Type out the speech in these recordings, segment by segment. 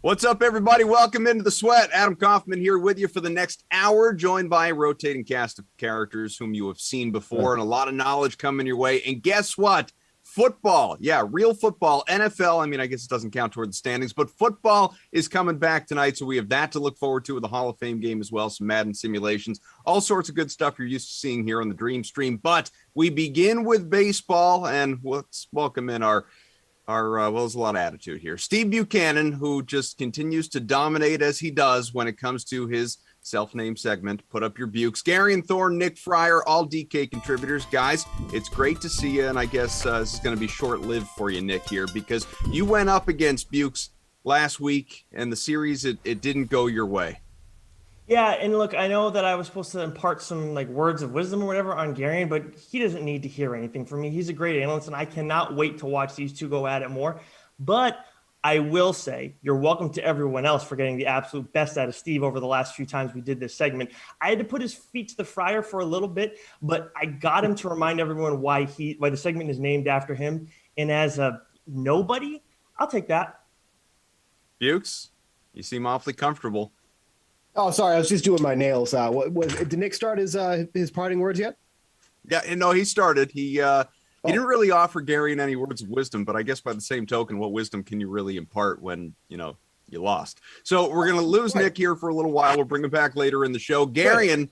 What's up, everybody? Welcome into the Sweat. Adam Kaufman here with you for the next hour, joined by a rotating cast of characters whom you have seen before and a lot of knowledge coming your way. And guess what? Football. Yeah, real football. NFL. I mean, I guess it doesn't count toward the standings, but football is coming back tonight. So we have that to look forward to with the Hall of Fame game as well. Some Madden simulations, all sorts of good stuff you're used to seeing here on the Dream Stream. But we begin with baseball, and let's welcome in our well, there's a lot of attitude here. Steve Buchanan, who just continues to dominate as he does when it comes to his self-named segment, Put Up Your Bukes. Gary and Thorne, Nick Fryer, all DK contributors. Guys, it's great to see you, and I guess this is going to be short-lived for you, Nick, here, because you went up against Bukes last week, and the series, it didn't go your way. Yeah, and look, I know that I was supposed to impart some words of wisdom or whatever on Gary, but he doesn't need to hear anything from me. He's a great analyst, and I cannot wait to watch these two go at it more. But I will say you're welcome to everyone else for getting the absolute best out of Steve over the last few times we did this segment. I had to put his feet to the fryer for a little bit, but I got him to remind everyone why the segment is named after him. And as a nobody, I'll take that. Bukes, you seem awfully comfortable. Oh, sorry. I was just doing my nails. Did Nick start his parting words yet? Yeah, no, he started. He didn't really offer Gary any words of wisdom, but I guess by the same token, what wisdom can you really impart when, you lost? So we're going to lose Nick here for a little while. We'll bring him back later in the show. Garion,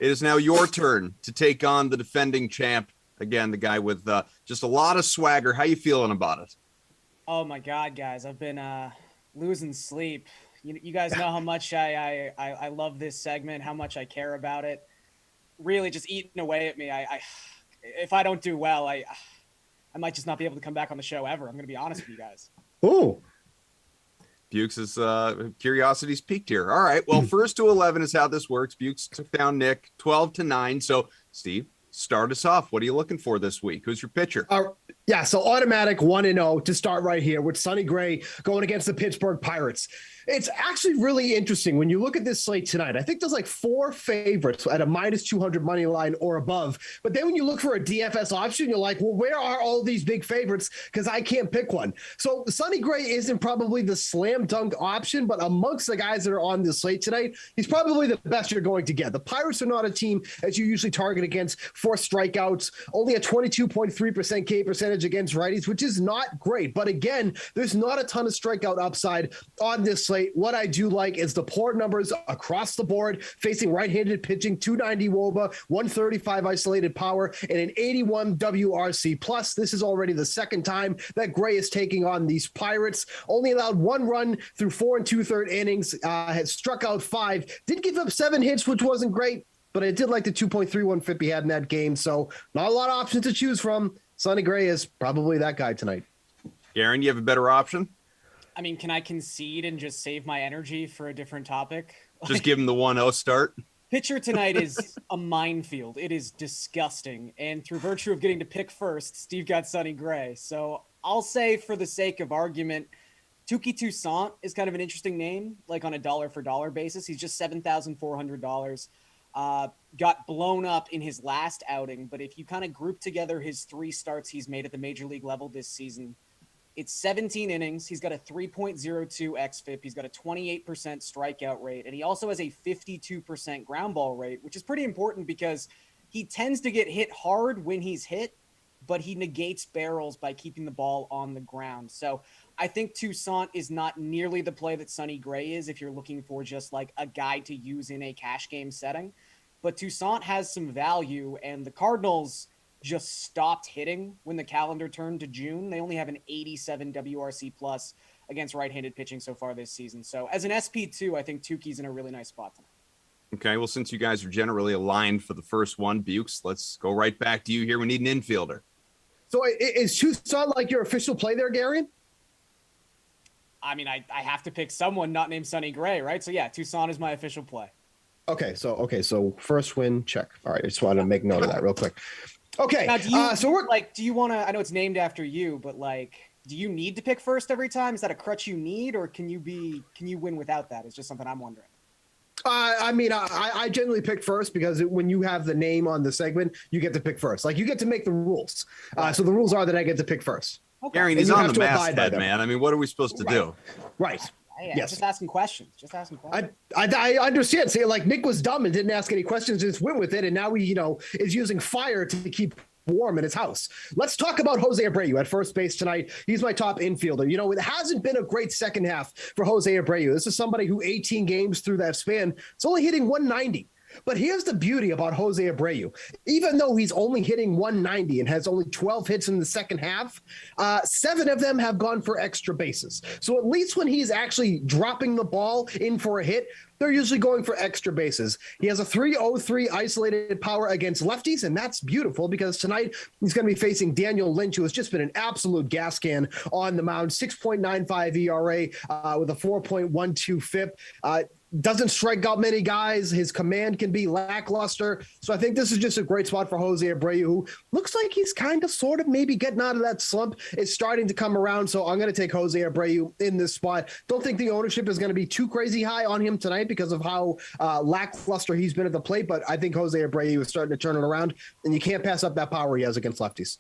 it is now your turn to take on the defending champ. Again, the guy with just a lot of swagger. How you feeling about it? Oh, my God, guys. I've been losing sleep. You guys know how much I love this segment, how much I care about it. Really just eating away at me. If I don't do well, I might just not be able to come back on the show ever. I'm going to be honest with you guys. Ooh. Bukes' curiosity's peaked here. All right. Well, 1st to 11 is how this works. Bukes took down Nick 12-9. So, Steve, start us off. What are you looking for this week? Who's your pitcher? Yeah, so automatic 1-0 to start right here with Sonny Gray going against the Pittsburgh Pirates. It's actually really interesting when you look at this slate tonight. I think there's like 4 favorites at a minus 200 money line or above. But then when you look for a DFS option, you're like, well, where are all these big favorites? Because I can't pick one. So Sonny Gray isn't probably the slam dunk option, but amongst the guys that are on this slate tonight, he's probably the best you're going to get. The Pirates are not a team as you usually target against 4 strikeouts, only a 22.3% K percentage against righties, which is not great. But again, there's not a ton of strikeout upside on this slate. What I do like is the poor numbers across the board, facing right-handed pitching, 290 WOBA, 135 isolated power, and an 81 WRC+. Plus, this is already the second time that Gray is taking on these Pirates. Only allowed 1 run through 4 2/3 innings, had struck out 5, did give up 7 hits, which wasn't great, but I did like the 2.31 FIP he had in that game, so not a lot of options to choose from. Sonny Gray is probably that guy tonight. Garen, you have a better option? I mean, can I concede and just save my energy for a different topic? Just give him the 1-0 start. Pitcher tonight is a minefield. It is disgusting. And through virtue of getting to pick first, Steve got Sonny Gray. So I'll say, for the sake of argument, Touki Toussaint is kind of an interesting name, like on a dollar-for-dollar basis. He's just $7,400. Got blown up in his last outing. But if you kind of group together his 3 starts he's made at the major league level this season, it's 17 innings. He's got a 3.02 xFIP. He's got a 28% strikeout rate. And he also has a 52% ground ball rate, which is pretty important because he tends to get hit hard when he's hit, but he negates barrels by keeping the ball on the ground. So I think Toussaint is not nearly the play that Sonny Gray is if you're looking for just like a guy to use in a cash game setting. But Toussaint has some value, and the Cardinals just stopped hitting when the calendar turned to June. They only have an 87 WRC plus against right-handed pitching so far this season. So as an SP2, I think Tuki's in a really nice spot tonight. Okay, well, since you guys are generally aligned for the first one, Bukes, let's go right back to you here. We need an infielder. So is Toussaint like your official play there, Gary? I mean, I have to pick someone not named Sonny Gray, right? So yeah, Toussaint is my official play. Okay, so first win, check. All right, I just wanted to make note of that real quick. Okay, now, do you want to? I know it's named after you, but do you need to pick first every time? Is that a crutch you need, or can you win without that? It's just something I'm wondering. I mean, I generally pick first because when you have the name on the segment, you get to pick first. Like, you get to make the rules. So the rules are that I get to pick first. Okay. Gary, he's on the masthead, man. I mean, what are we supposed to do? Right. Hey, Yes. just asking questions. I understand. See, like Nick was dumb and didn't ask any questions, just went with it, and now he, is using fire to keep warm in his house. Let's talk about Jose Abreu at first base tonight. He's my top infielder. It hasn't been a great second half for Jose Abreu. This is somebody who 18 games through that span, it's only hitting 190. But here's the beauty about Jose Abreu. Even though he's only hitting 190 and has only 12 hits in the second half, 7 of them have gone for extra bases. So at least when he's actually dropping the ball in for a hit, they're usually going for extra bases. He has a 303 isolated power against lefties, and that's beautiful because tonight he's going to be facing Daniel Lynch, who has just been an absolute gas can on the mound, 6.95 ERA with a 4.12 FIP. Doesn't strike out many guys. His command can be lackluster. So I think this is just a great spot for Jose Abreu, who looks like he's kind of sort of maybe getting out of that slump. It's starting to come around. So I'm going to take Jose Abreu in this spot. Don't think the ownership is going to be too crazy high on him tonight because of how lackluster he's been at the plate. But I think Jose Abreu is starting to turn it around, and you can't pass up that power he has against lefties.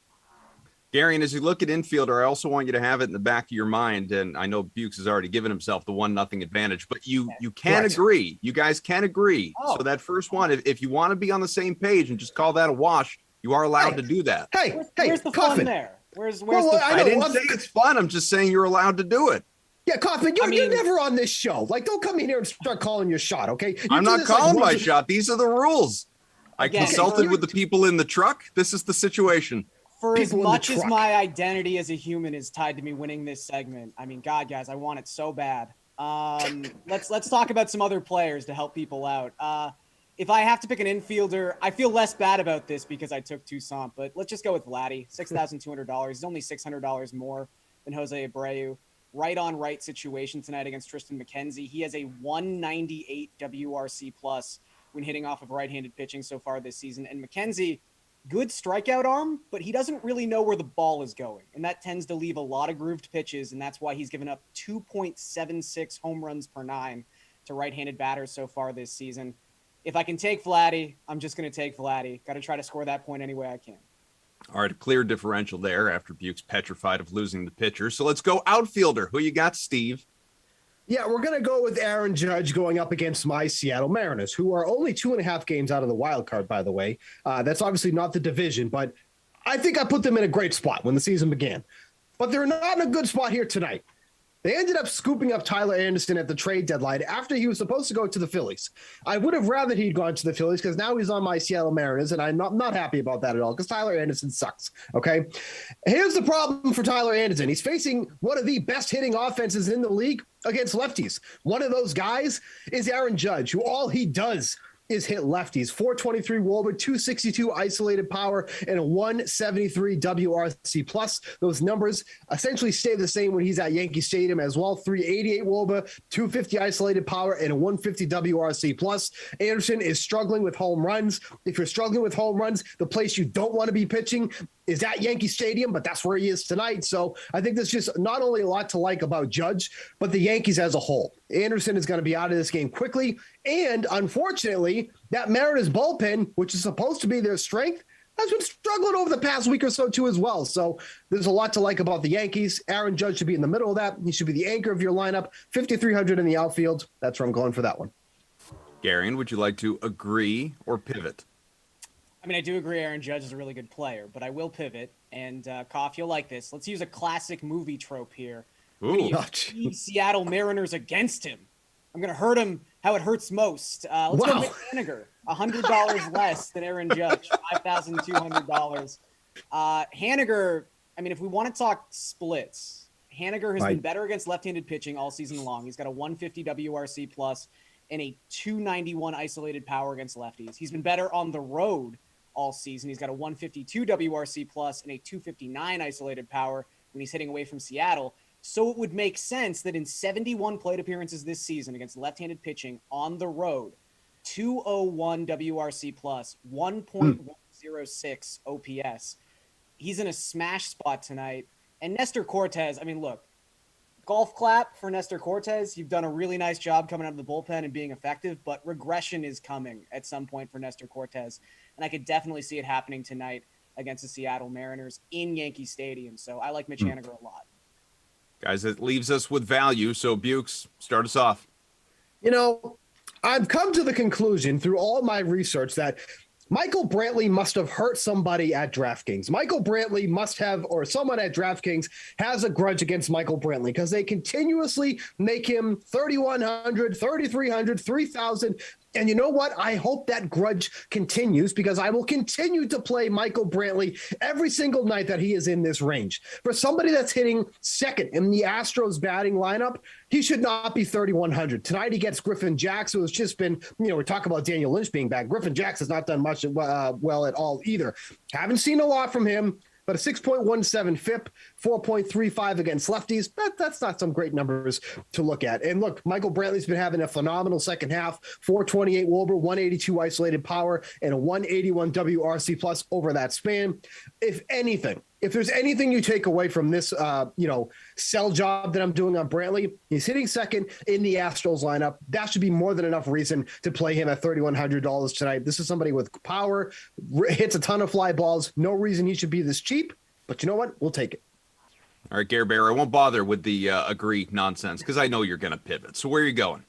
Gary, and as you look at infielder, I also want you to have it in the back of your mind. And I know Buchs has already given himself the 1-0 advantage, but you can agree. You guys can agree. Oh. So that first one, if you want to be on the same page and just call that a wash, you are allowed to do that. Where's the fun there? Where's the fun? I didn't say it's fun. I'm just saying you're allowed to do it. Yeah, Kaufman, you're never on this show. Like, don't come in here and start calling your shot, okay? I'm not calling my shot. These are the rules. I consulted with the people in the truck. This is the situation. For as much as my identity as a human is tied to me winning this segment, I mean, God, guys, I want it so bad. Let's talk about some other players to help people out. If I have to pick an infielder, I feel less bad about this because I took Toussaint, but let's just go with Vladdy, $6,200. He's only $600 more than Jose Abreu. Right-on-right situation tonight against Tristan McKenzie. He has a 198 WRC plus when hitting off of right-handed pitching so far this season. And McKenzie, good strikeout arm, but he doesn't really know where the ball is going. And that tends to leave a lot of grooved pitches, and that's why he's given up 2.76 home runs per 9 to right-handed batters so far this season. If I can take Vladdy, I'm just going to take Vladdy. Got to try to score that point any way I can. All right, a clear differential there after Buchs petrified of losing the pitcher. So let's go outfielder. Who you got, Steve? Yeah, we're going to go with Aaron Judge going up against my Seattle Mariners, who are only 2.5 games out of the wild card, by the way. That's obviously not the division, but I think I put them in a great spot when the season began. But they're not in a good spot here tonight. They ended up scooping up Tyler Anderson at the trade deadline after he was supposed to go to the Phillies. I would have rather he'd gone to the Phillies because now he's on my Seattle Mariners, and I'm not happy about that at all because Tyler Anderson sucks, okay? Here's the problem for Tyler Anderson. He's facing one of the best hitting offenses in the league against lefties. One of those guys is Aaron Judge, who all he does is hit lefties. 423 WOBA, 262 isolated power, and a 173 WRC plus. Those numbers essentially stay the same when he's at Yankee Stadium as well. 388 WOBA, 250 isolated power, and a 150 WRC plus. Anderson is struggling with home runs. If you're struggling with home runs, the place you don't want to be pitching is at Yankee Stadium, but that's where he is tonight. So I think there's just not only a lot to like about Judge, but the Yankees as a whole. Anderson is going to be out of this game quickly. And unfortunately, that Mariners bullpen, which is supposed to be their strength, has been struggling over the past week or so too as well. So there's a lot to like about the Yankees. Aaron Judge should be in the middle of that. He should be the anchor of your lineup. 5,300 in the outfield. That's where I'm going for that one. Garion, would you like to agree or pivot? I mean, I do agree Aaron Judge is a really good player, but I will pivot. And, Koff, you'll like this. Let's use a classic movie trope here. Ooh. Seattle Mariners against him. I'm going to hurt him how it hurts most. Let's go Mitch Haniger. $100 less than Aaron Judge. $5,200. Haniger, I mean, if we want to talk splits, Haniger has been better against left-handed pitching all season long. He's got a 150 WRC plus and a 291 isolated power against lefties. He's been better on the road all season. He's got a 152 WRC plus and a 259 isolated power when he's hitting away from Seattle. So it would make sense that in 71 plate appearances this season against left-handed pitching on the road, 201 WRC plus, 1.106 OPS. He's in a smash spot tonight. And Nestor Cortez, I mean, look, golf clap for Nestor Cortez. You've done a really nice job coming out of the bullpen and being effective, but regression is coming at some point for Nestor Cortez. And I could definitely see it happening tonight against the Seattle Mariners in Yankee Stadium. So I like Mitch Haniger a lot. Guys, that leaves us with value. So, Bukes, start us off. You know, I've come to the conclusion through all my research that Michael Brantley must have hurt somebody at DraftKings. Michael Brantley must have, or someone at DraftKings has a grudge against Michael Brantley because they continuously make him 3,100, 3,300, 3,000. And you know what? I hope that grudge continues because I will continue to play Michael Brantley every single night that he is in this range. For somebody that's hitting second in the Astros batting lineup, he should not be 3,100. Tonight he gets Griffin Jax, who has just been, we're talking about Daniel Lynch being back. Griffin Jax has not done much well at all either. Haven't seen a lot from him. But a 6.17 FIP, 4.35 against lefties, that's not some great numbers to look at. And look, Michael Brantley's been having a phenomenal second half, 428 WOBA, 182 isolated power, and a 181 WRC plus over that span. If there's anything you take away from this, sell job that I'm doing on Brantley, he's hitting second in the Astros lineup. That should be more than enough reason to play him at $3,100 tonight. This is somebody with power, hits a ton of fly balls. No reason he should be this cheap, but you know what? We'll take it. All right, Gary Bear, I won't bother with the agree nonsense because I know you're going to pivot. So where are you going?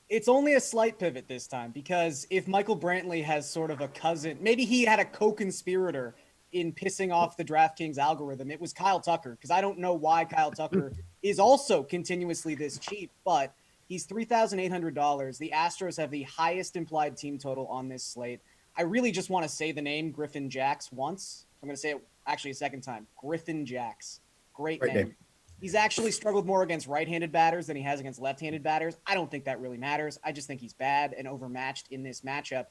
It's only a slight pivot this time because if Michael Brantley has sort of a cousin, maybe he had a co-conspirator in pissing off the DraftKings algorithm, it was Kyle Tucker, because I don't know why Kyle Tucker is also continuously this cheap, but he's $3,800. The Astros have the highest implied team total on this slate. I really just want to say the name Griffin Jax once. I'm going to say it actually a second time. Griffin Jax. Great name. He's actually struggled more against right-handed batters than he has against left-handed batters. I don't think that really matters. I just think he's bad and overmatched in this matchup.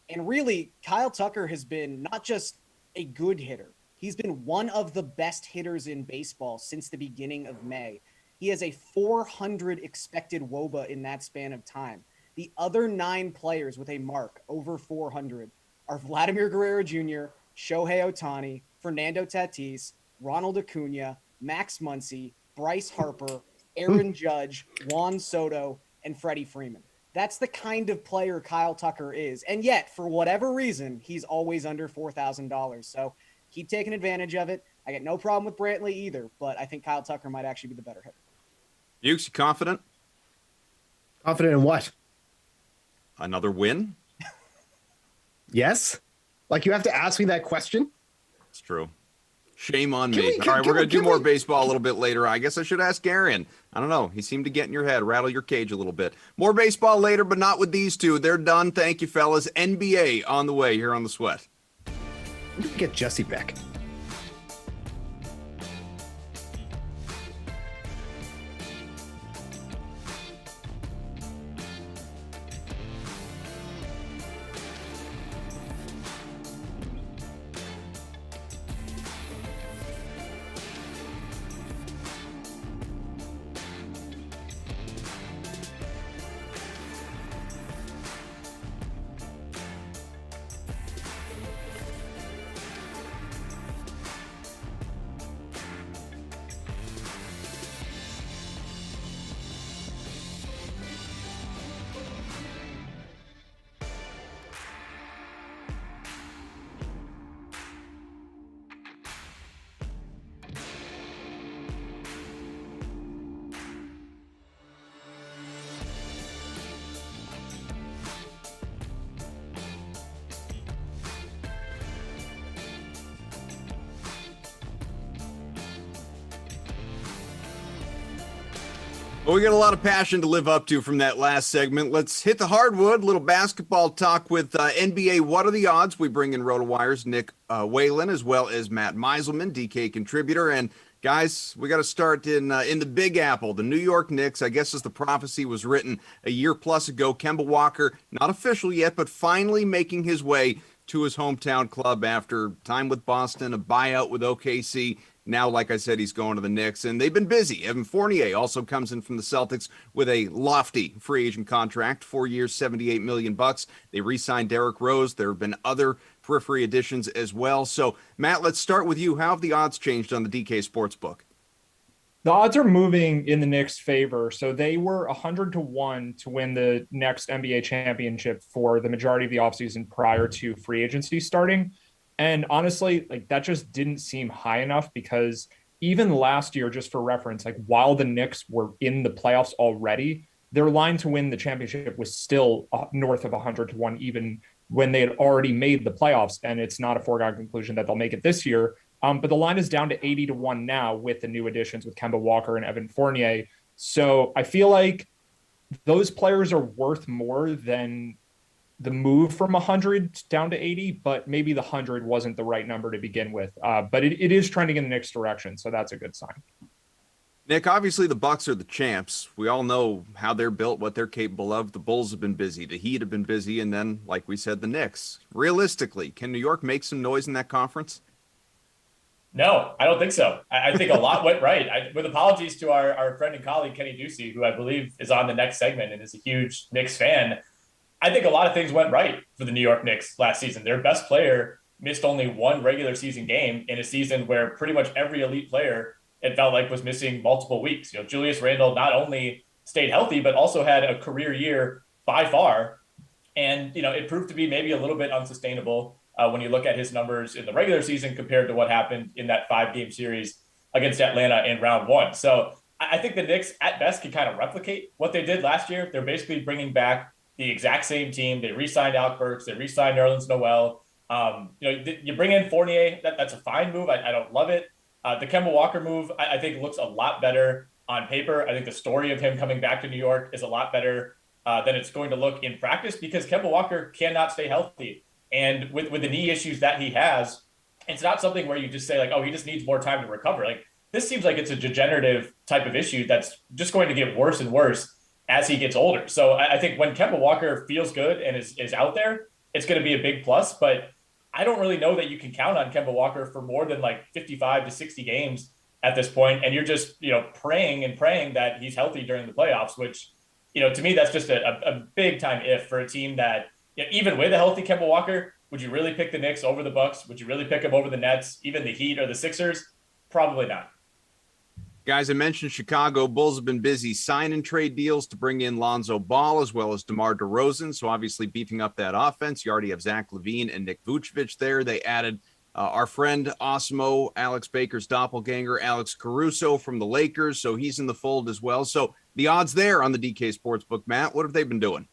And really, Kyle Tucker has been not just a good hitter. He's been one of the best hitters in baseball since the beginning of May. He has a 400 expected WOBA in that span of time. The other 9 players with a mark over 400 are Vladimir Guerrero Jr., Shohei Ohtani, Fernando Tatis, Ronald Acuna, Max Muncy, Bryce Harper, Aaron Judge, Juan Soto, and Freddie Freeman. That's the kind of player Kyle Tucker is. And yet, for whatever reason, he's always under $4,000. So keep taking advantage of it. I get no problem with Brantley either, but I think Kyle Tucker might actually be the better hitter. Bukes, you confident? Confident in what? Another win? Yes. Like you have to ask me that question? It's true. Shame on me. All right, we're going to do more baseball a little bit later. I guess I should ask Arian. I don't know. He seemed to get in your head, rattle your cage a little bit. More baseball later, but not with these two. They're done. Thank you, fellas. NBA on the way here on The Sweat. We can get Jesse back. Well, we got a lot of passion to live up to from that last segment. Let's hit the hardwood. A little basketball talk with NBA. What are the odds? We bring in RotoWire's Nick Whalen as well as Matt Meiselman, DK contributor. And guys, we got to start in the Big Apple. The New York Knicks, I guess as the prophecy was written a year plus ago, Kemba Walker, not official yet, but finally making his way to his hometown club after time with Boston, a buyout with OKC. Now, like I said, he's going to the Knicks, and they've been busy. Evan Fournier also comes in from the Celtics with a lofty free agent contract, 4 years, $78 million. They re-signed Derrick Rose. There have been other periphery additions as well. So, Matt, let's start with you. How have the odds changed on the DK Sportsbook? The odds are moving in the Knicks' favor. So they were 100-1 to win the next NBA championship for the majority of the offseason prior to free agency starting. And honestly, like that just didn't seem high enough because even last year, just for reference, like while the Knicks were in the playoffs already, their line to win the championship was still north of 100-1, even when they had already made the playoffs. And it's not a foregone conclusion that they'll make it this year. But the line is down to 80-1 now with the new additions with Kemba Walker and Evan Fournier. So I feel like those players are worth more than the move from 100 down to 80, but maybe the 100 wasn't the right number to begin with. But it is trending in the Knicks' direction, so that's a good sign. Nick, obviously the Bucks are the champs. We all know how they're built, what they're capable of. The Bulls have been busy, the Heat have been busy, and then, like we said, the Knicks. Realistically, can New York make some noise in that conference? No, I don't think so. I think a lot went right. With apologies to our friend and colleague, Kenny Ducey, who I believe is on the next segment and is a huge Knicks fan. I think a lot of things went right for the New York Knicks last season. Their best player missed only one regular season game in a season where pretty much every elite player, it felt like, was missing multiple weeks. Julius Randle not only stayed healthy, but also had a career year by far. And, it proved to be maybe a little bit unsustainable when you look at his numbers in the regular season compared to what happened in that 5-game series against Atlanta in round one. So I think the Knicks at best can kind of replicate what they did last year. They're basically bringing back the exact same team. They re-signed Alec Burks. They re-signed Nerlens Noel. You bring in Fournier. That's a fine move. I don't love it. The Kemba Walker move, I think, looks a lot better on paper. I think the story of him coming back to New York is a lot better than it's going to look in practice, because Kemba Walker cannot stay healthy. And with the knee issues that he has, it's not something where you just say, like, oh, he just needs more time to recover. Like, this seems like it's a degenerative type of issue that's just going to get worse and worse as he gets older. So I think when Kemba Walker feels good and is out there, it's going to be a big plus. But I don't really know that you can count on Kemba Walker for more than like 55 to 60 games at this point. And you're just, praying and praying that he's healthy during the playoffs, which, to me, that's just a big time if for a team that, even with a healthy Kemba Walker, would you really pick the Knicks over the Bucks? Would you really pick him over the Nets, even the Heat or the Sixers? Probably not. Guys, I mentioned Chicago. Bulls have been busy signing trade deals to bring in Lonzo Ball as well as DeMar DeRozan. So obviously beefing up that offense. You already have Zach LaVine and Nick Vucevic there. They added our friend Osmo, Alex Baker's doppelganger, Alex Caruso from the Lakers. So he's in the fold as well. So the odds there on the DK Sportsbook, Matt, what have they been doing?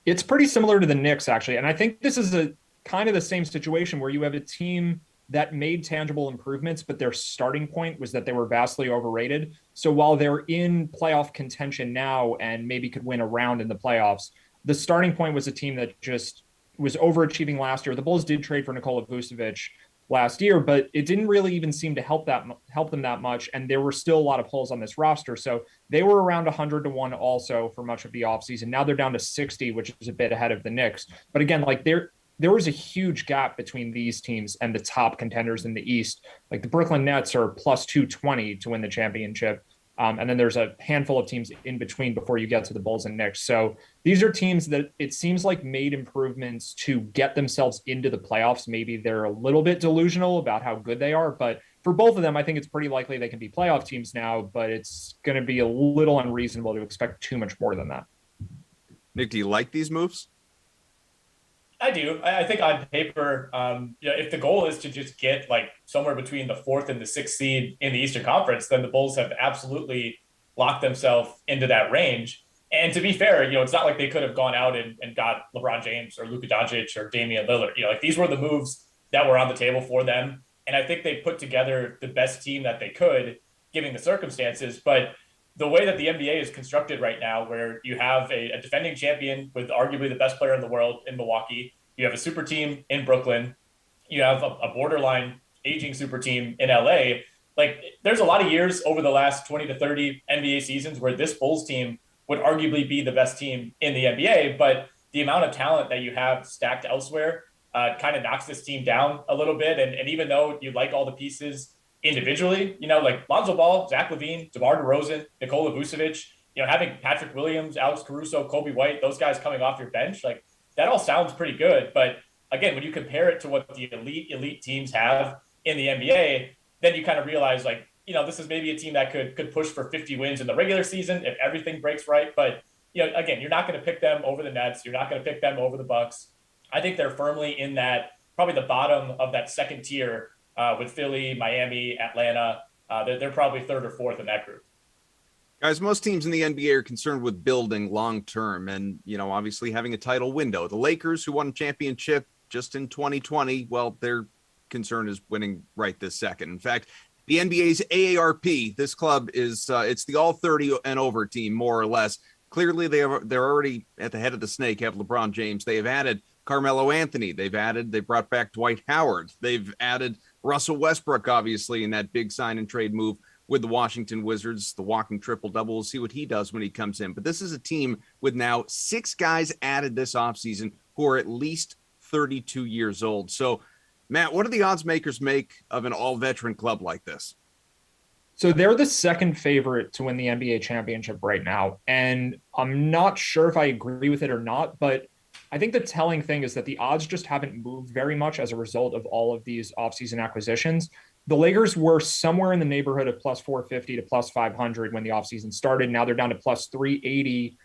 It's pretty similar to the Knicks, actually. And I think this is a kind of the same situation where you have a team that made tangible improvements, but their starting point was that they were vastly overrated. So while they're in playoff contention now and maybe could win a round in the playoffs, the starting point was a team that just was overachieving last year. The Bulls did trade for Nikola Vucevic last year, but it didn't really even seem to help them that much. And there were still a lot of holes on this roster. So they were around 100-1 also for much of the offseason. Now they're down to 60, which is a bit ahead of the Knicks. But again, like there was a huge gap between these teams and the top contenders in the East. Like the Brooklyn Nets are plus 220 to win the championship. And then there's a handful of teams in between before you get to the Bulls and Knicks. So these are teams that it seems like made improvements to get themselves into the playoffs. Maybe they're a little bit delusional about how good they are, but for both of them, I think it's pretty likely they can be playoff teams now, but it's going to be a little unreasonable to expect too much more than that. Nick, do you like these moves? I do. I think on paper, if the goal is to just get like somewhere between the 4th and the 6th seed in the Eastern Conference, then the Bulls have absolutely locked themselves into that range. And to be fair, it's not like they could have gone out and got LeBron James or Luka Doncic or Damian Lillard. Like these were the moves that were on the table for them. And I think they put together the best team that they could, given the circumstances. But the way that the NBA is constructed right now, where you have a defending champion with arguably the best player in the world in Milwaukee, you have a super team in Brooklyn, you have a borderline aging super team in LA. Like there's a lot of years over the last 20 to 30 NBA seasons where this Bulls team would arguably be the best team in the NBA, but the amount of talent that you have stacked elsewhere kind of knocks this team down a little bit. And even though you like all the pieces individually, like Lonzo Ball, Zach LaVine, DeMar DeRozan, Nikola Vucevic, having Patrick Williams, Alex Caruso, Kobe White, those guys coming off your bench, like that all sounds pretty good. But again, when you compare it to what the elite teams have in the NBA, then you kind of realize like, this is maybe a team that could push for 50 wins in the regular season if everything breaks right. But, again, you're not going to pick them over the Nets. You're not going to pick them over the Bucks. I think they're firmly in that, probably the bottom of that second tier with Philly, Miami, Atlanta, They're probably third or fourth in that group. Guys, most teams in the NBA are concerned with building long term and, obviously having a title window. The Lakers, who won a championship just in 2020, well, their concern is winning right this second. In fact, the NBA's AARP, this club is it's the all 30 and over team, more or less. Clearly, they're already at the head of the snake, have LeBron James. They have added Carmelo Anthony. They brought back Dwight Howard. They've added Russell Westbrook, obviously, in that big sign and trade move with the Washington Wizards, the walking triple-double. We'll see what he does when he comes in. But this is a team with now 6 guys added this offseason who are at least 32 years old. So, Matt, what do the odds makers make of an all-veteran club like this? So they're the second favorite to win the NBA championship right now. And I'm not sure if I agree with it or not, but I think the telling thing is that the odds just haven't moved very much as a result of all of these offseason acquisitions. The Lakers were somewhere in the neighborhood of plus 450 to plus 500 when the offseason started. Now they're down to plus 380.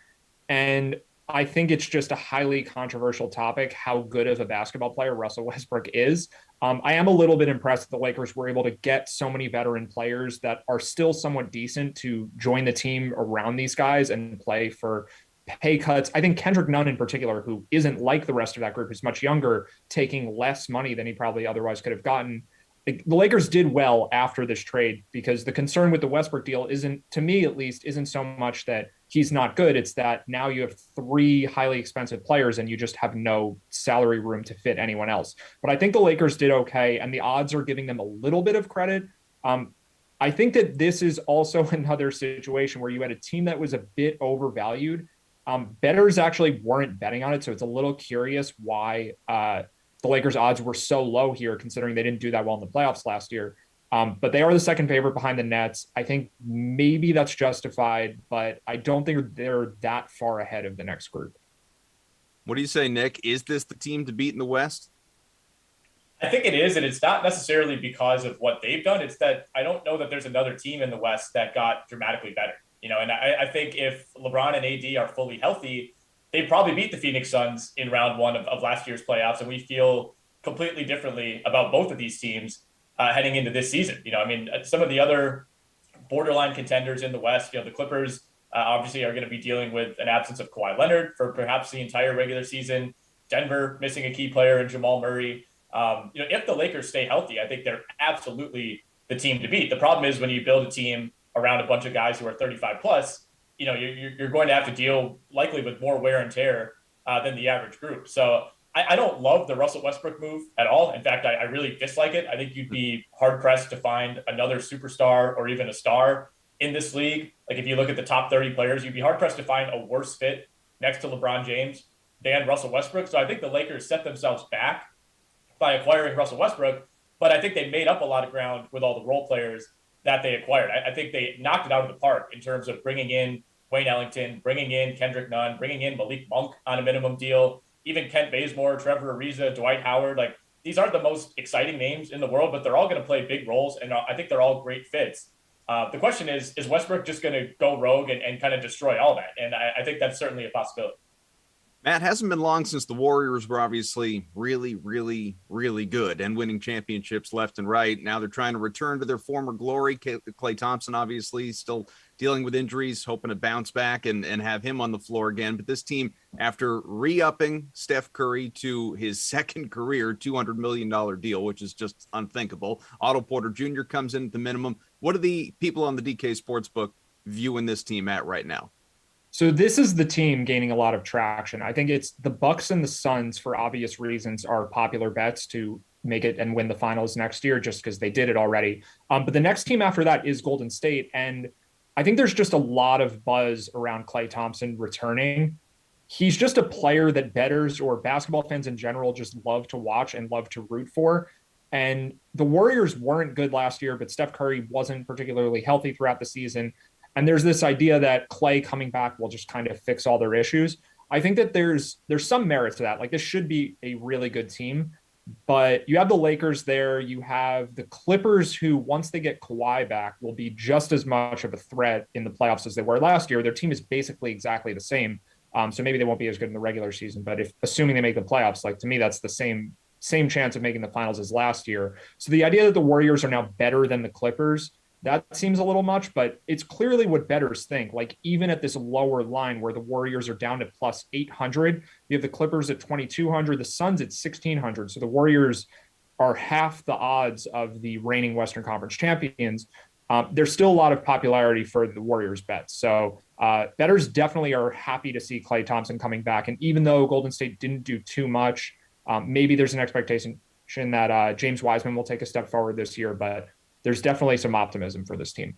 And I think it's just a highly controversial topic how good of a basketball player Russell Westbrook is. I am a little bit impressed that the Lakers were able to get so many veteran players that are still somewhat decent to join the team around these guys and play for pay cuts. I think Kendrick Nunn in particular, who isn't like the rest of that group, is much younger, taking less money than he probably otherwise could have gotten. The Lakers did well after this trade because the concern with the Westbrook deal isn't, to me at least, isn't so much that he's not good. It's that now you have 3 highly expensive players and you just have no salary room to fit anyone else. But I think the Lakers did okay, and the odds are giving them a little bit of credit. I think that this is also another situation where you had a team that was a bit overvalued. Bettors actually weren't betting on it, so it's a little curious why the Lakers' odds were so low here, considering they didn't do that well in the playoffs last year. But they are the second favorite behind the Nets. I think maybe that's justified, but I don't think they're that far ahead of the next group. What do you say, Nick? Is this the team to beat in the West? I think it is, and it's not necessarily because of what they've done. It's that I don't know that there's another team in the West that got dramatically better. And I think if LeBron and AD are fully healthy, they probably beat the Phoenix Suns in round 1 of last year's playoffs, and we feel completely differently about both of these teams heading into this season. Some of the other borderline contenders in the West, the Clippers obviously are going to be dealing with an absence of Kawhi Leonard for perhaps the entire regular season. Denver missing a key player in Jamal Murray. If the Lakers stay healthy, I think they're absolutely the team to beat. The problem is when you build a team around a bunch of guys who are 35 plus, you're going to have to deal likely with more wear and tear than the average group. So I don't love the Russell Westbrook move at all. In fact, I really dislike it. I think you'd be hard pressed to find another superstar or even a star in this league. Like if you look at the top 30 players, you'd be hard pressed to find a worse fit next to LeBron James than Russell Westbrook. So I think the Lakers set themselves back by acquiring Russell Westbrook, but I think they made up a lot of ground with all the role players that they acquired. I think they knocked it out of the park in terms of bringing in Wayne Ellington, bringing in Kendrick Nunn, bringing in Malik Monk on a minimum deal, even Kent Bazemore, Trevor Ariza, Dwight Howard. Like these aren't the most exciting names in the world, but they're all going to play big roles, and I think they're all great fits. The question is Westbrook just going to go rogue and kind of destroy all that? And I think that's certainly a possibility. Matt, hasn't been long since the Warriors were obviously really, really, really good and winning championships left and right. Now they're trying to return to their former glory. Klay Thompson, obviously, still dealing with injuries, hoping to bounce back and have him on the floor again. But this team, after re-upping Steph Curry to his second career $200 million deal, which is just unthinkable, Otto Porter Jr. comes in at the minimum. What are the people on the DK Sportsbook viewing this team at right now? So this is the team gaining a lot of traction. I think it's the Bucks and the Suns, for obvious reasons, are popular bets to make it and win the finals next year just because they did it already. But the next team after that is Golden State. And I think there's just a lot of buzz around Klay Thompson returning. He's just a player that bettors or basketball fans in general just love to watch and love to root for. And the Warriors weren't good last year, but Steph Curry wasn't particularly healthy throughout the season. And there's this idea that Klay coming back will just kind of fix all their issues. I think that there's some merit to that. Like this should be a really good team, but you have the Lakers there. You have the Clippers who, once they get Kawhi back, will be just as much of a threat in the playoffs as they were last year. Their team is basically exactly the same. So maybe they won't be as good in the regular season, but assuming they make the playoffs, like to me, that's the same chance of making the finals as last year. So the idea that the Warriors are now better than the Clippers that seems a little much, but it's clearly what bettors think. Like even at this lower line where the Warriors are down to plus 800, you have the Clippers at 2,200, the Suns at 1,600. So the Warriors are half the odds of the reigning Western Conference champions. There's still a lot of popularity for the Warriors bets. So bettors definitely are happy to see Klay Thompson coming back. And even though Golden State didn't do too much, maybe there's an expectation that James Wiseman will take a step forward this year, but there's definitely some optimism for this team.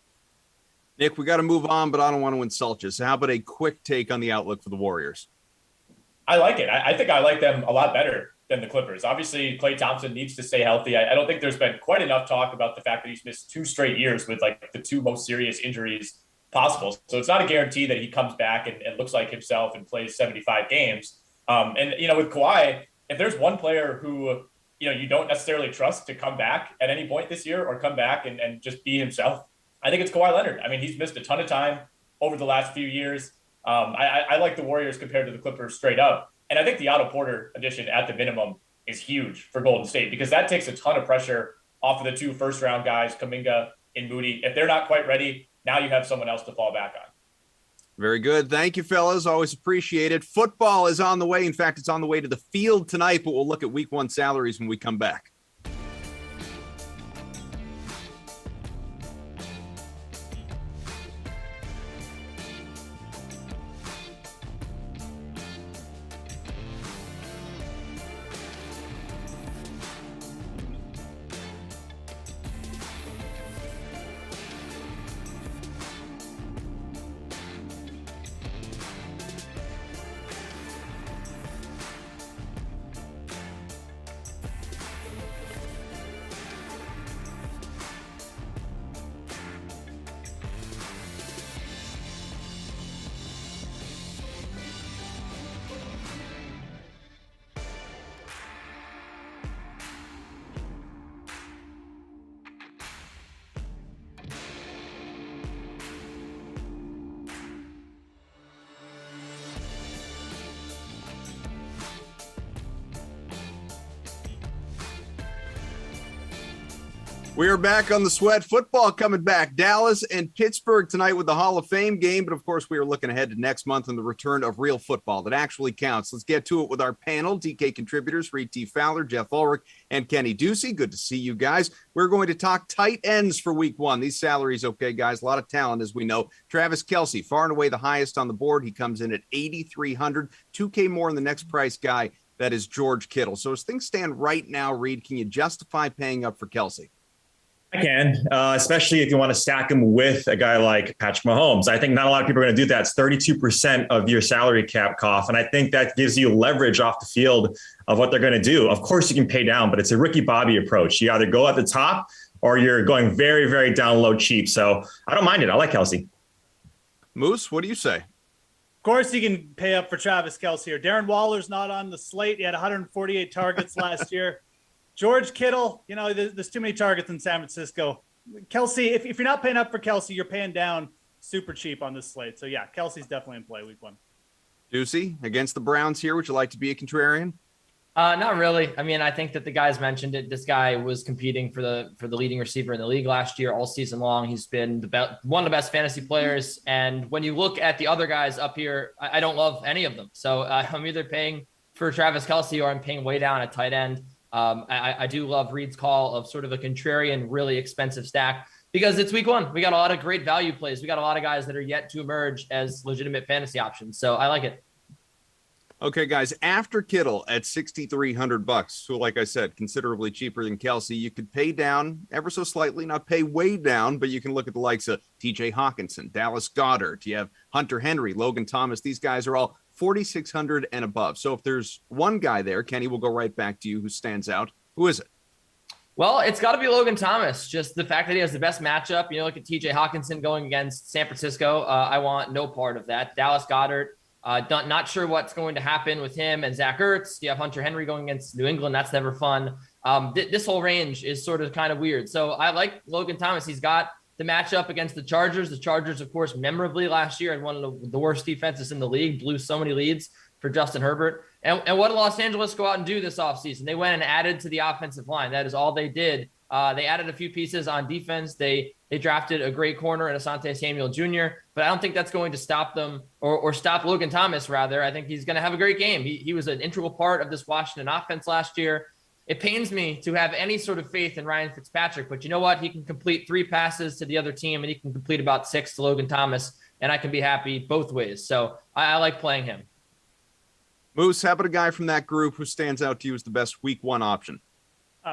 Nick, we got to move on, but I don't want to insult you. So how about a quick take on the outlook for the Warriors? I like it. I think I like them a lot better than the Clippers. Obviously, Klay Thompson needs to stay healthy. I don't think there's been quite enough talk about the fact that he's missed 2 straight years with like the 2 most serious injuries possible. So it's not a guarantee that he comes back and looks like himself and plays 75 games. And, with Kawhi, if there's one player who, you don't necessarily trust to come back at any point this year or come back and just be himself, I think it's Kawhi Leonard. I mean, he's missed a ton of time over the last few years. I like the Warriors compared to the Clippers straight up. And I think the Otto Porter addition at the minimum is huge for Golden State because that takes a ton of pressure off of the 2 first-round guys, Kuminga and Moody. If they're not quite ready, now you have someone else to fall back on. Very good. Thank you, fellas. Always appreciate it. Football is on the way. In fact, it's on the way to the field tonight, but we'll look at week 1 salaries when we come back. We are back on the Sweat. Football coming back. Dallas and Pittsburgh tonight with the Hall of Fame game. But, of course, we are looking ahead to next month and the return of real football that actually counts. Let's get to it with our panel. DK contributors, Reed T. Fowler, Jeff Ulrich, and Kenny Ducey. Good to see you guys. We're going to talk tight ends for week 1. These salaries, okay, guys, a lot of talent, as we know. Travis Kelce, far and away the highest on the board. He comes in at 8,300, $2K more than the next price guy. That is George Kittle. So as things stand right now, Reed, can you justify paying up for Kelce? I can, especially if you want to stack him with a guy like Patrick Mahomes. I think not a lot of people are going to do that. It's 32% of your salary cap cough. And I think that gives you leverage off the field of what they're going to do. Of course, you can pay down, but it's a Ricky Bobby approach. You either go at the top or you're going very, very down low cheap. So I don't mind it. I like Kelce. Moose, what do you say? Of course, you can pay up for Travis Kelce here. Darren Waller's not on the slate. He had 148 targets last year. George Kittle, there's too many targets in San Francisco. Kelce, if you're not paying up for Kelce, you're paying down super cheap on this slate. So, yeah, Kelce's definitely in play week 1. Ducey, against the Browns here, would you like to be a contrarian? Not really. I mean, I think that the guys mentioned it. This guy was competing for the leading receiver in the league last year, all season long. He's been one of the best fantasy players. And when you look at the other guys up here, I don't love any of them. So I'm either paying for Travis Kelce or I'm paying way down at tight end. I do love Reed's call of sort of a contrarian, really expensive stack because it's week 1. We got a lot of great value plays. We got a lot of guys that are yet to emerge as legitimate fantasy options. So I like it. Okay, guys, after Kittle at $6,300, so like I said, considerably cheaper than Kelce, you could pay down ever so slightly, not pay way down, but you can look at the likes of TJ Hawkinson, Dallas Goedert. You have Hunter Henry, Logan Thomas. These guys are all 4,600 and above. So if there's one guy there, Kenny, we'll go right back to you, who stands out. Who is it? Well, it's got to be Logan Thomas. Just the fact that he has the best matchup. Look at TJ Hawkinson going against San Francisco. I want no part of that. Dallas Goedert. Not sure what's going to happen with him and Zach Ertz. You have Hunter Henry going against New England. That's never fun. This whole range is sort of kind of weird. So I like Logan Thomas. He's got the matchup against the Chargers. The Chargers, of course, memorably last year had one of the worst defenses in the league, blew so many leads for Justin Herbert. And what did Los Angeles go out and do this offseason? They went and added to the offensive line. That is all they did They added a few pieces on defense. They drafted a great corner in Asante Samuel Jr., but I don't think that's going to stop them or stop Logan Thomas, rather. I think he's going to have a great game. He was an integral part of this Washington offense last year. It pains me to have any sort of faith in Ryan Fitzpatrick, but you know what? He can complete 3 passes to the other team, and he can complete about 6 to Logan Thomas, and I can be happy both ways. So I like playing him. Moose, how about a guy from that group who stands out to you as the best week 1 option?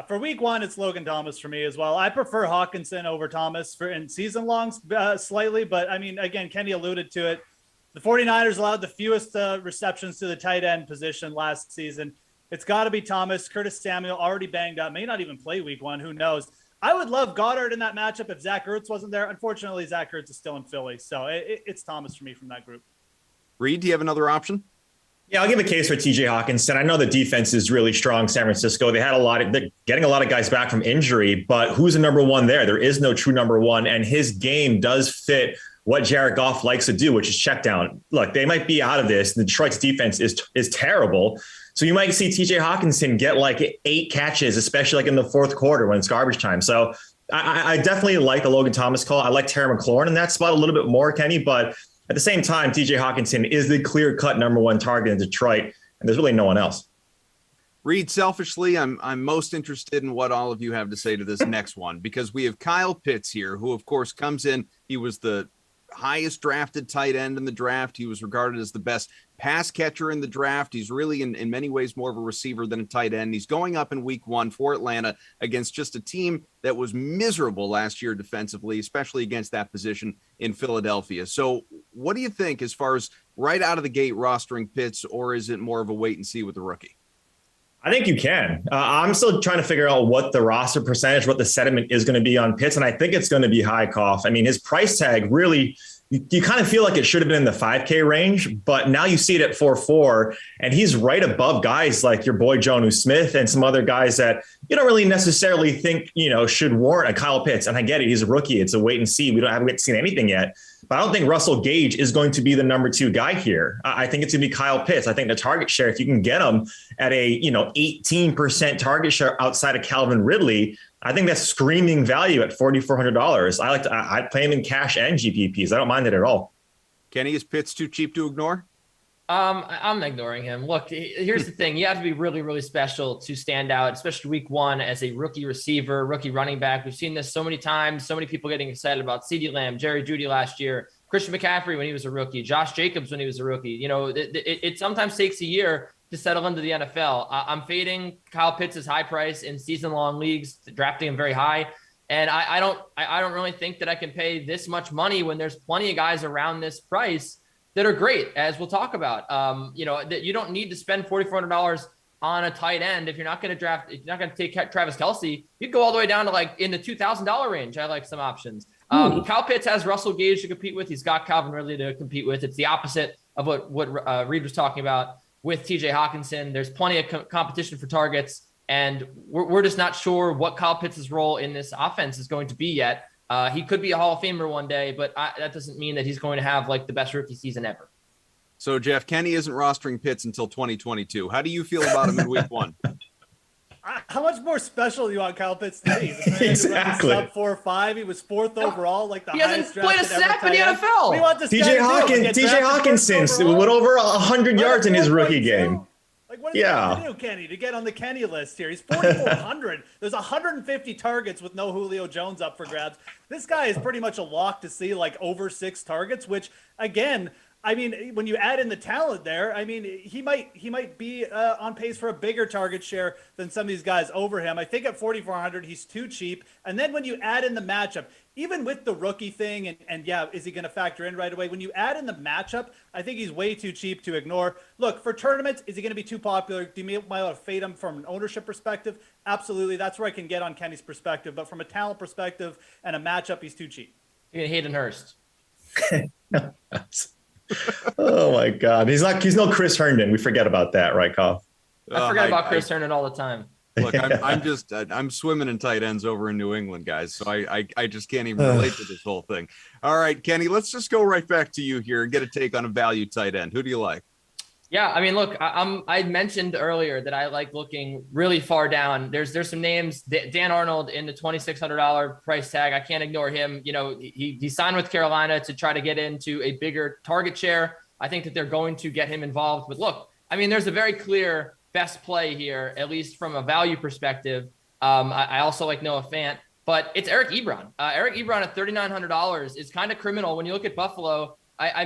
For week 1, it's Logan Thomas for me as well. I prefer Hawkinson over Thomas in season longs slightly, but I mean, again, Kenny alluded to it. The 49ers allowed the fewest receptions to the tight end position last season. It's got to be Thomas. Curtis Samuel already banged up, may not even play week 1. Who knows? I would love Goddard in that matchup if Zach Ertz wasn't there. Unfortunately, Zach Ertz is still in Philly, so it's Thomas for me from that group. Reed, do you have another option? Yeah, I'll give a case for TJ Hawkinson. I know the defense is really strong, San Francisco. They're getting a lot of guys back from injury, but who's the number 1 there? There is no true number 1, and his game does fit what Jared Goff likes to do, which is check down. Look, they might be out of this. Detroit's defense is terrible. So you might see TJ Hawkinson get like 8 catches, especially like in the 4th quarter when it's garbage time. So I definitely like the Logan Thomas call. I like Terry McLaurin in that spot a little bit more, Kenny, but at the same time, TJ Hawkinson is the clear-cut number 1 target in Detroit, and there's really no one else. Reed, selfishly, I'm most interested in what all of you have to say to this next one, because we have Kyle Pitts here, who, of course, comes in. He was the highest drafted tight end in the draft. He was regarded as the best pass catcher in the draft. He's really, in many ways, more of a receiver than a tight end. He's going up in week 1 for Atlanta against just a team that was miserable last year defensively, especially against that position in Philadelphia. So what do you think as far as right out of the gate rostering Pitts, or is it more of a wait and see with the rookie? I think you can. I'm still trying to figure out what the roster percentage, what the sentiment is going to be on Pitts, and I think it's going to be high, Koff. I mean, his price tag really, you kind of feel like it should have been in the $5K range, but now you see it at 4.4, and he's right above guys like your boy Jonnu Smith and some other guys that you don't really necessarily think, should warrant a Kyle Pitts. And I get it. He's a rookie. It's a wait and see. We haven't seen anything yet. But I don't think Russell Gage is going to be the number 2 guy here. I think it's going to be Kyle Pitts. I think the target share, if you can get him at a 18% target share outside of Calvin Ridley, I think that's screaming value at $4,400. I'd play him in cash and GPPs. I don't mind it at all. Kenny, is Pitts too cheap to ignore? I'm ignoring him. Look, here's the thing. You have to be really, really special to stand out, especially week 1 as a rookie receiver, rookie running back. We've seen this so many times, so many people getting excited about CeeDee Lamb, Jerry Jeudy last year, Christian McCaffrey when he was a rookie, Josh Jacobs when he was a rookie. It sometimes takes a year to settle into the NFL. I'm fading Kyle Pitts' high price in season-long leagues, drafting him very high. And I don't really think that I can pay this much money when there's plenty of guys around this price that are great, as we'll talk about. That you don't need to spend $4,400 on a tight end if you're not going to take Travis Kelce. You can go all the way down to like in the $2,000 range. I like some options. Kyle Pitts has Russell Gage to compete with. He's got Calvin Ridley to compete with. It's the opposite of what Reed was talking about with TJ Hawkinson. There's plenty of competition for targets, and we're just not sure what Kyle Pitts' role in this offense is going to be yet. He could be a Hall of Famer one day, but that doesn't mean that he's going to have like the best rookie season ever. So, Jeff, Kenny isn't rostering Pitts until 2022. How do you feel about him in week 1? How much more special do you want Kyle Pitts to be? Exactly. Sub 4.5. He was 4th overall, like the he highest hasn't played a snap in the NFL. What do you want this guy to do? TJ Hawkinson went over 100 yards in his rookie game. Like, what is he going to do, Kenny, to get on the Kenny list here? He's 4,400. There's 150 targets with no Julio Jones up for grabs. This guy is pretty much a lock to see like over 6 targets, which, again, I mean, when you add in the talent there, I mean, he might be on pace for a bigger target share than some of these guys over him. I think at 4,400, he's too cheap. And then when you add in the matchup, even with the rookie thing, and yeah, is he going to factor in right away? When you add in the matchup, I think he's way too cheap to ignore. Look, for tournaments, is he going to be too popular? Do you might want to fade him from an ownership perspective? Absolutely. That's where I can get on Kenny's perspective. But from a talent perspective and a matchup, he's too cheap. You're going to Hayden Hurst. Oh my God. He's no Chris Herndon. We forget about that, right, Koff? I forget about Chris Herndon all the time. Look, I'm swimming in tight ends over in New England, guys. So I just can't even relate to this whole thing. All right, Kenny, let's just go right back to you here and get a take on a value tight end. Who do you like? Yeah, I mean, look, I mentioned earlier that I like looking really far down. There's some names. Dan Arnold in the $2,600 price tag. I can't ignore him. You know, he signed with Carolina to try to get into a bigger target share. I think that they're going to get him involved. But look, I mean, there's a very clear best play here, at least from a value perspective. I also like Noah Fant, but it's Eric Ebron. Eric Ebron at $3,900 is kind of criminal when you look at Buffalo. I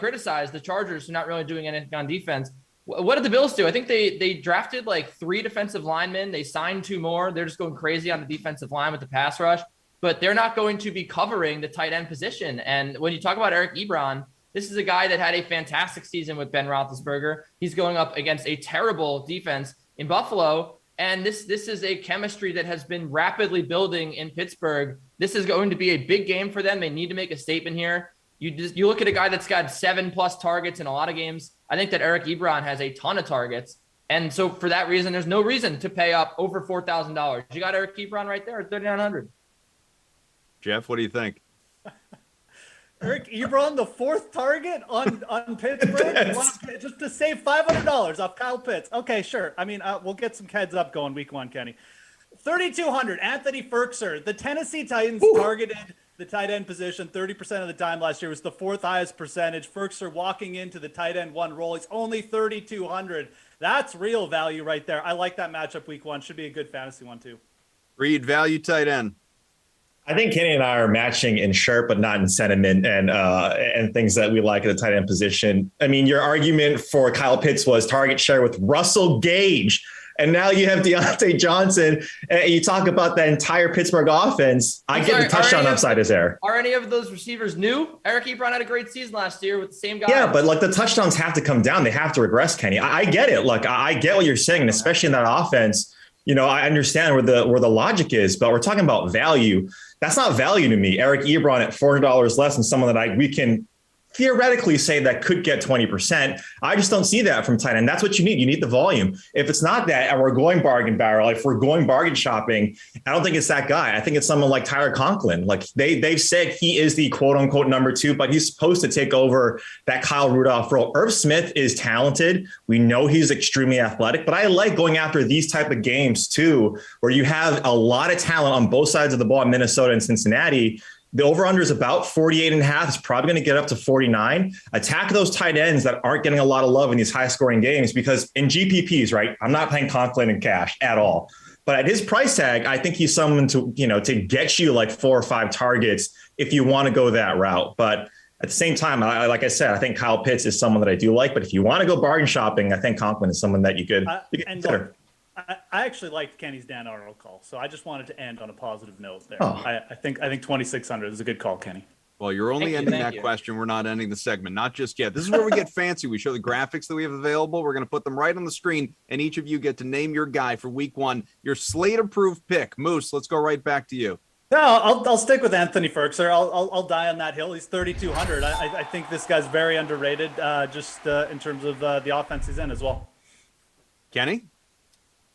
criticized the Chargers for not really doing anything on defense. What did the Bills do? I think they drafted like 3 defensive linemen. They signed 2 more. They're just going crazy on the defensive line with the pass rush, but they're not going to be covering the tight end position. And when you talk about Eric Ebron, this is a guy that had a fantastic season with Ben Roethlisberger. He's going up against a terrible defense in Buffalo. And this is a chemistry that has been rapidly building in Pittsburgh. This is going to be a big game for them. They need to make a statement here. You look at a guy that's got 7+ targets in a lot of games. I think that Eric Ebron has a ton of targets. And so for that reason, there's no reason to pay up over $4,000. You got Eric Ebron right there at $3,900. Jeff, what do you think? Eric Ebron, the 4th target on Pittsburgh, just to save $500 off Kyle Pitts. Okay, sure. I mean, we'll get some heads up going week 1, Kenny. 3,200, Anthony Ferkser. The Tennessee Titans targeted the tight end position 30% of the time last year. Was the 4th highest percentage. Ferkser walking into the tight end 1 role. He's only 3,200. That's real value right there. I like that matchup week 1. Should be a good fantasy one too. Reed, value tight end. I think Kenny and I are matching in shirt, but not in sentiment and things that we like at the tight end position. I mean, your argument for Kyle Pitts was target share with Russell Gage. And now you have Deontay Johnson, and you talk about that entire Pittsburgh offense. I get the touchdown upside is there. Are any of those receivers new? Eric Ebron had a great season last year with the same guy. Yeah, but like the touchdowns have to come down. They have to regress, Kenny. I get it. Look, I get what you're saying, and especially in that offense. You know, I understand where the logic is, but we're talking about value. That's not value to me. Eric Ebron at $400 less than someone that we can theoretically say that could get 20%. I just don't see that from tight end. That's what you need. You need the volume. If it's not that, and we're going bargain barrel, if we're going bargain shopping, I don't think it's that guy. I think it's someone like Tyler Conklin. Like they've said he is the quote unquote number 2, but he's supposed to take over that Kyle Rudolph role. Irv Smith is talented. We know he's extremely athletic, but I like going after these type of games too, where you have a lot of talent on both sides of the ball in Minnesota and Cincinnati. The over-under is about 48.5. It's probably going to get up to 49. Attack those tight ends that aren't getting a lot of love in these high-scoring games, because in GPPs, right, I'm not playing Conklin in cash at all. But at his price tag, I think he's someone to get you like 4 or 5 targets if you want to go that route. But at the same time, like I said, I think Kyle Pitts is someone that I do like. But if you want to go bargain shopping, I think Conklin is someone that you could consider. I actually liked Kenny's Dan Arnold call, so I just wanted to end on a positive note there. Oh. I think 2,600 is a good call, Kenny. Well, you're only ending that question. We're not ending the segment. Not just yet. This is where we get fancy. We show the graphics that we have available. We're going to put them right on the screen, and each of you get to name your guy for week 1, your slate-approved pick. Moose, let's go right back to you. No, I'll stick with Anthony Ferkser. I'll die on that hill. He's 3,200. I think this guy's very underrated, just in terms of the offense he's in as well. Kenny?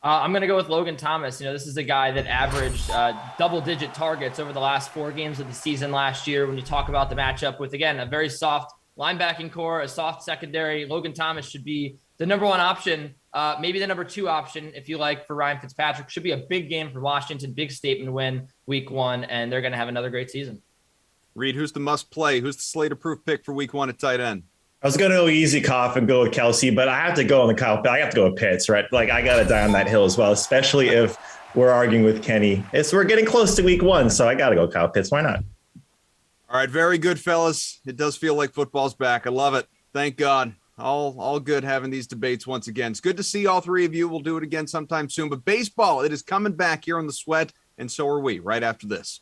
I'm going to go with Logan Thomas. You know, this is a guy that averaged double-digit targets over the last 4 games of the season last year. When you talk about the matchup with, again, a very soft linebacking core, a soft secondary, Logan Thomas should be the number 1 option, maybe the number 2 option, if you like, for Ryan Fitzpatrick. Should be a big game for Washington, big statement win week 1, and they're going to have another great season. Reed, who's the must-play? Who's the slate-approved pick for week 1 at tight end? I was going to go easy, Koff, and go with Kelsey, but I have to go on the Kyle. I have to go with Pitts, right? Like, I got to die on that hill as well, especially if we're arguing with Kenny. We're getting close to week 1, so I got to go Kyle Pitts. Why not? All right, very good, fellas. It does feel like football's back. I love it. Thank God. All good having these debates once again. It's good to see all 3 of you. We'll do it again sometime soon. But baseball, it is coming back here on The Sweat, and so are we right after this.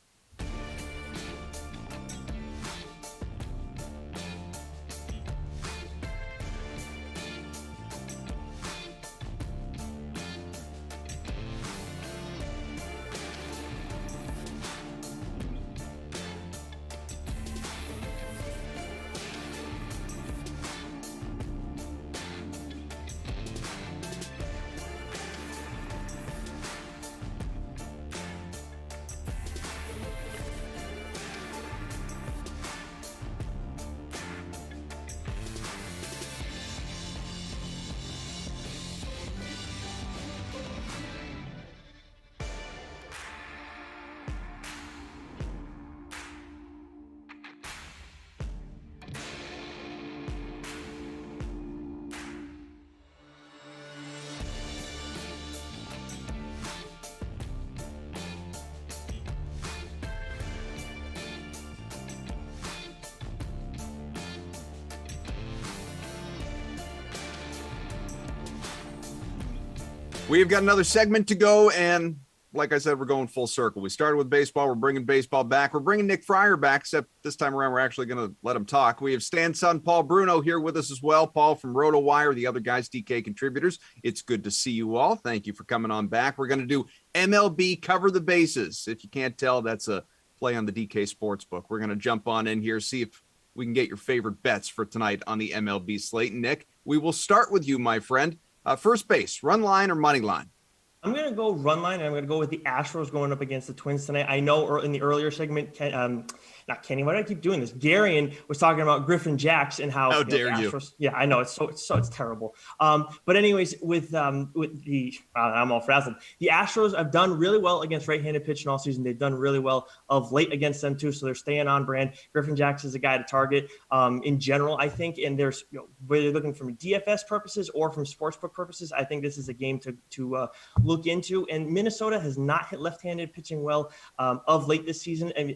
We've got another segment to go, and like I said, we're going full circle. We started with baseball. We're bringing baseball back. We're bringing Nick Fryer back, except this time around, we're actually going to let him talk. We have Stan's son, Paul Bruno, here with us as well. Paul from RotoWire, the other guys, DK contributors. It's good to see you all. Thank you for coming on back. We're going to do MLB Cover the Bases. If you can't tell, that's a play on the DK Sportsbook. We're going to jump on in here, see if we can get your favorite bets for tonight on the MLB slate. Nick, we will start with you, my friend. First base, run line or money line? I'm going to go run line, and I'm going to go with the Astros going up against the Twins tonight. I know in the earlier segment, not Kenny, why do I keep doing this? Garion was talking about Griffin Jacks and how dare the Astros, you? Yeah, I know it's terrible. But anyways, with the I'm all frazzled. The Astros have done really well against right-handed pitching all season. They've done really well of late against them too, so they're staying on brand. Griffin Jacks is a guy to target in general, I think. And there's whether you're looking from DFS purposes or from sportsbook purposes, I think this is a game to look into. And Minnesota has not hit left-handed pitching well of late this season, and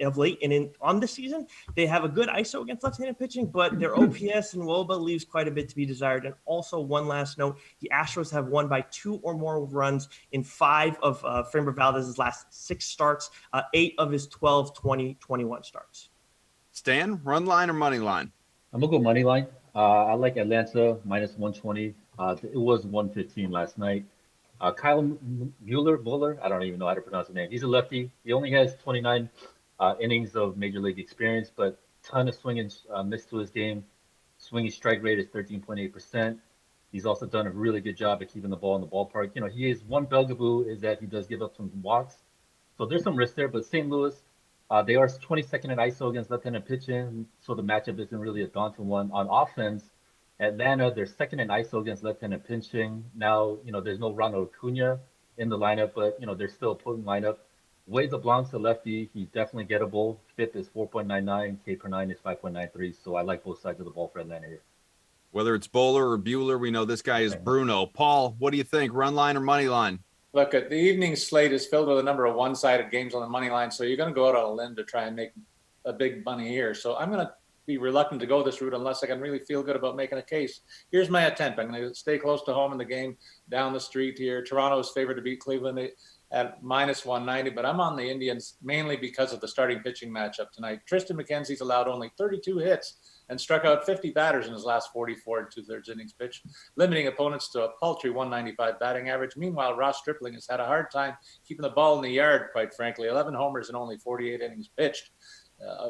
on this season they have a good ISO against left-handed pitching, but their OPS and WOBA leaves quite a bit to be desired. And also, one last note, the Astros have won by 2 or more runs in 5 of Framber Valdez's last 6 starts, 8 of his 12 2021 starts. Stan, run line or money line? I'm gonna go money line. I like Atlanta minus 120. It was 115 last night. Kyle Buehler, I don't even know how to pronounce his name. He's a lefty. He only has 29 innings of major league experience, but ton of swing and miss to his game. Swinging strike rate is 13.8%. He's also done a really good job at keeping the ball in the ballpark. He is one bugaboo is that he does give up some walks. So there's some risk there, but St. Louis, they are 22nd in ISO against left-handed pitching, so the matchup isn't really a daunting one. On offense, Atlanta, they're second in ISO against left-handed pitching. Now, there's no Ronald Acuna in the lineup, but, they're still a potent lineup. Wade LeBlanc's a lefty. He's definitely gettable. FIP is 4.99. K per 9 is 5.93. So I like both sides of the ball for Atlanta here. Whether it's Bowler or Buehler, we know this guy is Bruno. Paul, what do you think? Run line or money line? Look, the evening slate is filled with a number of one-sided games on the money line, so you're going to go out on a limb to try and make a big money here. So I'm going to be reluctant to go this route unless I can really feel good about making a case. Here's my attempt. I'm going to stay close to home in the game down the street here. Toronto is favored to beat Cleveland at minus 190, but I'm on the Indians mainly because of the starting pitching matchup tonight. Tristan McKenzie's allowed only 32 hits and struck out 50 batters in his last 44 and 2/3 innings pitched, limiting opponents to a paltry 195 batting average. Meanwhile, Ross Stripling has had a hard time keeping the ball in the yard, quite frankly. 11 homers and only 48 innings pitched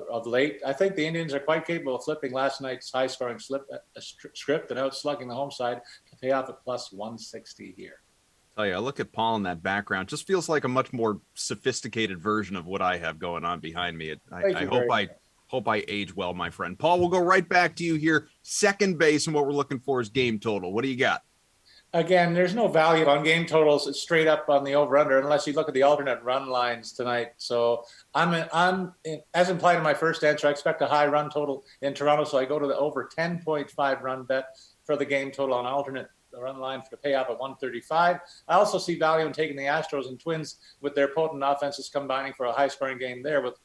of late. I think the Indians are quite capable of flipping last night's high-scoring script and out-slugging the home side to pay off at plus 160 here. Tell you, I look at Paul in that background. Just feels like a much more sophisticated version of what I have going on behind me. I hope I age well, my friend. Paul, we'll go right back to you here. Second base, and what we're looking for is game total. What do you got? Again, there's no value on game totals. It's straight up on the over/under, unless you look at the alternate run lines tonight. So I'm as implied in my first answer, I expect a high run total in Toronto. So I go to the over 10.5 run bet for the game total on alternate run line for the payoff at 135. I also see value in taking the Astros and Twins with their potent offenses combining for a high scoring game there with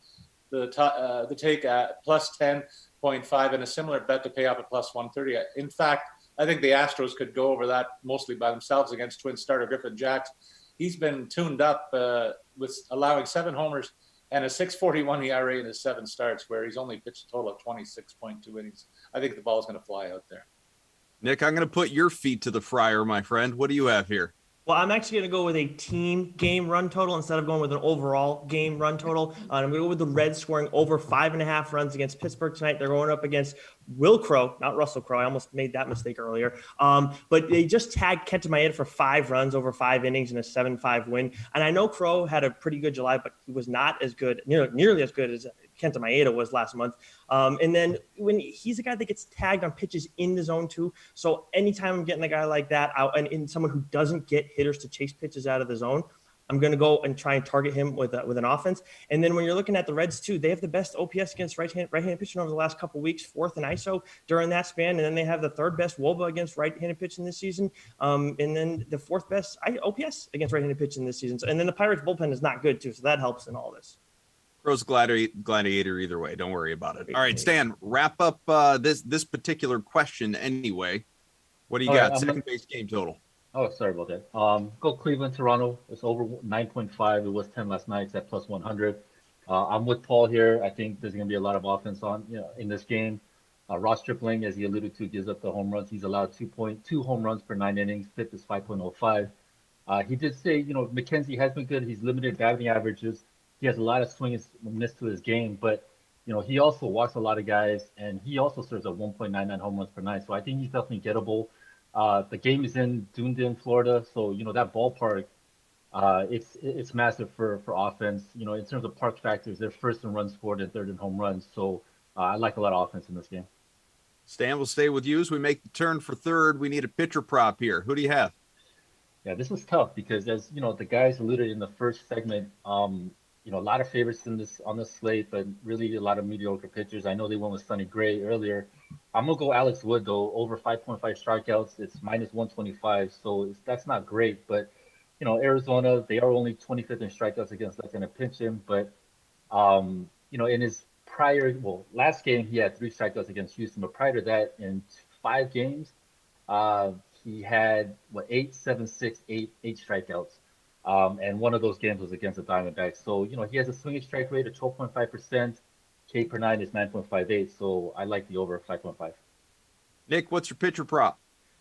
the take at plus 10.5 and a similar bet to pay off at plus 130. In fact, I think the Astros could go over that mostly by themselves against Twins starter Griffin Jacks. He's been tuned up with allowing 7 homers and a 6.41 ERA in his 7 starts, where he's only pitched a total of 26.2 innings. I think the ball is going to fly out there. Nick, I'm going to put your feet to the fryer, my friend. What do you have here? Well, I'm actually going to go with a team game run total instead of going with an overall game run total. I'm going to go with the Reds scoring over 5.5 runs against Pittsburgh tonight. They're going up against Will Crowe, not Russell Crowe. I almost made that mistake earlier. But they just tagged Kenta Maeda for 5 runs over 5 innings in a 7-5 win. And I know Crowe had a pretty good July, but he was not as good, nearly as good as Kenta Maeda was last month. And then when he's a guy that gets tagged on pitches in the zone too. So anytime I'm getting a guy like that out and someone who doesn't get hitters to chase pitches out of the zone, I'm going to go and try and target him with an offense. And then when you're looking at the Reds too, they have the best OPS against right-handed pitching over the last couple of weeks, 4th in ISO during that span. And then they have the 3rd best WOBA against right-handed pitching this season. And then the 4th best OPS against right-handed pitching this season. And then the Pirates bullpen is not good too. So that helps in all this. Crow's gladiator either way. Don't worry about it. All right, Stan, wrap up this particular question anyway. What do you got? Second base game total. Oh, sorry about that. Go Cleveland, Toronto. It's over 9.5. It was 10 last night. It's at plus 100. I'm with Paul here. I think there's going to be a lot of offense in this game. Ross Stripling, as he alluded to, gives up the home runs. He's allowed 2.2 home runs per 9 innings. FIP is 5.05. He did say, McKenzie has been good. He's limited batting averages. He has a lot of swing and miss to his game, but he also walks a lot of guys, and he also serves at 1.99 home runs per nine. So I think he's definitely gettable. The game is in Dunedin, Florida, so that ballpark, it's massive for offense. In terms of park factors, they're first in runs scored and third in home runs. So I like a lot of offense in this game. Stan, we'll stay with you as we make the turn for third. We need a pitcher prop here. Who do you have? Yeah, this was tough because as the guys alluded in the first segment, a lot of favorites on this slate, but really a lot of mediocre pitchers. I know they went with Sonny Gray earlier. I'm gonna go Alex Wood though, over 5.5 strikeouts. It's minus 125, so that's not great. But Arizona, they are only 25th in strikeouts against left-handed pitching. But in his last game he had 3 strikeouts against Houston, but prior to that, in 5 games, he had 8, 7, 6, 8 strikeouts. And one of those games was against the Diamondbacks. So, he has a swinging strike rate of 12.5%. K per 9 is 9.58. So I like the over 5.5. Nick, what's your pitcher prop?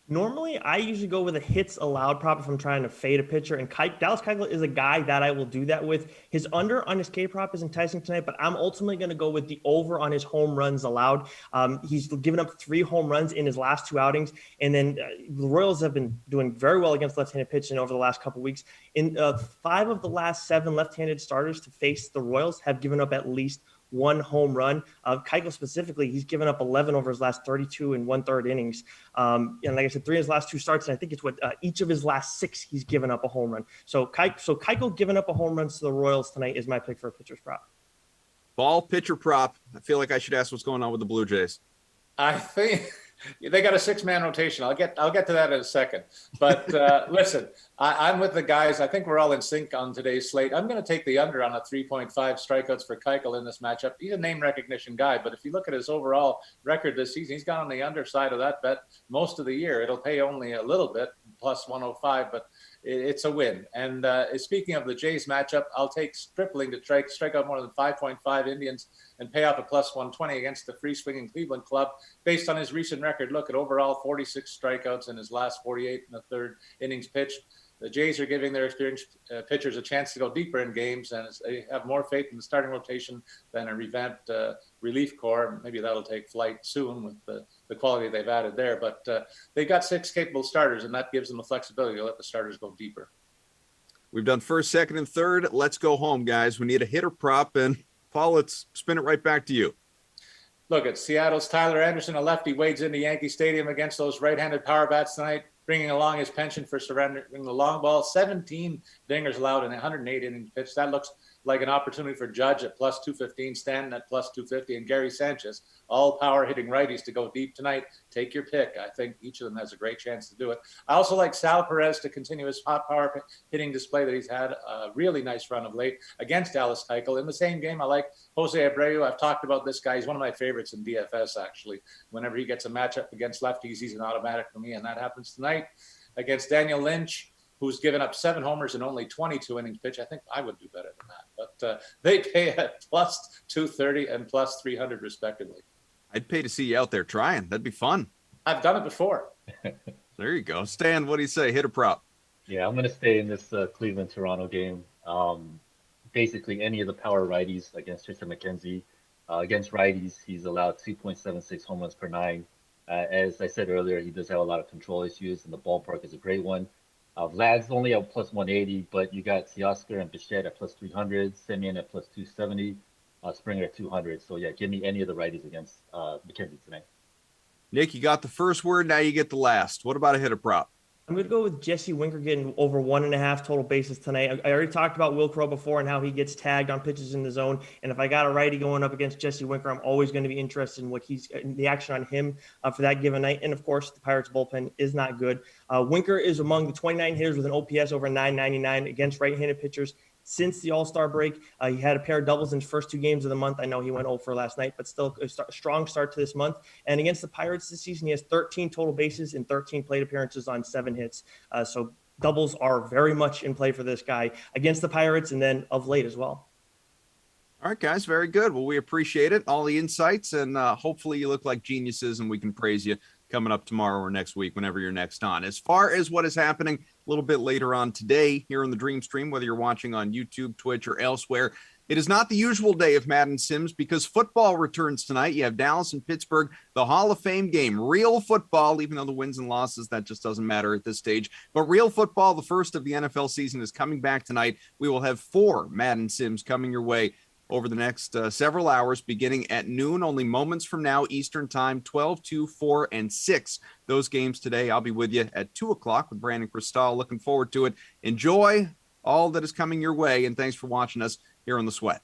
Normally, I usually go with a hits allowed prop if I'm trying to fade a pitcher. And Dallas Keuchel is a guy that I will do that with. His under on his K prop is enticing tonight, but I'm ultimately going to go with the over on his home runs allowed. He's given up 3 home runs in his last 2 outings. And then the Royals have been doing very well against left-handed pitching over the last couple of weeks. In 5 of the last 7 left-handed starters to face the Royals have given up at least 1 home run. Keuchel specifically, he's given up 11 over his last 32 and 1/3 innings. And like I said, 3 of his last 2 starts, and I think it's each of his last 6 he's given up a home run. So Keuchel giving up a home run to the Royals tonight is my pick for a pitcher's prop. Ball pitcher prop. I feel like I should ask what's going on with the Blue Jays. I think they got a 6-man rotation. I'll get to that in a second. But listen, I'm with the guys. I think we're all in sync on today's slate. I'm going to take the under on a 3.5 strikeouts for Keuchel in this matchup. He's a name recognition guy, but if you look at his overall record this season, he's gone on the underside of that bet most of the year. It'll pay only a little bit, plus 105, but it's a win. And speaking of the Jays matchup, I'll take Stripling to strike out more than 5.5 Indians and pay off a plus 120 against the free swinging Cleveland club. Based on his recent record, look at overall 46 strikeouts in his last 48 and a third innings pitched. The Jays are giving their experienced pitchers a chance to go deeper in games, and they have more faith in the starting rotation than a revamped relief corps. Maybe that'll take flight soon with the quality they've added there. But they've got 6 capable starters, and that gives them the flexibility to let the starters go deeper. We've done first, second, and third. Let's go home, guys. We need a hitter prop, and Paul, let's spin it right back to you. Look at Seattle's Tyler Anderson, a lefty, wades into Yankee Stadium against those right-handed power bats tonight, bringing along his penchant for surrendering the long ball. 17 dingers allowed in 108 innings pitched. That looks like an opportunity for Judge at plus 215, Stanton at plus 250, and Gary Sanchez, all power hitting righties to go deep tonight. Take your pick. I think each of them has a great chance to do it. I also like Sal Perez to continue his hot power hitting display that he's had a really nice run of late against Dallas Keuchel. In the same game, I like Jose Abreu. I've talked about this guy. He's one of my favorites in DFS, actually. Whenever he gets a matchup against lefties, he's an automatic for me, and that happens tonight against Daniel Lynch, who's given up 7 homers in only 22 innings pitched. I think I would do better than that. But they pay at plus 230 and plus 300 respectively. I'd pay to see you out there trying. That'd be fun. I've done it before. There you go. Stan, what do you say? Hit a prop. Yeah, I'm going to stay in this Cleveland-Toronto game. Basically, any of the power righties against Tristan McKenzie. Against righties, he's allowed 2.76 home runs per 9. As I said earlier, he does have a lot of control issues, and the ballpark is a great one. Vlad's only at plus 180, but you got Teoscar and Bichette at plus 300, Semien at plus 270, Springer at 200. So, yeah, give me any of the righties against McKenzie tonight. Nick, you got the first word. Now you get the last. What about a hitter prop? I'm going to go with Jesse Winker getting over 1.5 total bases tonight. I already talked about Will Crow before and how he gets tagged on pitches in the zone. And if I got a righty going up against Jesse Winker, I'm always going to be interested in the action on him for that given night. And of course, the Pirates bullpen is not good. Winker is among the 29 hitters with an OPS over 999 against right-handed pitchers. since the All-Star break. He had a pair of doubles in his first 2 games of the month. I know he went 0 for last night, but still a strong start to this month. And against the Pirates this season, he has 13 total bases and 13 plate appearances on 7 hits. So doubles are very much in play for this guy against the Pirates and then of late as well. All right, guys, very good. Well, we appreciate it, all the insights, and hopefully you look like geniuses and we can praise you coming up tomorrow or next week, whenever you're next on. As far as what is happening a little bit later on today here on the Dream Stream, whether you're watching on YouTube, Twitch, or elsewhere, it is not the usual day of Madden Sims because football returns tonight. You have Dallas and Pittsburgh, the Hall of Fame game, real football, even though the wins and losses, that just doesn't matter at this stage. But real football, the first of the NFL season, is coming back tonight. We will have 4 Madden Sims coming your way over the next several hours, beginning at noon, only moments from now, Eastern time, 12, 2, 4, and 6. Those games today. I'll be with you at 2 o'clock with Brandon Cristal. Looking forward to it. Enjoy all that is coming your way, and thanks for watching us here on The Sweat.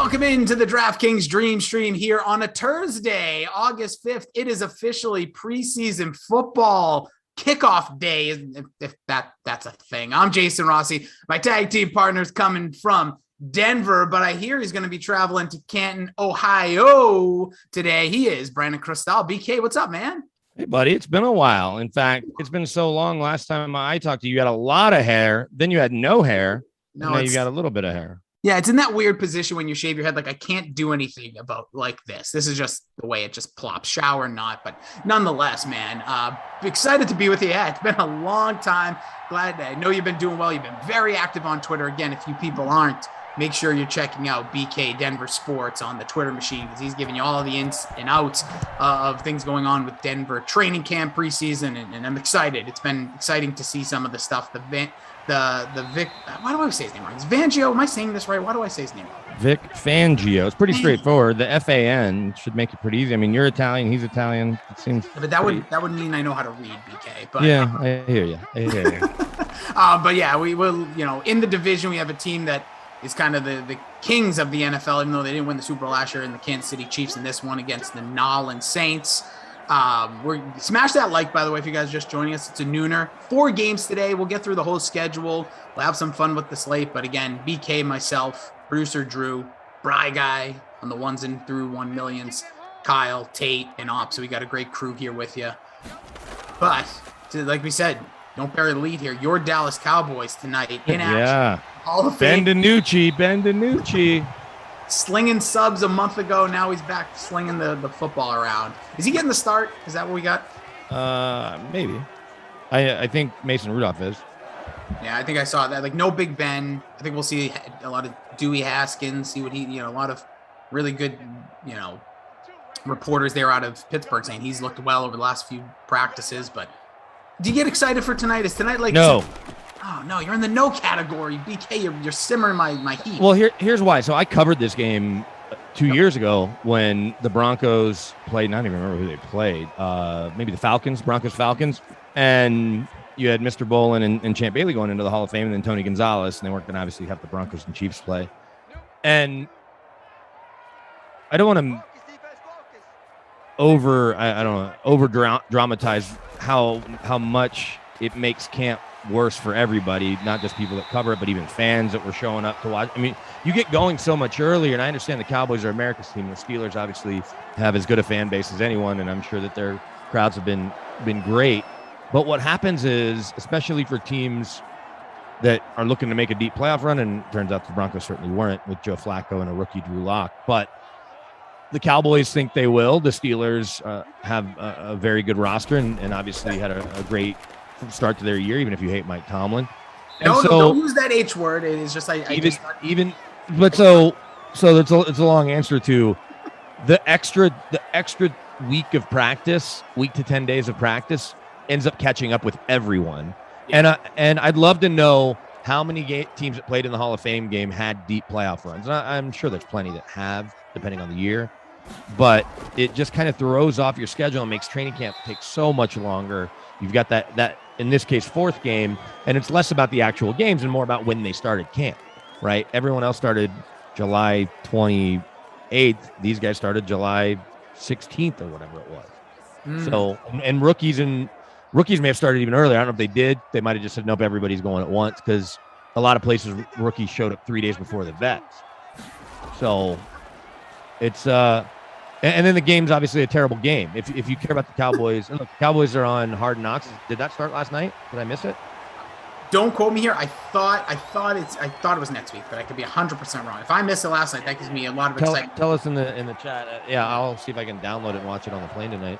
Welcome into the DraftKings Dream Stream here on a Thursday, August 5th. It is officially preseason football kickoff day, if that's a thing. I'm Jason Rossi. My tag team partner's coming from Denver, but I hear he's going to be traveling to Canton, Ohio today. He is Brandon Cristal. BK, what's up, man? Hey, buddy, it's been a while. In fact, it's been so long. Last time I talked to you, you had a lot of hair. Then you had no hair. Now you got a little bit of hair. Yeah, it's in that weird position when you shave your head. Like, I can't do anything about like this. This is just the way it just plops. Shower, not. But nonetheless, man, excited to be with you. Yeah, it's been a long time. Glad. I know you've been doing well. You've been very active on Twitter. Again, if you people aren't, make sure you're checking out BK Denver Sports on the Twitter machine, because he's giving you all the ins and outs of things going on with Denver training camp preseason, and I'm excited. It's been exciting to see some of the stuff. The Vic, why do I say his name wrong? Is Fangio? Am I saying this right? Why do I say his name wrong? Vic Fangio. It's pretty straightforward. The FAN should make it pretty easy. I mean, you're Italian, he's Italian. It seems. But that would mean I know how to read, BK. But yeah, I hear you. But yeah, we will. In the division, we have a team that is kind of the kings of the NFL, even though they didn't win the Super Bowl last year, in the Kansas City Chiefs in this one against the Nolan Saints. We're smash that like, by the way, if you guys are just joining us. It's a nooner. 4 games today. We'll get through the whole schedule. We'll have some fun with the slate. But again, BK, myself, producer Drew, Bry Guy on the ones and through 1 millions, Kyle, Tate, and Op. So we got a great crew here with you. But like we said, don't bury the lead here. Your Dallas Cowboys tonight in action. Yeah. Hall of Fame. Ben DiNucci. Slinging subs a month ago. Now he's back slinging the football around. Is he getting the start? Is that what we got? Maybe. I think Mason Rudolph is. Yeah, I think I saw that. Like, no Big Ben. I think we'll see a lot of Dewey Haskins, see what he, a lot of really good, reporters there out of Pittsburgh saying he's looked well over the last few practices. But do you get excited for tonight? Is tonight like... No. Oh, no, you're in the no category. BK, you're simmering my heat. Well, here's why. So I covered this game 2 years ago when the Broncos played. I don't even remember who they played. Maybe the Falcons, Broncos-Falcons. And you had Mr. Bolin and Champ Bailey going into the Hall of Fame, and then Tony Gonzalez, and they weren't going to obviously have the Broncos and Chiefs play. And I don't want to over dramatize how much it makes camp worse for everybody, not just people that cover it, but even fans that were showing up to watch. I mean, you get going so much earlier, and I understand the Cowboys are America's team. The Steelers obviously have as good a fan base as anyone, and I'm sure that their crowds have been great. But what happens is, especially for teams that are looking to make a deep playoff run, and it turns out the Broncos certainly weren't with Joe Flacco and a rookie Drew Lock, but the Cowboys think they will. The Steelers have a very good roster and obviously had a great start to their year, even if you hate Mike Tomlin. And no, don't use that H word. It is just so it's a long answer to the extra week of practice, week to 10 days of practice ends up catching up with everyone. Yeah. And I'd love to know how many teams that played in the Hall of Fame game had deep playoff runs. And I'm sure there's plenty that have, depending on the year, but it just kind of throws off your schedule and makes training camp take so much longer. You've got that in this case, 4th game, and it's less about the actual games and more about when they started camp, right? Everyone else started July 28th. These guys started July 16th or whatever it was. So, and rookies may have started even earlier. I don't know if they did. They might have just said, nope, everybody's going at once, because a lot of places rookies showed up 3 days before the vets. So it's and then the game's obviously a terrible game. If you care about the Cowboys, and look, the Cowboys are on Hard Knocks. Did that start last night? Did I miss it? Don't quote me here. I thought it was next week, but I could be 100% wrong. If I missed it last night, that gives me a lot of excitement. Tell us in the chat. Yeah, I'll see if I can download it and watch it on the plane tonight.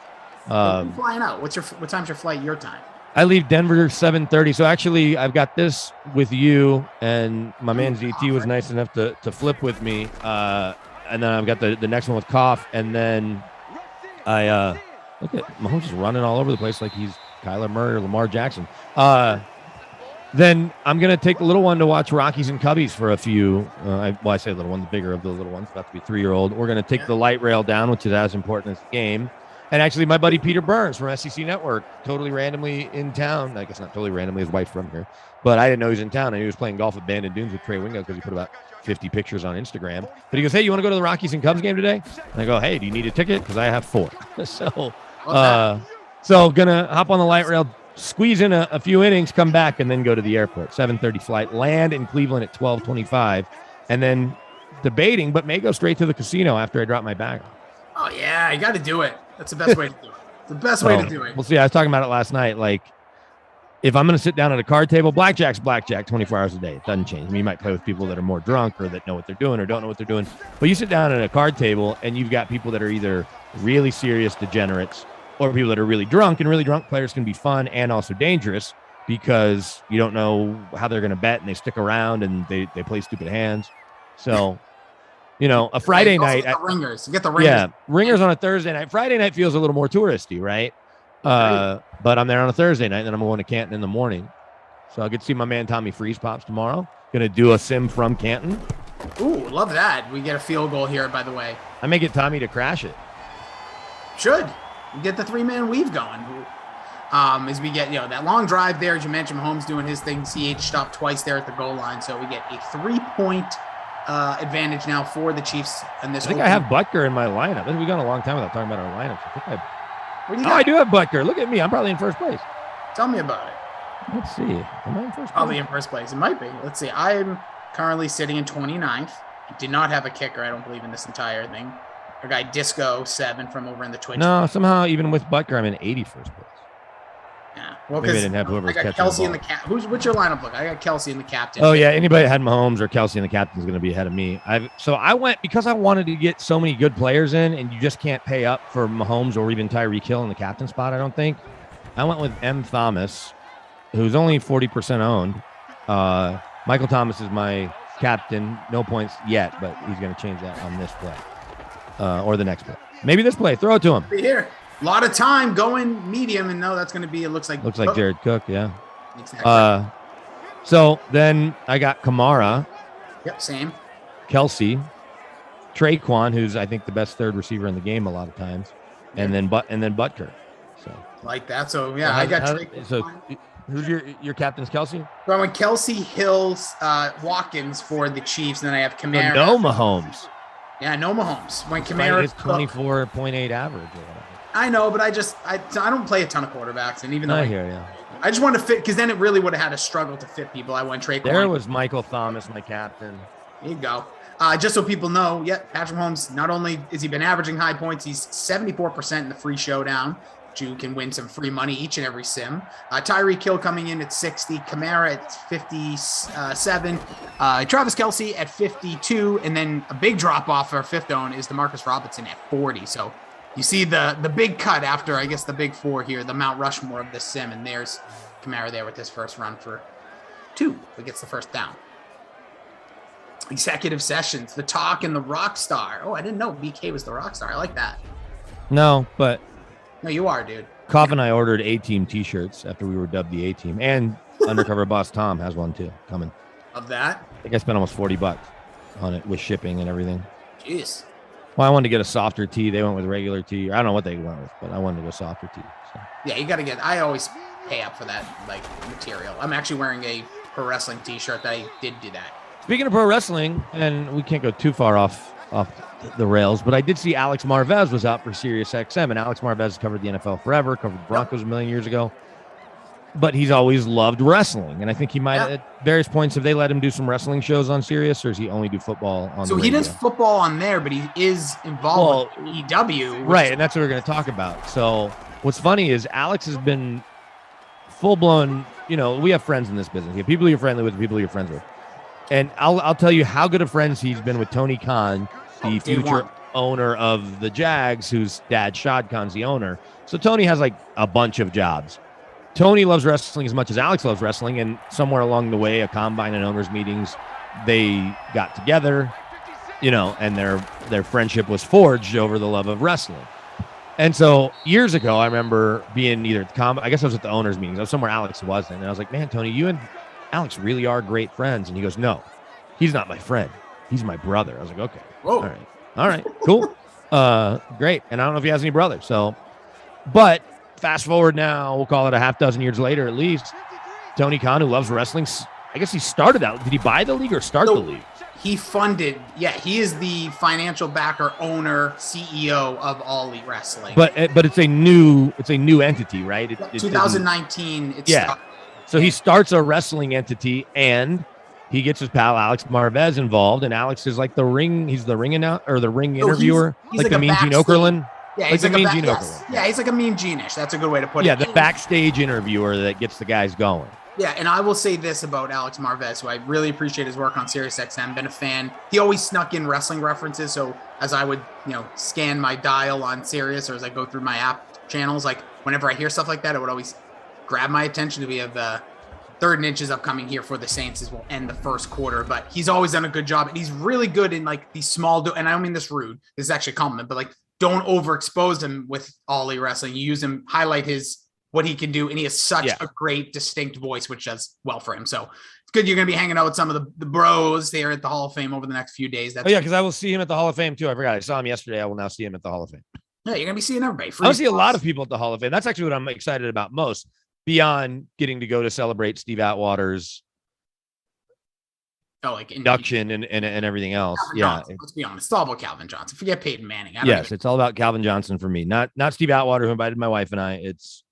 I'm flying out. What time's your flight? Your time? I leave Denver 7:30. So actually, I've got this with you, and my man ZT was nice enough to flip with me. And then I've got the next one with Koff, and then I look at Mahomes is running all over the place like he's Kyler Murray or Lamar Jackson. Then I'm going to take the little one to watch Rockies and Cubbies for a few. I say little one, the bigger of the little ones, about to be 3-year-old. We're going to take the light rail down, which is as important as the game. And actually, my buddy Peter Burns from SEC Network, totally randomly in town. I guess not totally randomly, his wife's from here. but I didn't know he was in town, and he was playing golf at Bandon Dunes with Trey Wingo because he put about 50 pictures on Instagram. But he goes, hey, you want to go to the Rockies and Cubs game today? And I go, hey, do you need a ticket? Because I have 4. So gonna hop on the light rail, squeeze in a few innings, come back, and then go to the airport. 7:30 flight, land in Cleveland at 12:25, and then debating, but may go straight to the casino after I drop my bag off. Oh yeah, you got to do it. That's the best way to do it. The best way to do it. We'll see. I was talking about it last night. Like, if I'm going to sit down at a card table, blackjack's blackjack 24 hours a day. It doesn't change. I mean, you might play with people that are more drunk or that know what they're doing or don't know what they're doing. But you sit down at a card table and you've got people that are either really serious degenerates or people that are really drunk. And really drunk players can be fun and also dangerous because you don't know how they're going to bet and they stick around and they play stupid hands. So, you know, a Friday night. Get the ringers. Get the ringers. Yeah, ringers on a Thursday night. Friday night feels a little more touristy, right? But I'm there on a Thursday night, and then I'm going to Canton in the morning. So I'll get to see my man Tommy Freeze Pops tomorrow. Going to do a sim from Canton. Ooh, love that. We get a field goal here, by the way. I may get Tommy to crash it. Should. We get the 3-man weave going. As we get, that long drive there, as you mentioned, Mahomes doing his thing. CH stopped twice there at the goal line. So we get a 3-point advantage now for the Chiefs in this. I think I have Butker in my lineup. We've gone a long time without talking about our lineups. I do have Butker. Look at me. I'm probably in first place. Tell me about it. Let's see. Am I in first place? Probably in first place. It might be. Let's see. I'm currently sitting in 29th. I did not have a kicker, I don't believe, in this entire thing. Our guy Disco 7 from over in the Twitch. No, somehow even with Butker, I'm in 81st place. Yeah. Well, maybe I didn't have whoever's I got Kelsey in the cap. What's your lineup look? I got Kelsey in the captain. Oh yeah, anybody that had Mahomes or Kelsey in the captain is going to be ahead of me. So I went because I wanted to get so many good players in, and you just can't pay up for Mahomes or even Tyreek Hill in the captain spot. I don't think. I went with M. Thomas, who's only 40% owned. Michael Thomas is my captain. No points yet, but he's going to change that on this play or the next play. Maybe this play. Throw it to him. Here. A lot of time going medium, and no, that's going to be. It looks like Jared Cook, yeah. Exactly. So then I got Kamara. Yep, same. Kelsey, Traquan, who's I think the best third receiver in the game a lot of times, and then Butker. So like that. So yeah, I got Traquan. So who's your captain's Kelsey? So I went Kelsey, Hills, Watkins for the Chiefs, and then I have Kamara. No Mahomes. Yeah, no Mahomes. When Kamara is 24.8 average or whatever. I know, but I don't play a ton of quarterbacks, and even though I just wanted to fit, because then it really would have had a struggle to fit people. I went Traquan. There was Michael Thomas, my captain. There you go. Just so people know, Patrick Mahomes, not only has he been averaging high points, he's 74% in the free showdown, which you can win some free money each and every sim. Tyreek Hill coming in at 60, Kamara at 57, Travis Kelsey at 52, and then a big drop-off for fifth own is DeMarcus Robinson at 40. So you see the big cut after, I guess, the big 4 here, the Mount Rushmore of this sim, and there's Kamara there with his first run for 2, who gets the first down. Executive sessions, the talk and the rock star. Oh, I didn't know BK was the rock star. I like that. No, but no, you are, dude. Koff and I ordered A-Team T-shirts after we were dubbed the A-Team, and Undercover Boss Tom has one too coming. Of that? I think I spent almost $40 on it with shipping and everything. Jeez. Well, I wanted to get a softer tee. They went with regular tee. I don't know what they went with, but I wanted to go softer tee. So. Yeah, you got to get. I always pay up for that material. I'm actually wearing a pro wrestling T-shirt that I did do that. Speaking of pro wrestling, and we can't go too far off the rails, but I did see Alex Marvez was out for Sirius XM, and Alex Marvez covered the NFL forever, covered the Broncos a million years ago. But he's always loved wrestling, and I think he might at various points. Have they let him do some wrestling shows on Sirius, or does he only do football on? So the he radio? does football on there, but he is involved with EW, right? And that's what we're going to talk about. So what's funny is Alex has been full blown. You know, we have friends in this business. You have people you're friendly with, people you're friends with, and I'll tell you how good of friends he's been with Tony Khan, the future owner of the Jags, whose dad Shad Khan's the owner. So Tony has like a bunch of jobs. Tony loves wrestling as much as Alex loves wrestling, and somewhere along the way, a combine and owners meetings, they got together, you know, and their friendship was forged over the love of wrestling. And so years ago, I remember being either at the I guess I was at the owners meetings. I was somewhere Alex wasn't, and I was like, "Man, Tony, you and Alex really are great friends." And he goes, "No, he's not my friend. He's my brother." I was like, "Okay, whoa, all right, cool, great." And I don't know if he has any brothers, so, but. Fast forward now, we'll call it a half dozen years later at least. Tony Khan, who loves wrestling. I guess he started out. Did he buy the league or start the league? He funded. Yeah, he is the financial backer, owner, CEO of All Elite Wrestling. But it's a new entity, right? 2019. So he starts a wrestling entity, and he gets his pal Alex Marvez involved, and Alex is like the ring. He's the ring interviewer, he's like the mean Gene Okerlund. Yeah, he's like a mean Gene Okerlund. Yeah, he's like a mean Gene-ish. That's a good way to put it. Yeah, the backstage interviewer that gets the guys going. Yeah, and I will say this about Alex Marvez, who I really appreciate his work on SiriusXM. Been a fan. He always snuck in wrestling references. So as I would, scan my dial on Sirius, or as I go through my app channels, like whenever I hear stuff like that, it would always grab my attention. We have Third and Inches upcoming here for the Saints as we'll end the first quarter. But he's always done a good job, and he's really good in like these small. And I don't mean this rude. This is actually a compliment, but like don't overexpose him with All Elite Wrestling. You use him, highlight what he can do, and he has such a great, distinct voice, which does well for him. So it's good you're going to be hanging out with some of the bros there at the Hall of Fame over the next few days. Because I will see him at the Hall of Fame too. I forgot. I saw him yesterday. I will now see him at the Hall of Fame. Yeah, you're going to be seeing everybody. I'll see a lot of people at the Hall of Fame. That's actually what I'm excited about most, beyond getting to go to celebrate Steve Atwater's induction and everything else. Johnson, let's be honest. It's all about Calvin Johnson. Forget Peyton Manning. It's all about Calvin Johnson for me. Not Steve Atwater, who invited my wife and I. It's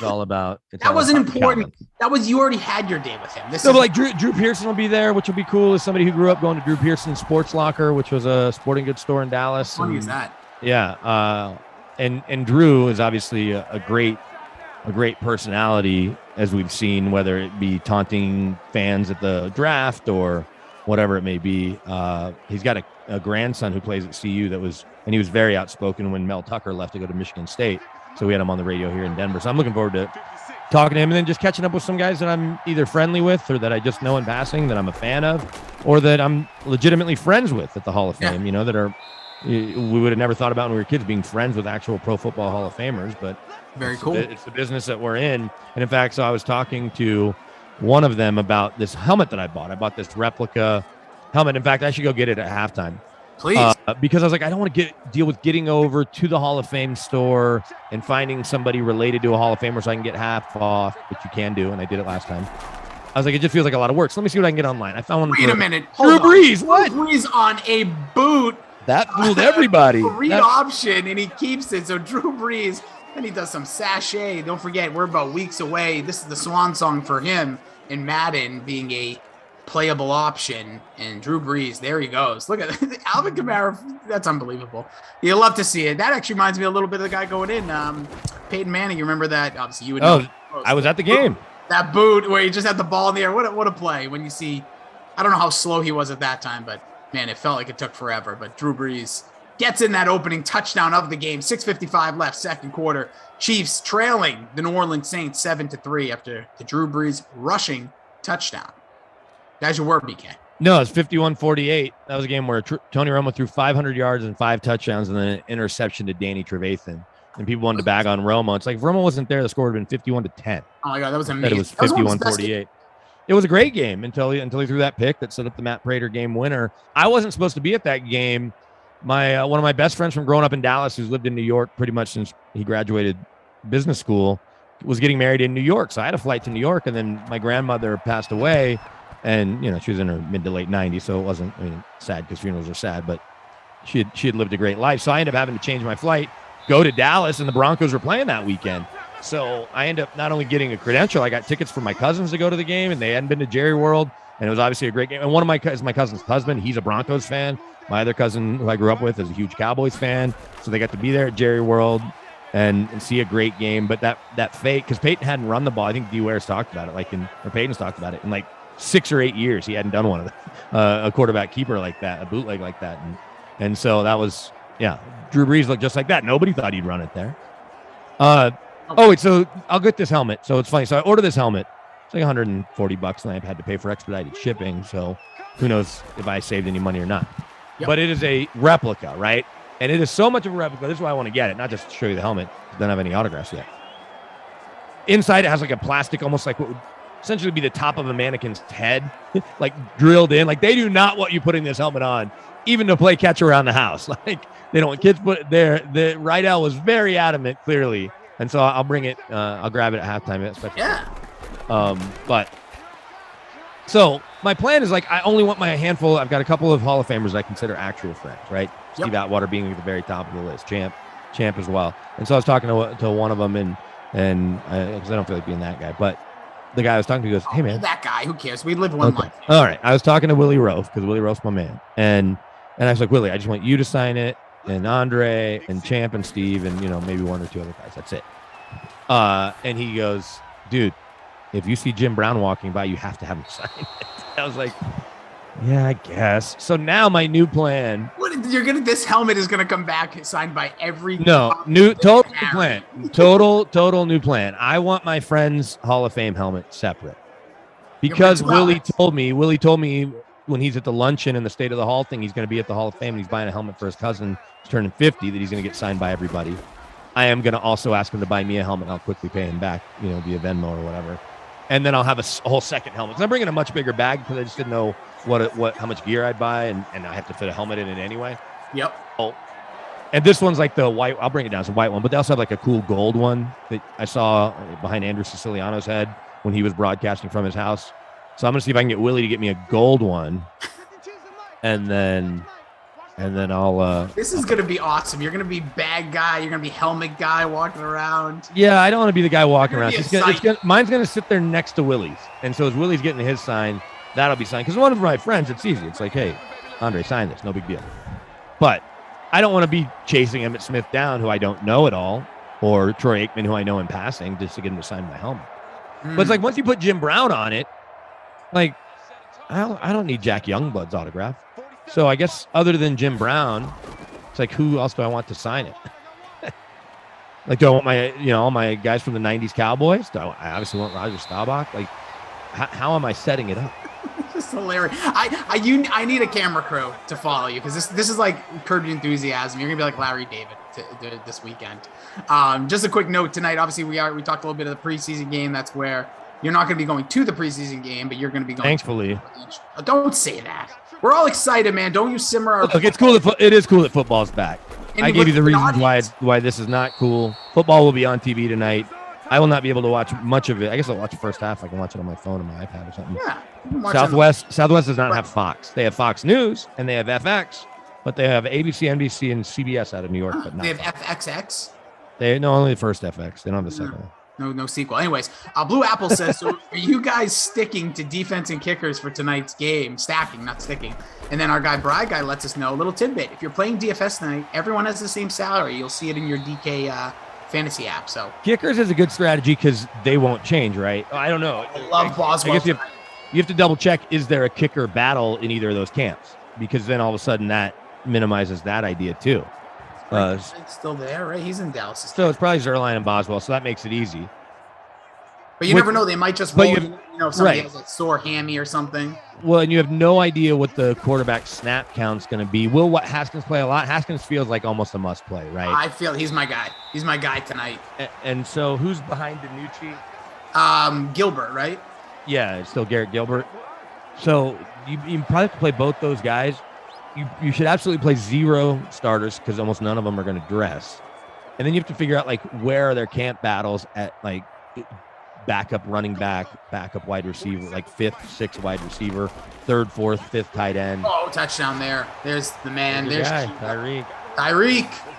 all about. That wasn't important. Calvin. That was, you already had your day with him. Drew Pearson will be there, which will be cool. As somebody who grew up going to Drew Pearson's Sports Locker, which was a sporting goods store in Dallas. How funny is that? Yeah, and Drew is obviously a great personality, as we've seen, whether it be taunting fans at the draft or whatever it may be. He's got a grandson who plays at CU and he was very outspoken when Mel Tucker left to go to Michigan State. So we had him on the radio here in Denver. So I'm looking forward to talking to him and then just catching up with some guys that I'm either friendly with or that I just know in passing that I'm a fan of, or that I'm legitimately friends with at the Hall of Fame, that are, we would have never thought about when we were kids, being friends with actual Pro Football Hall of Famers, but very cool. It's the business that we're in. And in fact, so I was talking to one of them about this helmet that I bought. I bought this replica helmet. In fact, I should go get it at halftime. Please. Because I was like, I don't want to deal with getting over to the Hall of Fame store and finding somebody related to a Hall of Famer so I can get half off, which you can do, and I did it last time. I was like, it just feels like a lot of work. So let me see what I can get online. I found one. Wait a minute. Drew Brees. What? Drew Brees on a boot. That fooled everybody. Option, and he keeps it. So Drew Brees, then he does some sachet. Don't forget, we're about weeks away. This is the swan song for him in Madden being a playable option, and Drew Brees, there he goes. Look at Alvin Kamara. That's unbelievable. You'll love to see it. That actually reminds me a little bit of the guy going in, Peyton Manning. You remember that? Obviously, you would know. I was at the game. That boot where he just had the ball in the air. What a play! When you see, I don't know how slow he was at that time, but man, it felt like it took forever. But Drew Brees gets in that opening touchdown of the game. 6:55 left, second quarter. Chiefs trailing the New Orleans Saints 7-3 after the Drew Brees rushing touchdown. That's your word, BK. No, it's 51-48. That was a game where Tony Romo threw 500 yards and 5 touchdowns and then an interception to Danny Trevathan. And people wanted to bag on Romo. It's like, if Romo wasn't there, the score would have been 51-10. Oh, my God, that was amazing. It was 51-48. It was a great game until he threw that pick that set up the Matt Prater game winner. I wasn't supposed to be at that game. One of my best friends from growing up in Dallas, who's lived in New York pretty much since he graduated business school, was getting married in New York. So I had a flight to New York, and then my grandmother passed away. And, she was in her mid to late 90s, so it wasn't, sad because funerals are sad, but she had lived a great life. So I ended up having to change my flight, go to Dallas, and the Broncos were playing that weekend. So I ended up not only getting a credential, I got tickets for my cousins to go to the game, and they hadn't been to Jerry World, and it was obviously a great game. And one of my cousin's husband, he's a Broncos fan. My other cousin, who I grew up with, is a huge Cowboys fan. So they got to be there at Jerry World and see a great game. But that fake, because Peyton hadn't run the ball. I think D. Ware's talked about it, or Peyton's talked about it in 6 or 8 years. He hadn't done one of a quarterback keeper like that, a bootleg like that. And so that was, Drew Brees looked just like that. Nobody thought he'd run it there. So I'll get this helmet. So it's funny. So I ordered this helmet. It's like $140, and I've had to pay for expedited shipping. So who knows if I saved any money or not. Yep. But it is a replica, right? And it is so much of a replica. This is why I want to get it, not just to show you the helmet. I don't have any autographs yet. Inside, it has like a plastic, almost like what would essentially be the top of a mannequin's head, drilled in. They do not want you putting this helmet on, even to play catch around the house. They don't want kids put it there. The Rydell was very adamant, clearly. And so I'll bring it. I'll grab it at halftime. Yeah. But so my plan is like I only want my handful. I've got a couple of Hall of Famers I consider actual friends, right? Yep. Steve Atwater being at the very top of the list, champ as well. And so I was talking to one of them, and because I don't feel like being that guy, but the guy I was talking to goes, "Hey man, that guy. Who cares? We live one life." All right. I was talking to Willie Roaf because Willie Roaf's my man, and I was like, Willie, I just want you to sign it, and Andre and Champ and Steve, and maybe one or two other guys. That's it. And he goes, dude, if you see Jim Brown walking by, you have to have him sign it. I was like, yeah, I guess. So now my new plan. This helmet is gonna come back signed by every. No, total new plan. Total new plan. I want my friend's Hall of Fame helmet separate because Willie told me when he's at the luncheon and the State of the Hall thing, he's going to be at the Hall of Fame and he's buying a helmet for his cousin who's turning 50 that he's going to get signed by everybody. I am going to also ask him to buy me a helmet. I'll quickly pay him back, via Venmo or whatever. And then I'll have a whole second helmet. 'Cause I'm bringing a much bigger bag because I just didn't know how much gear I'd buy, and I have to fit a helmet in it anyway. Yep. Oh, and this one's like the white. I'll bring it down. It's a white one, but they also have like a cool gold one that I saw behind Andrew Siciliano's head when he was broadcasting from his house. So I'm gonna see if I can get Willie to get me a gold one, and then I'll. This is gonna be awesome. You're gonna be bag guy. You're gonna be helmet guy walking around. Yeah, I don't want to be the guy walking around. Mine's gonna sit there next to Willie's, and so as Willie's getting his sign, that'll be signed. Because one of my friends, it's easy. It's like, hey, Andre, sign this. No big deal. But I don't want to be chasing Emmitt Smith down, who I don't know at all, or Troy Aikman, who I know in passing, just to get him to sign my helmet. But it's like once you put Jim Brown on it, like I don't need Jack Youngblood's autograph. So I guess other than Jim Brown, it's like who else do I want to sign it? Like, do I want my all my guys from the '90s Cowboys? I obviously want Roger Staubach. Like, how am I setting it up? This is hilarious. I need a camera crew to follow you because this is like Curb Your Enthusiasm. You're gonna be like Larry David this weekend. Just a quick note tonight. Obviously, we talked a little bit of the preseason game. That's where you're not going to be going to the preseason game, but you're going to be going. Thankfully, don't say that. We're all excited, man. Don't you simmer our. Look, it's cool. It is cool that football's back. I gave you the reasons why this is not cool. Football will be on TV tonight. I will not be able to watch much of it. I guess I'll watch the first half. I can watch it on my phone or my iPad or something. Yeah. Southwest does not have Fox. They have Fox News and they have FX, but they have ABC, NBC, and CBS out of New York. But not they have Fox. FXX. Only the first FX. They don't have the second one. No sequel. Anyways, Blue Apple says, so are you guys sticking to defense and kickers for tonight's game? Stacking, not sticking. And then our guy, Bry Guy, lets us know a little tidbit. If you're playing DFS tonight, everyone has the same salary. You'll see it in your DK fantasy app. So kickers is a good strategy because they won't change, right? I don't know. I love Boswell. I guess you have to double check, is there a kicker battle in either of those camps? Because then all of a sudden that minimizes that idea too. It's still there, right? He's in Dallas. So it's probably Zerline and Boswell, so that makes it easy. But you never know. They might just roll, if somebody has a sore hammy or something. Well, and you have no idea what the quarterback snap count's going to be. Will Haskins play a lot? Haskins feels like almost a must play, right? I feel he's my guy. He's my guy tonight. And so who's behind DiNucci? Gilbert, right? Yeah, it's still Garrett Gilbert. So you probably have to play both those guys. You should absolutely play 0 starters because almost none of them are going to dress. And then you have to figure out like where are their camp battles at like backup running back, backup wide receiver, like 5th, 6th wide receiver, 3rd, 4th, 5th tight end. Oh, touchdown there. There's the man. There's Tyreek.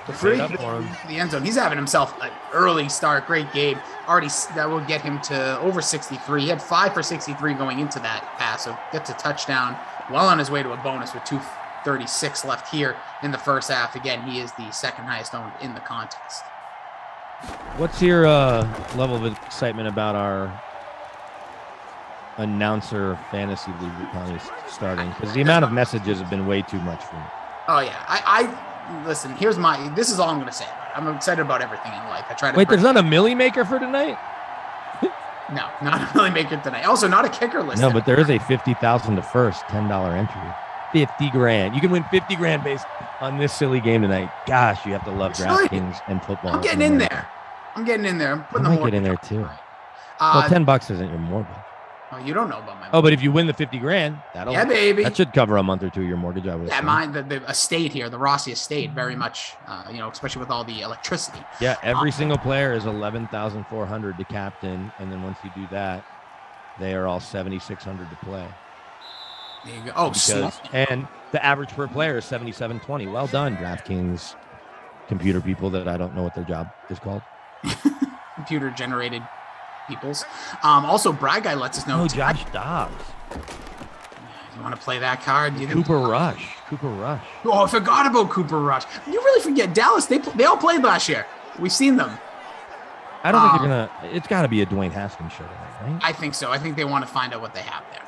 The freak. The end zone. He's having himself an early start. Great game. Already that will get him to over 63. He had 5 for 63 going into that pass. So gets a touchdown. Well on his way to a bonus with 2:36 left here in the first half. Again, he is the second highest owned in the contest. What's your level of excitement about our announcer fantasy league that Connie's starting? Because the amount of messages have been way too much for me. Oh yeah, I listen. This is all I'm going to say. I'm excited about everything in life. I try to. Wait, there's not a Millie Maker for tonight? No, not a Millie Maker tonight. Also, not a kicker list. No, but there is a 50,000 to first $10 entry. 50 grand. You can win 50 grand based on this silly game tonight. Gosh, you have to love DraftKings and football. I'm getting in there. I'm putting I might get in there too. Well, $10 isn't your mortgage. Oh, you don't know about my. Oh, but if you win the 50 grand, baby. That should cover a month or two of your mortgage. I would. Yeah, the estate here, the Rossi estate, very much. Especially with all the electricity. Yeah, every single player is 11,400 to captain, and then once you do that, They are all 7,600 to play. There you go. Oh, and the average per player is 77.20. Well done, DraftKings computer people that I don't know what their job is called. Computer generated peoples. Also, Brad Guy lets us know. Oh, Josh Dobbs. You want to play that card? Cooper Rush. Oh, I forgot about Cooper Rush. You really forget Dallas. They all played last year. We've seen them. I don't think they're gonna. It's got to be a Dwayne Haskins show tonight, right? I think so. I think they want to find out what they have there.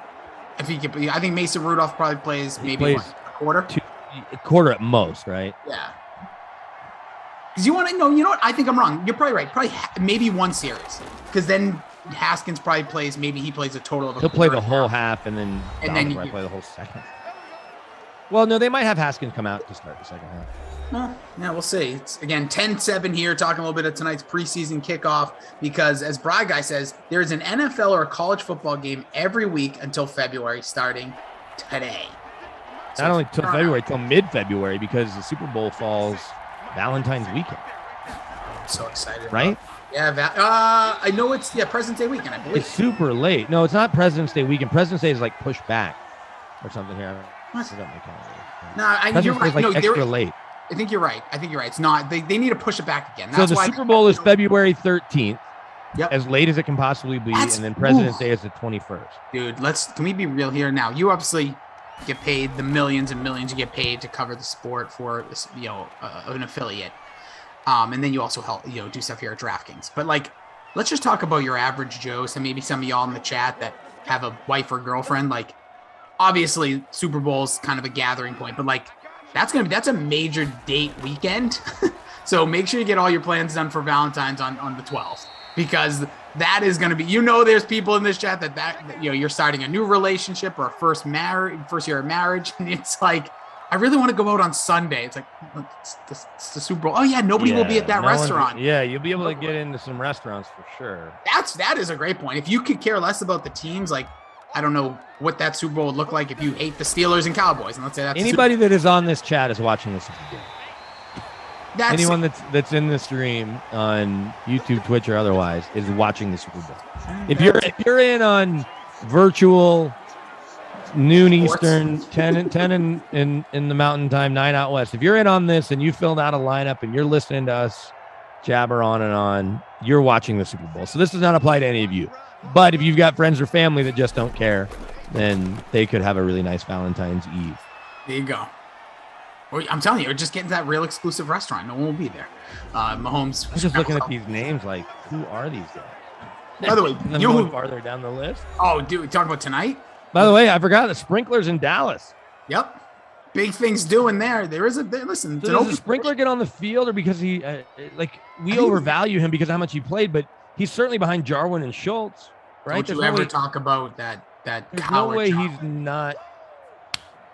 If he could, I think Mason Rudolph probably plays a quarter, a quarter at most, right? Yeah. Because you want to know, you know what? I think I'm wrong. You're probably right. Probably maybe one series. Because then Haskins probably plays. Maybe he plays a total of. He'll play the whole half, and then you play the whole second. Well, no, they might have Haskins come out to start the second half. Well, yeah, we'll see. It's, again, 10-7 here, talking a little bit of tonight's preseason kickoff, because as Brad Guy says, there's an NFL or a college football game every week until February, starting today. So not only till February, till mid-February, because the Super Bowl falls Valentine's weekend. I'm so excited. Right? Yeah, I know it's President's Day weekend, I believe. It's super late. No, it's not President's Day weekend. President's Day is like pushed back or something here. What? No, you're right. Like extra late. I think you're right. It's not. They need to push it back again. That's so the Super Bowl is February 13th. Yep. As late as it can possibly be, and then President's Day is the 21st. Dude, can we be real here now? You obviously get paid the millions and millions you get paid to cover the sport for an affiliate. And then you also help, do stuff here at DraftKings. But let's just talk about your average Joes and maybe some of y'all in the chat that have a wife or girlfriend. Obviously Super Bowl's kind of a gathering point, but that's a major date weekend. So make sure you get all your plans done for Valentine's on the 12th, because that is going to be, there's people in this chat that you're starting a new relationship or a first year of marriage. And it's like, I really want to go out on Sunday. It's like, it's the Super Bowl. Oh yeah. Nobody will be at that restaurant. You'll be able to get into some restaurants for sure. That is a great point. If you could care less about the teams, I don't know what that Super Bowl would look like if you hate the Steelers and Cowboys. And let's say that's anybody that is on this chat is watching this Super Bowl. Anyone that's in the stream on YouTube, Twitch, or otherwise is watching the Super Bowl. If you're in on virtual noon Eastern, 10 in the Mountain Time, 9 out West. If you're in on this and you filled out a lineup and you're listening to us jabber on and on, you're watching the Super Bowl. So this does not apply to any of you. But if you've got friends or family that just don't care, then they could have a really nice Valentine's Eve. There you go. I'm telling you, just getting to that real exclusive restaurant. No one will be there. Mahomes. I'm just looking at these names like, who are these guys? By the way, you know who farther down the list? Oh, dude, we talking about tonight? By the way, I forgot the sprinklers in Dallas. Yep. Big things doing there. Listen. So does the sprinkler get on the field, or because he, we overvalue him because of how much he played, but he's certainly behind Jarwin and Schultz, right? Don't you ever talk about that there's no way he's not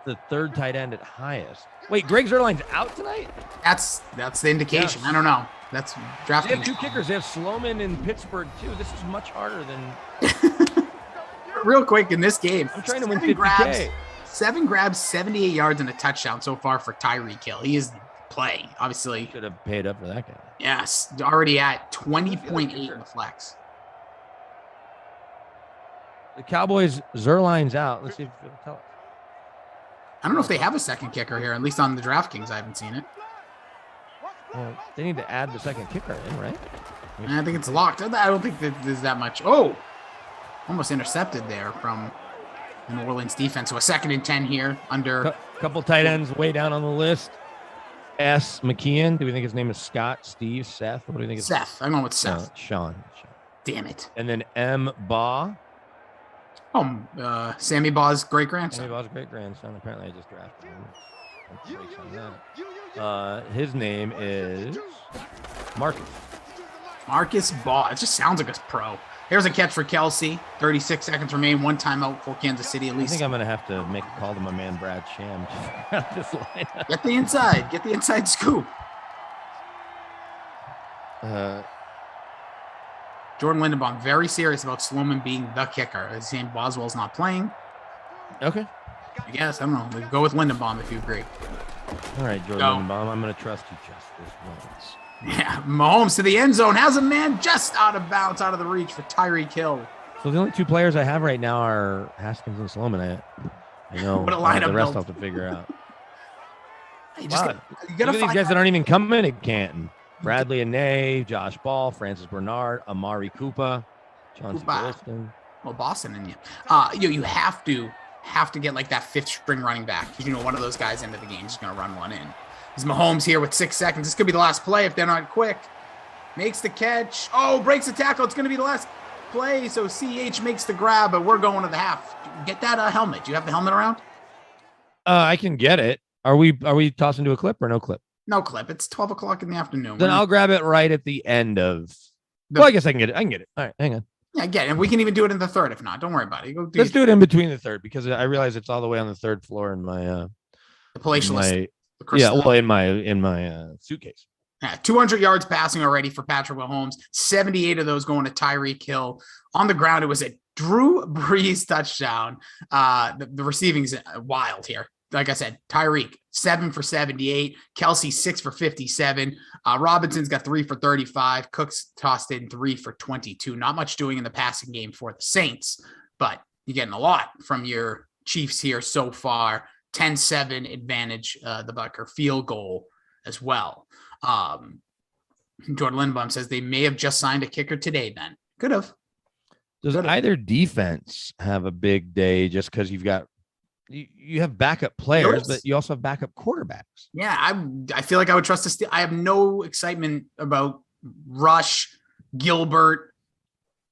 the third tight end at highest. Wait, Greg Zuerlein's out tonight? That's the indication. Yes. I don't know. That's drafting. They have two kickers. They have Sloman in Pittsburgh too. This is much harder than. Real quick in this game, I'm trying to win 50K. 7 grabs, 78 yards, and a touchdown so far for Tyreek Hill. He is playing, obviously. Should have paid up for that guy. Yes, already at 20.8 in the flex. The Cowboys, Zuerlein's out. Let's see if it'll tell us. I don't know if they have a second kicker here, at least on the DraftKings. I haven't seen it. Well, they need to add the second kicker in, right? I think it's locked. I don't think that there's that much. Oh, almost intercepted there from the New Orleans defense. So a 2nd and 10 here under. Couple tight ends way down on the list. S. McKeon. Do we think his name is Scott, Steve, Seth? What do you think? Seth. I'm going with Seth. Sean. Damn it. And then M. Baugh. Oh, Sammy Baugh's great-grandson. Sammy Baugh's great-grandson. Apparently, I just drafted him. His name is Marcus Baugh. It just sounds like a pro. Here's a catch for Kelsey. 36 seconds remain. 1 timeout for Kansas City at least. I think I'm going to have to make a call to my man Brad Sham. Get the inside. Get the inside scoop. Jordan Lindenbaum, very serious about Sloman being the kicker. His name Boswell's not playing. Okay. I guess. I don't know. We'll go with Lindenbaum if you agree. All right, Jordan Lindenbaum. I'm going to trust you just this once. Yeah. Mahomes to the end zone. Has a man just out of bounds, out of the reach for Tyreek Hill. So the only two players I have right now are Haskins and Sloman. I know What a lineup the rest build. I'll have to figure out. You Wow. gotta Look at these find guys that aren't even coming at Canton. Bradley Ane, Josh Ball, Francis Bernard, Amari Koopa, Chauncey Golston. Well, Boston and you have to get like that fifth string running back, because one of those guys into the game is going to run one in. Is Mahomes here with 6 seconds? This could be the last play if they're not quick. Makes the catch. Oh, breaks the tackle. It's going to be the last play. So CH makes the grab, but we're going to the half. Get that helmet. Do you have the helmet around? I can get it. Are we tossing to a clip or no clip? No clip. It's 12 o'clock in the afternoon. Then I'll grab it right at the end of. Well, I guess I can get it. All right, hang on. Yeah, get it. And we can even do it in the third if not. Don't worry about it. Let's do it in between the third, because I realize it's all the way on the third floor in my the palatial. In my suitcase. Yeah, 200 yards passing already for Patrick Mahomes. 78 of those going to Tyreek Hill. On the ground, it was a Drew Brees touchdown. The receiving is wild here. Like I said, Tyreek 7 for 78, Kelsey 6 for 57. Robinson's got 3 for 35. Cook's tossed in 3 for 22. Not much doing in the passing game for the Saints, but you're getting a lot from your Chiefs here so far. 10-7 advantage, the Bucker field goal as well. Jordan Lindbaum says they may have just signed a kicker today, Ben. Could have. Does either defense have a big day just because you have backup players, but you also have backup quarterbacks? Yeah, I feel like I would trust I have no excitement about Rush, Gilbert,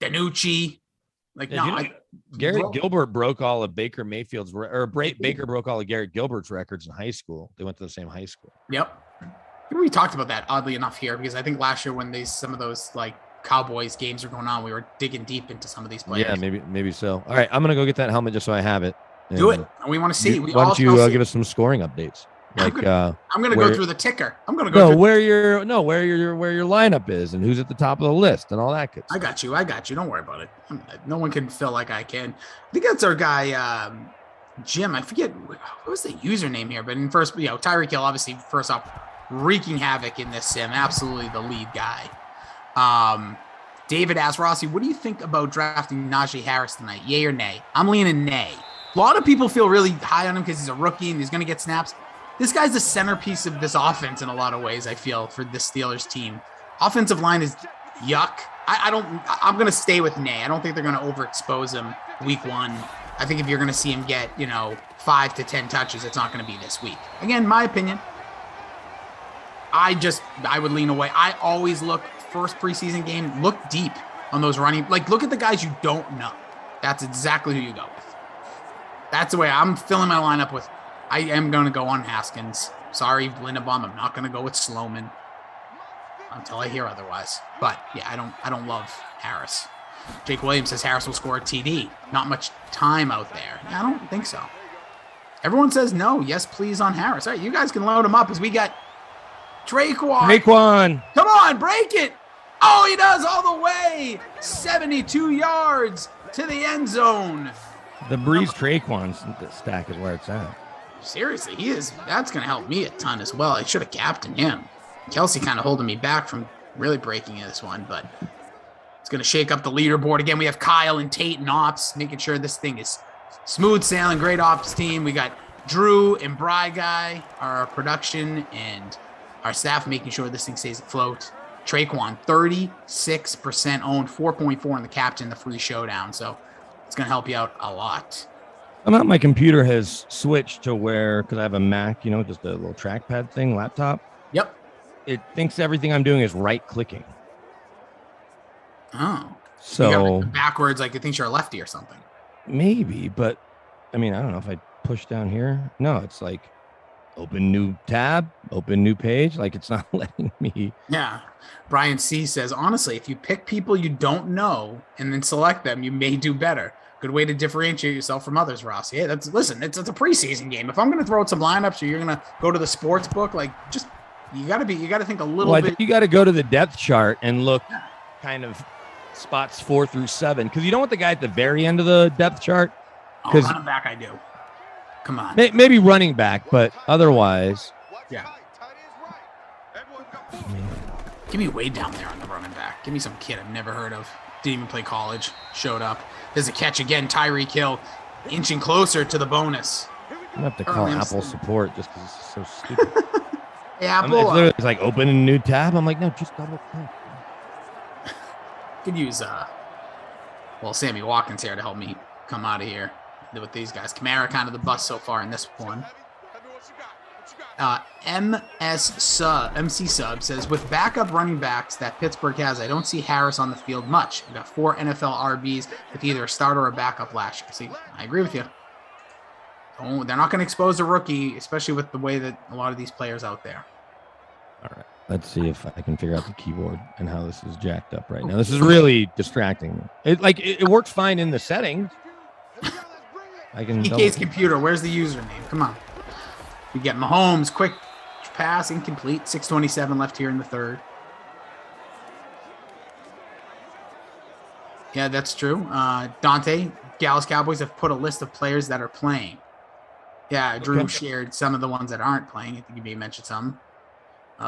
Danucci. Garrett Gilbert broke all of Baker Mayfield's, Baker broke all of Garrett Gilbert's records in high school. They went to the same high school. Yep. We talked about that oddly enough here, because I think last year when some of those like Cowboys games were going on, we were digging deep into some of these players. Yeah, maybe so. All right, I'm gonna go get that helmet just so I have it. Do it. We want to see. Why don't you give us some scoring updates? Like I'm gonna go through the ticker. I'm gonna go where your lineup is and who's at the top of the list and all that good stuff. I got you. Don't worry about it. No one can feel like I can. I think that's our guy, Jim. I forget what was the username here, but in first, Tyreek Hill, obviously, first off, wreaking havoc in this sim. Absolutely the lead guy. David asks Rossi, what do you think about drafting Najee Harris tonight? Yay or nay? I'm leaning nay. A lot of people feel really high on him because he's a rookie and he's going to get snaps. This guy's the centerpiece of this offense in a lot of ways, I feel, for this Steelers team. Offensive line is yuck. I'm going to stay with nay. I don't think they're going to overexpose him week one. I think if you're going to see him get, 5 to 10 touches, it's not going to be this week. Again, my opinion. I would lean away. I always look first preseason game, look deep on those running. Like, look at the guys you don't know. That's exactly who you go with. That's the way I'm filling my lineup with. I am going to go on Haskins. Sorry, Linderbaum. I'm not going to go with Sloman until I hear otherwise. But yeah, I don't love Harris. Jake Williams says Harris will score a TD. Not much time out there. Yeah, I don't think so. Everyone says no. Yes, please on Harris. All right, you guys can load him up as we got Traquan. Come on, break it. Oh, he does all the way. 72 yards to the end zone. The Breeze Traquan stack is where it's at. Seriously, he is. That's going to help me a ton as well. I should have captained him. Kelsey kind of holding me back from really breaking this one, but it's going to shake up the leaderboard. Again, we have Kyle and Tate and Ops making sure this thing is smooth sailing. Great Ops team. We got Drew and Bry Guy, our production, and our staff making sure this thing stays afloat. Traquan, 36% owned, 4.4 in the captain, the free showdown. So it's going to help you out a lot. My computer has switched to where, because I have a Mac, just a little trackpad thing, laptop. Yep. It thinks everything I'm doing is right clicking. Oh. So backwards, like it thinks you're a lefty or something. Maybe, but I don't know if I push down here. No, it's like open new tab, open new page. Like it's not letting me. Yeah. Brian C says, honestly, if you pick people you don't know and then select them, you may do better. Good way to differentiate yourself from others, Ross. Yeah, it's a preseason game. If I'm going to throw out some lineups or you're going to go to the sports book, like you got to think a little bit. I think you got to go to the depth chart and look kind of spots 4 through 7. Cause you don't want the guy at the very end of the depth chart. Cause running back, I do. Come on. Maybe running back, but otherwise. Yeah. Give me way down there on the running back. Give me some kid I've never heard of. Didn't even play college. Showed up. There's a catch again. Tyreek Hill inching closer to the bonus. I'm gonna have to call Apple support just because it's so stupid. Hey, Apple. It's like open a new tab. I'm like, no, just double click. Could use Sammy Watkins here to help me come out of here with these guys. Kamara kind of the bust so far in this one. MC Sub says, with backup running backs that Pittsburgh has, I don't see Harris on the field much. We got 4 NFL RBs with either a starter or a backup last year. See, I agree with you. Oh, they're not going to expose a rookie, especially with the way that a lot of these players out there. All right. Let's see if I can figure out the keyboard and how this is jacked up right now. This is really distracting. It works fine in the settings. I can. PK's computer. Where's the username? Come on. We get Mahomes. Quick pass, incomplete. 6:27 left here in the third. Yeah, that's true. Dante, Dallas Cowboys have put a list of players that are playing. Yeah, Drew shared some of the ones that aren't playing. I think you may mention some.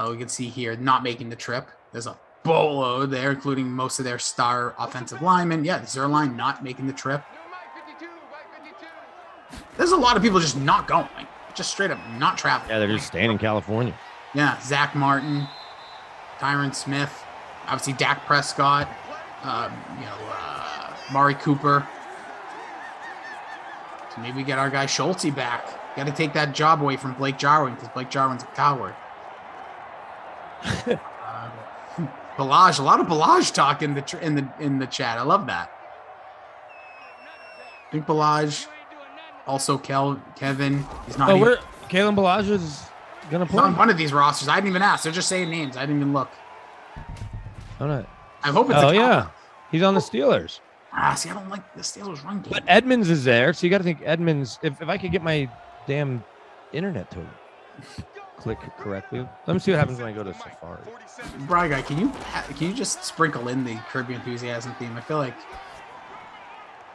We can see here not making the trip. There's a boatload there, including most of their star offensive linemen. Yeah, the Zerline not making the trip. There's a lot of people just not going, just straight up not traveling. Yeah, they're just staying in California. Yeah, Zach Martin, Tyron Smith, obviously Dak Prescott, Mari Cooper. So maybe we get our guy Schultze back. Got to take that job away from Blake Jarwin because Blake Jarwin's a coward. Balaj, a lot of Balaj talk in the chat. I love that. I think Balaj, also Kevin. He's not. Kalen Balaj is gonna play on one of these rosters. I didn't even ask. They're just saying names. I didn't even look. Oh no. I hope it's. Oh yeah, he's on the Steelers. See, I don't like the Steelers run game. But Edmonds is there, so you got to think Edmonds. If I could get my damn internet to click correctly. Let me see what happens when I go to Safari. Brian guy, can you just sprinkle in the Curb Your Enthusiasm theme? I feel like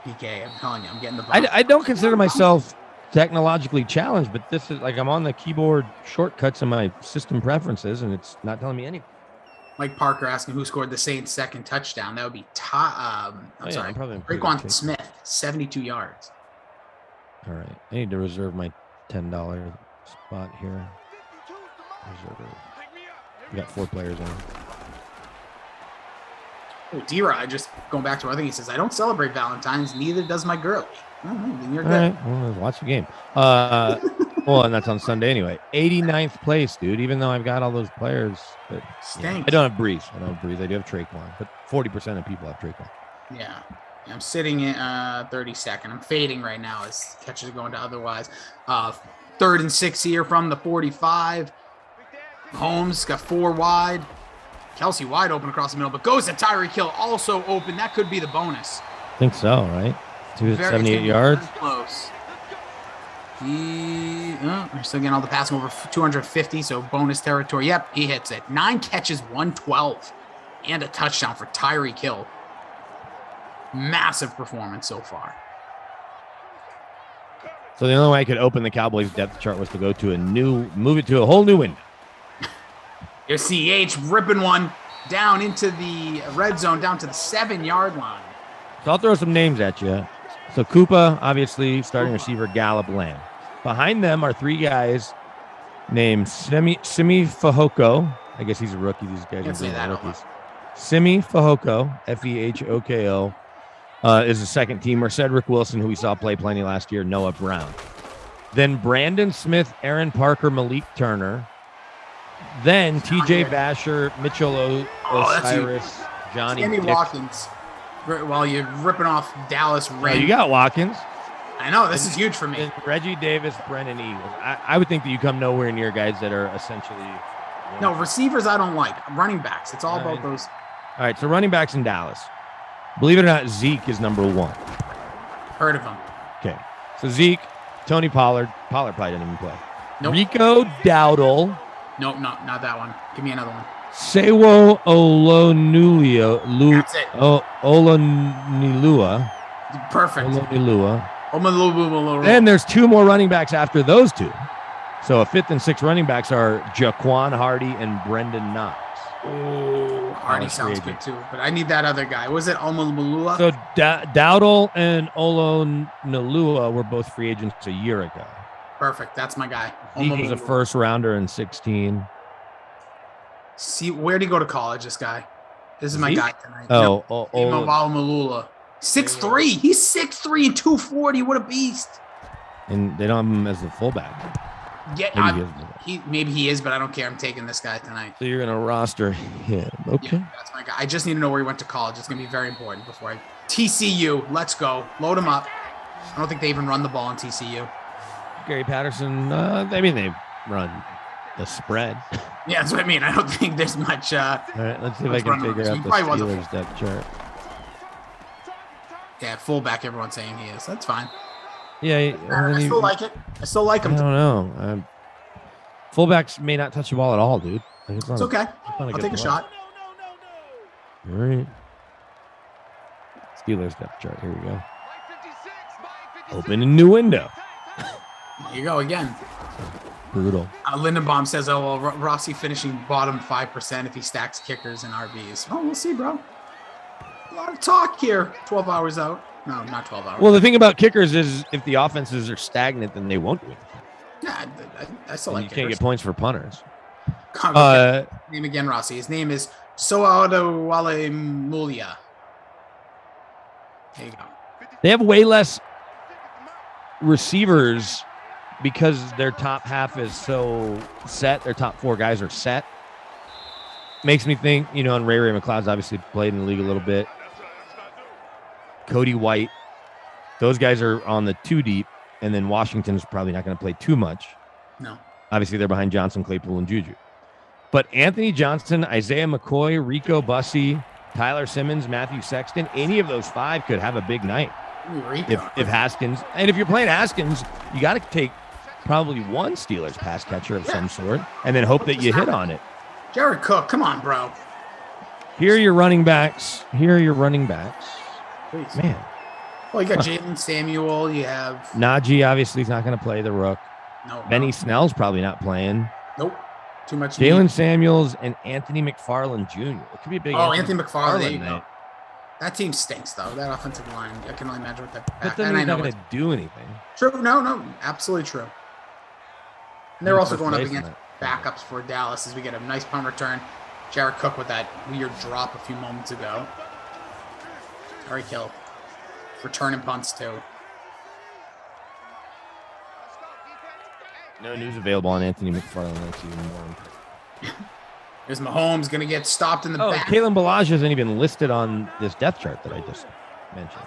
PK, I'm telling you, I'm getting the vibe. I don't consider myself technologically challenged, but this is like I'm on the keyboard shortcuts in my system preferences, and it's not telling me anything. Mike Parker asking who scored the Saints' second touchdown. That would be Raekwon Smith, 72 yards. All right, I need to reserve my $10 spot here. We got 4 players on. Oh, D-Rod, just going back to what I think he says, I don't celebrate Valentine's, neither does my girl. Then you're good. All right, well, watch the game. Well, and that's on Sunday anyway. 89th place, dude, even though I've got all those players. But, I don't have Breeze. I do have Traquan, but 40% of people have Traquan. Yeah. I'm sitting in 32nd. I'm fading right now as catches are going to otherwise. 3rd and 6 here from the 45. Holmes got 4 wide. Kelsey wide open across the middle, but goes to Tyreek Hill, also open. That could be the bonus. I think so, right? 278 yards. Close. We're still getting all the passing over 250, so bonus territory. Yep, he hits it. 9 catches, 112, and a touchdown for Tyreek Hill. Massive performance so far. So the only way I could open the Cowboys depth chart was to go to move it to a whole new window. Here's CH ripping one down into the red zone, down to the 7-yard line. So I'll throw some names at you. So Koopa, obviously, starting receiver, Gallup, Lamb. Behind them are 3 guys named Simi Fehoko. I guess he's a rookie. These guys are rookies. Simi Fehoko, Fehoko, is the second teamer. Cedric Wilson, who we saw play plenty last year. Noah Brown. Then Brandon Smith, Aaron Parker, Malik Turner. Then TJ Basher, Mitchell Osiris, Johnny Sammy Watkins. While you're ripping off Dallas Ray. You got Watkins. I know. This is huge for me. Reggie Davis, Brennan Eagles. I would think that you come nowhere near guys that are essentially. No, receivers I don't like. Running backs. It's all about those. All right, so running backs in Dallas. Believe it or not, Zeke is number 1. Heard of him. Okay. So Zeke, Tony Pollard. Pollard probably didn't even play. Nope. Rico Dowdle. Nope, not that one. Give me another one. Sewo Olonilua. That's it. Olonilua. Perfect. Olonilua. Then there's 2 more running backs after those 2. So a 5th and 6th running backs are Jaquan Hardy and Brendan Knox. Oh, Hardy college sounds free good agent. too, but I need that other guy. Was it Malula? So Dowdle and Olo Nalua were both free agents a year ago. Perfect. That's my guy. He was a first rounder in 16. See, where'd he go to college, this guy? This is my guy tonight. Oh, Malula. 6'3". He's 6'3" and 240. What a beast. and they don't have him as the fullback. Yeah, maybe he is, but I don't care. I'm taking this guy tonight. So you're gonna roster him, okay? Yeah, that's my guy. I just need to know where he went to college. It's gonna be very important before I. TCU, let's go. Load him up. I don't think they even run the ball in TCU. Gary Patterson. I mean, they run the spread. Yeah, that's what I mean. I don't think there's much. All right, let's see if I can figure out the Steelers depth chart. Yeah, fullback. Everyone's saying he is. That's fine. Yeah, I still like it. I still like him. I don't know. Fullbacks may not touch the ball at all, dude. Like, it's okay. I'll take a shot. All right. Steelers depth chart. Here we go. Open a new window. There you go again. Brutal. Lindenbaum says, "Oh well, Rossi finishing bottom 5% if he stacks kickers and RBs." Oh, we'll see, bro. A lot of talk here. 12 hours out. No, not 12 hours. Well, the thing about kickers is if the offenses are stagnant, then they won't do it. Yeah, I still And like you can't get points for punters. Name again, Rossi. His name is Soadowale Mulia. There you go. They have way less receivers because their top half is so set. Their top four guys are set. Makes me think, and Ray McLeod's obviously played in the league a little bit. Cody White. Those guys are on the two deep, and then Washington's probably not going to play too much. No. Obviously, they're behind Johnson, Claypool, and Juju. But Anthony Johnson, Isaiah McCoy, Rico Bussey, Tyler Simmons, Matthew Sexton, any of those five could have a big night. If Haskins, and if you're playing Haskins, you got to take probably one Steelers pass catcher of some sort, and then hope that you hit on it. Jared Cook, come on, bro. Here are your running backs. Please. Man. Well, you got Jalen Samuel. You have Najee, obviously, he's not going to play the rook. No. Benny Snell's probably not playing. Nope. Too much. Jalen Samuels and Anthony McFarland Jr. It could be a big. Anthony McFarland. There you night. go. That team stinks, though. That offensive line. I can only imagine what that. But then he's not going to do anything. True. No. Absolutely true. And they're also going up against backups for Dallas as we get a nice punt return. Jared Cook with that weird drop a few moments ago. Tyreek Hill returning punts too. No news available on Anthony McFarland. That's even more important. There's Mahomes going to get stopped in the back. Kalen Ballage isn't even listed on this depth chart that I just mentioned.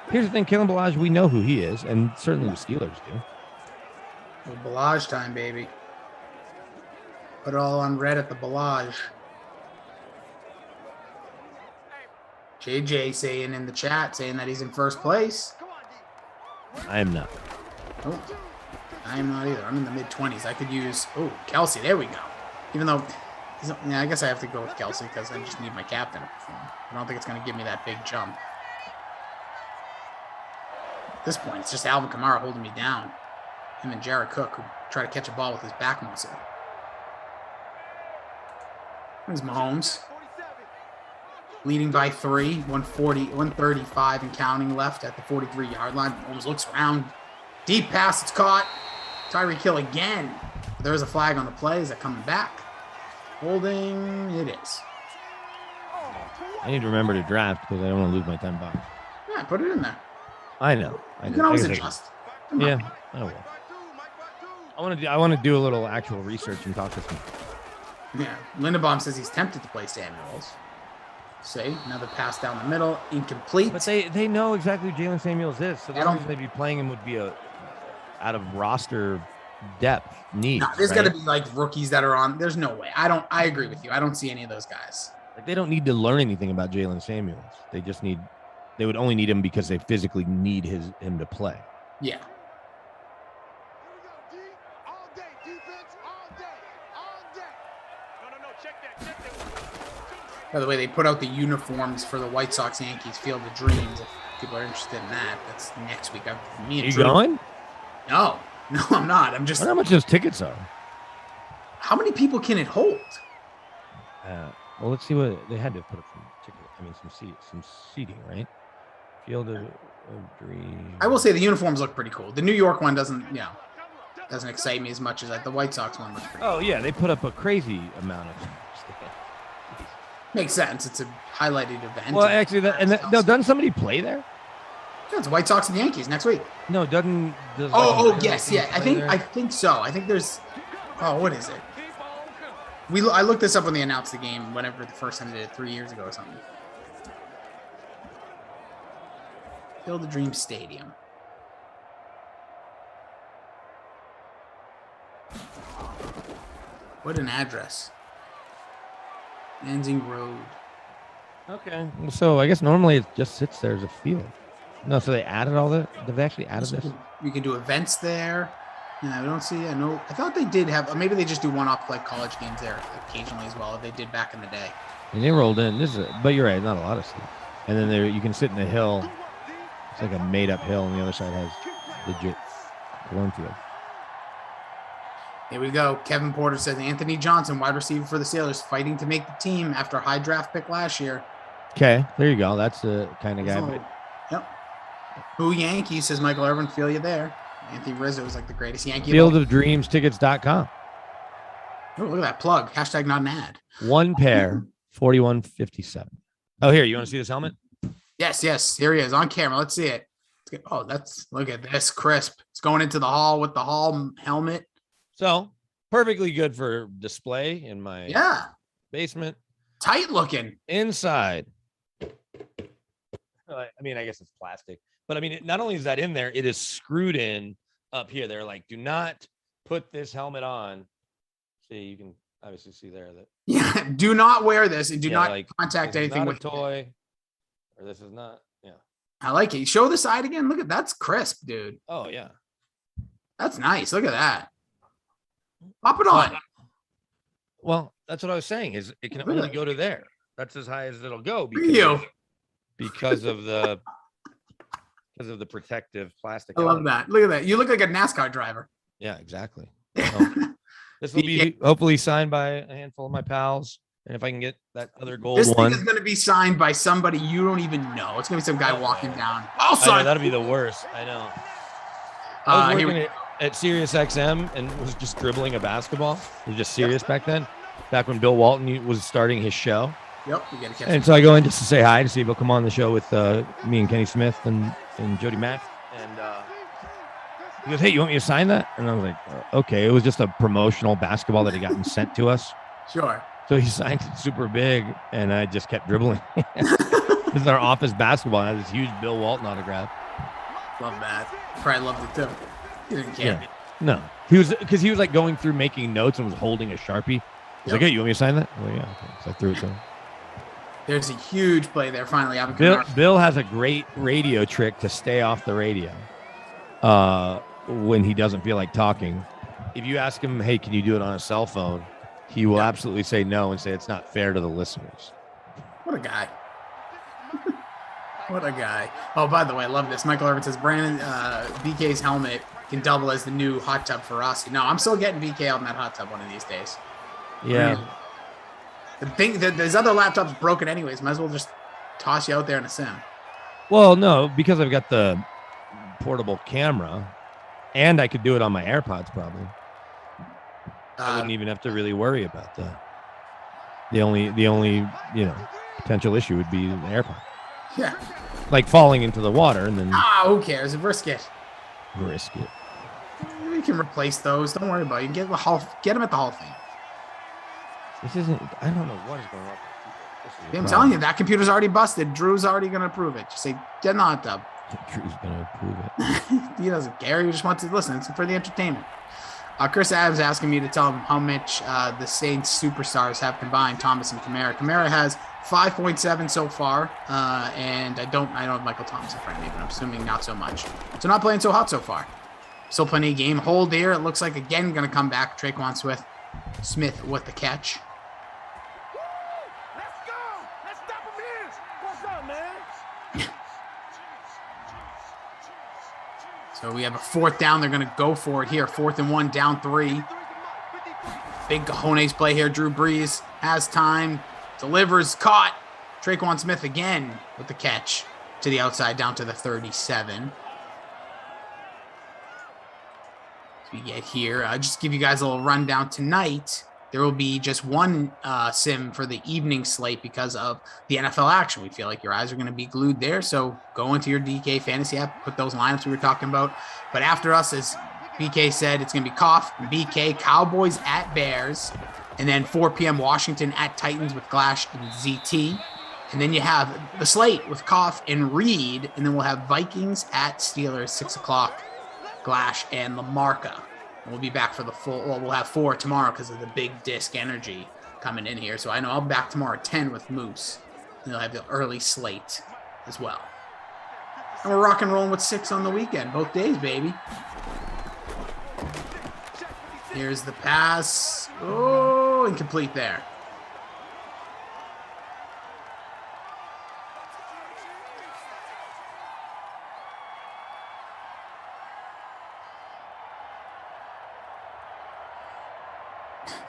Here's the thing, Kalen Ballage, we know who he is, and certainly the Steelers do. Ballage time, baby. Put it all on red at the Ballage. JJ saying in the chat, saying that he's in first place. I am not. Oh, I am not either. I'm in the mid-20s. I could use, Kelsey. There we go. Even though, I guess I have to go with Kelsey because I just need my captain to perform. I don't think it's going to give me that big jump. At this point, it's just Alvin Kamara holding me down. Him and Jared Cook, who try to catch a ball with his back muscle. There's Mahomes. Leading by 3, 135 and counting left at the 43-yard line. Mahomes looks around. Deep pass, it's caught. Tyreek Hill again. There's a flag on the play. Is that coming back? Holding, it is. I need to remember to draft because I don't want to lose my $10. Yeah, put it in there. I know. You can always adjust. Yeah, I will. I want to do a little actual research and talk to some. Yeah, Lindenbaum says he's tempted to play Samuels. See, another pass down the middle, incomplete. But they know exactly who Jalen Samuels is, so the only reason they'd be playing him would be out of roster depth need. No, there's got to be like rookies that are on. There's no way. I agree with you. I don't see any of those guys. Like they don't need to learn anything about Jalen Samuels. They would only need him because they physically need him to play. Yeah. By the way, they put out the uniforms for the White Sox Yankees Field of Dreams. If people are interested in that, that's next week. Are you going? No, I'm not. I'm just. I wonder how much those tickets are. How many people can it hold? Well, let's see what they had to put up some ticket. I mean, some seating, right? Field of Dreams. I will say the uniforms look pretty cool. The New York one doesn't excite me as much as the White Sox one looks pretty cool. Oh yeah, they put up a crazy amount of. Makes sense. It's a highlighted event. Well, actually, doesn't somebody play there? Yeah, it's White Sox and Yankees next week. No, doesn't. Yes, yeah. I think so. I think there's. Oh, what is it? I looked this up when they announced the game. Whenever the first time they did it 3 years ago or something. Field of Dreams Stadium. What an address. Lansing Road. Okay. So I guess normally it just sits there as a field. No, so they added all that? They've actually added this? You can do events there. Yeah, I don't see. I thought they did have. Maybe they just do one-off like college games there occasionally as well. They did back in the day. And they rolled in. But you're right, not a lot of stuff. And then you can sit in the hill. It's like a made-up hill, and the other side has legit cornfield. Here we go. Kevin Porter says Anthony Johnson, wide receiver for the Sailors, fighting to make the team after a high draft pick last year. Okay, there you go. That's the kind of guy. Yep. Boo Yankee, says Michael Irvin. Feel you there. Anthony Rizzo is like the greatest Yankee. Fieldofdreamstickets.com. Oh, look at that plug. Hashtag not an ad. One pair, 41.57. Oh, here, you want to see this helmet? Yes. Here he is on camera. Let's see it. Look at this crisp. It's going into the hall with the hall helmet. So perfectly good for display in my basement. Tight looking. Inside. I mean, I guess it's plastic. But I mean, not only is that in there, it is screwed in up here. They're like, do not put this helmet on. See, you can obviously see there that. Yeah, do not wear this and do not contact anything with a toy. Or this is not. Yeah. I like it. Show the side again. Look at that's crisp, dude. Oh yeah. That's nice. Look at that. Pop it on. Well, that's what I was saying. Is it can only go to there. That's as high as it'll go because of the protective plastic. I love that. Look at that. You look like a NASCAR driver. Yeah, exactly. So, this will be hopefully signed by a handful of my pals. And if I can get that other gold this one. This thing is going to be signed by somebody you don't even know. It's going to be some guy walking down. Oh, sorry. That'd be the worst. I know. I was working at Sirius XM and was just dribbling a basketball. It was just serious back then. Back when Bill Walton was starting his show. Yep. You gotta catch and so I go in just to say hi to see if he'll come on the show with me and Kenny Smith and Jody Mack. And he goes, hey, you want me to sign that? And I was like, okay. It was just a promotional basketball that had gotten sent to us. Sure. So he signed it super big, and I just kept dribbling. This is our office basketball. I had this huge Bill Walton autograph. Love that. Probably loved it too. He didn't care. Yeah. No, he was like going through making notes and was holding a Sharpie. He's like, hey, you want me to sign that? Oh yeah. Okay. So I threw it to him. There's a huge play there. Finally, Bill has a great radio trick to stay off the radio when he doesn't feel like talking. If you ask him, hey, can you do it on a cell phone? He will absolutely say no and say it's not fair to the listeners. What a guy. What a guy. Oh, by the way, I love this. Michael Irvin says Brandon BK's helmet can double as the new hot tub for Rossi. No, I'm still getting BK out in that hot tub one of these days. Yeah. The thing that there's other laptops broken anyways. Might as well just toss you out there in a sim. Well, no, because I've got the portable camera and I could do it on my AirPods probably. I wouldn't even have to really worry about that. The only potential issue would be the AirPod. Yeah. Like falling into the water and then. Who cares? Risk it. Risk it. You can replace those. Don't worry about it. You can get them at the Hall of Fame. This isn't. I don't know what is going on. I'm telling you, that computer's already busted. Drew's already going to approve it. Just say, get in the hot tub. Drew's going to approve it. He doesn't care. He just wants to listen. It's for the entertainment. Chris Adams asking me to tell him how much the Saints superstars have combined, Thomas and Kamara. Kamara has 5.7 so far, and I don't have Michael Thomas in front of me, but I'm assuming not so much. So not playing so hot so far. Still plenty of game. Hold there. It looks like again going to come back. Traquan Smith with the catch. Let's go. Let's stop him here. What's up, man? So we have a fourth down. They're going to go for it here. 4th and 1, down 3. Big cojones play here. Drew Brees has time. delivers, caught. Traquan Smith again with the catch to the outside down to the 37. As we get here, just give you guys a little rundown tonight. There will be just one sim for the evening slate because of the NFL action. We feel like your eyes are going to be glued there. So go into your DK fantasy app, put those lineups we were talking about. But after us, as BK said, it's going to be Koff and BK, Cowboys at Bears, and then 4 p.m. Washington at Titans with Glash and ZT. And then you have the slate with Koff and Reed, and then we'll have Vikings at Steelers, 6 o'clock, Glash and Lamarca. And we'll be back for the full, well, we'll have 4 tomorrow because of the big disc energy coming in here. So I know I'll be back tomorrow at 10 with Moose. And they'll have the early slate as well. And we're rock and rolling with 6 on the weekend, both days, baby. Here's the pass. Oh, incomplete there.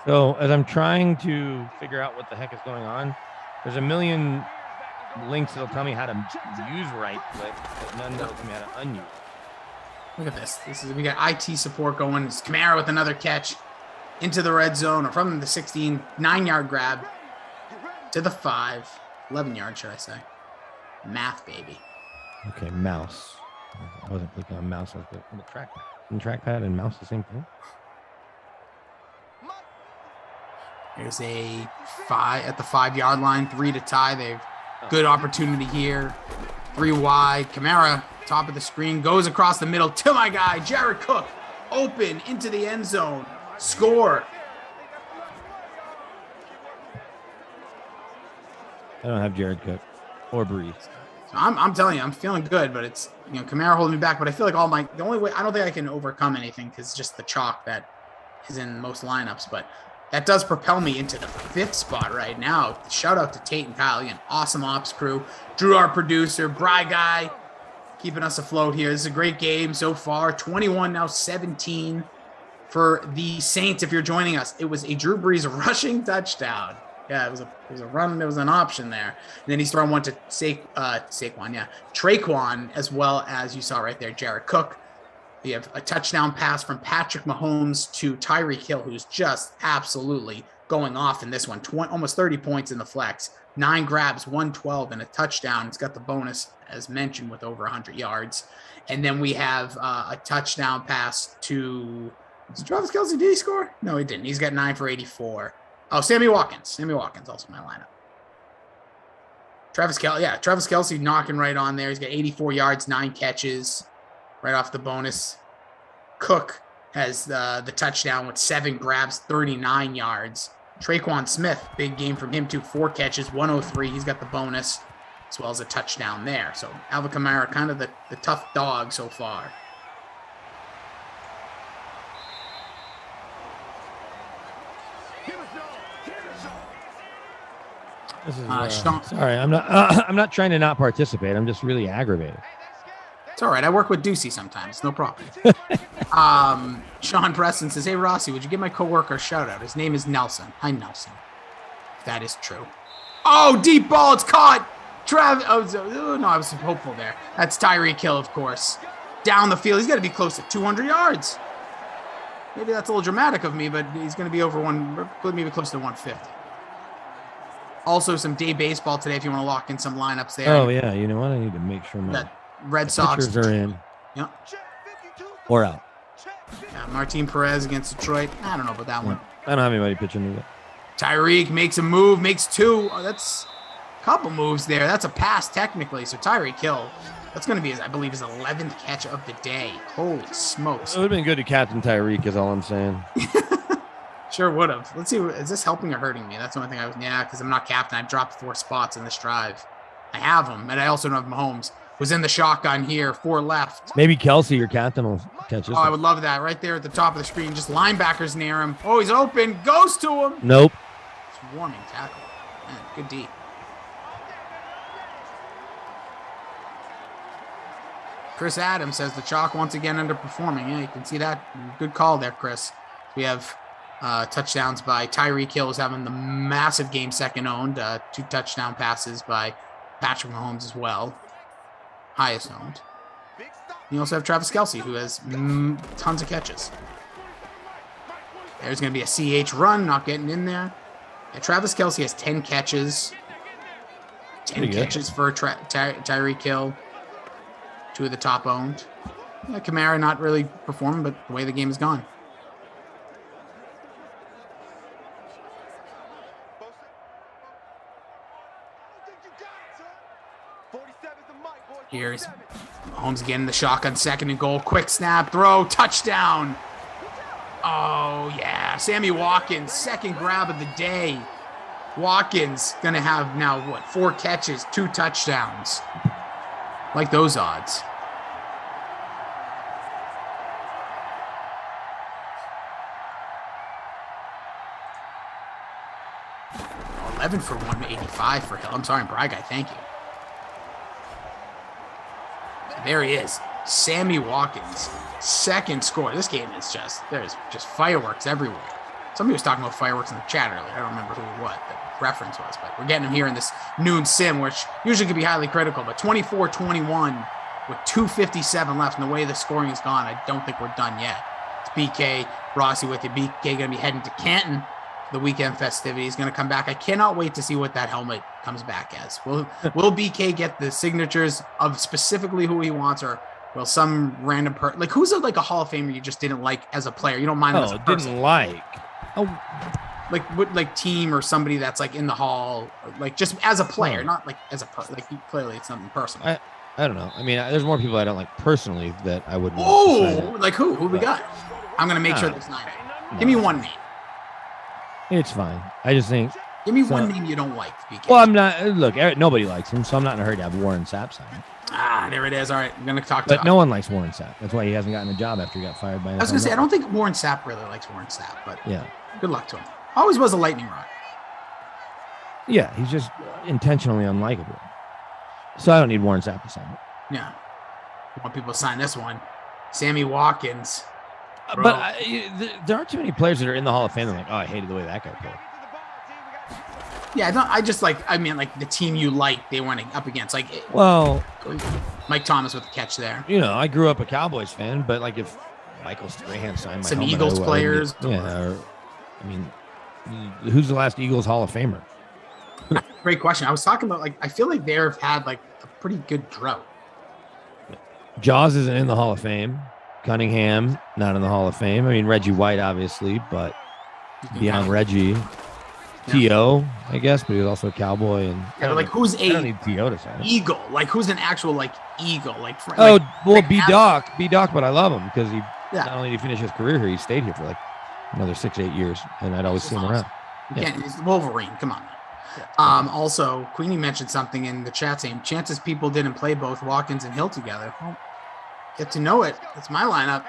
So as I'm trying to figure out what the heck is going on, there's a million links that'll tell me how to use right click, but none that'll tell me how to unuse. Look at this. We got IT support going. It's Kamara with another catch into the red zone, or from the 16, 9-yard grab to the 5, 11 yards, should I say? Math, baby. Okay, mouse. I wasn't clicking on mouse. I was clicking on the trackpad. And trackpad and mouse the same thing. There's a 5 at the 5-yard line, 3 to tie. They've good opportunity here. 3 wide. Kamara, top of the screen, goes across the middle to my guy, Jared Cook. Open into the end zone. Score. I don't have Jared Cook or Breeze. So I'm telling you, I'm feeling good, but it's, Kamara holding me back. But I feel like the only way, I don't think I can overcome anything because just the chalk that is in most lineups. But that does propel me into the 5th spot right now. Shout out to Tate and Kyle, again, awesome ops crew. Drew, our producer, Bry Guy, keeping us afloat here. This is a great game so far. 21, now 17 for the Saints. If you're joining us, it was a Drew Brees rushing touchdown. Yeah, it was a run. There was an option there. And then he's throwing one to Traquan, as well as you saw right there, Jared Cook. You have a touchdown pass from Patrick Mahomes to Tyreek Hill, who's just absolutely going off in this one. Almost 30 points in the flex. 9 grabs, 112, and a touchdown. It's got the bonus, as mentioned, with over 100 yards. And then we have a touchdown pass to... Did Travis Kelce, did he score? No, he didn't. He's got 9 for 84. Oh, Sammy Watkins. Sammy Watkins, also my lineup. Travis Kelce knocking right on there. He's got 84 yards, 9 catches. Right off the bonus. Cook has the touchdown with 7 grabs, 39 yards. Traquan Smith, big game from him too, 4 catches, 103. He's got the bonus as well as a touchdown there. So Alvin Kamara, kind of the tough dog so far. This is sorry, I'm not trying to not participate. I'm just really aggravated. It's all right. I work with Ducey sometimes. No problem. Sean Preston says, hey, Rossi, would you give my coworker a shout out? His name is Nelson. Hi, Nelson. If that is true. Oh, deep ball. It's caught. No, I was hopeful there. That's Tyreek Hill, of course. Down the field. He's got to be close to 200 yards. Maybe that's a little dramatic of me, but he's going to be maybe close to 150. Also, some day baseball today if you want to lock in some lineups there. Oh, yeah. You know what? I need to make sure my Red Sox pitchers are in. Yep. Or out. Yeah, Martin Perez against Detroit. I don't know about that one. I don't have anybody pitching either. Tyreek makes a move, makes 2. Oh, that's a couple moves there. That's a pass technically. So Tyreek Hill, that's going to be, I believe, his 11th catch of the day. Holy smokes. It would have been good to captain Tyreek is all I'm saying. Sure would have. Let's see. Is this helping or hurting me? That's the only thing because I'm not captain. I've dropped 4 spots in this drive. I have him, and I also don't have Mahomes. Was in the shotgun here, 4 left. Maybe Kelce, your captain, will catch this. Oh, I would love that. Right there at the top of the screen. Just linebackers near him. Oh, he's open. Goes to him. Nope. It's warming tackle. Man, good D. Chris Adams says the chalk once again underperforming. Yeah, you can see that. Good call there, Chris. We have Touchdowns by Tyreek Hill is having the massive game, second owned. 2 touchdown passes by Patrick Mahomes as well, highest owned. You also have Travis Kelce, who has tons of catches. There's going to be a CH run, not getting in there. Yeah, Travis Kelce has 10 catches. 10 catches for Tyreek Hill. 2 of the top owned. Yeah, Kamara not really performing, but the way the game has gone. Here's Mahomes again, the shotgun, second and goal. Quick snap, throw, touchdown. Oh, yeah. Sammy Watkins, second grab of the day. Watkins going to have now, 4 catches, 2 touchdowns. Like those odds. Oh, 11 for 185 for Hill. I'm sorry, Bry Guy, thank you. There he is. Sammy Watkins, second score. This game is there's just fireworks everywhere. Somebody was talking about fireworks in the chat earlier. I don't remember what the reference was, but we're getting them here in this noon sim, which usually can be highly critical, but 24-21 with 2:57 left, and the way the scoring is gone, I don't think we're done yet. It's BK Rossi with you. BK going to be heading to Canton for the weekend festivities. Going to come back. I cannot wait to see what that helmet comes back as. Will BK get the signatures of specifically who he wants, or will some random like who's a Hall of Famer you just didn't like as a player? You don't mind them as a person. Didn't like. Oh, like team or somebody that's like in the hall, like just as a player, not like as a person. Like clearly it's something personal. I don't know. I mean, there's more people I don't like personally that I wouldn't. Oh, like who? Who we got? I'm gonna make sure there's 9. Give me one name. It's fine. I just think. Give me one name you don't like. BK. Well, I'm not. Look, nobody likes him, so I'm not in a hurry to have Warren Sapp sign. There it is. All right, I'm gonna talk to. But no one likes Warren Sapp. That's why he hasn't gotten a job after he got fired by. I was gonna say I don't think Warren Sapp really likes Warren Sapp, but yeah, good luck to him. Always was a lightning rod. Yeah, he's just intentionally unlikable. So I don't need Warren Sapp to sign it. Yeah, I want people to sign this one. Sammy Watkins. Bro. But there aren't too many players that are in the Hall of Fame that are like, oh, I hated the way that guy played. Yeah, I just like the team you like, they went up against. Like, well, Mike Thomas with the catch there. You know, I grew up a Cowboys fan, but like if Michael Strahan signed my some helmet, Eagles players. Who's the last Eagles Hall of Famer? Great question. I was talking about I feel like they've had like a pretty good drought. Jaws isn't in the Hall of Fame. Cunningham, not in the Hall of Fame. I mean, Reggie White, obviously, but beyond Reggie, T.O., I guess, but he was also a Cowboy. And who's I don't need T.O. to sign it. Eagle? Like, who's an actual Eagle? B-Doc, but I love him because he not only did he finish his career here, he stayed here for another 6-8 years, and I'd always see him around. Again, he's Wolverine. Come on. Also, Queenie mentioned something in the chat saying chances people didn't play both Watkins and Hill together. Well, get to know it. It's my lineup.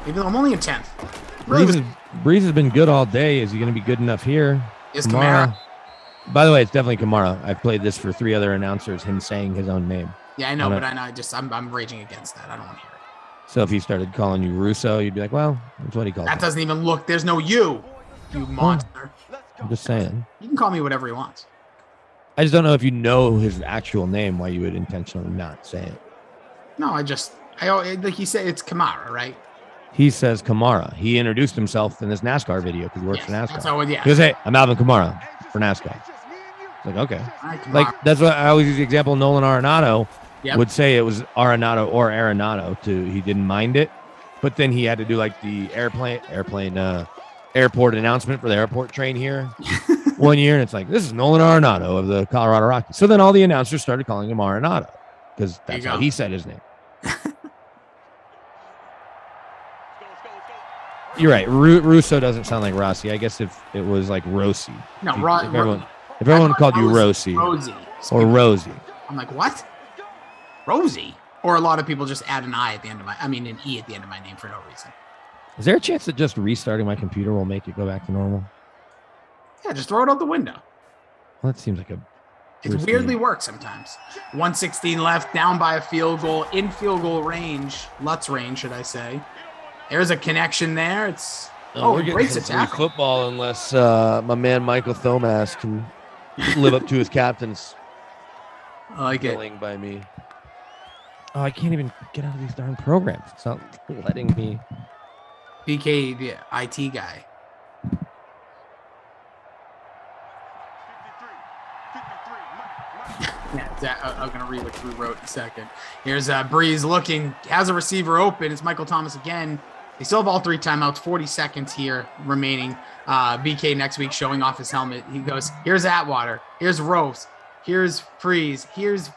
Even though I'm only in 10th. Breeze has been good all day. Is he going to be good enough here? Is Kamara. By the way, it's definitely Kamara. I've played this for 3 other announcers, him saying his own name. Yeah, I know, but I know. I'm raging against that. I don't want to hear it. So if he started calling you Russo, you'd be like, well, that's what he calls That doesn't even look. There's no you monster. I'm just saying. You can call me whatever he wants. I just don't know if you know his actual name, why you would intentionally not say it. No, like he said, it's Kamara, right? He says Kamara. He introduced himself in this NASCAR video because he works for NASCAR. That's how, yeah. He goes, hey, I'm Alvin Kamara for NASCAR. It's like, okay. Like, that's what I always use the example. Nolan Arenado would say it was Arenado or Arenado he didn't mind it. But then he had to do the airport announcement for the airport train here one year. And it's like, this is Nolan Arenado of the Colorado Rockies. So then all the announcers started calling him Arenado because that's how he said his name. You're right. Russo doesn't sound like Rossi. I guess if it was like Rossi. No, if everyone called you Rossi or Rosie. I'm like, what? Rosie? Or a lot of people just add an E at the end of my name for no reason. Is there a chance that just restarting my computer will make it go back to normal? Yeah, just throw it out the window. Well, that seems like it weirdly works sometimes. 1:16 left, down by a field goal, in field goal range, Lutz range, should I say. There's a connection there. It's We're getting some free football unless my man Michael Thomas can live up to his captain's billing by me. Oh, I can't even get out of these darn programs. It's not letting me. BK, the IT guy. I'm going to read what Drew wrote in a second. Here's Breeze looking, has a receiver open. It's Michael Thomas again. They still have all 3 timeouts, 40 seconds here remaining. BK next week showing off his helmet. He goes, here's Atwater. Here's Rose. Here's Freeze. Here's,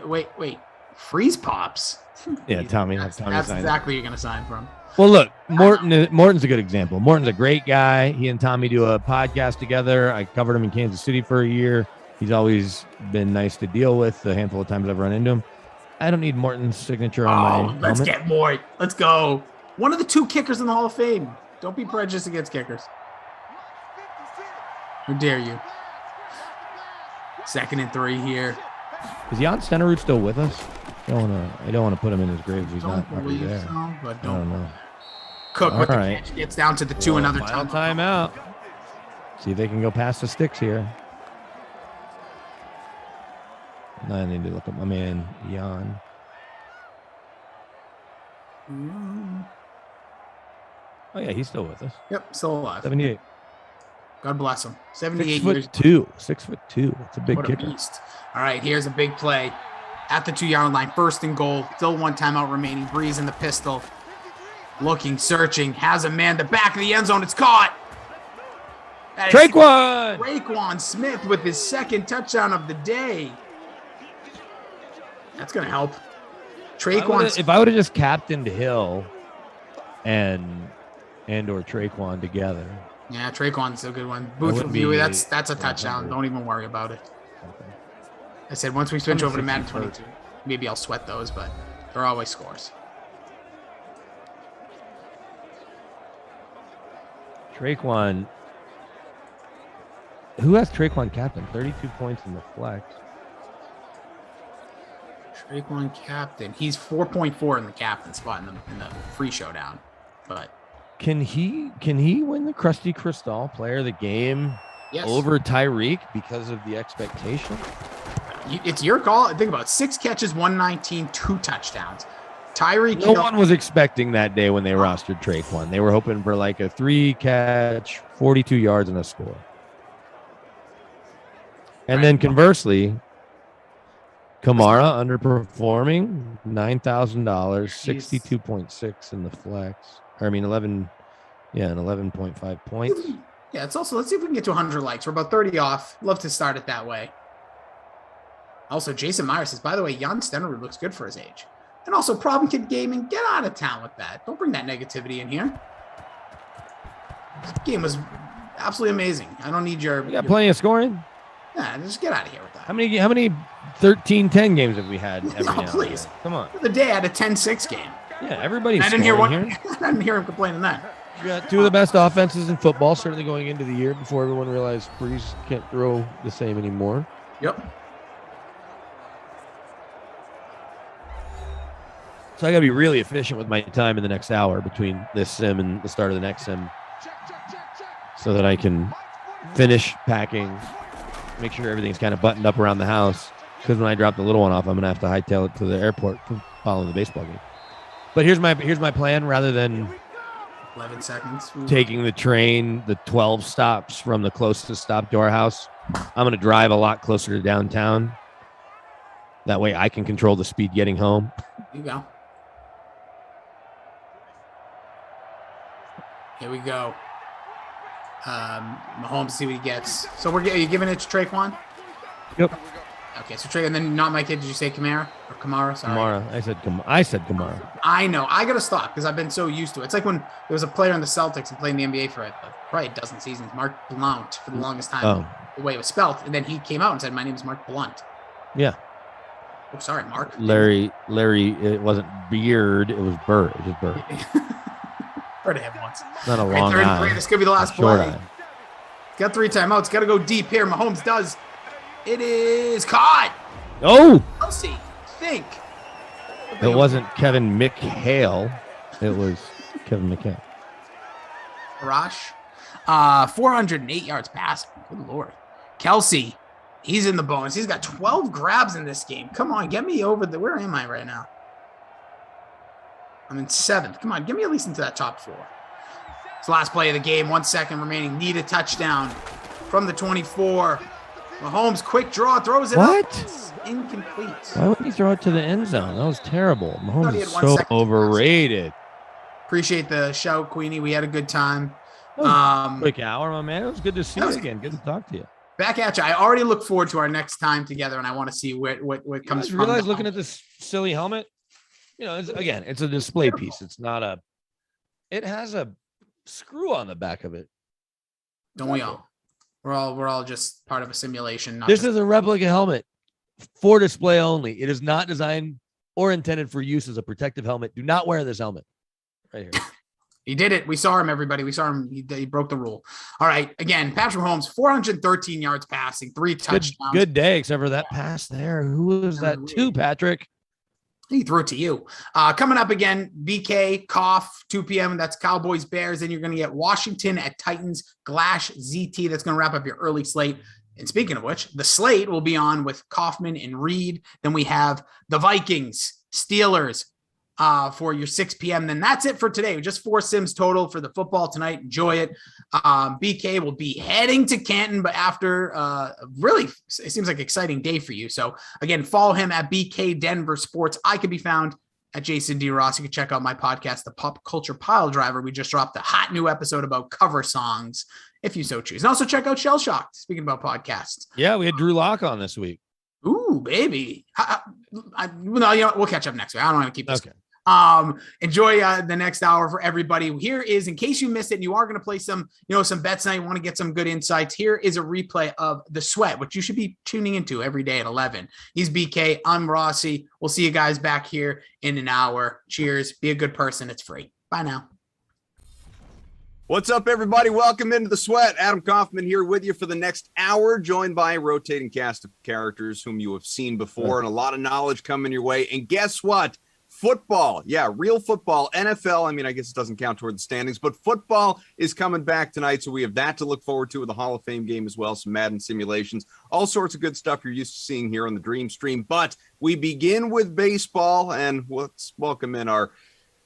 wait, Freeze Pops. Yeah, Tommy. That's exactly who you're going to sign from. Well, look, Morton's a good example. Morton's a great guy. He and Tommy do a podcast together. I covered him in Kansas City for a year. He's always been nice to deal with the handful of times I've run into him. I don't need Morton's signature on my let's helmet. get Mort. Let's go. One of the 2 kickers in the Hall of Fame. Don't be prejudiced against kickers. How dare you? 2nd and 3 here. Is Jan Stenerud still with us? I don't want to put him in his grave if he's not already there. So, but I don't know. Cook All with the right. catch gets down to the 2 another timeout. See if they can go past the sticks here. Now I need to look at my man, Jan. Oh, yeah, he's still with us. Yep, still alive. 78. God bless him. 78 6'2". years. 6'2". That's a big What kicker. a beast. All right, here's a big play at the 2-yard line. 1st and goal. Still 1 timeout remaining. Breeze in the pistol. Looking, searching. Has a man. The back of the end zone. It's caught. Traquan Smith with his 2nd touchdown of the day. That's going to help. If I would have just captained Hill and or Traquan together. Yeah, Traquan's a good one. Booth review, that's a touchdown. Don't even worry about it. I said once we switch over to Madden 22, maybe I'll sweat those, but they're always scores. Traquan. Who has Traquan captain? 32 points in the flex. Traquan captain. He's 4.4 in the captain spot in the free showdown. But can he win the Krusty Krystal player of the game over Tyreek because of the expectation? It's your call. Think about it. 6 catches, 119, 2 touchdowns. Tyreek. No one was expecting that day when they rostered Traquan. They were hoping for like a 3-catch, 42 yards and a score. And then conversely, Kamara underperforming, $9,000, 62.6 in the flex. 11.5 points. Yeah, it's also, let's see if we can get to 100 likes. We're about 30 off. Love to start it that way. Also, Jason Meyer says, by the way, Jan Stenerud looks good for his age. And also, Problem Kid Gaming, get out of town with that. Don't bring that negativity in here. This game was absolutely amazing. I don't need your... You got plenty of scoring? Yeah, just get out of here with that. How many 13-10 games have we had every now please. and then? Come on. The other day I had a 10-6 game. Yeah, everybody's I didn't scoring hear here. I didn't hear him complaining that. You got 2 of the best offenses in football, certainly going into the year before everyone realized Breeze can't throw the same anymore. Yep. So I got to be really efficient with my time in the next hour between this sim and the start of the next sim so that I can finish packing, make sure everything's kind of buttoned up around the house. Because when I drop the little one off, I'm going to have to hightail it to the airport following the baseball game. But here's my plan. Rather than 11 seconds. taking the train, the 12 stops from the closest stop to our house, I'm going to drive a lot closer to downtown. That way I can control the speed getting home. There you go. Here we go. Mahomes, see what he gets. So are you giving it to Traquan? Yep. Okay, so Traquan, and then not my kid. Did you say Kamara or Kamara? Sorry. Kamara. I said Kamara. I know. I gotta stop because I've been so used to it. It's like when there was a player in the Celtics and played in the NBA for probably a dozen seasons, Mark Blount, for the longest time. The way it was spelled, and then he came out and said, "My name is Mark Blunt." Yeah. Oh, sorry, Mark. Larry. It wasn't Beard. It was Bird. It was just Bird. Heard of him once. Not a All right, long 3rd and eye. 3. This could be the last Short play. eye. Got 3 timeouts. Got to go deep here. Mahomes does. It is caught. Oh! Chelsea, think. It wasn't Kevin McHale. It was Kevin McHale. Rush. 408 yards passing. Good Lord. Kelsey, he's in the bonus. He's got 12 grabs in this game. Come on, get me over the. Where am I right now? I'm in 7th. Come on, get me at least into that top 4. It's the last play of the game. 1 second remaining. Need a touchdown from the 24. Mahomes, quick draw, throws it up. It's incomplete. Why wouldn't he throw it to the end zone? That was terrible. Mahomes he is had 1 so second. overrated. Appreciate the shout, Queenie. We had a good time. Quick hour, my man. It was good to see you again. Good to talk to you. Back at you. I already look forward to our next time together, and I want to see what comes from. Realize looking at this silly helmet, it's a display piece. It's not a. It has a screw on the back of it. Don't we all? We're all just part of a simulation. This is a replica helmet for display only. It is not designed or intended for use as a protective helmet. Do not wear this helmet. Right here. He did it. We saw him, everybody. We saw him. He broke the rule. All right. Again, Patrick Mahomes, 413 yards passing, 3 touchdowns. Good day, except for that pass there. Who was that to, Patrick? He threw it to you. Coming up again, BK, Cough, 2 p.m. That's Cowboys, Bears. Then you're going to get Washington at Titans, Glash, ZT. That's going to wrap up your early slate. And speaking of which, the slate will be on with Kaufman and Reed. Then we have the Vikings, Steelers, for your 6 p.m. Then that's it for today. Just 4 sims total for the football tonight. Enjoy it. BK will be heading to Canton, but after really, it seems like an exciting day for you. So again, follow him at BK Denver Sports. I can be found at Jason D. Ross. You can check out my podcast, The Pop Culture Pile Driver. We just dropped a hot new episode about cover songs, if you so choose. And also check out Shell Shocked, speaking about podcasts. Yeah, we had Drew Lock on this week. Ooh, baby. No, we'll catch up next week. I don't want to keep this. Okay. Enjoy the next hour for everybody. Here is, in case you missed it and you are going to play some bets tonight, you want to get some good insights. Here is a replay of The Sweat, which you should be tuning into every day at 11. He's BK. I'm Rossi. We'll see you guys back here in an hour. Cheers. Be a good person. It's free. Bye now. What's up, everybody? Welcome into The Sweat. Adam Kaufman here with you for the next hour, joined by a rotating cast of characters whom you have seen before, and a lot of knowledge coming your way. And guess what? Football. Yeah, real football. NFL. I mean, I guess it doesn't count toward the standings, but football is coming back tonight. So we have that to look forward to with the Hall of Fame game as well. Some Madden simulations, all sorts of good stuff you're used to seeing here on the Dream Stream. But we begin with baseball, and let's welcome in our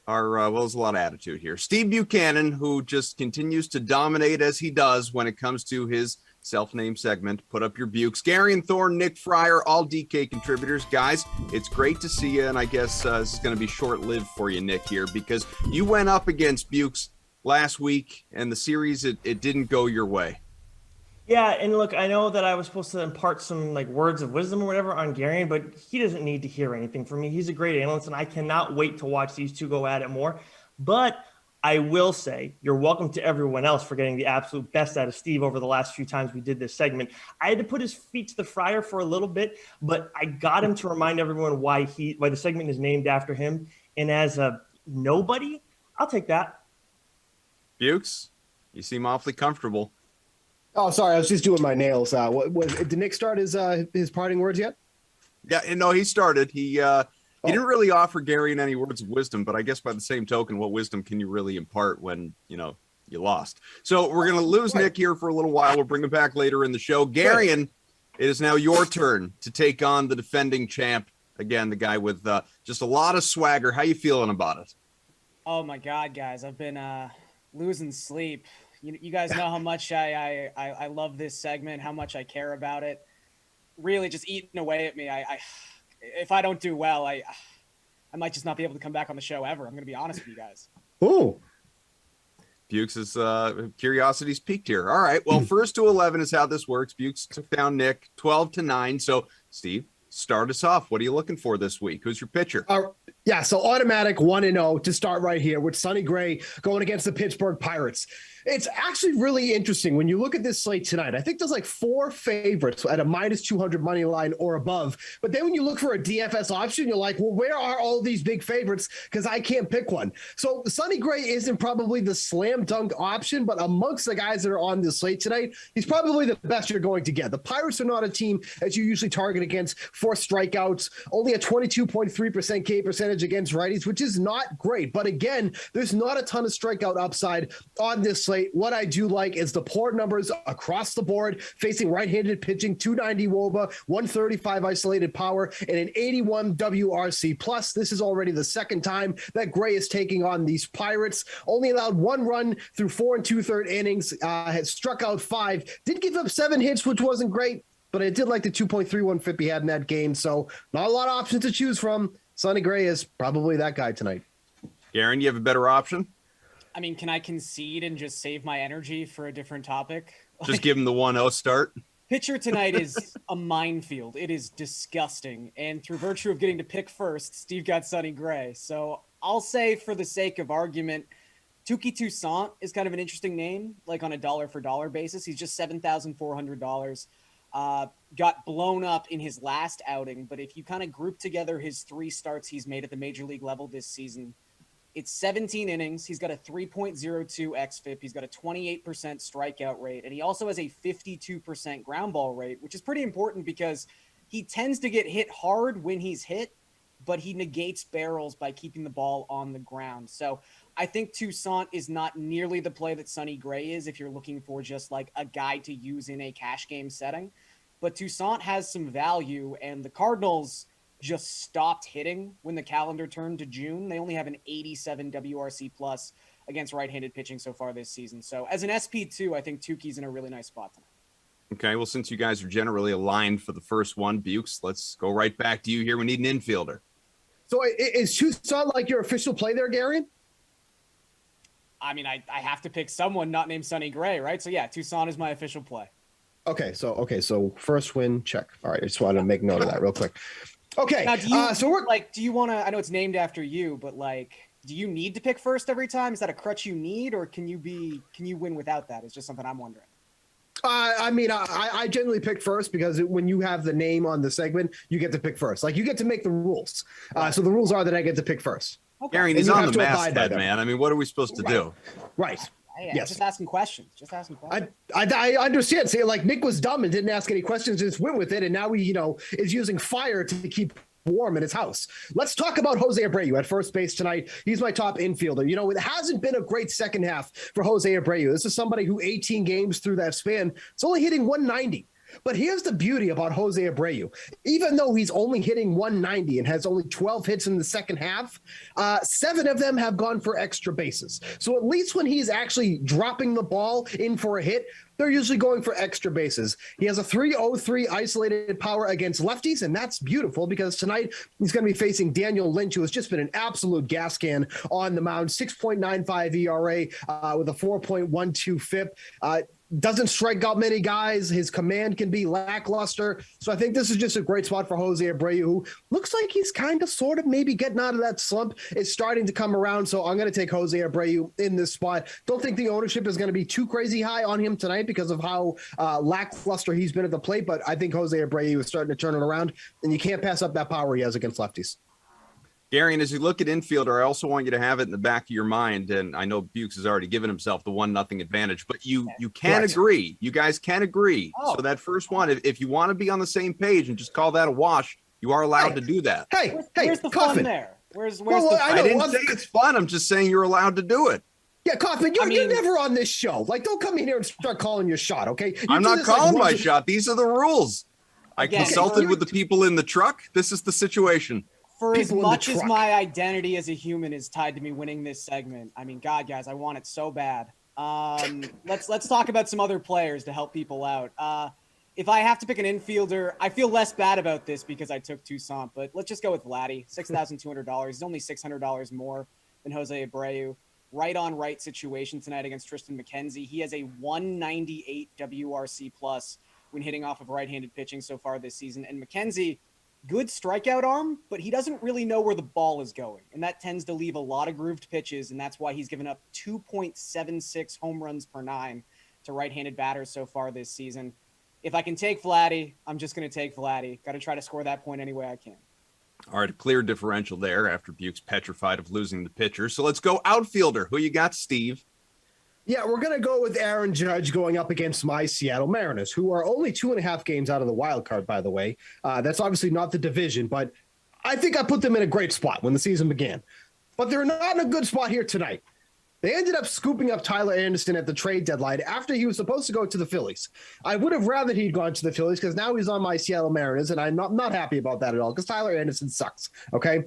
well, there's a lot of attitude here. Steve Buchanan, who just continues to dominate as he does when it comes to his self-named segment, Put Up Your Buchs. Gary and Thorne, Nick Fryer, all DK contributors. Guys, it's great to see you, and I guess this is going to be short-lived for you, Nick, here, because you went up against Buchs last week, and the series, it didn't go your way. Yeah, and look, I know that I was supposed to impart some words of wisdom or whatever on Gary, but he doesn't need to hear anything from me. He's a great analyst, and I cannot wait to watch these two go at it more. But I will say you're welcome to everyone else for getting the absolute best out of Steve over the last few times we did this segment. I had to put his feet to the fryer for a little bit, but I got him to remind everyone why the segment is named after him. And as a nobody, I'll take that. Buchs, you seem awfully comfortable. Oh, sorry. I was just doing my nails. Did Nick start his parting words yet? Yeah, no, he started. He didn't really offer Gary any words of wisdom, but I guess by the same token, what wisdom can you really impart when, you lost? So we're going to lose Nick here for a little while. We'll bring him back later in the show. Garion, it is now your turn to take on the defending champ. Again, the guy with just a lot of swagger. How you feeling about it? Oh, my God, guys. I've been losing sleep. You guys know how much I love this segment, how much I care about it. Really just eating away at me. If I don't do well, I might just not be able to come back on the show ever. I'm going to be honest with you guys. Oh. Buchs' curiosity's peaked here. All right. Well, 1st to 11 is how this works. Buchs took down Nick 12-9. So, Steve, start us off. What are you looking for this week? Who's your pitcher? So automatic 1-0 to start right here with Sonny Gray going against the Pittsburgh Pirates. It's actually really interesting when you look at this slate tonight. I think there's 4 favorites at a -200 money line or above. But then when you look for a DFS option, you're like, well, where are all these big favorites? Because I can't pick one. So Sonny Gray isn't probably the slam dunk option, but amongst the guys that are on this slate tonight, he's probably the best you're going to get. The Pirates are not a team that you usually target against 4 strikeouts, only a 22.3% K percentage against righties, which is not great. But again, there's not a ton of strikeout upside on this slate. slate. What I do like is the poor numbers across the board, facing right-handed pitching, 290 WOBA, 135 isolated power, and an 81 WRC+. Plus, this is already the second time that Gray is taking on these Pirates. Only allowed 1 run through 4 2/3 innings, had struck out 5, did give up 7 hits, which wasn't great, but I did like the 2.31 FIP he had in that game. So not a lot of options to choose from. Sonny Gray is probably that guy tonight. Aaron, you have a better option? I mean, can I concede and just save my energy for a different topic? Just give him the 1-0 start. Pitcher tonight is a minefield. It is disgusting. And through virtue of getting to pick first, Steve got Sonny Gray. So I'll say, for the sake of argument, Touki Toussaint is kind of an interesting name, like on a dollar for dollar basis. He's just $7,400. Got blown up in his last outing, but if you kind of group together his 3 starts he's made at the major league level this season, it's 17 innings. He's got a 3.02 xFIP. He's got a 28% strikeout rate, and he also has a 52% ground ball rate, which is pretty important because he tends to get hit hard when he's hit, but he negates barrels by keeping the ball on the ground. So I think Toussaint is not nearly the play that Sonny Gray is if you're looking for just like a guy to use in a cash game setting. But Toussaint has some value, and the Cardinals just stopped hitting when the calendar turned to June. They only have an 87 WRC plus against right-handed pitching so far this season. So as an SP2, I think Tuki's in a really nice spot tonight. Okay, well, since you guys are generally aligned for the first one, Bukes, let's go right back to you here. We need an infielder. So is Toussaint like your official play there, Gary? I mean, I have to pick someone not named Sonny Gray, right? So yeah, Toussaint is my official play. Okay, so first win, check. All right, I just wanted to make note of that real quick. Okay, now, do you want to? I know it's named after you, but like, do you need to pick first every time? Is that a crutch you need, or can you win without that? It's just something I'm wondering. I mean, I generally pick first because when you have the name on the segment, you get to pick first. Like, you get to make the rules. So the rules are that I get to pick first. Okay. Aaron, he's on the masthead, man. I mean, what are we supposed to do? Right. Hey, yes. Just asking questions. I understand. Say, like, Nick was dumb and didn't ask any questions, just went with it, and now he, is using fire to keep warm in his house. Let's talk about Jose Abreu at first base tonight. He's my top infielder. It hasn't been a great second half for Jose Abreu. This is somebody who 18 games through that span is only hitting 190. But here's the beauty about Jose Abreu. Even though he's only hitting 190 and has only 12 hits in the second half, 7 of them have gone for extra bases. So at least when he's actually dropping the ball in for a hit, they're usually going for extra bases. He has a 303 isolated power against lefties, and that's beautiful because tonight he's going to be facing Daniel Lynch, who has just been an absolute gas can on the mound, 6.95 ERA with a 4.12 FIP. Doesn't strike out many guys. His command can be lackluster. So I think this is just a great spot for Jose Abreu, who looks like he's kind of sort of maybe getting out of that slump. It's starting to come around. So I'm going to take Jose Abreu in this spot. Don't think the ownership is going to be too crazy high on him tonight because of how lackluster he's been at the plate. But I think Jose Abreu is starting to turn it around, and you can't pass up that power he has against lefties. Gary, and as you look at infielder, I also want you to have it in the back of your mind. And I know Bukes has already given himself the 1-0 advantage, but you can agree. You guys can agree. So that first one, if you want to be on the same page and just call that a wash, you are allowed to do that. Where's the fun there? Where's I didn't say it's fun. I'm just saying you're allowed to do it. Yeah, Kaufman, you're never on this show. Like, don't come in here and start calling your shot, okay? I'm not calling my shot. These are the rules. I consulted with the people in the truck. This is the situation. For as much as my identity as a human is tied to me winning this segment, I mean, God, guys, I want it so bad. Let's talk about some other players to help people out. If I have to pick an infielder, I feel less bad about this because I took Toussaint, but let's just go with Vladdy, $6,200. He's only $600 more than Jose Abreu. Right-on-right situation tonight against Tristan McKenzie. He has a 198 WRC plus when hitting off of right-handed pitching so far this season. And McKenzie, good strikeout arm, but he doesn't really know where the ball is going. And that tends to leave a lot of grooved pitches, and that's why he's given up 2.76 home runs per 9 to right-handed batters so far this season. If I can take Vladdy, I'm just going to take Vladdy. Got to try to score that point any way I can. All right, a clear differential there after Bukes petrified of losing the pitcher. So let's go outfielder. Who you got, Steve? Yeah, we're going to go with Aaron Judge going up against my Seattle Mariners, who are only 2.5 games out of the wild card, by the way. That's obviously not the division, but I think I put them in a great spot when the season began. But they're not in a good spot here tonight. They ended up scooping up Tyler Anderson at the trade deadline after he was supposed to go to the Phillies. I would have rather he'd gone to the Phillies because now he's on my Seattle Mariners, and I'm not happy about that at all because Tyler Anderson sucks, okay?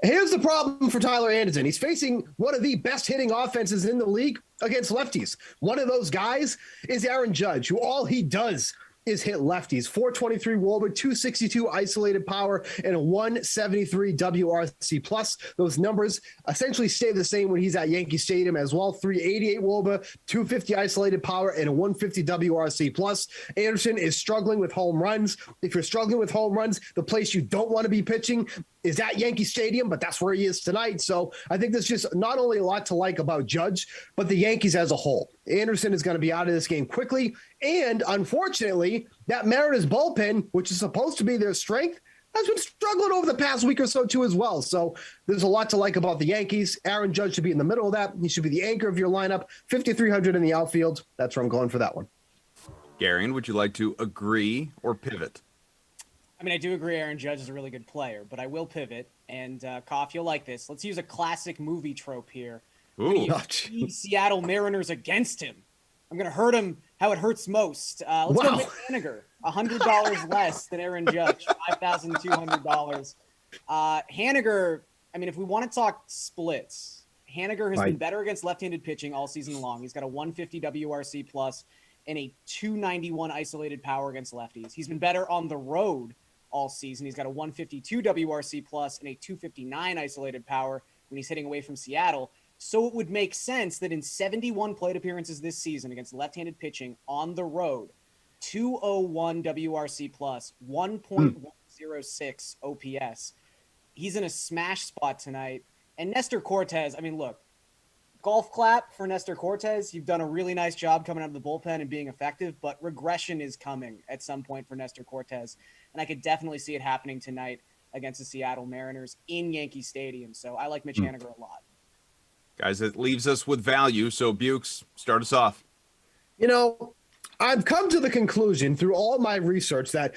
Here's the problem for Tyler Anderson. He's facing one of the best hitting offenses in the league against lefties. One of those guys is Aaron Judge, who all he does is hit lefties. 423 WOBA, 262 isolated power, and a 173 WRC plus. Those numbers essentially stay the same when he's at Yankee Stadium as well. 388 WOBA, 250 isolated power, and a 150 WRC plus. Anderson is struggling with home runs. If you're struggling with home runs, the place you don't want to be pitching is at Yankee Stadium, but that's where he is tonight. So I think there's just not only a lot to like about Judge, but the Yankees as a whole. Anderson is going to be out of this game quickly. And unfortunately, that Mariners bullpen, which is supposed to be their strength, has been struggling over the past week or so too as well. So there's a lot to like about the Yankees. Aaron Judge should be in the middle of that. He should be the anchor of your lineup. 5,300 in the outfield. That's where I'm going for that one. Garion, would you like to agree or pivot? I mean, I do agree Aaron Judge is a really good player, but I will pivot. And, Koff, you'll like this. Let's use a classic movie trope here. Ooh. Seattle Mariners against him. I'm going to hurt him how it hurts most. Let's go Mitch Haniger. $100 less than Aaron Judge. $5,200. Haniger, I mean, if we want to talk splits, Haniger has been better against left-handed pitching all season long. He's got a 150 WRC plus and a 291 isolated power against lefties. He's been better on the road all season. He's got a 152 WRC plus and a 259 isolated power when he's hitting away from Seattle. So it would make sense that in 71 plate appearances this season against left-handed pitching on the road, 201 WRC plus, 1.106 OPS. He's in a smash spot tonight. And Nestor Cortez, I mean, look, golf clap for Nestor Cortez. You've done a really nice job coming out of the bullpen and being effective, but regression is coming at some point for Nestor Cortez. And I could definitely see it happening tonight against the Seattle Mariners in Yankee Stadium. So I like Mitch Haniger a lot. Guys, it leaves us with value. So, Bukes, start us off. You know, I've come to the conclusion through all my research that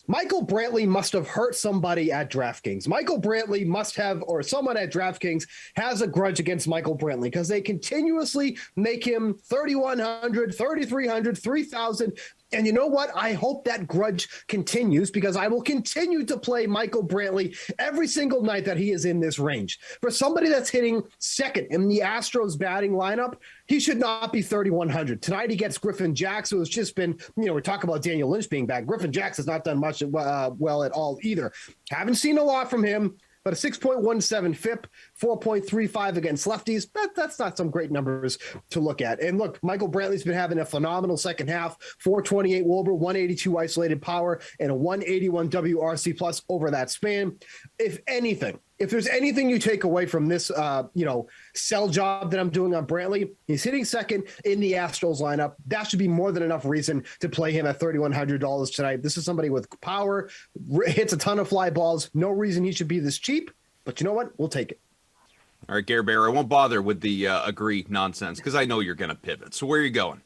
Michael Brantley must have hurt somebody at DraftKings. Michael Brantley must have, or someone at DraftKings has a grudge against Michael Brantley because they continuously make him 3,100, 3,300, 3,000. And you know what? I hope that grudge continues because I will continue to play Michael Brantley every single night that he is in this range. For somebody that's hitting second in the Astros batting lineup, he should not be 3,100. Tonight he gets Griffin Jax, who has just been, we're talking about Daniel Lynch being back. Griffin Jax has not done much well at all either. Haven't seen a lot from him. But a 6.17 FIP, 4.35 against lefties, that's not some great numbers to look at. And look, Michael Brantley's been having a phenomenal second half, 428 WOBA, 182 isolated power, and a 181 WRC plus over that span. If there's anything you take away from this, sell job that I'm doing on Brantley, he's hitting second in the Astros lineup. That should be more than enough reason to play him at $3,100 tonight. This is somebody with power, hits a ton of fly balls. No reason he should be this cheap, but you know what? We'll take it. All right, Gare Bear, I won't bother with the agree nonsense because I know you're going to pivot. So where are you going?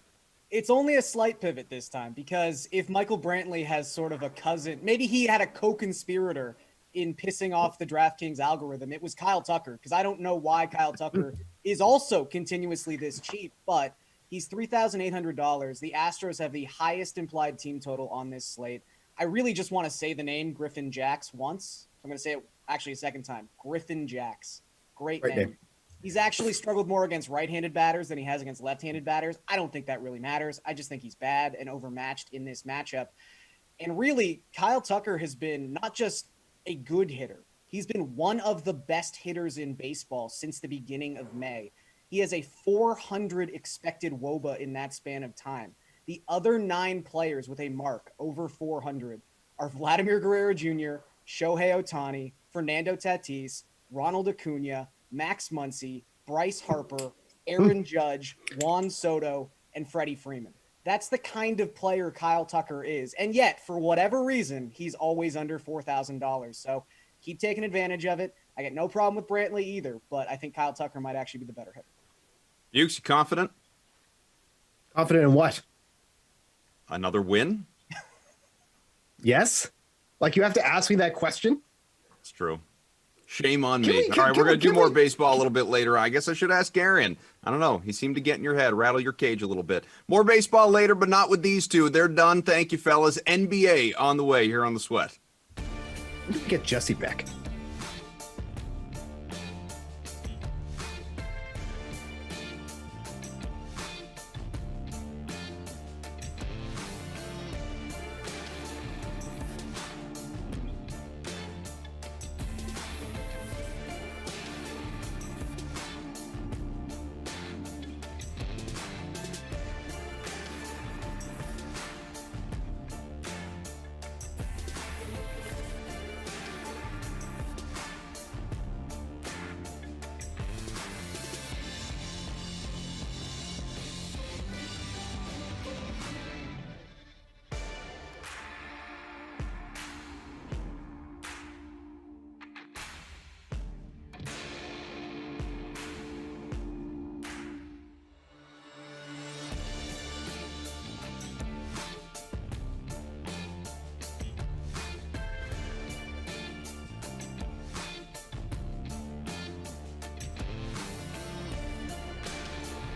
It's only a slight pivot this time because if Michael Brantley has sort of a cousin, maybe he had a co-conspirator in pissing off the DraftKings algorithm, it was Kyle Tucker, because I don't know why Kyle Tucker is also continuously this cheap, but he's $3,800. The Astros have the highest implied team total on this slate. I really just want to say the name Griffin Jax once. I'm going to say it actually a second time. Griffin Jax. Great name. He's actually struggled more against right-handed batters than he has against left-handed batters. I don't think that really matters. I just think he's bad and overmatched in this matchup. And really, Kyle Tucker has been not just a good hitter. He's been one of the best hitters in baseball since the beginning of May. He has a 400 expected WOBA in that span of time. The other 9 players with a mark over 400 are Vladimir Guerrero Jr., Shohei Ohtani, Fernando Tatis, Ronald Acuna, Max Muncy, Bryce Harper, Aaron Judge, Juan Soto, and Freddie Freeman. That's the kind of player Kyle Tucker is. And yet, for whatever reason, he's always under $4,000. So keep taking advantage of it. I got no problem with Brantley either, but I think Kyle Tucker might actually be the better hitter. Bukes, you confident? Confident in what? Another win? Yes. Like you have to ask me that question? It's true. Shame on me. All right, we're going to do more baseball a little bit later. I guess I should ask Aaron. I don't know. He seemed to get in your head, rattle your cage a little bit. More baseball later, but not with these two. They're done. Thank you, fellas. NBA on the way here on The Sweat. Get Jesse back.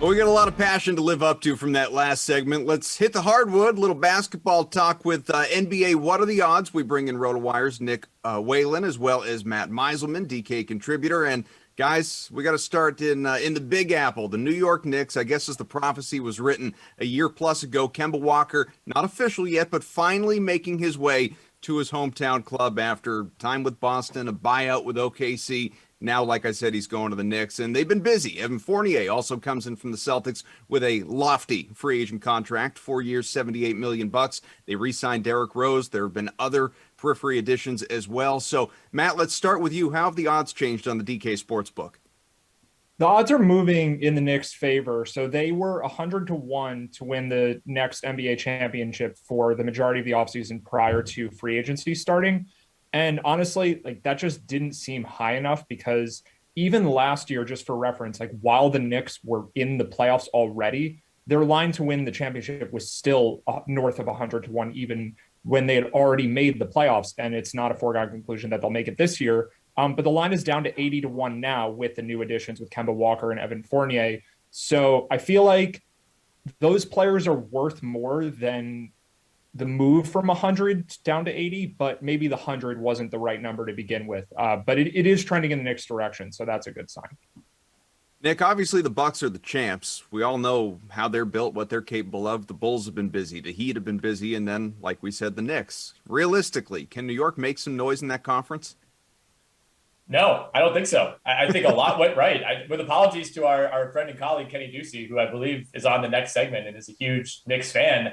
Well, we got a lot of passion to live up to from that last segment. Let's hit the hardwood. Little basketball talk with NBA. What are the odds? We bring in RotoWire's Nick Whalen as well as Matt Meiselman, DK contributor. And guys, we got to start in the Big Apple. The New York Knicks, I guess as the prophecy was written a year plus ago, Kemba Walker, not official yet, but finally making his way to his hometown club after time with Boston, a buyout with OKC. Now, like I said, he's going to the Knicks, and they've been busy. Evan Fournier also comes in from the Celtics with a lofty free agent contract, 4 years, $78 million. They re-signed Derrick Rose. There have been other periphery additions as well. So, Matt, let's start with you. How have the odds changed on the DK Sportsbook? The odds are moving in the Knicks' favor. So they were 100-1 to win the next NBA championship for the majority of the offseason prior to free agency starting. And honestly, like that just didn't seem high enough because even last year, just for reference, like while the Knicks were in the playoffs already, their line to win the championship was still north of 100-1, even when they had already made the playoffs. And it's not a foregone conclusion that they'll make it this year. But the line is down to 80-1 now with the new additions with Kemba Walker and Evan Fournier. So I feel like those players are worth more than the move from 100 down to 80, but maybe the 100 wasn't the right number to begin with. But it is trending in the Knicks' direction, so that's a good sign. Nick, obviously the Bucks are the champs. We all know how they're built, what they're capable of. The Bulls have been busy, the Heat have been busy, and then, like we said, the Knicks. Realistically, can New York make some noise in that conference? No, I don't think so. I think a lot went right. With apologies to our friend and colleague, Kenny Ducey, who I believe is on the next segment and is a huge Knicks fan.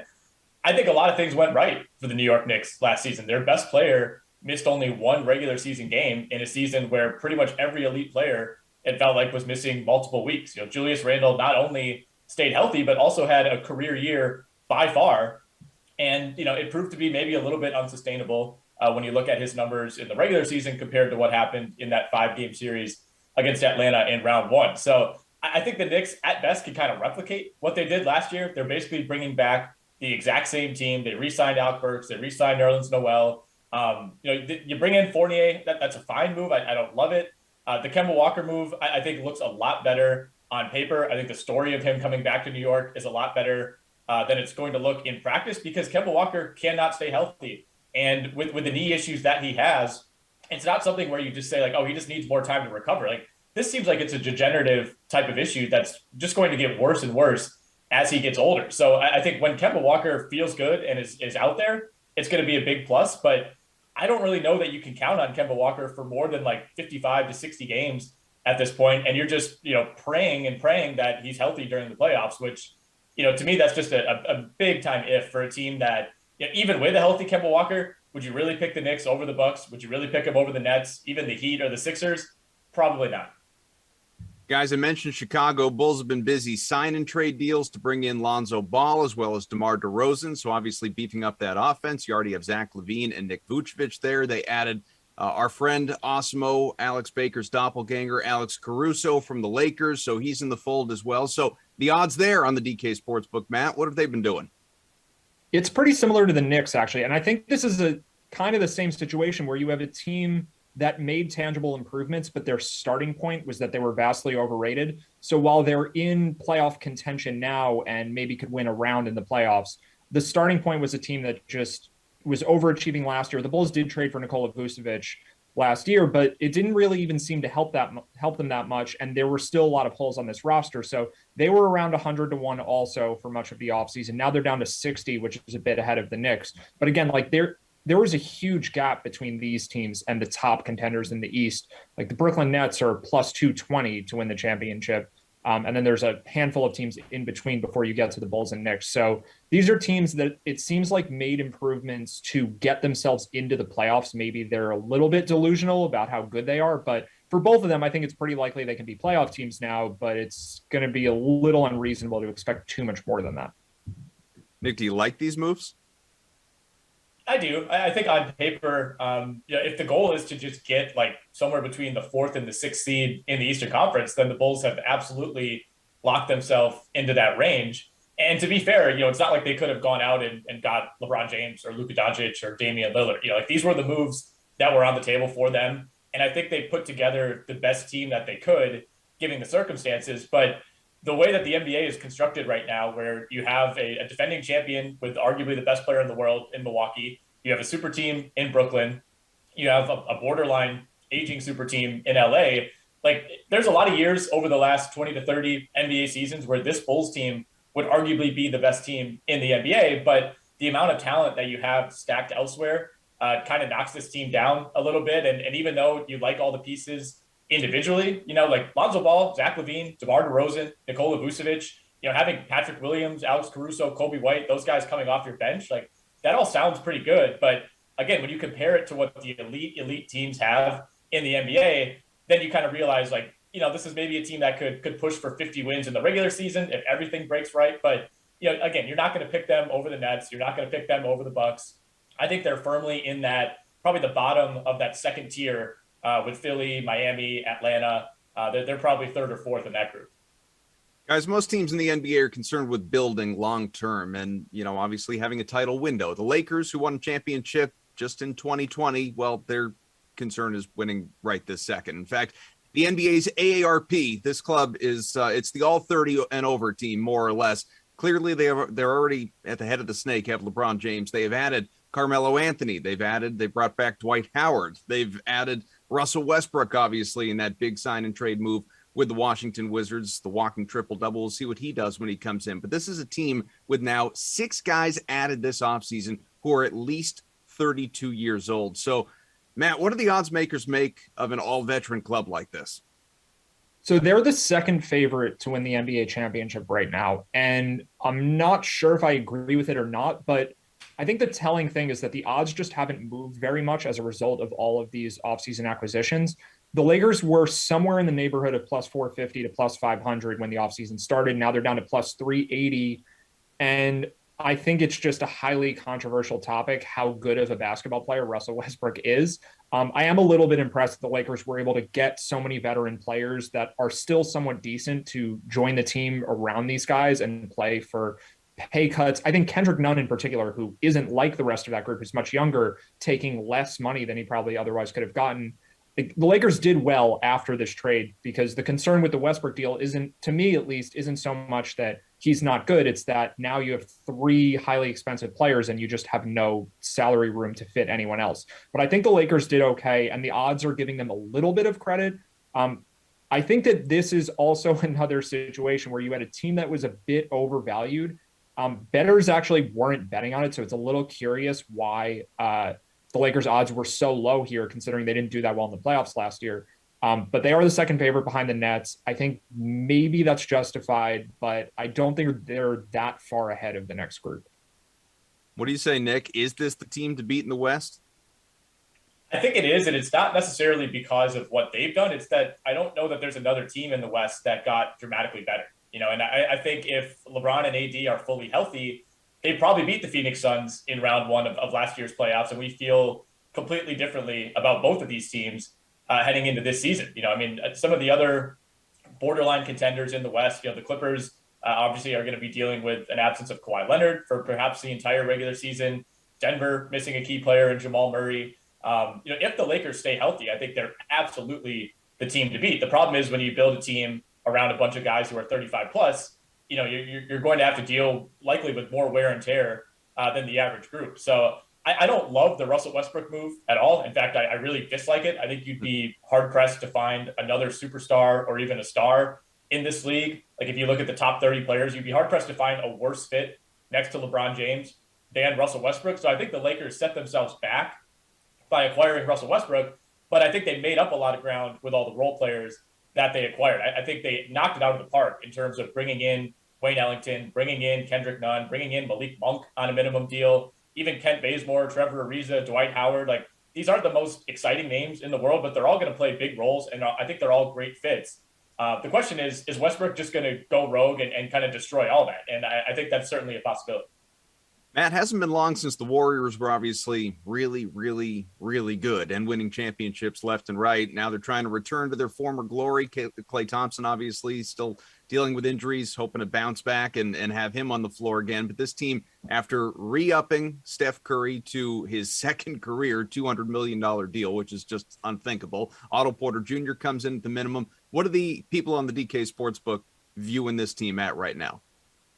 I think a lot of things went right for the New York Knicks last season. Their best player missed only one regular season game in a season where pretty much every elite player, it felt like, was missing multiple weeks. Julius Randle not only stayed healthy, but also had a career year by far. And, it proved to be maybe a little bit unsustainable when you look at his numbers in the regular season compared to what happened in that 5-game series against Atlanta in round one. So I think the Knicks at best can kind of replicate what they did last year. They're basically bringing back the exact same team. They re-signed Alec Burks. They re-signed Nerlens Noel. You bring in Fournier. That's a fine move. I don't love it. The Kemba Walker move, I think, looks a lot better on paper. I think the story of him coming back to New York is a lot better than it's going to look in practice because Kemba Walker cannot stay healthy. And with the knee issues that he has, it's not something where you just say, like, oh, he just needs more time to recover. Like, this seems like it's a degenerative type of issue that's just going to get worse and worse as he gets older. So I think when Kemba Walker feels good and is out there, it's going to be a big plus. But I don't really know that you can count on Kemba Walker for more than like 55 to 60 games at this point. And you're just, praying that he's healthy during the playoffs, which, to me, that's just a big time if for a team that, even with a healthy Kemba Walker, would you really pick the Knicks over the Bucks? Would you really pick him over the Nets, even the Heat or the Sixers? Probably not. Guys, I mentioned Chicago. Bulls have been busy signing trade deals to bring in Lonzo Ball as well as DeMar DeRozan. So obviously beefing up that offense. You already have Zach LaVine and Nick Vucevic there. They added our friend Osmo, Alex Baker's doppelganger, Alex Caruso from the Lakers. So he's in the fold as well. So the odds there on the DK Sportsbook, Matt, what have they been doing? It's pretty similar to the Knicks, actually. And I think this is a kind of the same situation where you have a team that made tangible improvements, but their starting point was that they were vastly overrated. So while they're in playoff contention now and maybe could win a round in the playoffs, the starting point was a team that just was overachieving last year. The Bulls did trade for Nikola Vucevic last year, but it didn't really even seem to help them that much. And there were still a lot of holes on this roster. So they were around 100-1 also for much of the offseason. Now they're down to 60, which is a bit ahead of the Knicks. But again, like there was a huge gap between these teams and the top contenders in the East. Like the Brooklyn Nets are plus 220 to win the championship. And then there's a handful of teams in between before you get to the Bulls and Knicks. So these are teams that it seems like made improvements to get themselves into the playoffs. Maybe they're a little bit delusional about how good they are, but for both of them, I think it's pretty likely they can be playoff teams now, but it's going to be a little unreasonable to expect too much more than that. Nick, do you like these moves? I do. I think on paper, if the goal is to just get like somewhere between the 4th and the 6th seed in the Eastern Conference, then the Bulls have absolutely locked themselves into that range. And to be fair, it's not like they could have gone out and got LeBron James or Luka Doncic or Damian Lillard. Like these were the moves that were on the table for them. And I think they put together the best team that they could, given the circumstances. But the way that the NBA is constructed right now, where you have a defending champion with arguably the best player in the world in Milwaukee, you have a super team in Brooklyn, you have a borderline aging super team in LA. Like there's a lot of years over the last 20 to 30 NBA seasons where this Bulls team would arguably be the best team in the NBA, but the amount of talent that you have stacked elsewhere kind of knocks this team down a little bit. And even though you like all the pieces individually, like Lonzo Ball, Zach LaVine, DeMar DeRozan, Nikola Vucevic, having Patrick Williams, Alex Caruso, Kobe White, those guys coming off your bench, like that all sounds pretty good. But again, when you compare it to what the elite teams have in the NBA, then you kind of realize like, this is maybe a team that could push for 50 wins in the regular season if everything breaks right. But, again, you're not going to pick them over the Nets. You're not going to pick them over the Bucks. I think they're firmly in that, probably the bottom of that second tier with Philly, Miami, Atlanta. They're probably 3rd or 4th in that group. Guys, most teams in the NBA are concerned with building long-term and, obviously having a title window. The Lakers, who won a championship just in 2020, well, their concern is winning right this second. In fact, the NBA's AARP, this club is, it's the all 30 and over team, more or less. Clearly, they're already at the head of the snake, have LeBron James. They have added Carmelo Anthony. They brought back Dwight Howard. They've added Russell Westbrook, obviously, in that big sign and trade move with the Washington Wizards, the walking triple-double. We'll see what he does when he comes in. But this is a team with now 6 guys added this offseason who are at least 32 years old. So, Matt, what do the odds makers make of an all-veteran club like this? So they're the second favorite to win the NBA championship right now. And I'm not sure if I agree with it or not, but I think the telling thing is that the odds just haven't moved very much as a result of all of these offseason acquisitions. The Lakers were somewhere in the neighborhood of plus 450 to plus 500 when the offseason started. Now they're down to plus 380. And I think it's just a highly controversial topic, how good of a basketball player Russell Westbrook is. I am a little bit impressed that the Lakers were able to get so many veteran players that are still somewhat decent to join the team around these guys and play for pay cuts. I think Kendrick Nunn in particular, who isn't like the rest of that group, who's much younger, taking less money than he probably otherwise could have gotten. The Lakers did well after this trade because the concern with the Westbrook deal isn't, to me at least, isn't so much that he's not good. It's that now you have 3 highly expensive players and you just have no salary room to fit anyone else. But I think the Lakers did okay, and the odds are giving them a little bit of credit. I think that this is also another situation where you had a team that was a bit overvalued. Bettors actually weren't betting on it, so it's a little curious why the Lakers' odds were so low here, considering they didn't do that well in the playoffs last year. But they are the second favorite behind the Nets. I think maybe that's justified, but I don't think they're that far ahead of the next group. What do you say, Nick? Is this the team to beat in the West? I think it is, and it's not necessarily because of what they've done. It's that I don't know that there's another team in the West that got dramatically better. And I think if LeBron and AD are fully healthy, they probably beat the Phoenix Suns in round 1 of last year's playoffs, and we feel completely differently about both of these teams heading into this season. Some of the other borderline contenders in the West, the Clippers obviously are going to be dealing with an absence of Kawhi Leonard for perhaps the entire regular season. Denver missing a key player in Jamal Murray. If the Lakers stay healthy, I think they're absolutely the team to beat. The problem is when you build a team around a bunch of guys who are 35 plus, you're going to have to deal likely with more wear and tear than the average group. So I don't love the Russell Westbrook move at all. In fact, I really dislike it. I think you'd be hard pressed to find another superstar or even a star in this league. Like if you look at the top 30 players, you'd be hard pressed to find a worse fit next to LeBron James than Russell Westbrook. So I think the Lakers set themselves back by acquiring Russell Westbrook, but I think they made up a lot of ground with all the role players that they acquired. I think they knocked it out of the park in terms of bringing in Wayne Ellington, bringing in Kendrick Nunn, bringing in Malik Monk on a minimum deal, even Kent Bazemore, Trevor Ariza, Dwight Howard. Like these aren't the most exciting names in the world, but they're all going to play big roles, and I think they're all great fits. The question is Westbrook just going to go rogue and kind of destroy all that? And I think that's certainly a possibility. Matt, hasn't been long since the Warriors were obviously really, really, really good and winning championships left and right. Now they're trying to return to their former glory. Klay Thompson, obviously, still dealing with injuries, hoping to bounce back and have him on the floor again. But this team, after re-upping Steph Curry to his second career $200 million deal, which is just unthinkable, Otto Porter Jr. comes in at the minimum. What are the people on the DK Sportsbook viewing this team at right now?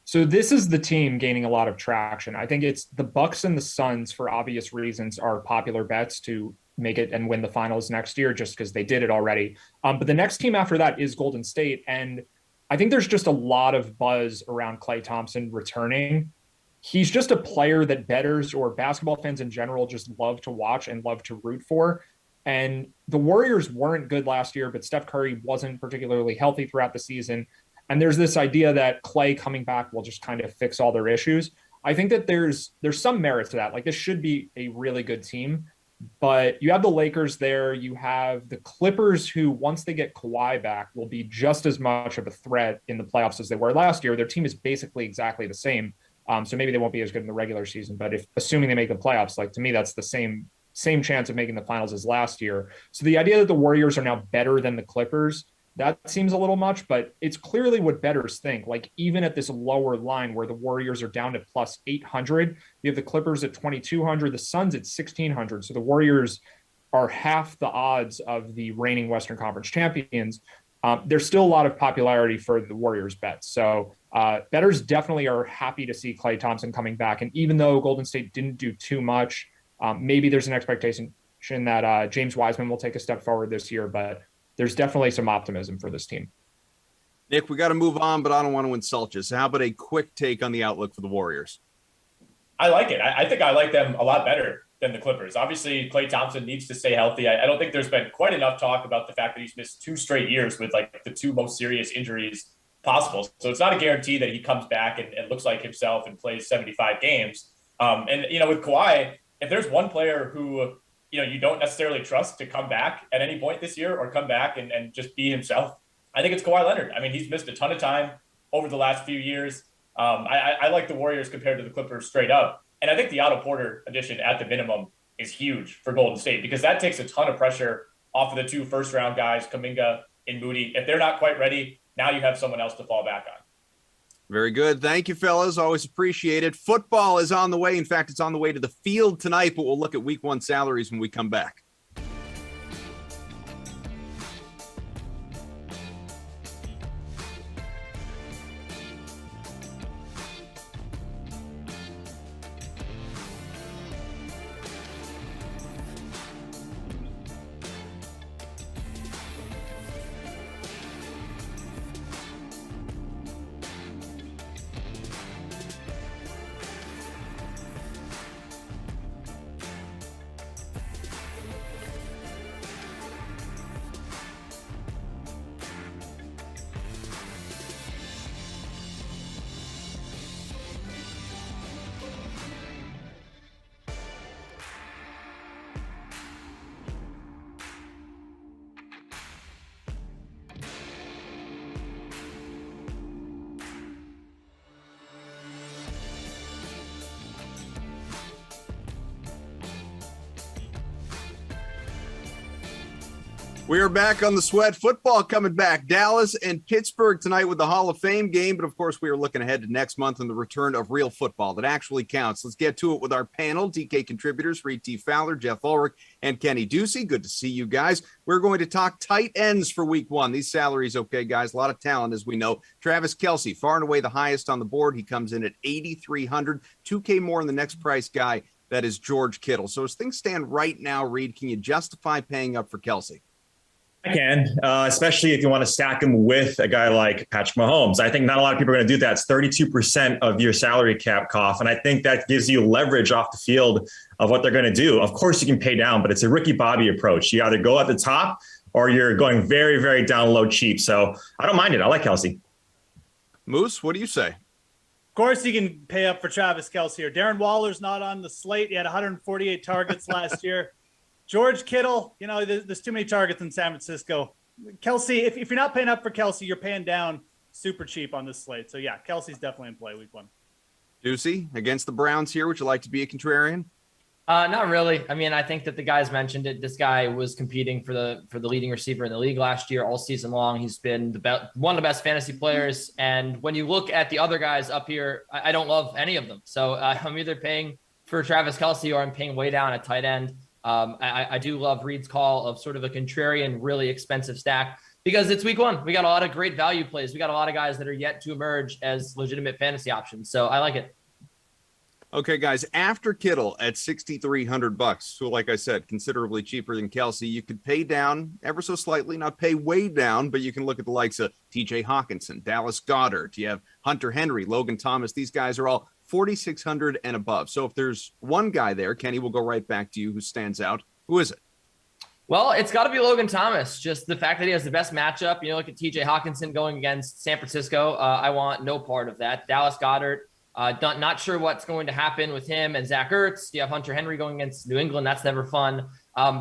So this is the team gaining a lot of traction. I think it's the Bucks and the Suns, for obvious reasons, are popular bets to make it and win the finals next year just because they did it already. But the next team after that is Golden State. And I think there's just a lot of buzz around Klay Thompson returning. He's just a player that bettors or basketball fans in general just love to watch and love to root for. And the Warriors weren't good last year, but Steph Curry wasn't particularly healthy throughout the season. And there's this idea that Klay coming back will just kind of fix all their issues. I think that there's some merit to that. Like this should be a really good team, but you have the Lakers there. You have the Clippers who, once they get Kawhi back, will be just as much of a threat in the playoffs as they were last year. Their team is basically exactly the same. So maybe they won't be as good in the regular season, but if assuming they make the playoffs, like to me, that's the same chance of making the finals as last year. So the idea that the Warriors are now better than the Clippers, that seems a little much, but it's clearly what bettors think. Like even at this lower line where the Warriors are down to plus 800, you have the Clippers at 2,200, the Suns at 1,600. So the Warriors are half the odds of the reigning Western Conference champions. There's still a lot of popularity for the Warriors bets. So bettors definitely are happy to see Klay Thompson coming back. And even though Golden State didn't do too much, maybe there's an expectation that James Wiseman will take a step forward this year, but there's definitely some optimism for this team. Nick, we got to move on, but I don't want to insult you. So how about a quick take on the outlook for the Warriors? I like it. I think I like them a lot better than the Clippers. Obviously, Klay Thompson needs to stay healthy. I don't think there's been quite enough talk about the fact that he's missed 2 straight years with like the 2 most serious injuries possible. So it's not a guarantee that he comes back and looks like himself and plays 75 games. And with Kawhi, if there's one player who you don't necessarily trust to come back at any point this year or come back and just be himself, I think it's Kawhi Leonard. I mean, he's missed a ton of time over the last few years. I like the Warriors compared to the Clippers straight up. And I think the Otto Porter addition at the minimum is huge for Golden State because that takes a ton of pressure off of the 2 first-round guys, Kuminga and Moody. If they're not quite ready, now you have someone else to fall back on. Very good. Thank you, fellas. Always appreciate it. Football is on the way. In fact, it's on the way to the field tonight, but we'll look at week 1 salaries when we come back. We are back on the Sweat. Football coming back. Dallas and Pittsburgh tonight with the Hall of Fame game. But of course, we are looking ahead to next month and the return of real football that actually counts. Let's get to it with our panel. DK contributors, Reed T. Fowler, Jeff Ulrich, and Kenny Ducey. Good to see you guys. We're going to talk tight ends for week one. These salaries, okay, guys, a lot of talent, as we know. Travis Kelce, far and away the highest on the board. He comes in at 8,300, 2K more than the next price guy. That is George Kittle. So as things stand right now, Reed, can you justify paying up for Kelce? I can, especially if you want to stack him with a guy like Patrick Mahomes. I think not a lot of people are going to do that. It's 32% of your salary cap cost. And I think that gives you leverage off the field of what they're going to do. Of course, you can pay down, but it's a Ricky Bobby approach. You either go at the top or you're going very, very down low cheap. So I don't mind it. I like Kelce. Moose, what do you say? Of course, you can pay up for Travis Kelce here. Darren Waller's not on the slate. He had 148 targets last year. George Kittle, you know, there's too many targets in San Francisco. Kelce, if you're not paying up for Kelce, you're paying down super cheap on this slate. So, yeah, Kelsey's definitely in play week one. Ducey, against the Browns here, would you like to be a contrarian? Not really. I mean, I think that the guys mentioned it. This guy was competing for the leading receiver in the league last year, all season long. He's been one of the best fantasy players. And when you look at the other guys up here, I don't love any of them. So I'm either paying for Travis Kelce or I'm paying way down at tight end. I do love Reed's call of sort of a contrarian, really expensive stack because it's week one. We got a lot of great value plays. We got a lot of guys that are yet to emerge as legitimate fantasy options. So I like it. Okay, guys, after Kittle at $6,300, so like I said, considerably cheaper than Kelce, you could pay down ever so slightly, not pay way down, but you can look at the likes of TJ Hawkinson, Dallas Goedert. You have Hunter Henry, Logan Thomas. These guys are all 4,600 and above. So if there's one guy there, Kenny, we'll go right back to you, who stands out. Who is it? Well, it's got to be Logan Thomas. Just the fact that he has the best matchup. You know, look at TJ Hawkinson going against San Francisco. I want no part of that. Dallas Goedert. Not sure what's going to happen with him and Zach Ertz. You have Hunter Henry going against New England. That's never fun.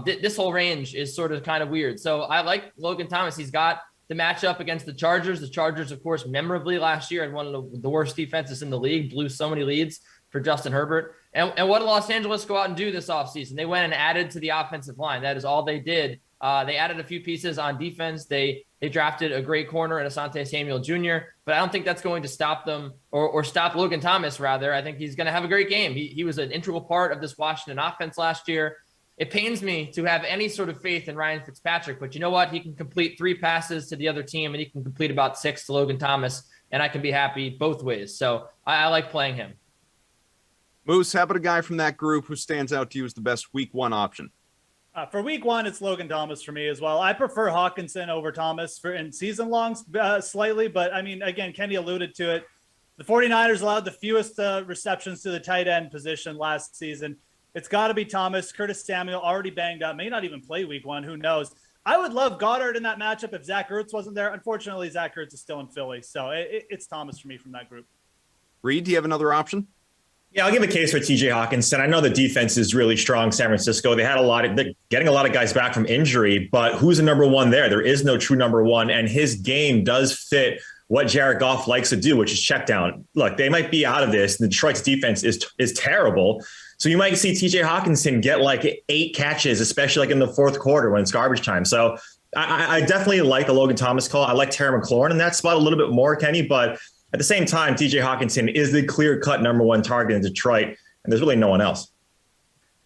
This whole range is sort of kind of weird. So I like Logan Thomas. He's got the matchup against the Chargers. The Chargers, of course, memorably last year had one of the worst defenses in the league, blew so many leads for Justin Herbert. And what did Los Angeles go out and do this offseason? They went and added to the offensive line. That is all they did. They added a few pieces on defense. They drafted a great corner in Asante Samuel Jr., but I don't think that's going to stop them or stop Logan Thomas, rather. I think he's going to have a great game. He was an integral part of this Washington offense last year. It pains me to have any sort of faith in Ryan Fitzpatrick, but you know what? He can complete 3 passes to the other team, and he can complete about 6 to Logan Thomas, and I can be happy both ways. So I like playing him. Moose, how about a guy from that group who stands out to you as the best week one option? For week one, it's Logan Thomas for me as well. I prefer Hawkinson over Thomas in season longs slightly, but I mean, again, Kenny alluded to it. The 49ers allowed the fewest receptions to the tight end position last season. It's got to be Thomas. Curtis Samuel already banged up, may not even play week one. Who knows? I would love Goddard in that matchup if Zach Ertz wasn't there. Unfortunately, Zach Ertz is still in Philly, so it's Thomas for me from that group. Reed, do you have another option? Yeah, I'll give a case for TJ Hawkinson. I know the defense is really strong, San Francisco. They're getting a lot of guys back from injury, but who's the number one there? There is no true number one, and his game does fit what Jared Goff likes to do, which is check down. Look, they might be out of this. Detroit's defense is terrible. So you might see TJ Hawkinson get like 8 catches, especially like in the fourth quarter when it's garbage time. So I definitely like the Logan Thomas call. I like Terry McLaurin in that spot a little bit more, Kenny, but at the same time, TJ Hawkinson is the clear-cut number one target in Detroit, and there's really no one else.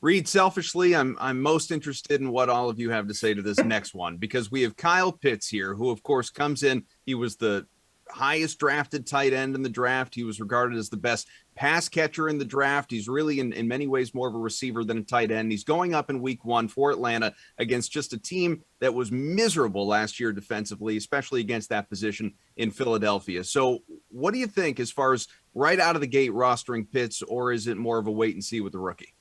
Reed, selfishly, I'm most interested in what all of you have to say to this next one, because we have Kyle Pitts here, who, of course, comes in. He was the highest drafted tight end in the draft. He was regarded as the best pass catcher in the draft. He's really in many ways more of a receiver than a tight end. He's going up in week one for Atlanta against just a team that was miserable last year defensively, especially against that position in Philadelphia. So what do you think as far as right out of the gate rostering Pitts, or is it more of a wait and see with the rookie?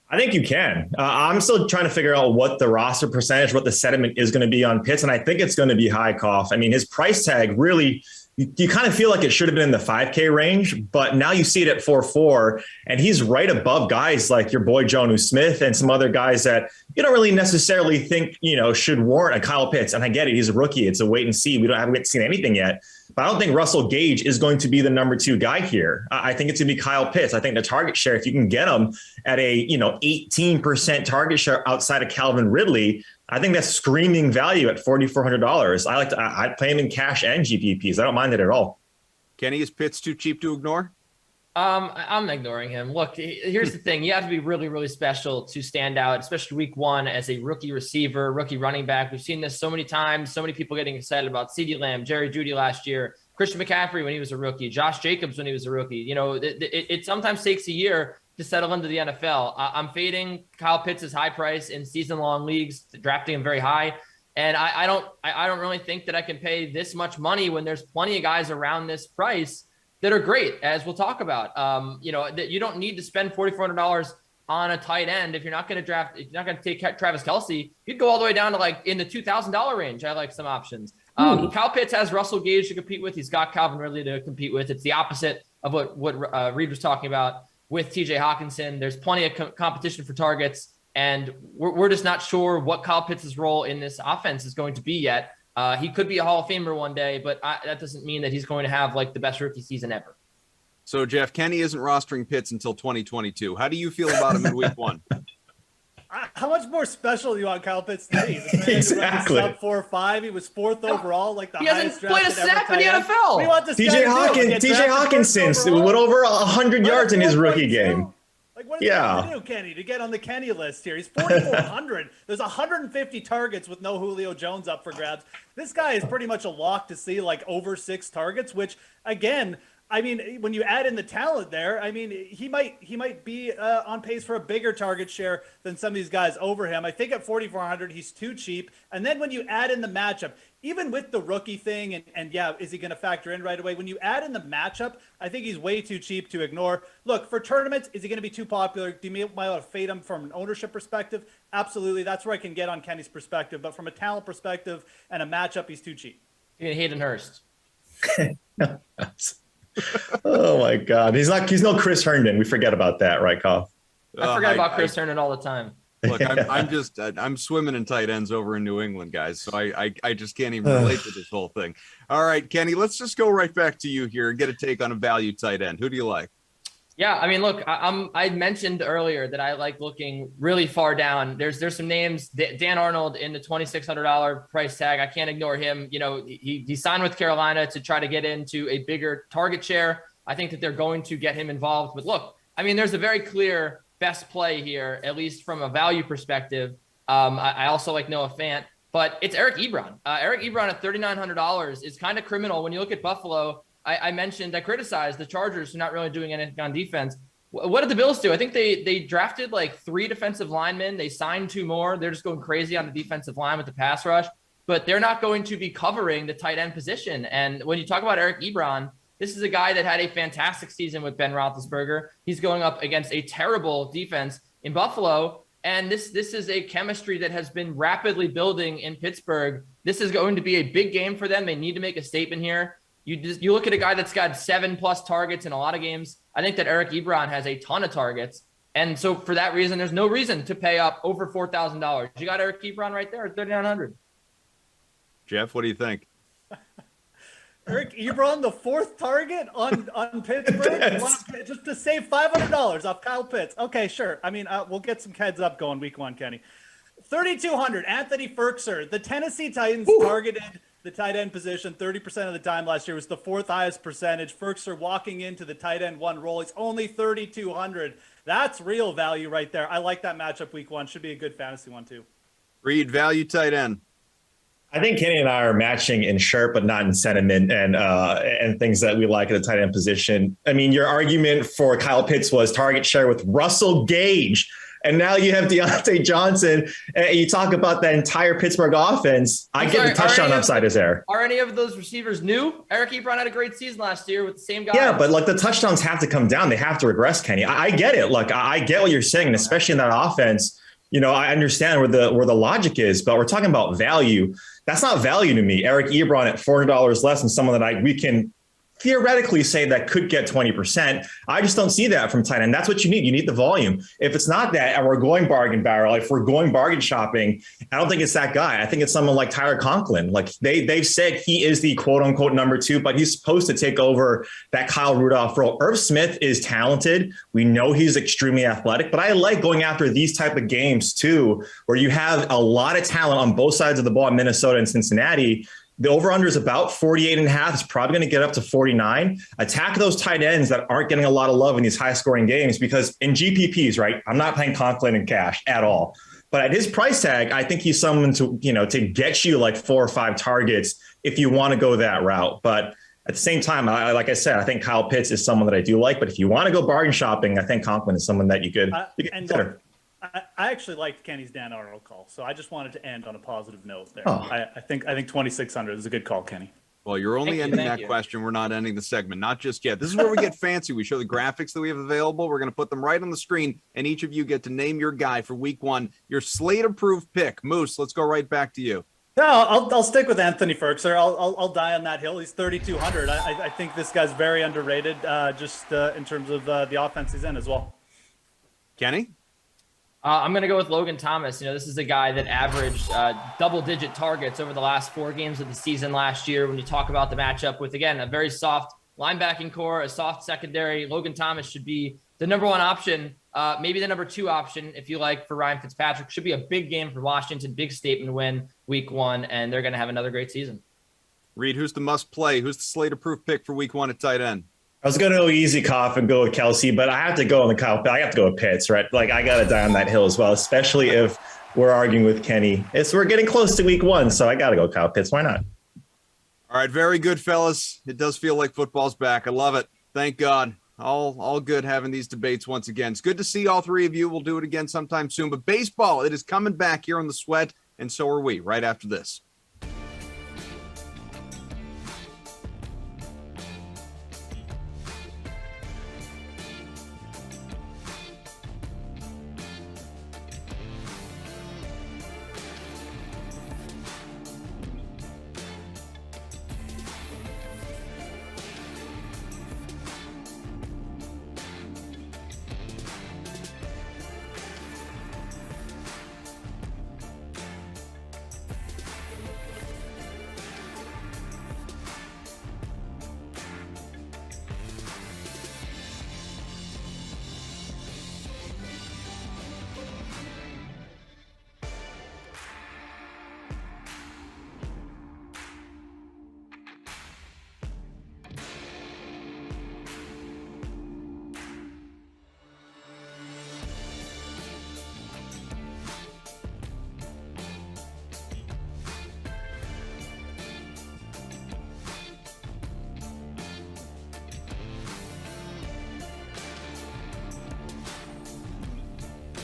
I think you can. I'm still trying to figure out what the roster percentage, what the sentiment is going to be on Pitts, and I think it's going to be high, Koff. I mean, his price tag really, you kind of feel like it should have been in the 5K range, but now you see it at 4.4, and he's right above guys like your boy Jonnu Smith and some other guys that you don't really necessarily think, should warrant a Kyle Pitts. And I get it. He's a rookie. It's a wait and see. We haven't seen anything yet. But I don't think Russell Gage is going to be the number 2 guy here. I think it's going to be Kyle Pitts. I think the target share, if you can get him at a 18% target share outside of Calvin Ridley, I think that's screaming value at $4,400. I'd play him in cash and GPPs. I don't mind it at all. Kenny, is Pitts too cheap to ignore? I'm ignoring him. Look, here's the thing. You have to be really, really special to stand out, especially week one as a rookie receiver, rookie running back. We've seen this so many times, so many people getting excited about CeeDee Lamb, Jerry Jeudy last year, Christian McCaffrey when he was a rookie, Josh Jacobs when he was a rookie. You know, it sometimes takes a year to settle into the NFL. I'm fading Kyle Pitts' high price in season-long leagues, drafting him very high. And I don't really think that I can pay this much money when there's plenty of guys around this price that are great, as we'll talk about. That you don't need to spend $4,400 on a tight end if you're not going to draft. If you're not going to take Travis Kelce, you'd go all the way down to like in the $2,000 range. I like some options. Kyle Pitts has Russell Gage to compete with. He's got Calvin Ridley to compete with. It's the opposite of what Reed was talking about with TJ Hawkinson. There's plenty of competition for targets, and we're just not sure what Kyle Pitts' role in this offense is going to be yet. He could be a Hall of Famer one day, but that doesn't mean that he's going to have like the best rookie season ever. So, Jeff, Kenny isn't rostering Pitts until 2022. How do you feel about him in week one? How much more special do you want Kyle Pitts to be? Exactly. Sub 4.5. He was fourth overall, like the he highest hasn't played a snap in the NFL. What do you want this guy to do? TJ Hawkinson went over 100 yards in his rookie game. Like, what is he going to do, Kenny, to get on the Kenny list here? He's 4,400. There's 150 targets with no Julio Jones up for grabs. This guy is pretty much a lock to see like over 6 targets, which, again, I mean, when you add in the talent there, I mean, he might be on pace for a bigger target share than some of these guys over him. I think at 4,400, he's too cheap. And then when you add in the matchup, even with the rookie thing, and yeah, is he going to factor in right away? When you add in the matchup, I think he's way too cheap to ignore. Look, for tournaments, is he going to be too popular? Do you might want to fade him from an ownership perspective? Absolutely. That's where I can get on Kenny's perspective. But from a talent perspective and a matchup, he's too cheap. You're going to Hayden Hurst. Oh my God. He's no Chris Herndon. We forget about that, right, Kyle? I forget about Chris Herndon all the time. Look, I'm swimming in tight ends over in New England, guys. So I just can't even relate to this whole thing. All right, Kenny, let's just go right back to you here and get a take on a value tight end. Who do you like? Yeah, I mean, look, I mentioned earlier that I like looking really far down. There's some names. Dan Arnold in the $2,600 price tag. I can't ignore him. You know, he signed with Carolina to try to get into a bigger target share. I think that they're going to get him involved. But look, I mean, there's a very clear best play here, at least from a value perspective. I also like Noah Fant, but it's Eric Ebron. Eric Ebron at $3,900 is kind of criminal when you look at Buffalo. I criticized the Chargers for not really doing anything on defense. What did the Bills do? I think they drafted like 3 defensive linemen. They signed 2 more. They're just going crazy on the defensive line with the pass rush, but they're not going to be covering the tight end position. And when you talk about Eric Ebron, this is a guy that had a fantastic season with Ben Roethlisberger. He's going up against a terrible defense in Buffalo. And this is a chemistry that has been rapidly building in Pittsburgh. This is going to be a big game for them. They need to make a statement here. You look at a guy that's got 7+ targets in a lot of games. I think that Eric Ebron has a ton of targets. And so for that reason, there's no reason to pay up over $4,000. You got Eric Ebron right there at $3,900. Jeff, what do you think? Eric Ebron, the 4th target on Pittsburgh, just to save $500 off Kyle Pitts. Okay, sure. I mean, we'll get some heads up going week 1, Kenny. 3,200, Anthony Firkser. The Tennessee Titans targeted the tight end position 30% of the time last year. Was the 4th highest percentage. Firkser walking into the tight end 1 role. He's only 3,200. That's real value right there. I like that matchup week 1. Should be a good fantasy one too. Reed, value tight end. I think Kenny and I are matching in shirt, but not in sentiment and things that we like at the tight end position. I mean, your argument for Kyle Pitts was target share with Russell Gage. And now you have Deontay Johnson, and you talk about that entire Pittsburgh offense. I get the touchdown upside is there. Are any of those receivers new? Eric Ebron had a great season last year with the same guy. Yeah, but like the touchdowns have to come down. They have to regress, Kenny. I get it. Look, I get what you're saying, and especially in that offense. You know, I understand where the logic is, but we're talking about value. That's not value to me. Eric Ebron at $400 less than someone that we can theoretically say that could get 20%. I just don't see that from tight end. That's what you need. You need the volume. If it's not that, and we're going bargain barrel, if we're going bargain shopping, I don't think it's that guy. I think it's someone like Tyler Conklin. Like they've said he is the quote unquote number 2, but he's supposed to take over that Kyle Rudolph role. Irv Smith is talented. We know he's extremely athletic, but I like going after these type of games too, where you have a lot of talent on both sides of the ball in Minnesota and Cincinnati. The over-under is about 48.5. It's probably going to get up to 49. Attack those tight ends that aren't getting a lot of love in these high-scoring games, because in GPPs, right, I'm not playing Conklin in cash at all. But at his price tag, I think he's someone to get you like 4 or 5 targets if you want to go that route. But at the same time, like I said, I think Kyle Pitts is someone that I do like. But if you want to go bargain shopping, I think Conklin is someone that you could consider. I actually liked Kenny's Dan Arnold call, so I just wanted to end on a positive note there. Oh. I think 2,600 is a good call, Kenny. Well, you're only ending that question. We're not ending the segment. Not just yet. This is where we get fancy. We show the graphics that we have available. We're going to put them right on the screen, and each of you get to name your guy for week 1, your slate-approved pick. Moose, let's go right back to you. No, I'll stick with Anthony Ferguson. I'll die on that hill. He's 3,200. I think this guy's very underrated, just in terms of the offense he's in as well. Kenny? I'm going to go with Logan Thomas. This is a guy that averaged double-digit targets over the last 4 games of the season last year. When you talk about the matchup with, again, a very soft linebacking core, a soft secondary, Logan Thomas should be the number 1 option, maybe the number 2 option, if you like, for Ryan Fitzpatrick. Should be a big game for Washington, big statement win week 1, and they're going to have another great season. Reed, who's the must-play? Who's the slate-approved pick for week 1 at tight end? I was going to go easy cough and go with Kelsey, but I have to go on the Kyle. I have to go with Pitts, right? Like I got to die on that hill as well, especially if we're arguing with Kenny. We're getting close to week 1, so I got to go Kyle Pitts. Why not? All right, very good, fellas. It does feel like football's back. I love it. Thank God. All good having these debates once again. It's good to see all 3 of you. We'll do it again sometime soon. But baseball, it is coming back here on the Sweat, and so are we. Right after this.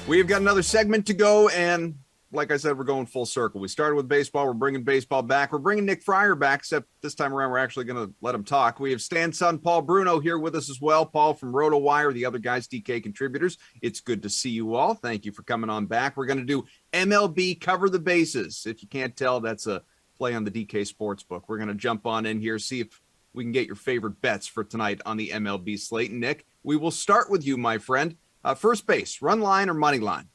We've got another segment to go, and like I said, we're going full circle. We started with baseball. We're bringing baseball back. We're bringing Nick Fryer back, except this time around, we're actually going to let him talk. We have Stan's son, Paul Bruno, here with us as well. Paul from RotoWire, the other guys, DK contributors. It's good to see you all. Thank you for coming on back. We're going to do MLB Cover the Bases. If you can't tell, that's a play on the DK Sportsbook. We're going to jump on in here, see if we can get your favorite bets for tonight on the MLB slate. And Nick, we will start with you, my friend. First base, run line or money line?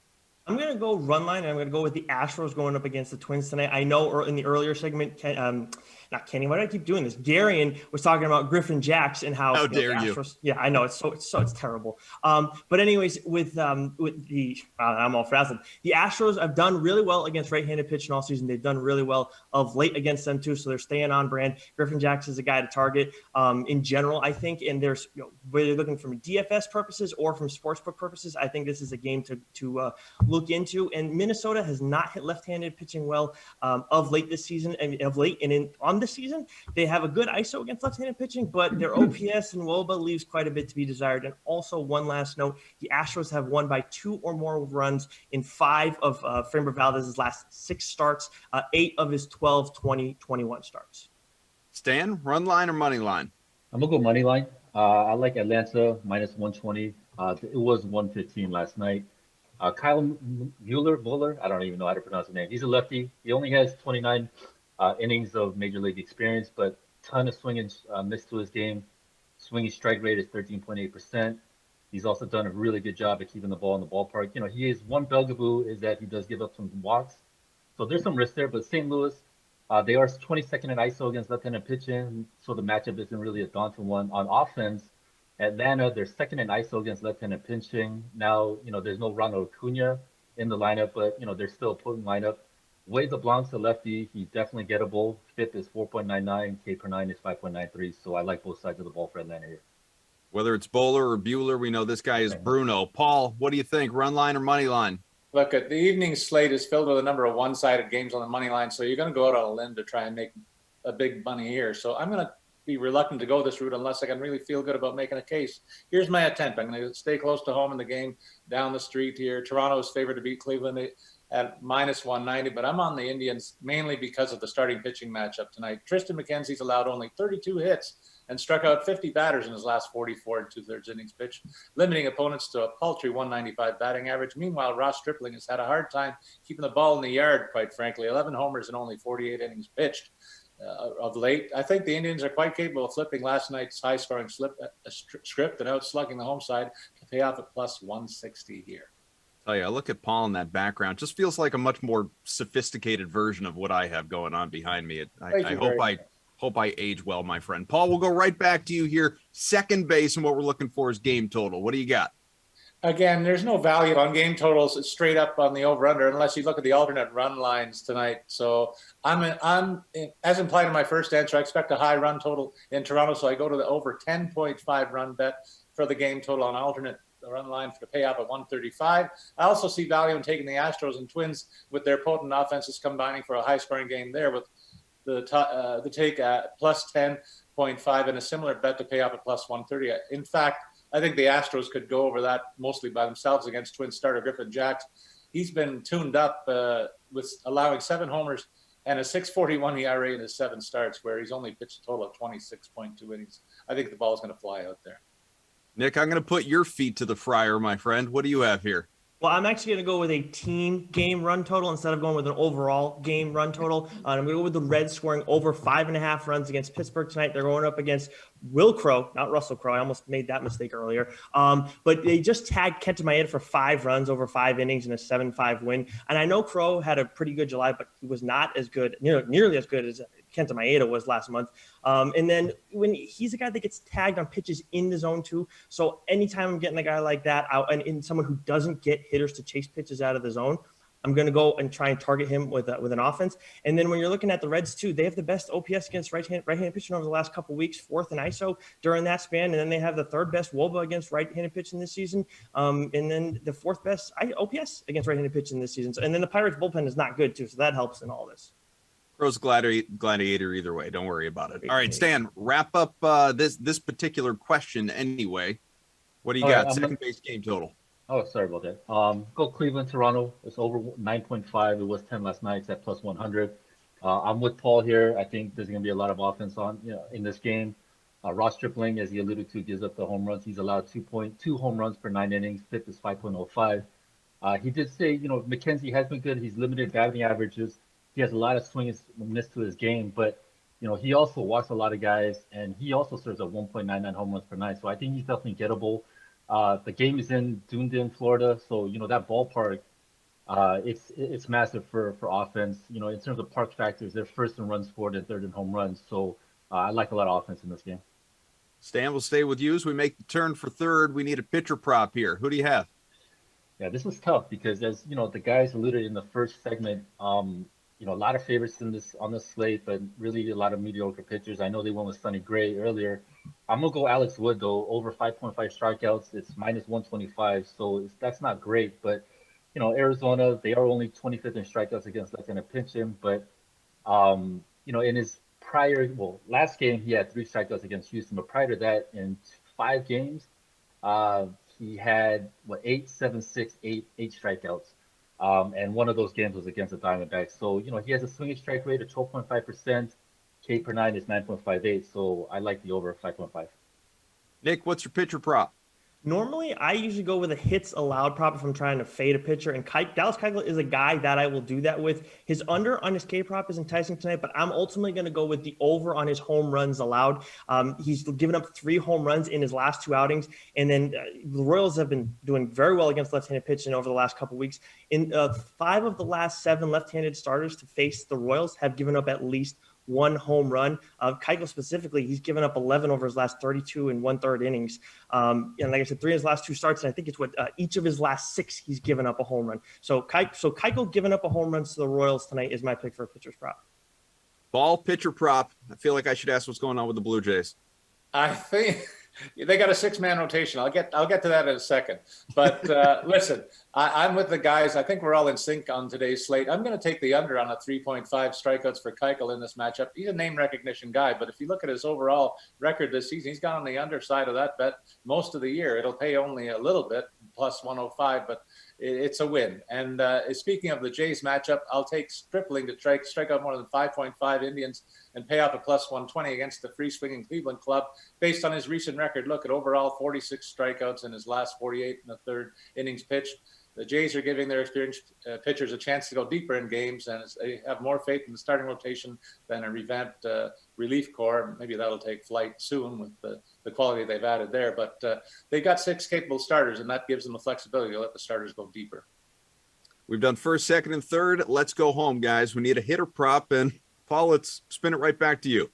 I'm going to go run line, and I'm going to go with the Astros going up against the Twins tonight. I know in the earlier segment, not Kenny, why do I keep doing this? Garion was talking about Griffin Jacks and how dare the Astros, you? Yeah, I know it's terrible. But anyways, with the I'm all frazzled. The Astros have done really well against right-handed pitching all season. They've done really well of late against them too, so they're staying on brand. Griffin Jacks is a guy to target in general, I think. And there's whether you're looking from DFS purposes or from sportsbook purposes, I think this is a game to look into. And Minnesota has not hit left-handed pitching well of late this season, and on this season. They have a good ISO against left-handed pitching, but their OPS and WOBA leaves quite a bit to be desired. And also, one last note, the Astros have won by 2 or more runs in 5 of Framber Valdez's last 6 starts, 8 of his 12, 20, 21 starts. Stan, run line or money line? I'm going to go money line. I like Atlanta minus 120. It was 115 last night. Kyle Buller, I don't even know how to pronounce his name. He's a lefty. He only has 29 innings of major league experience, but ton of swing and miss to his game. Swinging strike rate is 13.8%. He's also done a really good job at keeping the ball in the ballpark. You know, he is one bugaboo is that he does give up some walks. So there's some risk there, but St. Louis, they are 22nd in ISO against left-handed pitching, so the matchup isn't really a daunting one. On offense, Atlanta, they're second in ISO against left-handed pitching. Now, you know, there's no Ronald Acuna in the lineup, but, you know, they're still a potent lineup. Wade LeBlanc's the lefty. He's definitely gettable. FIP is 4.99. K per nine is 5.93. So I like both sides of the ball for Atlanta here. Whether it's Bowler or Bueller, we know this guy is Bruno. Paul, what do you think? Run line or money line? Look, the evening slate is filled with a number of one-sided games on the money line, so you're going to go out on a limb to try and make a big money here. So I'm going to be reluctant to go this route unless I can really feel good about making a case. Here's my attempt. I'm going to stay close to home in the game down the street here. Toronto is favored to beat Cleveland at minus 190, but I'm on the Indians mainly because of the starting pitching matchup tonight. Tristan McKenzie's allowed only 32 hits and struck out 50 batters in his last 44 and 2/3 innings pitched, limiting opponents to a paltry 195 batting average. Meanwhile, Ross Stripling has had a hard time keeping the ball in the yard, quite frankly. 11 homers and only 48 innings pitched of late. I think the Indians are quite capable of flipping last night's high-scoring script and out-slugging the home side to pay off at plus 160 here. Tell you, I look at Paul in that background. Just feels like a much more sophisticated version of what I have going on behind me. I hope I age well, my friend. Paul, we'll go right back to you here. Second base, and what we're looking for is game total. What do you got? Again, there's no value on game totals. It's straight up on the over/under unless you look at the alternate run lines tonight. So I'm as implied in my first answer. I expect a high run total in Toronto, so I go to the over 10.5 run bet for the game total on alternate run line to pay up at 135. I also see value in taking the Astros and Twins with their potent offenses combining for a high-scoring game there with the take at plus 10.5 and a similar bet to pay up at plus 130. In fact, I think the Astros could go over that mostly by themselves against Twins starter Griffin Jax. He's been tuned up with allowing 7 homers and a 6.41 ERA in his 7 starts, where he's only pitched a total of 26.2 innings. I think the ball is going to fly out there. Nick, I'm going to put your feet to the fryer, my friend. What do you have here? Well, I'm actually going to go with a team game run total instead of going with an overall game run total. I'm going to go with the Reds scoring over 5.5 runs against Pittsburgh tonight. They're going up against Will Crowe, not Russell Crowe. I almost made that mistake earlier. But they just tagged Kenta Maeda for 5 runs over 5 innings and a 7-5 win. And I know Crowe had a pretty good July, but he was not as good, nearly as good as Kenta Maeda was last month. And then when he's a guy that gets tagged on pitches in the zone too. So anytime I'm getting a guy like that out and in someone who doesn't get hitters to chase pitches out of the zone, I'm going to go and try and target him with an offense. And then when you're looking at the Reds too, they have the best OPS against right-handed pitching over the last couple of weeks, 4th in ISO during that span. And then they have the 3rd best WOBA against right-handed pitching this season. And then the 4th best OPS against right-handed pitching this season. And then the Pirates bullpen is not good too. So that helps in all this. Crow's gladiator either way. Don't worry about it. All right, Stan, wrap up this particular question anyway. What do you got? Second base game total. Oh, sorry about that. Go Cleveland, Toronto. It's over 9.5. It was 10 last night. It's at plus 100. I'm with Paul here. I think there's going to be a lot of offense in this game. Ross Stripling, as he alluded to, gives up the home runs. He's allowed 2.2 home runs per 9 innings. FIP is 5.05. He did say, McKenzie has been good. He's limited batting averages. He has a lot of swing and miss to his game, but he also walks a lot of guys, and he also serves at 1.99 home runs per 9. So I think he's definitely gettable. The game is in Dunedin, Florida, so that ballpark, it's massive for offense. In terms of park factors, they're 1st in runs scored and 3rd in home runs. So I like a lot of offense in this game. Stan, we'll stay with you as we make the turn for third. We need a pitcher prop here. Who do you have? Yeah, this is tough because as the guys alluded in the first segment, a lot of favorites on this slate, but really a lot of mediocre pitchers. I know they went with Sonny Gray earlier. I'm gonna go Alex Wood though, over 5.5 strikeouts. It's minus 125, so that's not great. But Arizona, they are only 25th in strikeouts against left-handed pitching. But in his last game he had 3 strikeouts against Houston, but prior to that, in 5 games, he had 8, 7, 6, 8 strikeouts. And one of those games was against the Diamondbacks. So, he has a swinging strike rate of 12.5%. K per 9 is 9.58. So I like the over 5.5. Nick, what's your pitcher prop? Normally, I usually go with a hits allowed prop if I'm trying to fade a pitcher. And Dallas Keuchel is a guy that I will do that with. His under on his K prop is enticing tonight, but I'm ultimately going to go with the over on his home runs allowed. He's given up 3 home runs in his last 2 outings. And then the Royals have been doing very well against left-handed pitching over the last couple of weeks. In 5 of the last 7 left-handed starters to face the Royals have given up at least 1 home run. Keuchel specifically, he's given up 11 over his last 32 and 1/3 innings. And like I said, 3 of his last 2 starts, and I think it's each of his last 6 he's given up a home run. So Keuchel giving up a home run to the Royals tonight is my pick for a pitcher's prop. Ball pitcher prop. I feel like I should ask what's going on with the Blue Jays. I think they got a 6-man rotation. I'll get to that in a second. But listen, I'm with the guys. I think we're all in sync on today's slate. I'm going to take the under on a 3.5 strikeouts for Keuchel in this matchup. He's a name recognition guy, but if you look at his overall record this season, he's gone on the underside of that bet most of the year. It'll pay only a little bit, plus 105, but it's a win. And speaking of the Jays matchup, I'll take Stripling to strike out more than 5.5 Indians and pay off a plus 120 against the free swinging Cleveland club based on his recent record. Look at overall 46 strikeouts in his last 48 and a third innings pitched. The Jays are giving their experienced pitchers a chance to go deeper in games, and they have more faith in the starting rotation than a revamped relief corps. Maybe that'll take flight soon with the quality they've added there. But they've got 6 capable starters, and that gives them the flexibility to let the starters go deeper. We've done first, second, and third. Let's go home, guys. We need a hitter prop, and Paul, let's spin it right back to you.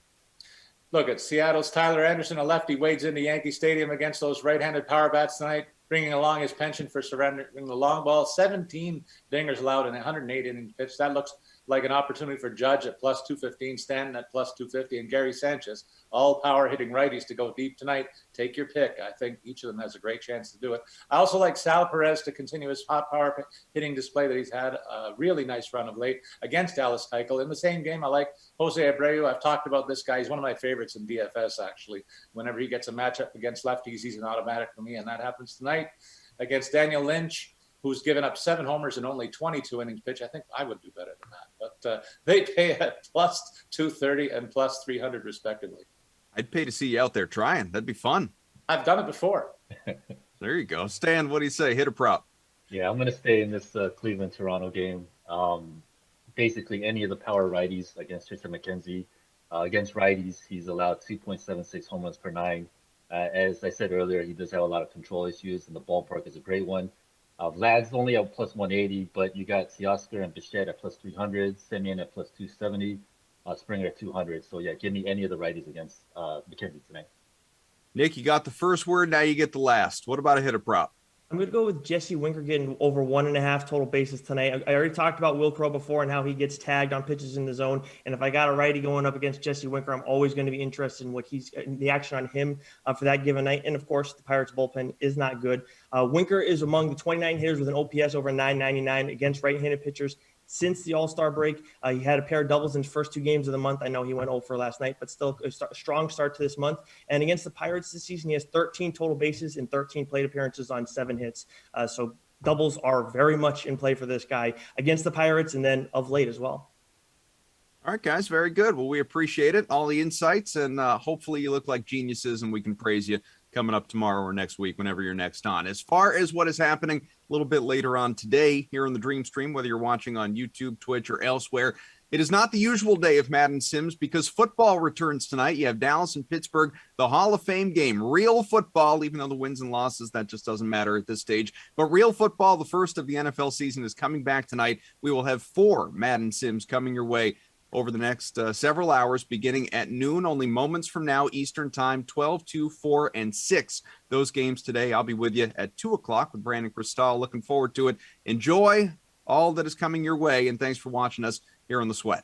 Look at Seattle's Tyler Anderson, a lefty, wades into Yankee Stadium against those right-handed power bats tonight, bringing along his penchant for surrendering the long ball. 17 dingers allowed in 108 innings pitched. That looks like an opportunity for Judge at plus 215, Stanton at plus 250, and Gary Sanchez, all power hitting righties to go deep tonight. Take your pick. I think each of them has a great chance to do it. I also like Sal Perez to continue his hot power hitting display that he's had a really nice run of late against Dallas Keuchel. In the same game, I like Jose Abreu. I've talked about this guy. He's one of my favorites in DFS, actually. Whenever he gets a matchup against lefties, he's an automatic for me, and that happens tonight against Daniel Lynch, who's given up 7 homers in only 22 innings pitched. I think I would do better than that. But they pay at plus 230 and plus 300 respectively. I'd pay to see you out there trying. That'd be fun. I've done it before. There you go. Stan, what do you say? Hit a prop. Yeah, I'm going to stay in this Cleveland-Toronto game. Basically, any of the power righties against Tristan McKenzie. Against righties, he's allowed 2.76 home runs per 9. As I said earlier, he does have a lot of control issues, and the ballpark is a great one. Vlad's only at plus 180, but you got Teoscar and Bichette at plus 300, Semien at plus 270, Springer at 200. So, yeah, give me any of the righties against McKenzie tonight. Nick, you got the first word. Now you get the last. What about a hitter prop? I'm going to go with Jesse Winker getting over 1.5 total bases tonight. I already talked about Will Crow before and how he gets tagged on pitches in the zone. And if I got a righty going up against Jesse Winker, I'm always going to be interested in the action on him for that given night. And of course, the Pirates bullpen is not good. Winker is among the 29 hitters with an OPS over 999 against right-handed pitchers since the All-Star break. He had a pair of doubles in his first 2 games of the month. I know he went 0 for last night, but still a strong start to this month. And against the Pirates this season, he has 13 total bases and 13 plate appearances on 7 hits. So doubles are very much in play for this guy against the Pirates and then of late as well. All right, guys, very good. Well, we appreciate it, all the insights, and hopefully you look like geniuses and we can praise you coming up tomorrow or next week, whenever you're next on. As far as what is happening a little bit later on today here in the Dream Stream, whether you're watching on YouTube, Twitch, or elsewhere, it is not the usual day of Madden Sims because football returns tonight. You have Dallas and Pittsburgh, the Hall of Fame game, real football, even though the wins and losses, that just doesn't matter at this stage. But real football, the first of the NFL season, is coming back tonight. We will have 4 Madden Sims coming your way over the next several hours, beginning at noon, only moments from now, Eastern Time, 12, 2, 4, and 6. Those games today. I'll be with you at 2 o'clock with Brandon Cristal. Looking forward to it. Enjoy all that is coming your way, and thanks for watching us here on The Sweat.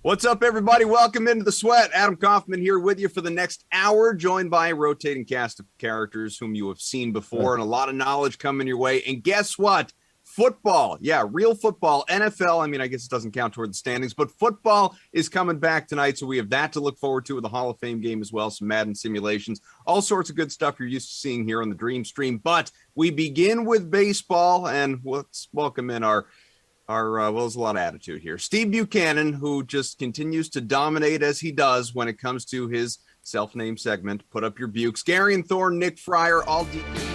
What's up, everybody? Welcome into The Sweat. Adam Kaufman here with you for the next hour, joined by a rotating cast of characters whom you have seen before, and a lot of knowledge coming your way. And guess what? Football. Yeah, real football. NFL. I mean, I guess it doesn't count toward the standings, but football is coming back tonight. So we have that to look forward to with the Hall of Fame game as well. Some Madden simulations, all sorts of good stuff you're used to seeing here on the Dream Stream. But we begin with baseball, and let's welcome in our well, there's a lot of attitude here. Steve Buchanan, who just continues to dominate as he does when it comes to his self-named segment. Put up your bukes. Gary and Thorne, Nick Fryer, all DP.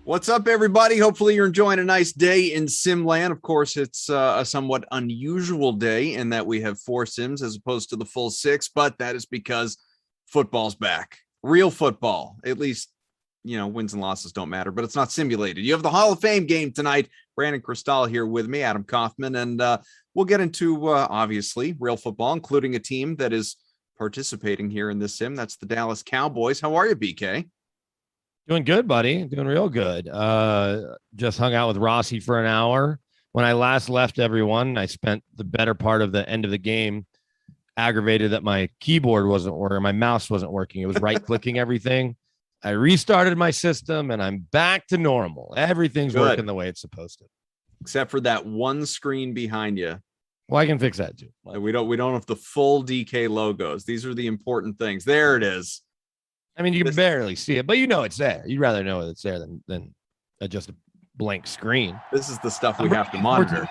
What's up, everybody? Hopefully you're enjoying a nice day in Simland. Of course, it's a somewhat unusual day in that we have 4 Sims as opposed to the full 6, but that is because football's back. Real football. At least, wins and losses don't matter, but it's not simulated. You have the Hall of Fame game tonight. Brandon Cristal here with me, Adam Kaufman, and we'll get into, obviously, real football, including a team that is participating here in this sim. That's the Dallas Cowboys. How are you, BK? Doing good, buddy. Doing real good. Just hung out with Rossi for an hour. When I last left everyone, I spent the better part of the end of the game aggravated that my keyboard wasn't working, my mouse wasn't working. It was right-clicking everything. I restarted my system, and I'm back to normal. Everything's working the way it's supposed to. Except for that one screen behind you. Well, I can fix that, too. We don't have the full DK logos. These are the important things. There it is. I mean, you can barely see it, but it's there. You'd rather know it's there than just a blank screen. This is the stuff we have to monitor.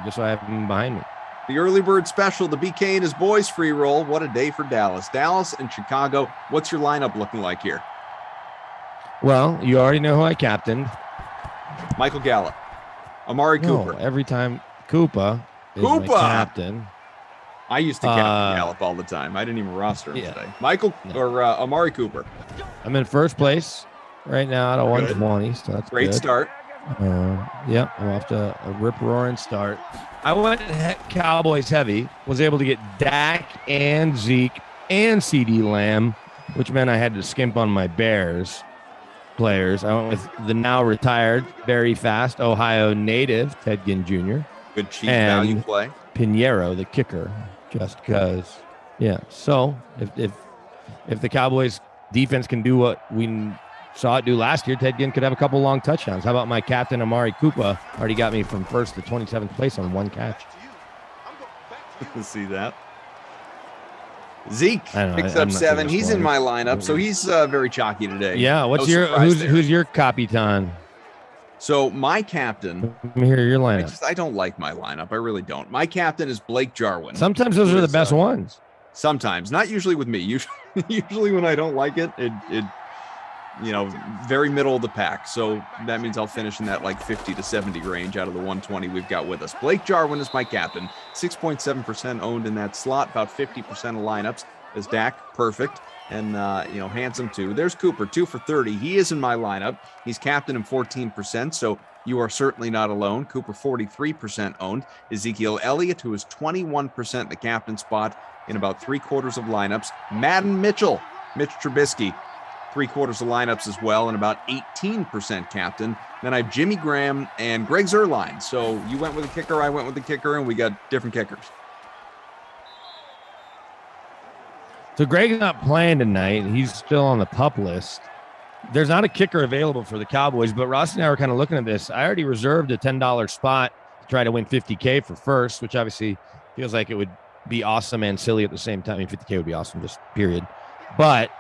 Just so I have them behind me. The early bird special, the BK and his boys free roll. What a day for Dallas. Dallas and Chicago. What's your lineup looking like here? Well, you already know who I captained. Michael Gallup. Amari Cooper. Every time Koopa is my captain. I used to captain Gallup all the time. I didn't even roster him today. Michael or Amari Cooper. I'm in first place right now at a 120, so that's great good. Start. I'm off to a rip-roaring start. I went Cowboys heavy, was able to get Dak and Zeke and CeeDee Lamb, which meant I had to skimp on my Bears players. I went with the now retired, very fast Ohio native Ted Ginn Jr. Good cheap value play. Pinheiro, the kicker, just because. Yeah. So if the Cowboys defense can do what we saw it do last year, Ted Ginn could have a couple long touchdowns. How about my captain Amari Cooper? Already got me from first to 27th place on one catch. See that? Zeke picks up 7. He's in my lineup, so he's very chalky today. Yeah. Who's your Capitan? So my captain. Let me hear your lineup. I don't like my lineup. I really don't. My captain is Blake Jarwin. Sometimes those are the best ones. Sometimes, not usually with me. Usually when I don't like it, very middle of the pack. So that means I'll finish in that like 50 to 70 range out of the 120 we've got with us. Blake Jarwin is my captain. 6.7% owned in that slot. About 50% of lineups is Dak. Perfect. And, handsome too. There's Cooper, 2 for 30. He is in my lineup. He's captain in 14%, so you are certainly not alone. Cooper, 43% owned. Ezekiel Elliott, who is 21% the captain spot in about 3/4 of lineups. Madden Mitchell, Mitch Trubisky, 3/4 of lineups as well, and about 18% captain. Then I have Jimmy Graham and Greg Zuerlein. So you went with a kicker, I went with the kicker, and we got different kickers. So Greg's not playing tonight. He's still on the PUP list. There's not a kicker available for the Cowboys, but Ross and I were kind of looking at this. I already reserved a $10 spot to try to win $50K for first, which obviously feels like it would be awesome and silly at the same time. I mean, $50K would be awesome, just period. But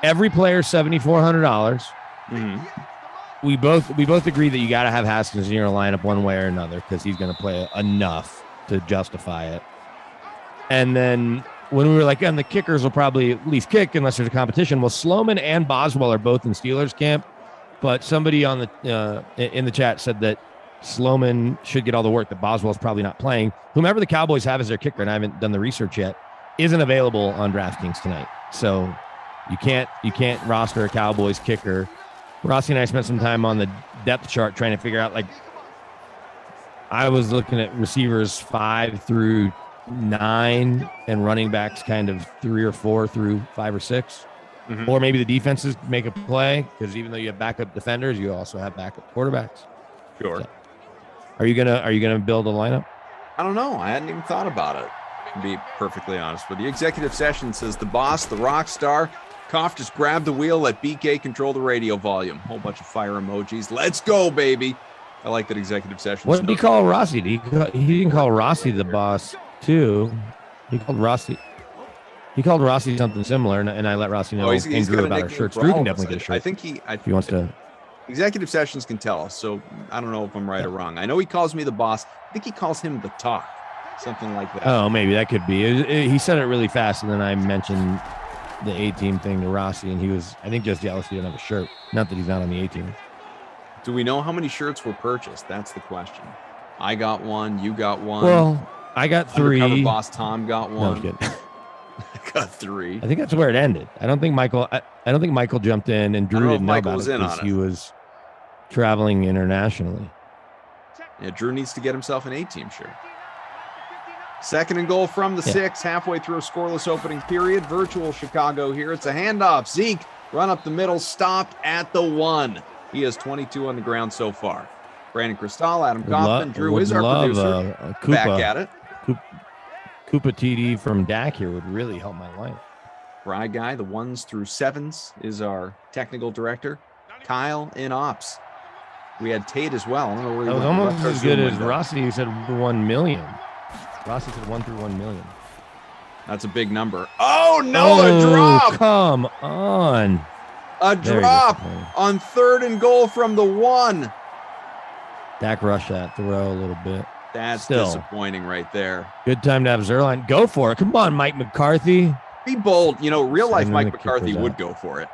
every player $7,400. Mm-hmm. We both agree that you got to have Haskins in your lineup one way or another because he's going to play enough to justify it. And then when we were like, and the kickers will probably at least kick unless there's a competition. Well, Sloman and Boswell are both in Steelers camp, but somebody on the in the chat said that Sloman should get all the work, that Boswell's probably not playing. Whomever the Cowboys have as their kicker, and I haven't done the research yet, isn't available on DraftKings tonight. So you can't roster a Cowboys kicker. Rossi and I spent some time on the depth chart trying to figure out, like, I was looking at receivers 5 through 9 and running backs kind of 3 or 4 through 5 or 6. Mm-hmm. Or maybe the defenses make a play, because even though you have backup defenders, you also have backup quarterbacks. Sure. So, are you gonna build a lineup? I don't know. I hadn't even thought about it, to be perfectly honest with you. Executive Session says the boss, the rock star, Koff, just grab the wheel, let BK control the radio volume. Whole bunch of fire emojis. Let's go, baby. I like that Executive Session. What did he call Rossi? He didn't call Rossi the boss too. He called Rossi something similar, and I let Rossi know and Drew about our shirts. Drew can definitely get a shirt. I think if he wants to. Executive Sessions can tell us, so I don't know if I'm right or wrong. I know he calls me the boss. I think he calls him the talk, something like that. Oh, maybe that could be. He said it really fast, and then I mentioned the A-team thing to Rossi, and he was, I think, just jealous he didn't have a shirt. Not that he's not on the A-team. Do we know how many shirts were purchased? That's the question. I got one. You got one. Well, I got three. Undercover Boss Tom got one. No, I'm kidding. I got three. I think that's where it ended. I don't think Michael. I don't think Michael jumped in, and Drew didn't know about it because he was traveling internationally. Yeah, Drew needs to get himself an A-team shirt. Second and goal from the 6, halfway through a scoreless opening period. Virtual Chicago here. It's a handoff. Zeke, run up the middle, stopped at the 1. He has 22 on the ground so far. Brandon Cristal, Adam Kaufman, Drew is our producer. Back at it. Koopa TD from Dak here would really help my line. Bry Guy, the 1s through 7s, is our technical director. Kyle in ops. We had Tate as well. I don't know where that was almost as good as Rossi, who said 1 million. Rossi said 1 through 1 million. That's a big number. Oh, no, a drop. Come on. A drop on 3rd and goal from the 1. Dak rushed that throw a little bit. That's disappointing right there. Good time to have Zerline. Go for it. Come on, Mike McCarthy. Be bold. You know, real life Mike McCarthy would go for it.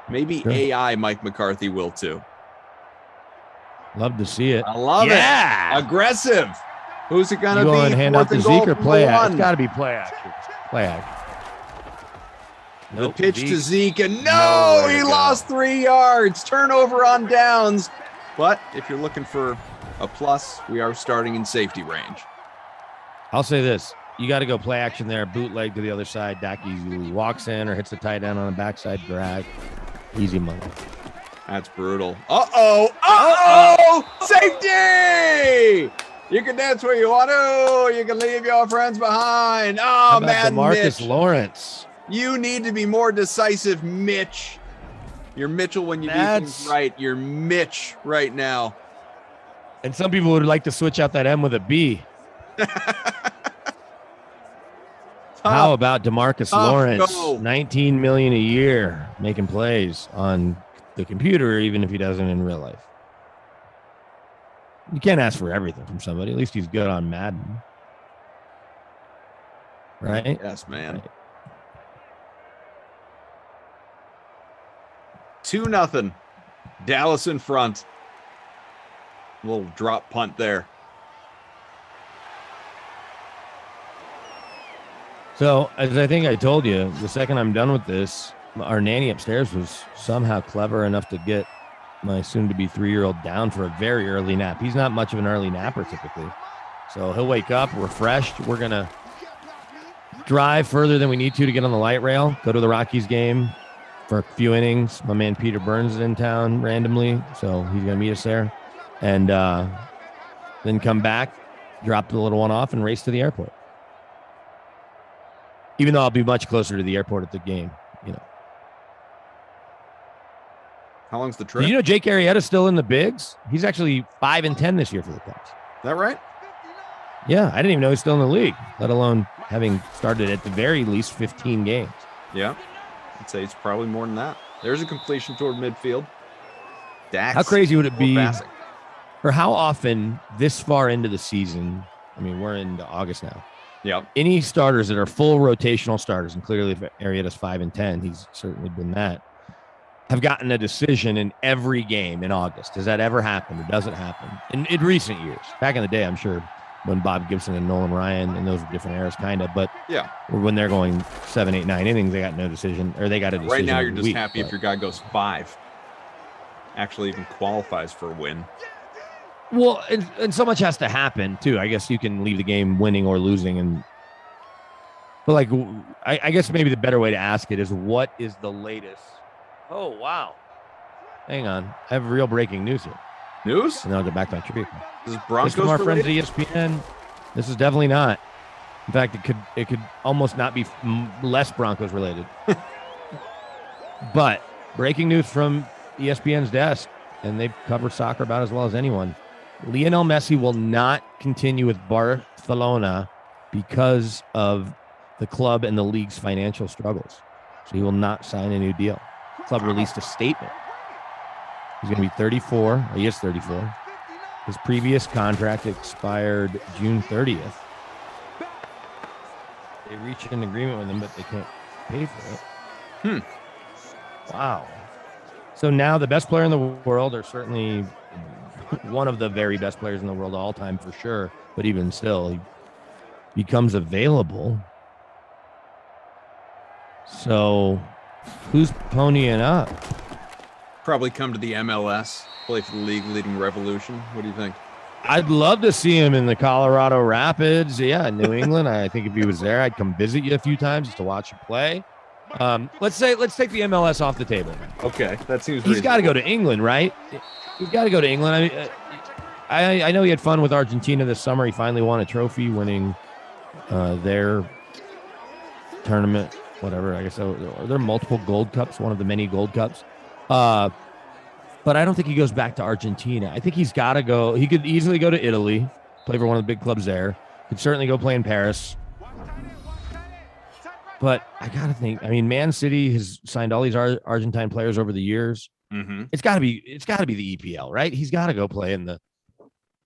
Maybe AI Mike McCarthy will too. Love to see it. I love it. Aggressive. Who's it going to be? Go and hand out the Zeke or play action? It's got to be play action. Play action. The pitch to Zeke, and no, he lost 3 yards. Turnover on downs. But if you're looking for a plus, we are starting in safety range. I'll say this. You got to go play action there. Bootleg to the other side. Dak easily walks in or hits the tight end on the backside drag. Easy money. That's brutal. Uh-oh. Uh-oh. Safety. You can dance where you want to. You can leave your friends behind. Oh, man, Marcus Lawrence. You need to be more decisive, Mitch. You're Mitchell when you do things right. You're Mitch right now. And some people would like to switch out that M with a B. How about DeMarcus Lawrence? $19 million a year making plays on the computer, even if he doesn't in real life. You can't ask for everything from somebody. At least he's good on Madden. Right? Yes, man. 2-0. Dallas in front. A little drop punt there. So, as I think I told you, the second I'm done with this, our nanny upstairs was somehow clever enough to get my soon-to-be 3-year-old down for a very early nap. He's not much of an early napper typically. So he'll wake up refreshed. We're going to drive further than we need to get on the light rail, go to the Rockies game for a few innings. My man Peter Burns is in town randomly, so he's going to meet us there. And then come back, drop the little one off, and race to the airport. Even though I'll be much closer to the airport at the game, you know. How long's the trip? Did you know Jake Arrieta's still in the bigs? He's actually 5-10 this year for the Cubs. Is that right? Yeah, I didn't even know he's still in the league, let alone having started at the very least 15 games. Yeah, I'd say it's probably more than that. There's a completion toward midfield. Dax. How crazy would it be, or how often this far into the season, I mean, we're into August now. Yep. Any starters that are full rotational starters, and clearly if Arrieta's 5-10, he's certainly been that, have gotten a decision in every game in August. Does that ever happen or does it happen? In recent years, back in the day, I'm sure when Bob Gibson and Nolan Ryan, and those were different eras kind of, but yeah, when they're going 7, 8, 9 innings, they got no decision, or they got a decision. Right now, you're just happy if your guy goes 5, actually even qualifies for a win. Well, and so much has to happen too. I guess you can leave the game winning or losing, but like, I guess maybe the better way to ask it is, what is the latest? Oh wow! Hang on, I have real breaking news here. News? And then I'll get back to my trivia. This is Broncos from our friends related? at ESPN. This is definitely not. In fact, it could almost not be less Broncos related. But breaking news from ESPN's desk, and they cover soccer about as well as anyone. Lionel Messi will not continue with Barcelona because of the club and the league's financial struggles. So he will not sign a new deal. The club released a statement. He's going to be 34. He is 34. His previous contract expired June 30th. They reached an agreement with him, but they can't pay for it. Wow. So now the best player in the world, or certainly one of the very best players in the world all time for sure, but even still, he becomes available. So who's ponying up? Probably come to the MLS, play for the league leading Revolution. What do you think? I'd love to see him in the Colorado Rapids. Yeah, in New England. I think if he was there, I'd come visit you a few times just to watch you play. Let's take the MLS off the table. Okay, that seems. He's got to go to England, right? He's got to go to England. I mean, I know he had fun with Argentina this summer. He finally won a trophy, winning their tournament, whatever. I guess are there multiple gold cups? One of the many gold cups. But I don't think he goes back to Argentina. I think he's got to go. He could easily go to Italy, play for one of the big clubs there. Could certainly go play in Paris. But I got to think. I mean, Man City has signed all these Argentine players over the years. Mm-hmm. It's got to be the EPL, right? He's got to go play in the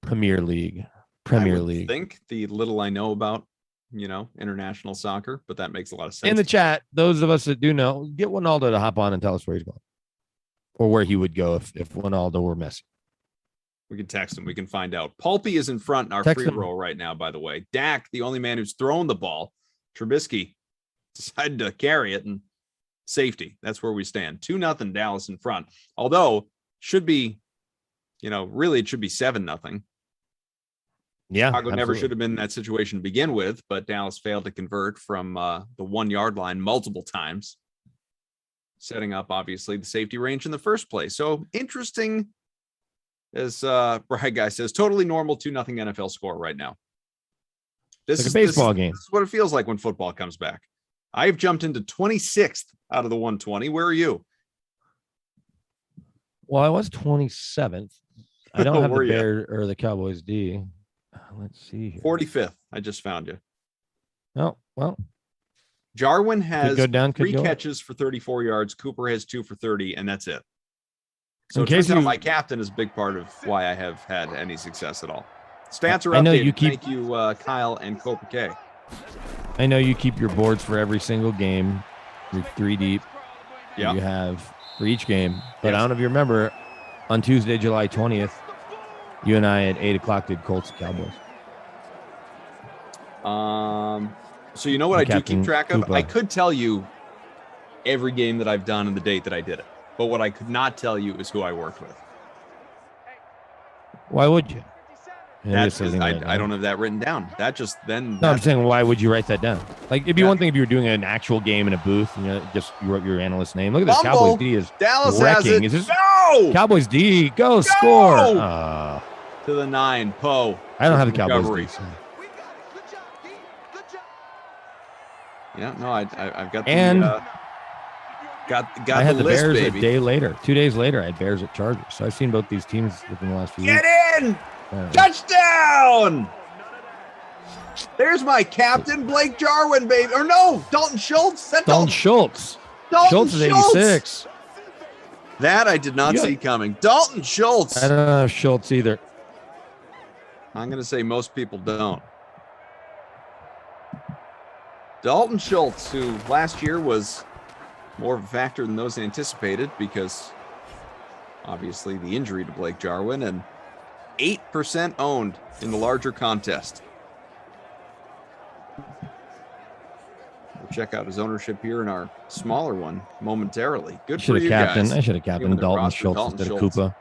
Premier League. I think the little I know about, international soccer, but that makes a lot of sense. In the chat, those of us that do know, get Ronaldo to hop on and tell us where he's going, or where he would go if Ronaldo were Messi. We can text him. We can find out. Pulpy is in front in our free roll right now, by the way. Dak, the only man who's thrown the ball. Trubisky decided to carry it, and safety. That's where we stand. 2-0 Dallas in front. Although should be, really it should be 7-0. Yeah, Chicago never should have been in that situation to begin with, but Dallas failed to convert from the 1 yard line multiple times, setting up obviously the safety range in the first place. So interesting, as Brad Guy says, totally normal 2-0 NFL score right now. This is a baseball game. This is what it feels like when football comes back. I've jumped into 26th out of the 120. Where are you? Well, I was 27th. I don't have the Bears or the Cowboys D. Let's see here. 45th. I just found you. Oh, well. Jarwin has 3 catches for 34 yards. Cooper has 2 for 30, and that's it. So it turns out my captain is a big part of why I have had any success at all. Stats are updated. Thank you, Kyle and Copa K. I know you keep your boards for every single game. You're 3 deep. Yeah. You have for each game. But I don't know if you remember, on Tuesday, July 20th, you and I at 8 o'clock did Colts Cowboys. So you know what I do keep track of? I could tell you every game that I've done and the date that I did it. But what I could not tell you is who I worked with. Why would you? I don't have that written down. That just then. No, I'm saying, why would you write that down? Like, it'd be one thing if you were doing an actual game in a booth and just you wrote your analyst name. Look at this. Cowboys D is Dallas wrecking. Has it. Is this no! Cowboys D, go score. To the 9, Poe. I don't have the Cowboys D. So. Yeah, no, I've got the and got I had the list, Bears baby. a day later. 2 days later, I had Bears at Chargers. So I've seen both these teams within the last few weeks. Get in! Touchdown! There's my captain, Blake Jarwin, baby. Or no, Dalton Schultz. Dalton Schultz. Schultz is 86. That I did not see coming. Dalton Schultz. I don't know Schultz either. I'm going to say most people don't. Dalton Schultz, who last year was more of a factor than those anticipated because obviously the injury to Blake Jarwin, and 8% owned in the larger contest. We'll check out his ownership here in our smaller one momentarily. Good for you guys. I should have captained Dalton Schultz instead of Koopa.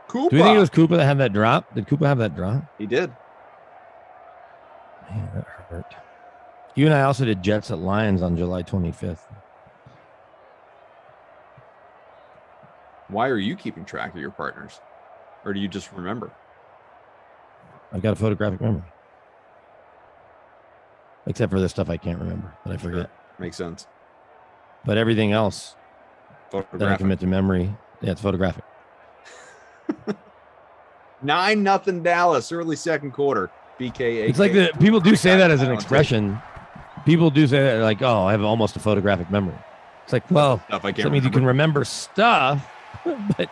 Koopa. Do we think it was Koopa that had that drop? Did Koopa have that drop? He did. Man, that hurt. You and I also did Jets at Lions on July 25th. Why are you keeping track of your partners? Or do you just remember? I've got a photographic memory. Except for this stuff I can't remember, but I forget. Makes sense. But everything else that I commit to memory, it's photographic. 9-0 Dallas, early second quarter. BKA. It's like people do say that as an expression. People do say that like, oh, I have almost a photographic memory. It's like, well, that means you can remember stuff, but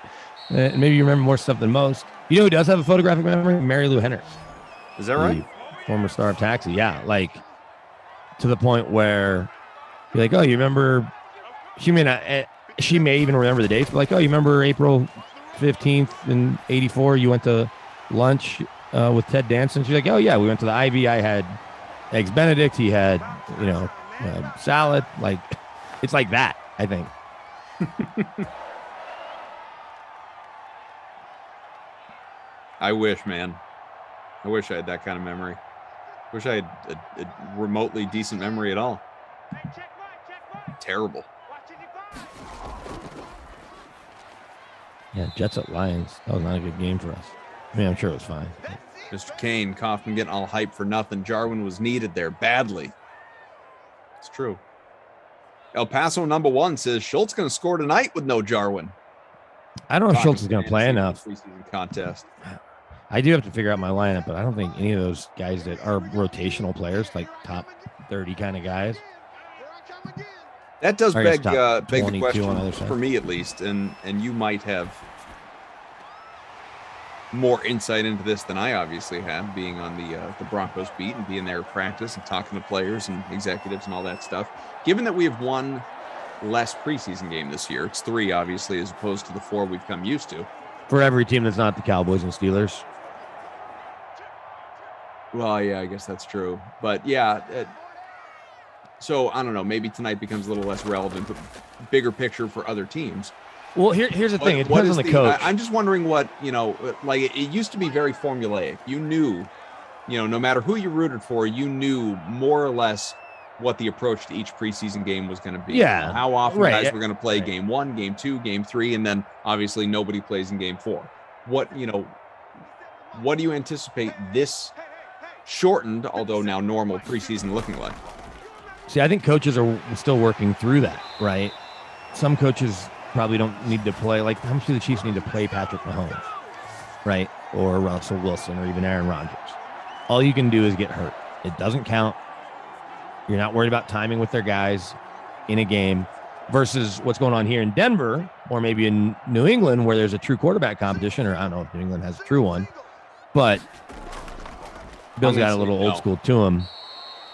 maybe you remember more stuff than most. You know who does have a photographic memory? Mary Lou Henner. Is that right? Former star of Taxi. Yeah, like to the point where you're like, oh, you remember? She may not. she may even remember the dates, but like, oh, you remember April 15th in 84, you went to lunch with Ted Danson? She's like, oh yeah, we went to the Ivy. I had eggs Benedict. He had, salad. Like, it's like that, I think. I wish, man. I wish I had that kind of memory. Wish I had a remotely decent memory at all. Terrible. Yeah, Jets at Lions. That was not a good game for us. I mean, I'm sure it was fine. Mr. Kane, Kaufman getting all hyped for nothing. Jarwin was needed there badly. It's true. El Paso #1 says Schultz going to score tonight with no Jarwin. I don't know if Schultz is going to play enough. Preseason contest. I do have to figure out my lineup, but I don't think any of those guys that are rotational players, like top 30 kind of guys. That does beg the question, on for me at least, and you might have more insight into this than I obviously have, being on the Broncos beat and being there at practice and talking to players and executives and all that stuff. Given that we have one less preseason game this year, it's 3 obviously as opposed to the 4 we've come used to. For every team that's not the Cowboys and Steelers. Well, yeah, I guess that's true. But yeah, so I don't know, maybe tonight becomes a little less relevant, but bigger picture for other teams. Well, here's the thing. It depends on the coach. I'm just wondering what, like it used to be very formulaic. You knew, no matter who you rooted for, you knew more or less what the approach to each preseason game was going to be. Yeah. How often guys were going to play game 1, game 2, game 3, and then obviously nobody plays in game 4. What do you anticipate this shortened, although now normal preseason looking like? See, I think coaches are still working through that, right? Some coaches probably don't need to play. Like, how much do the Chiefs need to play Patrick Mahomes, right? Or Russell Wilson, or even Aaron Rodgers? All you can do is get hurt. It doesn't count. You're not worried about timing with their guys in a game versus what's going on here in Denver or maybe in New England where there's a true quarterback competition, or I don't know if New England has a true one, but Bill's got a little old school to him.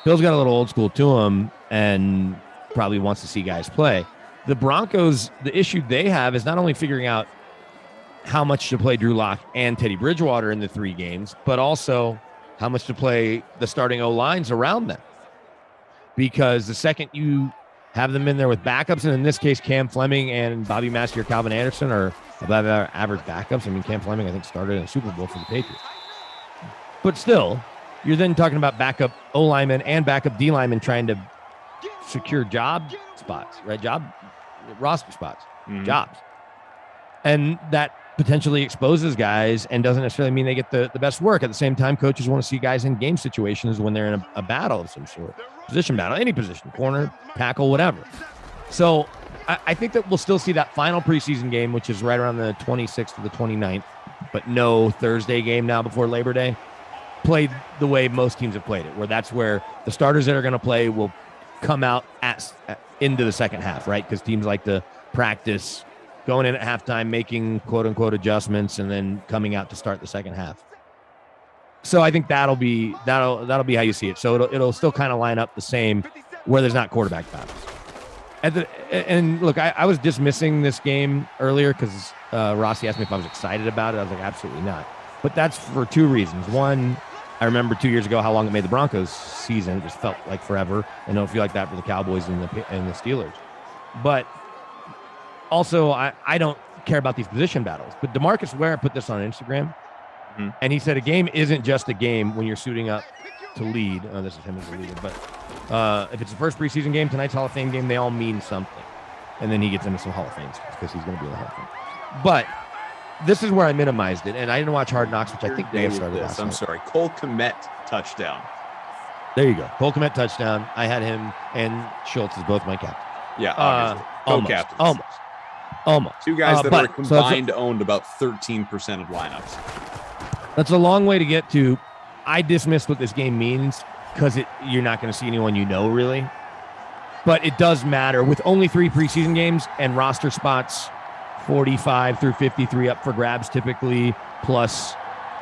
Bill's got a little old school to him and probably wants to see guys play. The Broncos, the issue they have is not only figuring out how much to play Drew Lock and Teddy Bridgewater in the 3 games, but also how much to play the starting O-lines around them. Because the second you have them in there with backups, and in this case, Cam Fleming and Bobby Massey or Calvin Anderson are above average backups. I mean, Cam Fleming, I think, started in a Super Bowl for the Patriots. But still, you're then talking about backup O-linemen and backup D-linemen trying to secure job spots, right? Roster spots, jobs. And that potentially exposes guys and doesn't necessarily mean they get the best work. At the same time, coaches want to see guys in game situations when they're in a battle of some sort. Position battle, any position, corner, tackle, whatever. So I think that we'll still see that final preseason game, which is right around the 26th to the 29th, but no Thursday game now before Labor Day, played the way most teams have played it, where that's where the starters that are going to play will come out into the second half, right? Because teams like to practice going in at halftime, making quote unquote adjustments, and then coming out to start the second half. So I think that'll be how you see it. So it'll still kind of line up the same where there's not quarterback battles. And look, I was dismissing this game earlier because Rossi asked me if I was excited about it. I was like, absolutely not. But that's for 2 reasons. One, I remember 2 years ago how long it made the Broncos season. It just felt like forever. I don't feel like that for the Cowboys and the Steelers. But also, I don't care about these position battles. But DeMarcus Ware put this on Instagram. And he said a game isn't just a game when you're suiting up to lead. Oh, this is him as a leader. But if it's the first preseason game, tonight's Hall of Fame game, they all mean something. And then he gets into some Hall of Fame stuff because he's going to be in the Hall of Fame. But this is where I minimized it. And I didn't watch Hard Knocks, which I think they started last I'm night. sorry. Cole Kmet touchdown. There you go. Cole Kmet touchdown. I had him and Schultz as both my captains. Yeah, obviously. Co-captains. Almost. 2 guys that are combined owned about 13% of lineups. That's a long way to get to. I dismissed what this game means because you're not going to see anyone really. But it does matter. With only 3 preseason games and roster spots 45 through 53 up for grabs typically, plus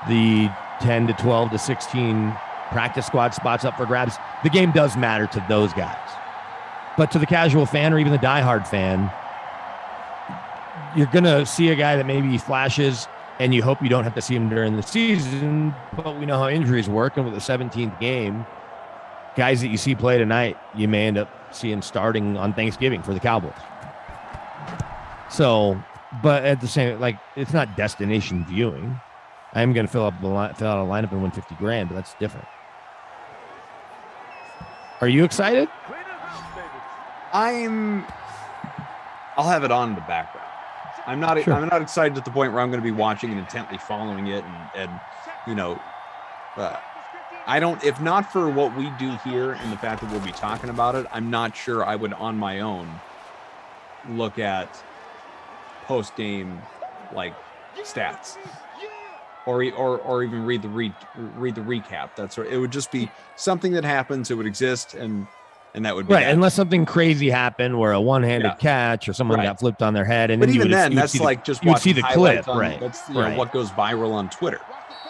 the 10 to 12 to 16 practice squad spots up for grabs, the game does matter to those guys. But to the casual fan or even the diehard fan, you're going to see a guy that maybe flashes, and you hope you don't have to see him during the season, but we know how injuries work. And with the 17th game, guys that you see play tonight, you may end up seeing starting on Thanksgiving for the Cowboys. So, but at the same, like, it's not destination viewing. I'm going to fill out a lineup and win $50,000, but that's different. Are you excited? I'll have it on in the background. I'm not excited at the point where I'm going to be watching and intently following it. And you know, I don't, if not for what we do here and the fact that we'll be talking about it, I'm not sure I would on my own look at post-game like stats or even read the recap. That's right. It would just be something that happens. It would exist. And that would be right, unless something crazy happened where a one-handed catch or someone got flipped on their head, and but then even then, that's like just you see the clip, on, right? That's what goes viral on Twitter.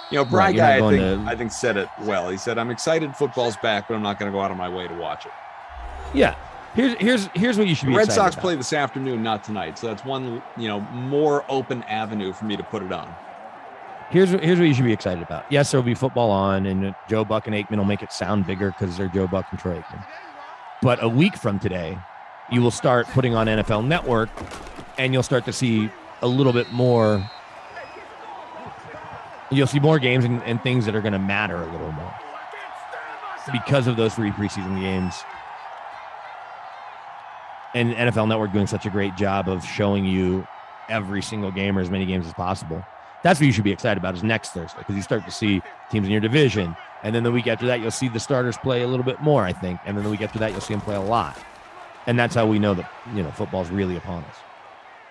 You know, Bry Right, Guy, I think said it well. He said, "I'm excited football's back, but I'm not going to go out of my way to watch it." Yeah, here's what you should be. The Red Sox about. play this afternoon, not tonight, so that's one more open avenue for me to put it on. Here's what you should be excited about. Yes, there will be football on, and Joe Buck and Aikman will make it sound bigger because they're Joe Buck and Troy Aikman. But a week from today, you will start putting on NFL Network, and you'll start to see a little bit more. You'll see more games and things that are going to matter a little more because of those 3 preseason games. And NFL Network doing such a great job of showing you every single game or as many games as possible. That's what you should be excited about is next Thursday, because you start to see teams in your division. And then the week after that, you'll see the starters play a little bit more, I think. And then the week after that, you'll see them play a lot. And that's how we know that, football's really upon us.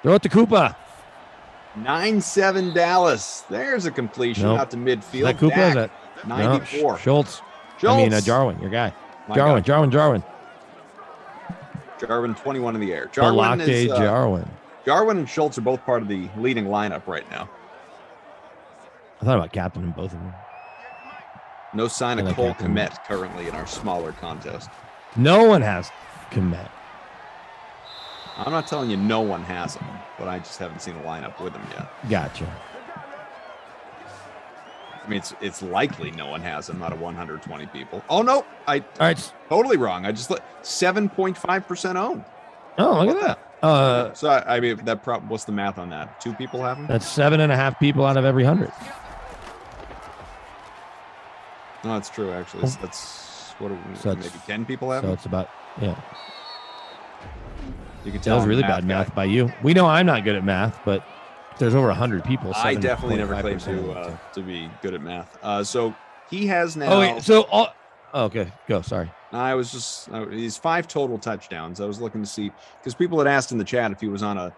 Throw it to Koopa. 9-7 Dallas. There's a completion out to midfield. Is that Koopa? Is that 94. No, Schultz. Jarwin, your guy. Jarwin. Jarwin, 21 in the air. Jarwin. Jarwin and Schultz are both part of the leading lineup right now. I thought about captaining both of them. No sign of Cole Kmet currently in our smaller contest. No one has Kmet. I'm not telling you no one has him, but I just haven't seen a lineup with him yet. Gotcha. I mean, it's likely no one has him out of 120 people. Oh, no. All right. Totally wrong. I just 7.5% owned. Oh, look at that. So, I mean, what's the math on that? 2 people have him? That's 7.5 people out of every 100. No, that's true, actually. That's maybe 10 people have him? So it's about, yeah. You can tell that was really bad math by you. We know I'm not good at math, but there's over 100 people. I definitely never claimed to be good at math. So he has now. Oh, wait. So, okay, go. Sorry. He's 5 total touchdowns. I was looking to see because people had asked in the chat if he was on a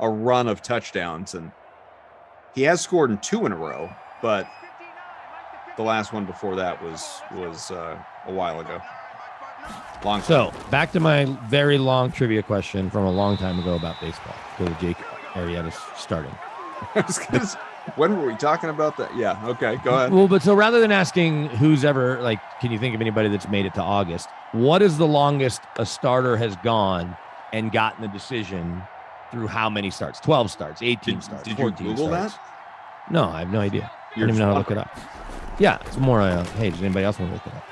run of touchdowns, and he has scored in 2 in a row, but the last one before that was a while ago. So back to my very long trivia question from a long time ago about baseball. So Jake Arrieta's starting. When were we talking about that? Yeah. Okay. Go ahead. Well, but so rather than asking who's ever can you think of anybody that's made it to August? What is the longest a starter has gone and gotten a decision through how many starts? 12 starts, 18 starts, did 14 you Google starts. that? No, I have no idea. I don't even know how to look it up. Yeah, it's more. Hey, does anybody else want to look it up?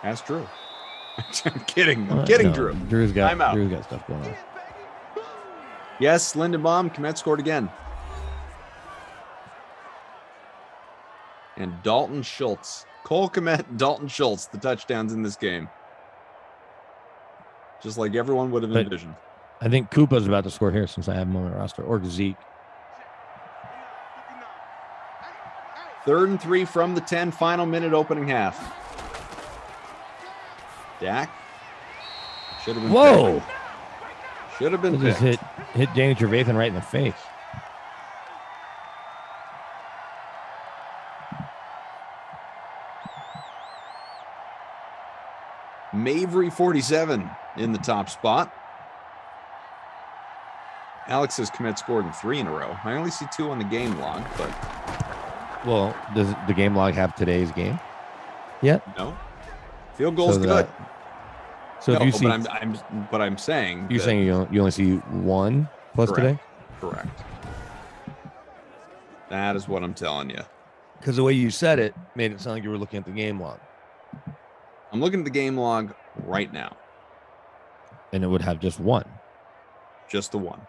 Ask Drew. I'm kidding. I'm kidding, no, Drew. Drew's got stuff going on. Yes, Lindenbaum, Kmet scored again. And Dalton Schultz. Cole Kmet and Dalton Schultz, the touchdowns in this game. Just like everyone would have envisioned. I think Koopa's about to score here since I have him on my roster. Or Zeke. 3rd and 3 from the 10, final minute opening half. Dak should have been. Whoa! Picked. Should have been. Just hit Danny Trevathan right in the face. Mavry 47 in the top spot. Alex has Kmet scored in 3 in a row. I only see 2 on the game log, but. Well, does the game log have today's game yet? No. Field goal's good. So no, if you see, but I'm saying you're saying you only see one plus correct, today. Correct. That is what I'm telling you. Because the way you said it made it sound like you were looking at the game log. I'm looking at the game log right now. And it would have just one. Just the one.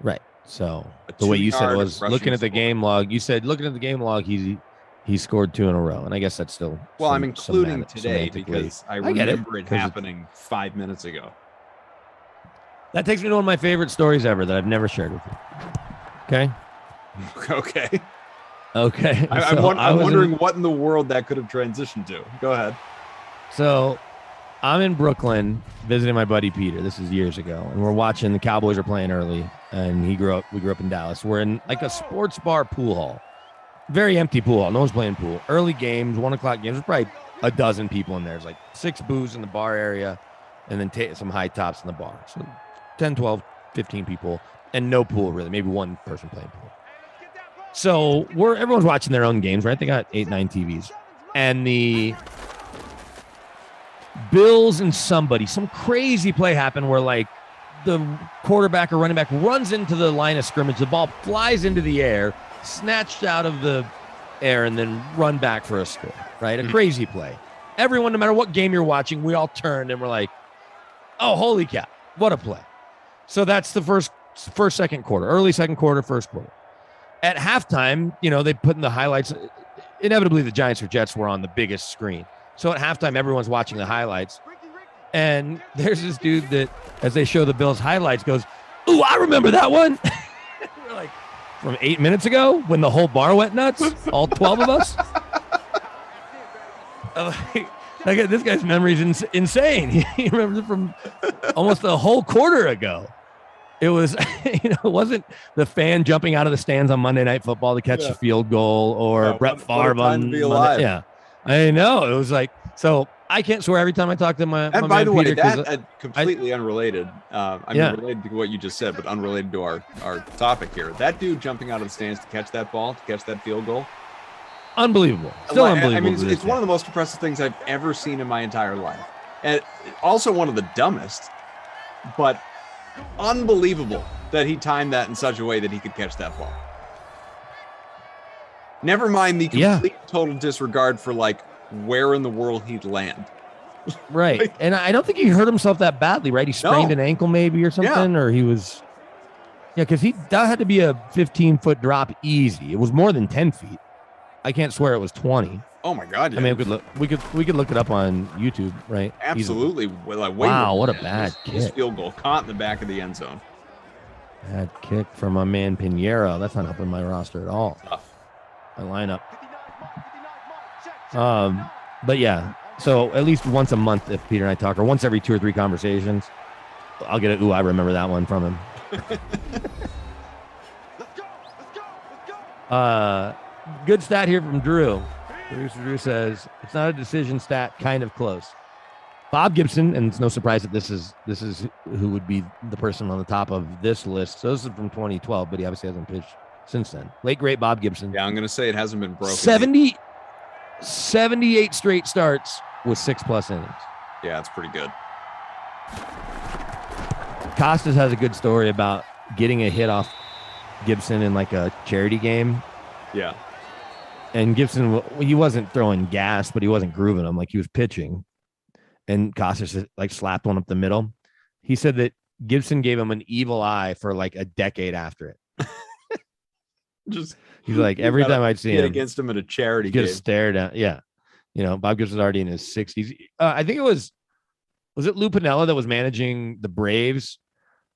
Right. So the way you said it was looking at the game log. You said looking at the game log, he scored 2 in a row. And I guess that's still well, I'm including today because I remember it happening 5 minutes ago. That takes me to one of my favorite stories ever that I've never shared with you. Okay. Okay. Okay. I'm wondering what in the world that could have transitioned to. Go ahead. So I'm in Brooklyn visiting my buddy Peter. This is years ago. And we're watching the Cowboys are playing early. And we grew up in Dallas. We're in like a sports bar pool hall. Very empty pool hall. No one's playing pool. Early games, 1 o'clock games. There's probably a dozen people in there. There's like 6 booths in the bar area and then some high tops in the bar. So 10, 12, 15 people and no pool really. Maybe one person playing pool. So everyone's watching their own games, right? They got 8, 9 TVs. And the Bills and some crazy play happened where like the quarterback or running back runs into the line of scrimmage. The ball flies into the air, snatched out of the air, and then run back for a score, right? A crazy play. Everyone, no matter what game you're watching, we all turned and we're like, oh, holy cow, what a play. So that's the first, second quarter, early second quarter, first quarter. At halftime, they put in the highlights. Inevitably, the Giants or Jets were on the biggest screen. So at halftime, everyone's watching the highlights. And there's this dude that, as they show the Bills highlights, goes, ooh, I remember that one. We're like, from 8 minutes ago when the whole bar went nuts, all 12 of us. This guy's memory is insane. He remembers it from almost a whole quarter ago. It was, it wasn't the fan jumping out of the stands on Monday Night Football to catch a field goal or Brett Favre on Monday. Yeah, I know. It was like, so I can't swear every time I talk to my and by the way, Peter, that completely unrelated. Related to what you just said, but unrelated to our topic here. That dude jumping out of the stands to catch that ball, to catch that field goal. Unbelievable. Still unbelievable. I mean, it's one of the most impressive things I've ever seen in my entire life. And also one of the dumbest, but unbelievable that he timed that in such a way that he could catch that ball. Never mind the complete total disregard for like where in the world he'd land. Right. And I don't think he hurt himself that badly, right? He sprained an ankle maybe or something, or he was because that had to be a 15-foot drop easy. It was more than 10 feet. I can't swear it was 20. Oh my God! Yeah. I mean, we could look it up on YouTube, right? Absolutely. Wow, what a bad kick! His field goal caught in the back of the end zone. Bad kick from my man Pinheiro. That's not helping my roster at all. Tough. My lineup. But yeah. So at least once a month, if Peter and I talk, or once every 2 or 3 conversations, I'll get I remember that one from him. Good stat here from Drew. Producer Drew says it's not a decision stat, kind of close. Bob Gibson, and it's no surprise that this is who would be the person on the top of this list. So this is from 2012, but he obviously hasn't pitched since then. Late great Bob Gibson. Yeah, I'm going to say it hasn't been broken. 78 straight starts with 6+ innings. Yeah, that's pretty good. Costas has a good story about getting a hit off Gibson in like a charity game. Yeah. And Gibson, he wasn't throwing gas, but he wasn't grooving him. Like he was pitching. And Costas like slapped one up the middle. He said that Gibson gave him an evil eye for like a decade after it. He's like, every time I'd see him against him at a charity game, just stare down. Yeah. Bob Gibson's already in his 60s. I think was it Lou Piniella that was managing the Braves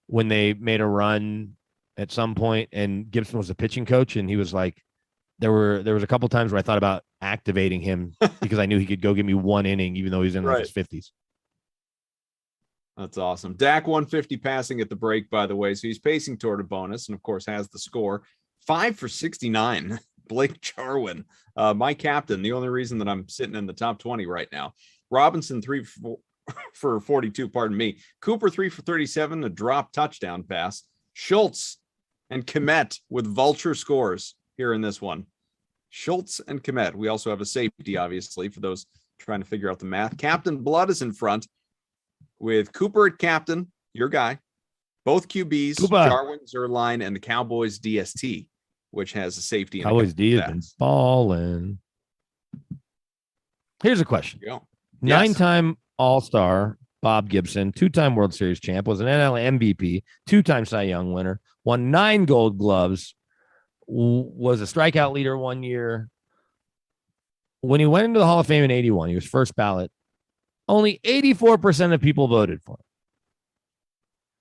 when they made a run at some point, and Gibson was the pitching coach, and he was like, there was a couple times where I thought about activating him because I knew he could go give me 1 inning, even though he's in like his 50s. That's awesome. Dak 150 passing at the break, by the way. So he's pacing toward a bonus and, of course, has the score. 5 for 69. Blake Jarwin, my captain, the only reason that I'm sitting in the top 20 right now. Robinson, 3 for 42, pardon me. Cooper, 3 for 37, a drop touchdown pass. Schultz and Kmet with vulture scores here in this one. Schultz and Kmet. We also have a safety, obviously, for those trying to figure out the math. Captain Blood is in front. with Cooper at captain, your guy, both QBs, Cooper. Jarwin, Zerline, and the Cowboys DST, which has a safety. And Cowboys D has been balling. Here's a question. Yes. 9-time All-Star Bob Gibson, 2-time World Series champ, was an NL MVP, 2-time Cy Young winner, won 9 Gold Gloves, was a strikeout leader one year. When he went into the Hall of Fame in 81, he was first ballot. Only 84% of people voted for him.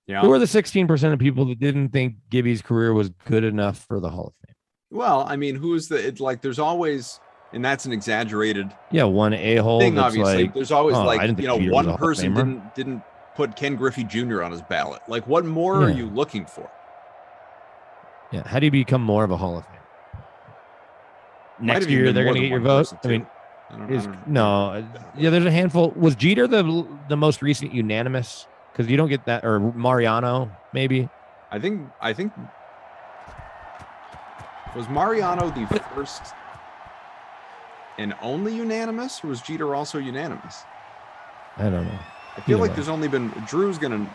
Yeah. Who were the 16% of people that didn't think Gibby's career was good enough for the Hall of Fame? Well, I mean, who's the? It's like there's always, and that's an exaggerated one a-hole thing. that's Obviously, like, there's always I didn't think Jeter was a one Hall of person Famer. didn't put Ken Griffey Jr. on his ballot. Like, what more are you looking for? Yeah, how do you become more of a Hall of Fame? Might Next have year even they're more going to than get your one vote. person, I mean, too. there's a handful. Was Jeter the most recent unanimous? Because you don't get that, or Mariano maybe. I think was Mariano the first and only unanimous, or was Jeter also unanimous? I don't know. I feel Either like way. there's only been Drew's gonna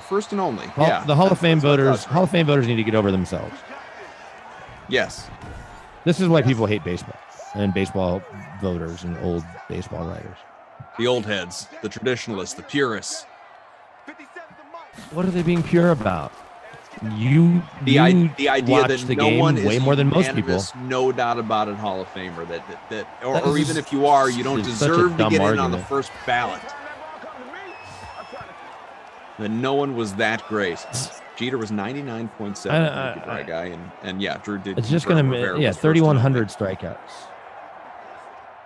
first and only. The Hall of Fame that's what I voters. thought. Hall of Fame voters need to get over themselves. Yes. This is why people hate baseball and baseball voters and old baseball writers. The old heads, the traditionalists, the purists. What are they being pure about? The idea watch that the no game one way is more than most people. unanimous, no doubt about it, Hall of Famer. That Or is even if you are, you don't it's such a deserve to dumb get in on the argument. first ballot. That no one was that great. Jeter was 99.7 for a guy, and Drew did. It's just confirm going Rivera to, was first 3,100 strikeouts.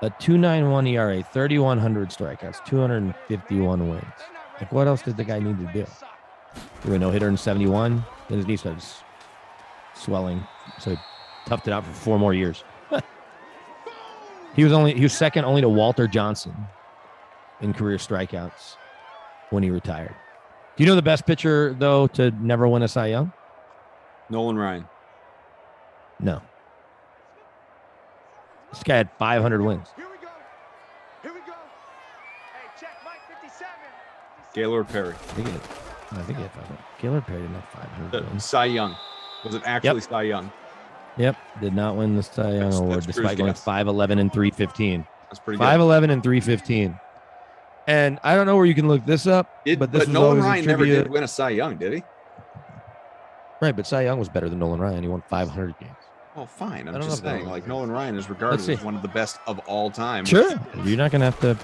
A 2.91 ERA, 3,100 strikeouts, 251 wins. Like, what else did the guy need to do? He went no-hitter in 71. Then his knee started swelling, so he toughed it out for 4 more years. He was second only to Walter Johnson in career strikeouts when he retired. Do you know the best pitcher, though, to never win a Cy Young? Nolan Ryan. No. This guy had 500 wins. Gaylord Perry. I think he had 500. Gaylord Perry didn't have 500 wins. Cy Young. Was it actually Cy Young? Yep. Did not win the Cy Young Award despite going guess. 5'11 and 315. That's pretty good. 5'11 and 315. And I don't know where you can look this up, but this was Nolan always Ryan a never trivia. did win a Cy Young, did he? Right, but Cy Young was better than Nolan Ryan. He won 500 games. Well, fine. I I'm don't just know if saying, that- like Nolan Ryan is regarded Let's see. as one of the best of all time. Sure. You're not gonna have to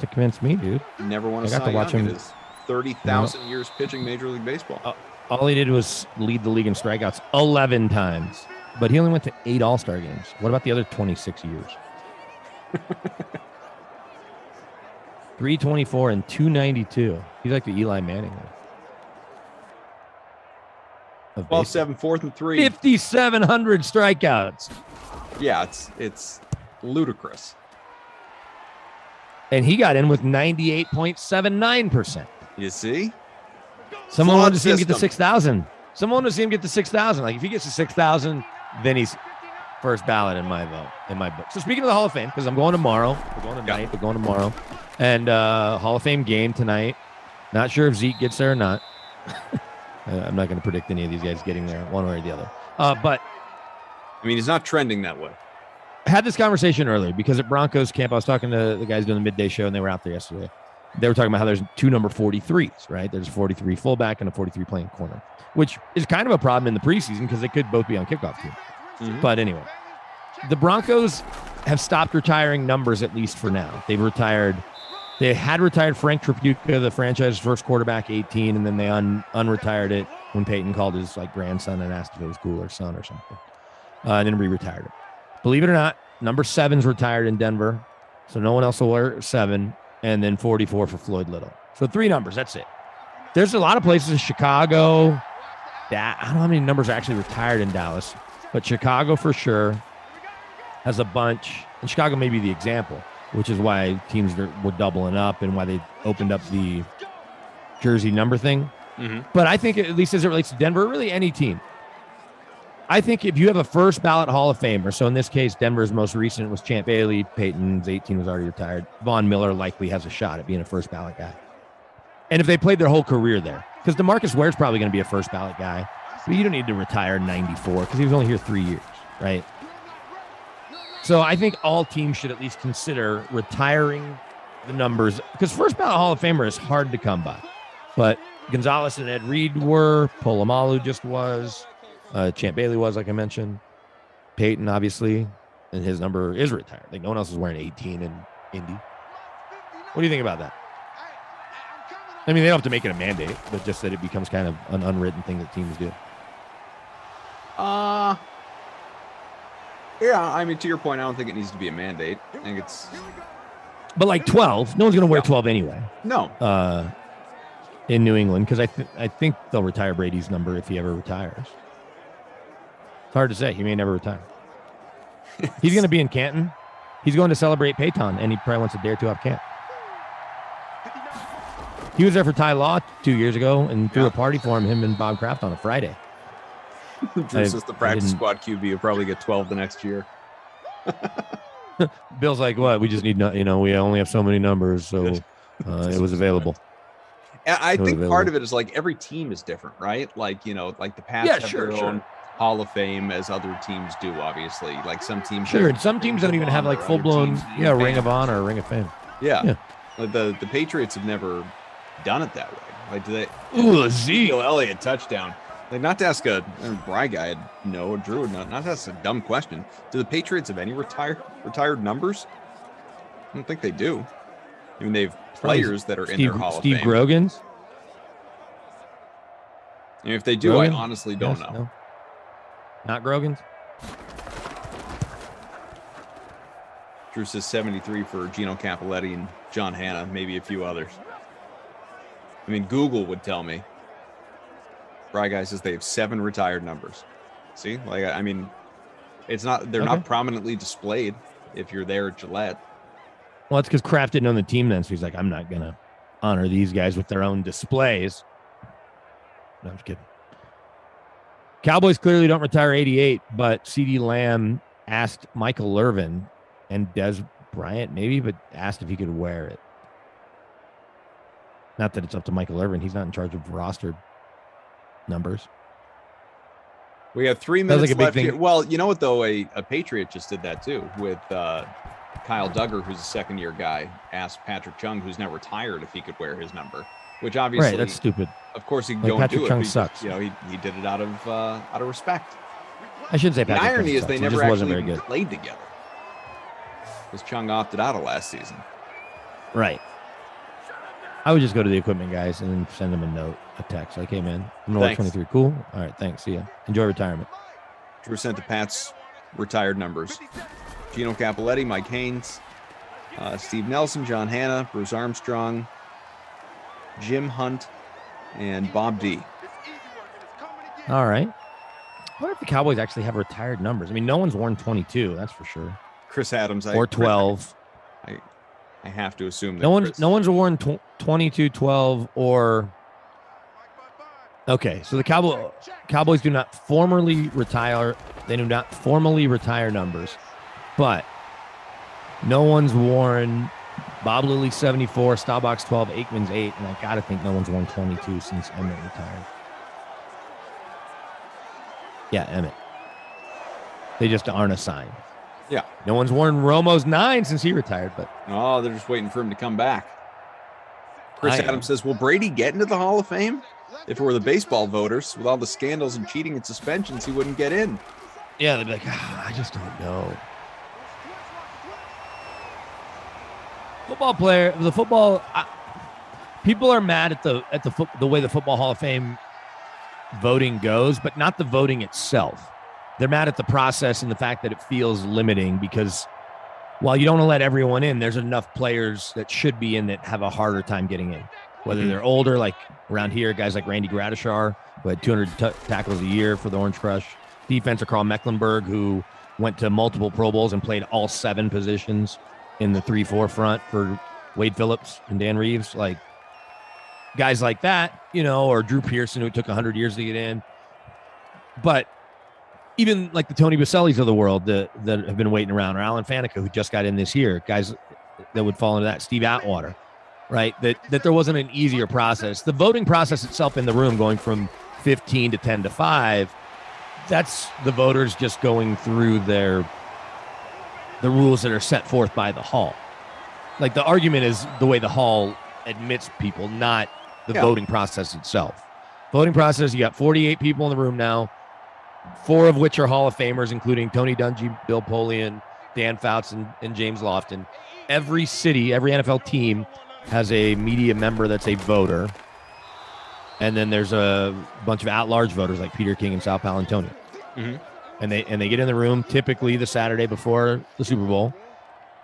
convince me, dude. Never won a I got Cy to watch Young in him. his 30,000 years pitching Major League Baseball. All he did was lead the league in strikeouts 11 times, but he only went to 8 All-Star games. What about the other 26 years? 324 and 292. He's like the Eli Manning. Of 12-7, 4th and 3. 5,700 strikeouts. Yeah, it's ludicrous. And he got in with 98.79%. You see? Someone Flawed wanted to see him get to system. 6,000. Someone wanted to see him get to 6,000. Like, if he gets to 6,000, then he's first ballot in my vote, in my book. So speaking of the Hall of Fame, because I'm going tomorrow. We're going tonight. We're going tomorrow. And Hall of Fame game tonight. Not sure if Zeke gets there or not. I'm not going to predict any of these guys getting there one way or the other. But I mean, he's not trending that way. I had this conversation earlier because at Broncos camp, I was talking to the guys doing the midday show, and they were out there yesterday. They were talking about how there's 2 number 43s, right? There's a 43 fullback and a 43 playing corner, which is kind of a problem in the preseason because they could both be on kickoff team. Mm-hmm. But anyway, the Broncos have stopped retiring numbers, at least for now. They had retired Frank Tripucka, the franchise's first quarterback, 18, and then they unretired it when Peyton called his grandson and asked if it was cool or son or something, and then retired it. Believe it or not, number 7's retired in Denver, so no one else will wear 7, and then 44 for Floyd Little. So 3 numbers, that's it. There's a lot of places, Chicago, I don't know how many numbers are actually retired in Dallas, but Chicago for sure has a bunch, and Chicago may be the example, which is why teams were doubling up and why they opened up the jersey number thing. Mm-hmm. But I think, at least as it relates to Denver, really any team, I think if you have a first ballot Hall of Famer, so in this case, Denver's most recent was Champ Bailey. Peyton's 18 was already retired. Von Miller likely has a shot at being a first ballot guy. And if they played their whole career there, because DeMarcus Ware's probably going to be a first ballot guy, but you don't need to retire in 94 because he was only here 3 years, right? So I think all teams should at least consider retiring the numbers, because first ballot Hall of Famer is hard to come by. But Gonzalez and Ed Reed were, Polamalu just was, Champ Bailey was, like I mentioned, Peyton obviously, and his number is retired. Like no one else is wearing 18 in Indy. What do you think about that? I mean, they don't have to make it a mandate, but just that it becomes kind of an unwritten thing that teams do. Yeah, I mean, to your point, I don't think it needs to be a mandate. I think it's... But like 12, no one's going to wear 12 anyway. No. In New England, because I think they'll retire Brady's number if he ever retires. It's hard to say. He may never retire. He's going to be in Canton. He's going to celebrate Peyton, and he probably wants a day or two off camp. He was there for Ty Law 2 years ago and threw a party for him and Bob Kraft on a Friday. Drew says the practice squad QB will probably get 12 the next year. Bill's like, what? We just need, we only have so many numbers, so it was available. I think part of it is like every team is different, right? Like, like the Pats have their own Hall of Fame as other teams do, obviously. Like some teams. Sure, and some teams don't even have like full-blown, Ring of Honor or Ring of Fame. Yeah. Like the Patriots have never done it that way. Like, do they? Ooh, Zeke Elliott touchdown. Like, not to ask a Bry guy, no, Drew, not to ask a dumb question. Do the Patriots have any retired numbers? I don't think they do. I mean, they've players that are in their Hall of Fame. Steve Grogan's? And if they do, Grogan? I honestly don't know. No. Not Grogan's? Drew says 73 for Gino Cappelletti and John Hanna, maybe a few others. I mean, Google would tell me. Bry guy says they have 7 retired numbers. See, like, I mean, it's not, they're not prominently displayed if you're there at Gillette. Well, it's because Kraft didn't own the team then, so he's like, I'm not going to honor these guys with their own displays. No, I'm just kidding. Cowboys clearly don't retire 88, but CeeDee Lamb asked Michael Irvin and Des Bryant maybe, but asked if he could wear it. Not that it's up to Michael Irvin. He's not in charge of rostered numbers. We have 3 minutes left here. Well, you know what, though? A Patriot just did that, too, with Kyle Duggar, who's a second-year guy, asked Patrick Chung, who's now retired, if he could wear his number, which obviously... Right, that's stupid. Of course, he can go and do it. Patrick Chung sucks. He did it out of respect. I shouldn't say The Patrick irony Chung is sucks. they He never just wasn't actually very good. played together. Because Chung opted out of last season. Right. I would just go to the equipment guys and send them a note, a text, like, hey, man, I'm going to work 23. Cool. All right, thanks. See ya. Enjoy retirement. Drew sent the Pats retired numbers. Gino Cappelletti, Mike Haynes, Steve Nelson, John Hanna, Bruce Armstrong, Jim Hunt, and Bob D. All right. I wonder if the Cowboys actually have retired numbers. I mean, no one's worn 22, that's for sure. Chris Adams. Or 12. I have to assume that no one's worn 22, 12, or... Okay, so the Cowboys do not formally retire. They do not formally retire numbers, but no one's worn Bob Lilly 74, Staubach's 12, Aikman's 8, and I gotta think no one's worn 22 since Emmett retired. Yeah, Emmett. They just aren't assigned. Yeah. No one's worn Romo's 9 since he retired, but oh, they're just waiting for him to come back. Chris Adams says, will Brady get into the Hall of Fame? If it were the baseball voters, with all the scandals and cheating and suspensions, he wouldn't get in. Yeah, they'd be like, I just don't know. People are mad at the way the Football Hall of Fame voting goes, but not the voting itself. They're mad at the process and the fact that it feels limiting, because while you don't want to let everyone in, there's enough players that should be in that have a harder time getting in. Whether they're older, like around here, guys like Randy Gradishar, who had 200 tackles a year for the Orange Crush. Defense are Carl Mecklenburg, who went to multiple Pro Bowls and played all 7 positions in the 3-4 front for Wade Phillips and Dan Reeves. Like guys like that, or Drew Pearson, who took 100 years to get in. But even like the Tony Basellis of the world that have been waiting around, or Alan Faneca, who just got in this year, guys that would fall into that, Steve Atwater. right? That there wasn't an easier process. The voting process itself in the room going from 15 to 10 to 5, that's the voters just going through the rules that are set forth by the hall. Like, the argument is the way the hall admits people, not the voting process itself. Voting process, you got 48 people in the room now, 4 of which are Hall of Famers, including Tony Dungy, Bill Polian, Dan Fouts, and James Lofton. Every city, every NFL team has a media member that's a voter. And then there's a bunch of at-large voters like Peter King and Sal Palantonio. Mm-hmm. And they get in the room typically the Saturday before the Super Bowl,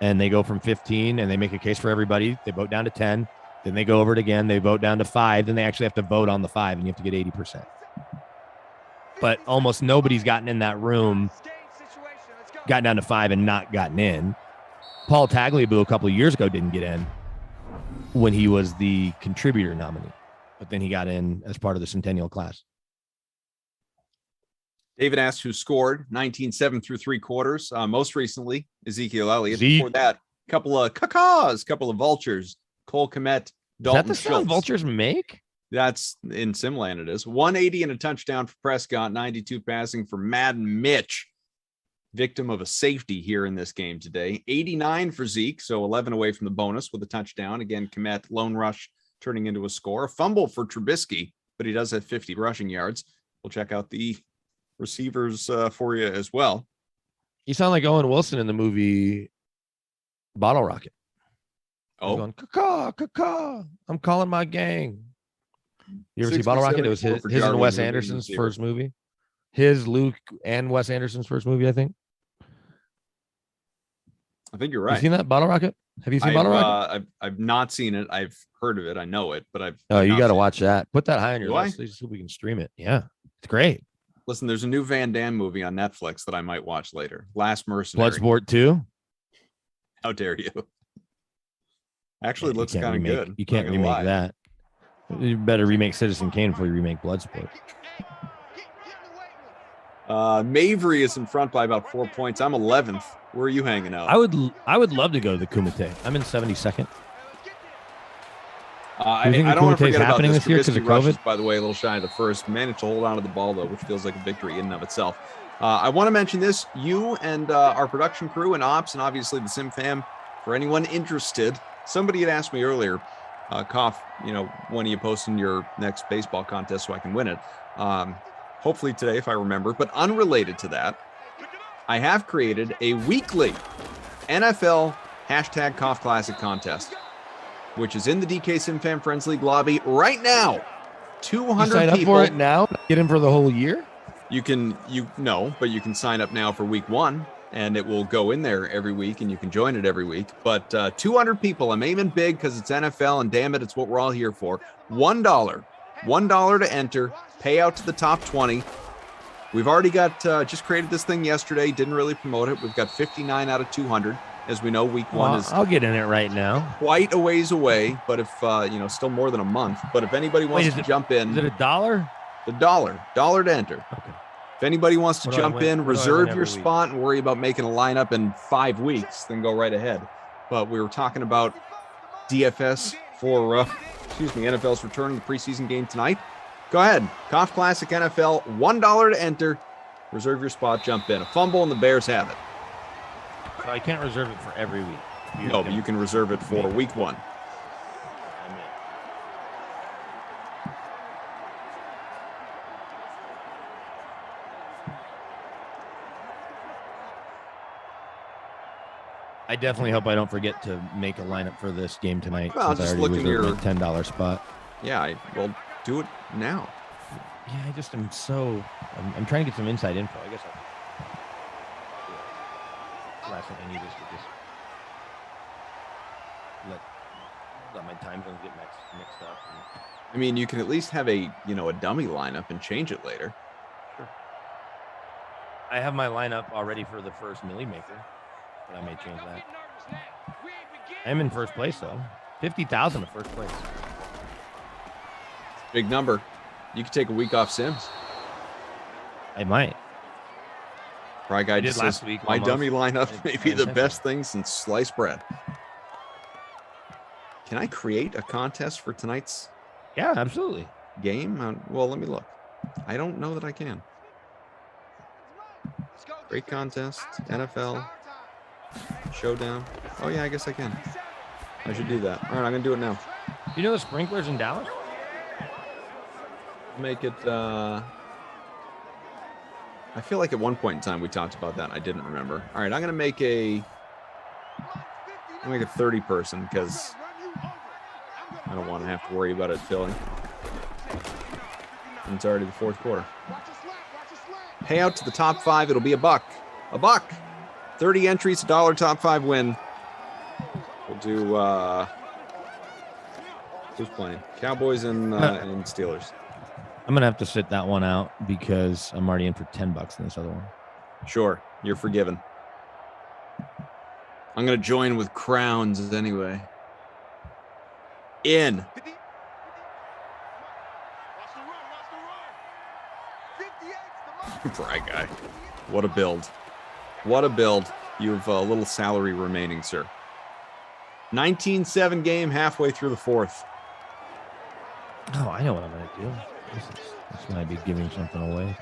and they go from 15 and they make a case for everybody. They vote down to 10. Then they go over it again. They vote down to 5. Then they actually have to vote on the 5, and you have to get 80%. But almost nobody's gotten in that room, gotten down to 5 and not gotten in. Paul Tagliabue a couple of years ago didn't get in when he was the contributor nominee, but then he got in as part of the Centennial class. David asks who scored 19-7 through 3 quarters. Most recently, Ezekiel Elliott. Before that, a couple of cacaws, couple of vultures. Cole Kmet, Dalton Is that the sound vultures make? That's in Simland. It is 180 and a touchdown for Prescott, 92 passing for Madden Mitch, victim of a safety here in this game today. 89 for Zeke, so 11 away from the bonus with a touchdown. Again, Kmet, lone rush turning into a score. A fumble for Trubisky, but he does have 50 rushing yards. We'll check out the receivers for you as well. You sound like Owen Wilson in the movie Bottle Rocket. Oh, going, caw, caw. I'm calling my gang. You ever see Bottle Rocket? It was his and Wes Anderson's first movie. His, Luke, and Wes Anderson's first movie, I think. I think you're right. You seen that Bottle Rocket? Have you seen Bottle Rocket? I've not seen it. I've heard of it. I know it, but you got to watch that. Put that high on your list so we can stream it. Yeah, it's great. Listen, there's a new Van Damme movie on Netflix that I might watch later. Last Mercenary. Bloodsport 2? How dare you? Actually, looks kind of good. You can't remake that. You better remake Citizen Kane before you remake Bloodsport. Mavery is in front by about 4 points. I'm 11th. Where are you hanging out? I would love to go to the Kumite. I'm in 72nd. I don't want to forget about this year because of COVID. By the way, a little shy of the first. Managed to hold on to the ball, though, which feels like a victory in and of itself. I want to mention this. You and our production crew and ops and obviously the Sim fam, for anyone interested, somebody had asked me earlier, Koff, when are you posting your next baseball contest so I can win it? Hopefully today, if I remember. But unrelated to that, I have created a weekly NFL hashtag Koff Classic contest, which is in the DK Sim Fan Friends League lobby right now. 200 you sign up people for it now. Get in for the whole year. You can sign up now for week 1, and it will go in there every week, and you can join it every week. But 200 people. I'm aiming big because it's NFL, and damn it, it's what we're all here for. $1 to enter. Payout to the top 20. We've already got just created this thing yesterday. Didn't really promote it. We've got 59 out of 200. As we know, week 1 is. I'll get in it right now. Quite a ways away, but if still more than a month. But if anybody wants to jump in, is it $1? The $1 to enter. Okay. If anybody wants to jump in, reserve your spot, and worry about making a lineup in 5 weeks, then go right ahead. But we were talking about DFS for NFL's return to the preseason game tonight. Go ahead, Koff Classic NFL, $1 to enter. Reserve your spot, jump in. A fumble, and the Bears have it. So I can't reserve it for every week. No, but you can reserve it for week 1. I definitely hope I don't forget to make a lineup for this game tonight. Well, just look in your $10 spot. Yeah, well, do it now. Yeah, I'm trying to get some inside info. I guess last thing I need is to just let my time zones get mixed up. I mean, you can at least have a dummy lineup and change it later. Sure. I have my lineup already for the first Millie Maker, but I may change that. I'm in first place though. 50,000 in first place. Big number. You could take a week off Sims. I might. Fry Guy just says, my dummy lineup may be the best thing since sliced bread. Can I create a contest for tonight's Yeah, absolutely. game? Well, let me look. I don't know that I can. Great contest, NFL, showdown. Oh, yeah, I guess I can. I should do that. All right, I'm going to do it now. You know the sprinklers in Dallas? Make it, I feel like at one point in time we talked about that. I didn't remember. All right, I'm going to make a 30 person because I don't want to have to worry about it filling. And it's already the fourth quarter. Payout to the top 5. It'll be $1. $1. 30 entries, $1 top 5 win. We'll do, who's playing? Cowboys and Steelers. I'm going to have to sit that one out because I'm already in for $10 in this other one. Sure. You're forgiven. I'm going to join with crowns anyway. In. Brag guy. What a build. What a build. You have a little salary remaining, sir. 19-7 game, halfway through the fourth. Oh, I know what I'm going to do. This might be giving something away.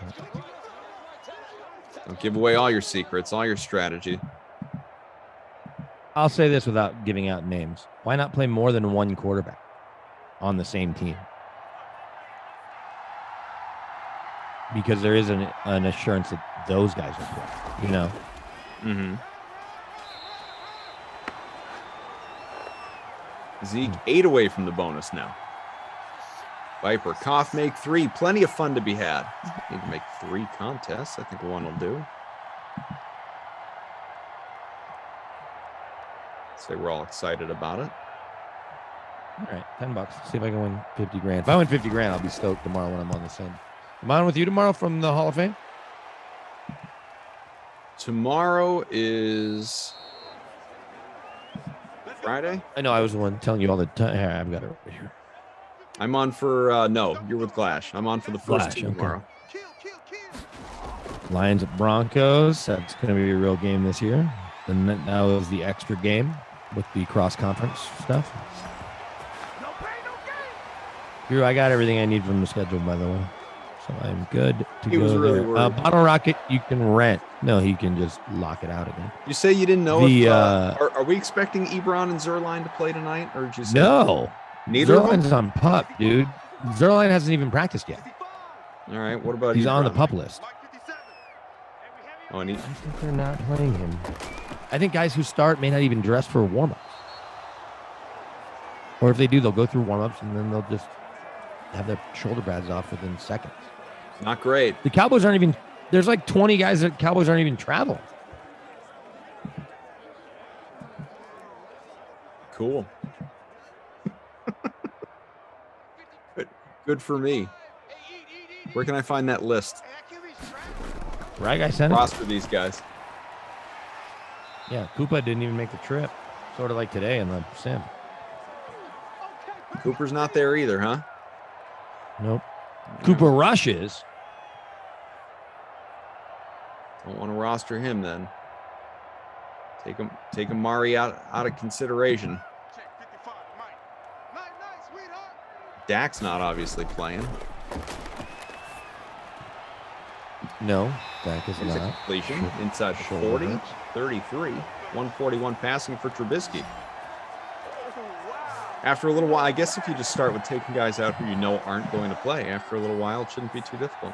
Don't give away all your secrets, all your strategy. I'll say this without giving out names. Why not play more than one quarterback on the same team? Because there is an assurance that those guys will play, you know? Mm-hmm. Zeke 8 away from the bonus now. Viper, Koff, make 3. Plenty of fun to be had. Need to make 3 contests. I think one will do. Say we're all excited about it. All right, $10. See if I can win 50 grand. If I win 50 grand, I'll be stoked tomorrow when I'm on the same. Am I on with you tomorrow from the Hall of Fame? Tomorrow is Friday. I know I was the one telling you all the time. Here, I've got it right here. I'm on for no, you're with Glash. I'm on for the first Glash, two okay. tomorrow. Lions at Broncos. That's going to be a real game this year. And that was the extra game with the cross-conference stuff. Drew, I got everything I need from the schedule, by the way. So I'm good to He go was really there. worried. Bottle Rocket, you can rent. No, he can just lock it out again. You say you didn't know The, if are we expecting Ebron and Zerline to play tonight, or did you say No. neither of them? Zerline's on pup, dude. Zerline hasn't even practiced yet. All right, what about He's on the Ebron? pup list. Oh, and he, I think they're not playing him. I think guys who start may not even dress for warm-ups. Or if they do, they'll go through warm-ups and then they'll just have their shoulder pads off within seconds. not great. The Cowboys aren't even, there's like 20 guys that Cowboys aren't even traveling. Cool. Good for me. Where can I find that list? Right, I sent it. Roster these guys. Yeah, Koopa didn't even make the trip. Sort of like today in the sim. Cooper's not there either, huh? Nope. Cooper rushes. Don't want to roster him then. Take Amari out of consideration. Dak's not obviously playing. No, Dak is Here's a not. completion inside the 40, 33, 141 passing for Trubisky. After a little while, I guess if you just start with taking guys out who you know aren't going to play, after a little while, it shouldn't be too difficult.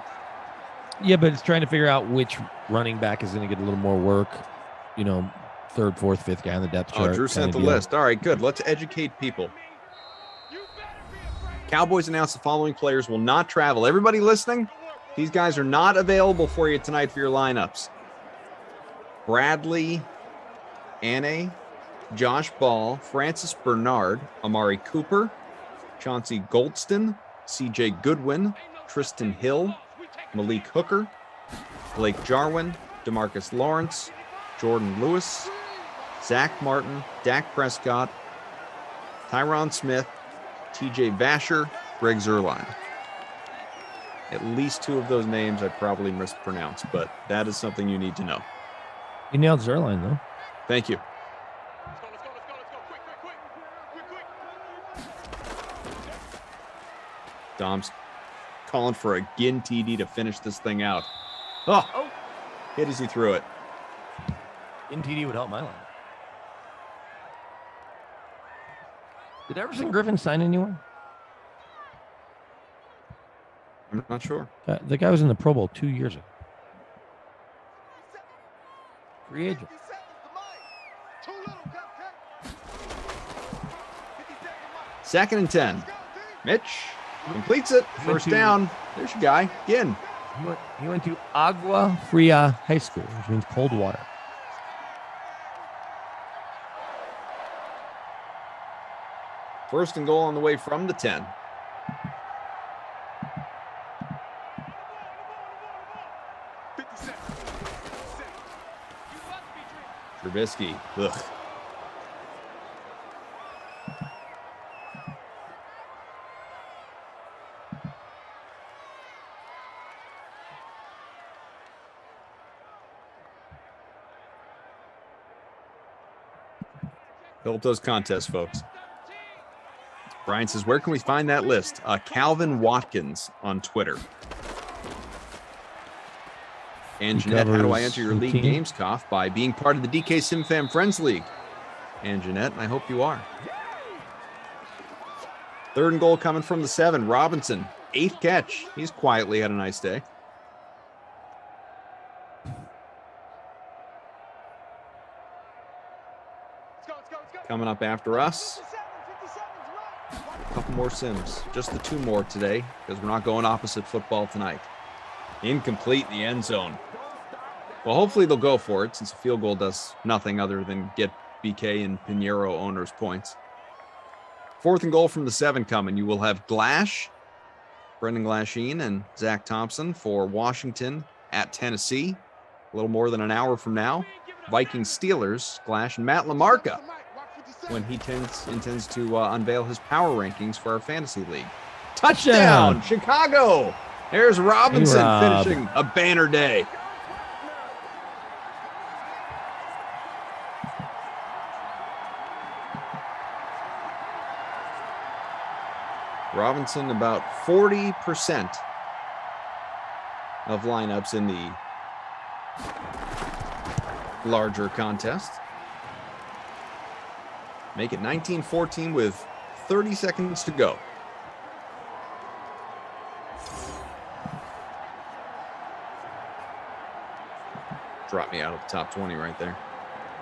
Yeah, but it's trying to figure out which running back is going to get a little more work. You know, third, fourth, fifth guy on the depth chart. Oh, Drew sent the deal. list. All right, good. Let's educate people. Cowboys announced the following players will not travel. Everybody listening? These guys are not available for you tonight for your lineups. Bradley Ane, Josh Ball, Francis Bernard, Amari Cooper, Chauncey Goldston, CJ Goodwin, Tristan Hill, Malik Hooker, Blake Jarwin, DeMarcus Lawrence, Jordan Lewis, Zach Martin, Dak Prescott, Tyron Smith, TJ Vasher, Greg Zuerlein. At least two of those names I probably mispronounced, but that is something you need to know. You nailed Zuerlein, though. Thank you. Dom's calling for a Ginn TD to finish this thing out. Oh, hit as he threw it. Ginn TD would help my line. Did Everson Griffin sign anyone? I'm not sure. The guy was in the Pro Bowl 2 years ago. Free agent. 2nd and 10. Mitch completes it. First down. There's your guy. Ginn. He went to Agua Fria High School, which means cold water. First and goal on the way from the 10. Trubisky. Ugh. Fill up those contests, folks. Brian says, where can we find that list? Calvin Watkins on Twitter. And Jeanette, how do I enter your league games, Koff? By being part of the DK SimFam Friends League. And Jeanette, I hope you are. 3rd and goal coming from the 7. Robinson, 8th catch. He's quietly had a nice day. Coming up after us, a couple more Sims. Just the 2 more today because we're not going opposite football tonight. Incomplete in the end zone. Well, hopefully they'll go for it since a field goal does nothing other than get BK and Pinheiro owners points. 4th and goal from the 7 coming. You will have Glash, Brendan Glasheen, and Zach Thompson for Washington at Tennessee. A little more than an hour from now. Vikings Steelers, Glash and Matt LaMarca when he intends to unveil his power rankings for our fantasy league. Touchdown, Chicago! There's Robinson finishing a banner day. Robinson about 40% of lineups in the larger contest. Make it 19-14 with 30 seconds to go. Drop me out of the top 20 right there.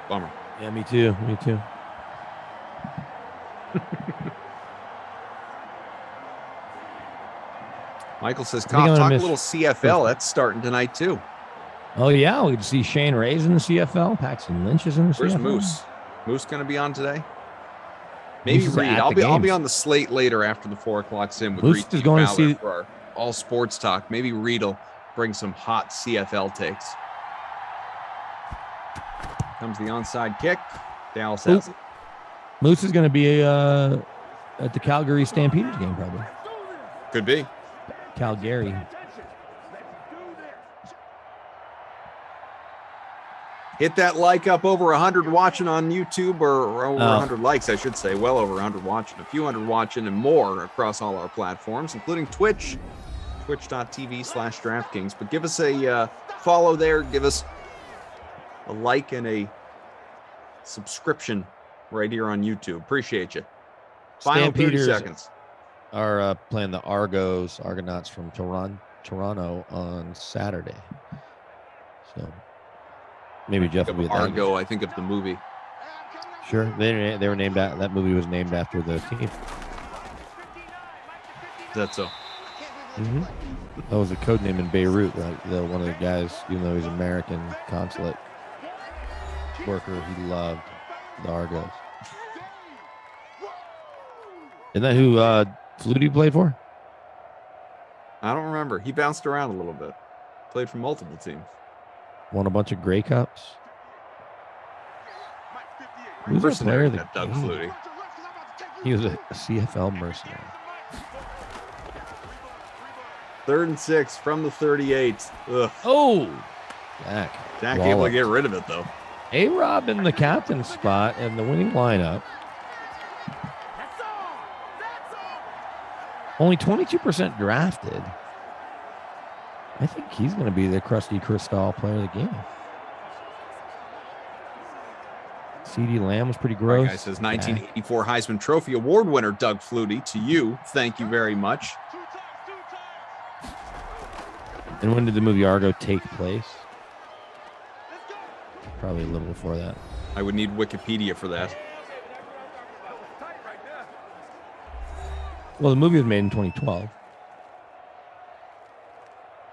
Bummer. Yeah, me too. Me too. Michael says, talk a little CFL. That's starting tonight, too. Oh, yeah. We can see Shane Ray's in the CFL. Paxton Lynch is in the Where's CFL. Moose? Moose going to be on today? Maybe Moose Reed. I'll be on the slate later after the 4 o'clock sim with Moose Reed is going to see for our all sports talk. Maybe Reed will bring some hot CFL takes. Comes the onside kick. Dallas has it. Moose is going to be at the Calgary Stampeders game, probably. Could be. Calgary. Hit that like up over 100 watching on YouTube, or over 100 likes, I should say. Well over 100 watching, a few hundred watching, and more across all our platforms, including Twitch, twitch.tv/DraftKings. But give us a follow there. Give us a like and a subscription right here on YouTube. Appreciate you. Final 30 seconds. Are playing the Argonauts from Toronto on Saturday. So maybe Jeff will be at that. Argo, I think of the movie. Sure, they were named after that movie. Was named after the team. Is that so? Mm-hmm. That was a code name in Beirut. Like one of the guys, even though he's American consulate worker, he loved the Argos. Isn't that who Flutie played for? I don't remember. He bounced around a little bit. Played for multiple teams. Won a bunch of Grey Cups. He was a player that Doug Flutie. He was a CFL mercenary. 3rd and 6 from the 38. Ugh. Oh, Jack able to get rid of it though. A-Rob in the captain spot and the winning lineup. Only 22% drafted. I think he's going to be the Krusty Kristall player of the game. CD Lamb was pretty gross. Guy says 1984 Heisman Trophy Award winner Doug Flutie. To you, thank you very much. And when did the movie Argo take place? Probably a little before that. I would need Wikipedia for that. Well, the movie was made in 2012.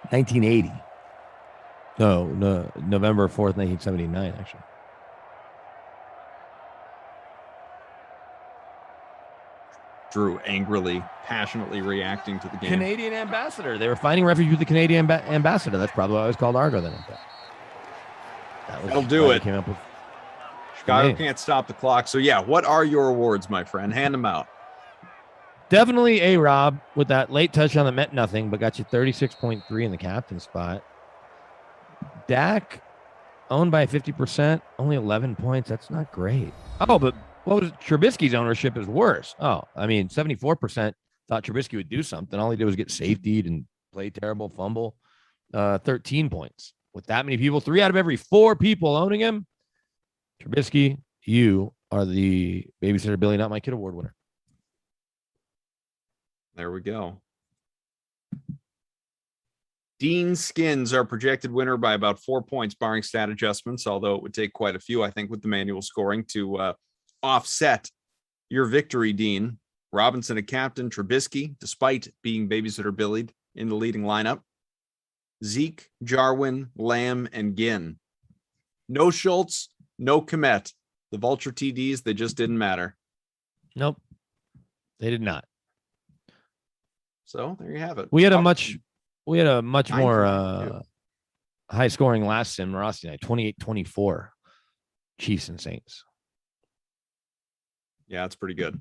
1980. No, November 4th, 1979, actually. Drew angrily, passionately reacting to the game. Canadian ambassador. They were finding refuge with the Canadian ambassador. That's probably why it was called Argo then. That'll do it. Came up with Chicago can't stop the clock. So, yeah, what are your awards, my friend? Hand them out. Definitely A-Rob with that late touchdown that meant nothing, but got you 36.3 in the captain spot. Dak, owned by 50%, only 11 points. That's not great. Oh, but what was Trubisky's ownership is worse. Oh, I mean, 74% thought Trubisky would do something. All he did was get safetied and play terrible, fumble. 13 points. With that many people, 3 out of every 4 people owning him, Trubisky, you are the Babysitter Billy Not My Kid Award winner. There we go. Dean Skins, our projected winner by about 4 points, barring stat adjustments, although it would take quite a few, I think, with the manual scoring to offset your victory, Dean. Robinson, a captain. Trubisky, despite being Babysitter Billied, in the leading lineup. Zeke, Jarwin, Lamb, and Ginn. No Schultz, no Kmet. The Vulture TDs, they just didn't matter. Nope. They did not. So there you have it. We had a much more high scoring last sim Rossi night, 28-24. Chiefs and Saints. Yeah, it's pretty good.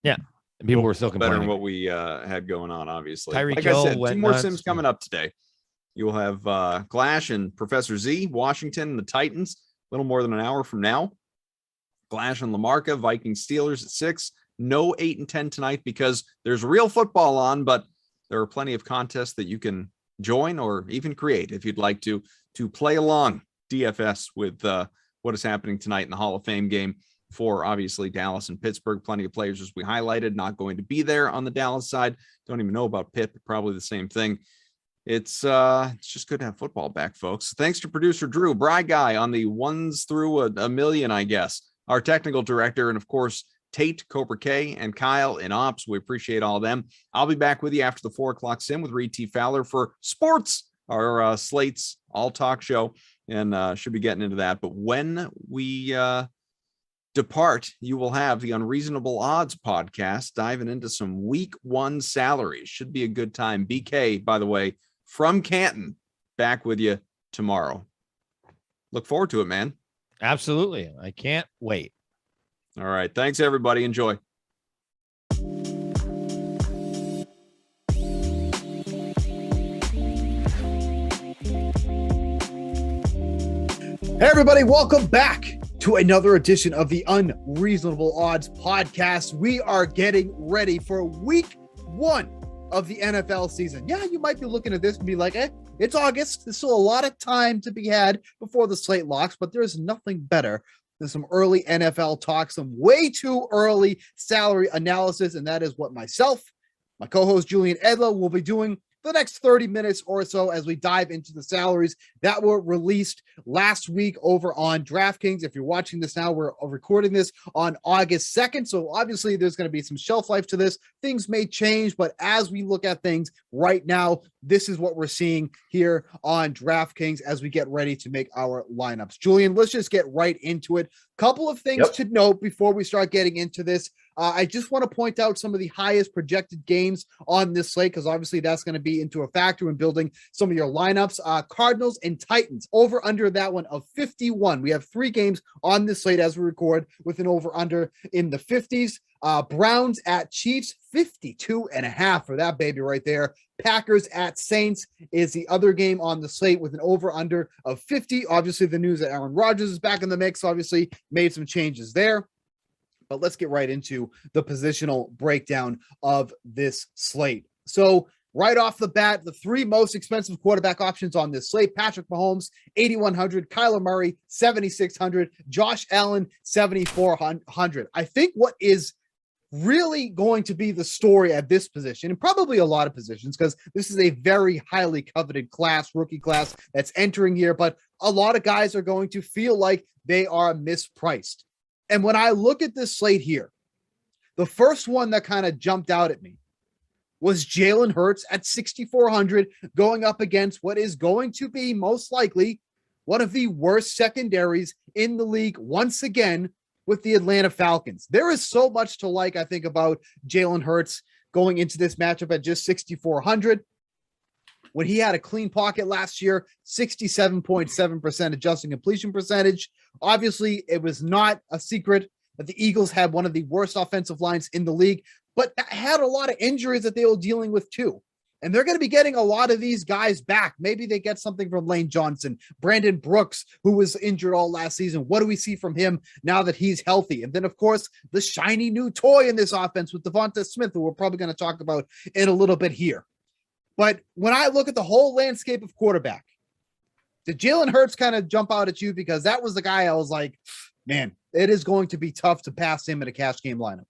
Yeah. And people were still better complaining. than what we had going on, obviously. Tyreek Like Hill I said, 2 went more nuts. sims coming up today. You'll have Glash and Professor Z, Washington and the Titans, a little more than an hour from now. Glash and Lamarca, Vikings Steelers at 6. No 8 and 10 tonight because there's real football on, but there are plenty of contests that you can join or even create if you'd like to play along DFS with what is happening tonight in the Hall of Fame game for obviously Dallas and Pittsburgh. Plenty of players, as we highlighted, not going to be there on the Dallas side. Don't even know about Pitt, but probably the same thing. It's just good to have football back, folks. Thanks to producer Drew, Bry Guy on the ones through a million, I guess. Our technical director, and of course, Tate, Cobra K, and Kyle in ops. We appreciate all of them. I'll be back with you after the 4 o'clock sim with Reed T. Fowler for sports, our Slate's all talk show, and should be getting into that. But when we depart, you will have the Unreasonable Odds podcast diving into some week 1 salaries. Should be a good time. BK, by the way, from Canton, back with you tomorrow. Look forward to it, man. Absolutely. I can't wait. All right. Thanks, everybody. Enjoy. Hey, everybody, welcome back to another edition of the Unreasonable Odds podcast. We are getting ready for week 1 of the NFL season. Yeah, you might be looking at this and be like, it's August. There's still a lot of time to be had before the slate locks, but there's nothing better than some early NFL talk, some way too early salary analysis, and that is what myself, my co-host Julian Edlow, will be doing the next 30 minutes or so as we dive into the salaries that were released last week over on DraftKings. If you're watching this now, we're recording this on August 2nd. So obviously there's going to be some shelf life to this. Things may change, but as we look at things right now, this is what we're seeing here on DraftKings as we get ready to make our lineups. Julian, let's just get right into it. Couple of things to note before we start getting into this. I just want to point out some of the highest projected games on this slate, because obviously that's going to be into a factor in building some of your lineups. Cardinals and Titans, over under that one of 51. We have 3 games on this slate as we record with an over under in the 50s. Browns at Chiefs, 52.5 for that baby right there. Packers at Saints is the other game on the slate with an over-under of 50. Obviously, the news that Aaron Rodgers is back in the mix obviously made some changes there. But let's get right into the positional breakdown of this slate. So right off the bat, the three most expensive quarterback options on this slate: Patrick Mahomes, 8,100, Kyler Murray, 7,600, Josh Allen, 7,400. I think what is really going to be the story at this position, and probably a lot of positions, because this is a very highly coveted rookie class that's entering here, but a lot of guys are going to feel like they are mispriced. And when I look at this slate here, the first one that kind of jumped out at me was Jalen Hurts at 6,400, going up against what is going to be most likely one of the worst secondaries in the league once again with the Atlanta Falcons. There is so much to like, I think, about Jalen Hurts going into this matchup at just 6,400. When he had a clean pocket last year, 67.7% adjusting completion percentage. Obviously, it was not a secret that the Eagles had one of the worst offensive lines in the league, but had a lot of injuries that they were dealing with too. And they're going to be getting a lot of these guys back. Maybe they get something from Lane Johnson, Brandon Brooks, who was injured all last season. What do we see from him now that he's healthy? And then, of course, the shiny new toy in this offense with Devonta Smith, who we're probably going to talk about in a little bit here. But when I look at the whole landscape of quarterback, did Jalen Hurts kind of jump out at you? Because that was the guy I was like, man, it is going to be tough to pass him in a cash game lineup.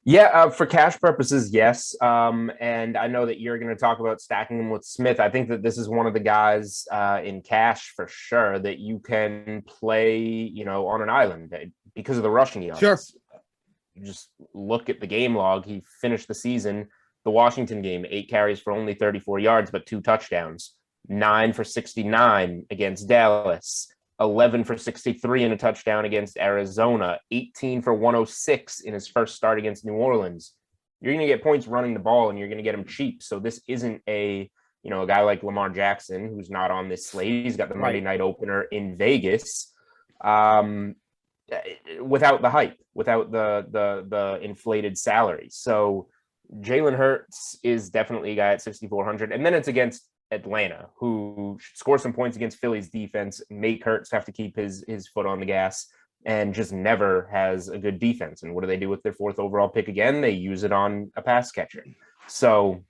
Yeah, for cash purposes, yes. And I know that you're going to talk about stacking him with Smith. I think that this is one of the guys in cash for sure that you can play, on an island because of the rushing yards. Sure. You just look at the game log. He finished the season, the Washington game, 8 carries for only 34 yards, but 2 touchdowns, 9 for 69 against Dallas, 11 for 63 in a touchdown against Arizona, 18 for 106 in his first start against New Orleans. You're going to get points running the ball, and you're going to get them cheap. So this isn't a guy like Lamar Jackson, who's not on this slate. He's got the Monday night opener in Vegas without the hype, without the inflated salary. So Jalen Hurts is definitely a guy at 6,400. And then it's against Atlanta, who should score some points against Philly's defense, make Hurts have to keep his foot on the gas, and just never has a good defense. And what do they do with their 4th overall pick again? They use it on a pass catcher. So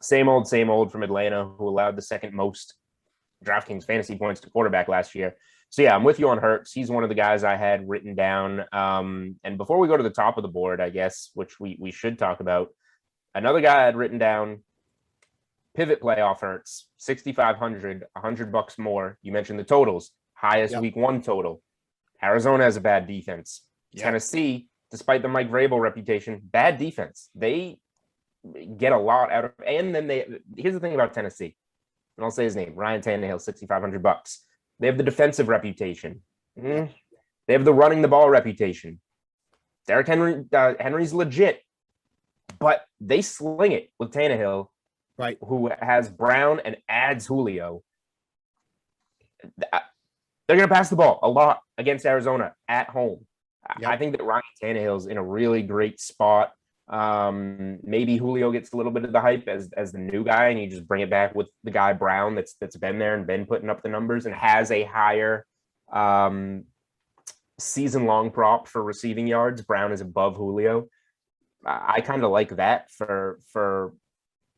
same old from Atlanta, who allowed the second most DraftKings fantasy points to quarterback last year. So yeah, I'm with you on Hurts. He's one of the guys I had written down. And before we go to the top of the board, I guess, which we should talk about, another guy I had written down, pivot playoff Hurts, 6,500, $100 more. You mentioned the totals, highest week 1 total. Arizona has a bad defense. Tennessee, despite the Mike Vrabel reputation, bad defense. They get a lot out of, and then here's the thing about Tennessee, and I'll say his name, Ryan Tannehill, $6,500. They have the defensive reputation. They have the running the ball reputation. Derrick Henry's legit, but they sling it with Tannehill, right? Who has Brown and adds Julio. They're going to pass the ball a lot against Arizona at home. I think that Ryan Tannehill's in a really great spot. Maybe Julio gets a little bit of the hype as the new guy, and you just bring it back with the guy Brown that's been there and been putting up the numbers and has a higher season-long prop for receiving yards. Brown is above Julio. I kind of like that for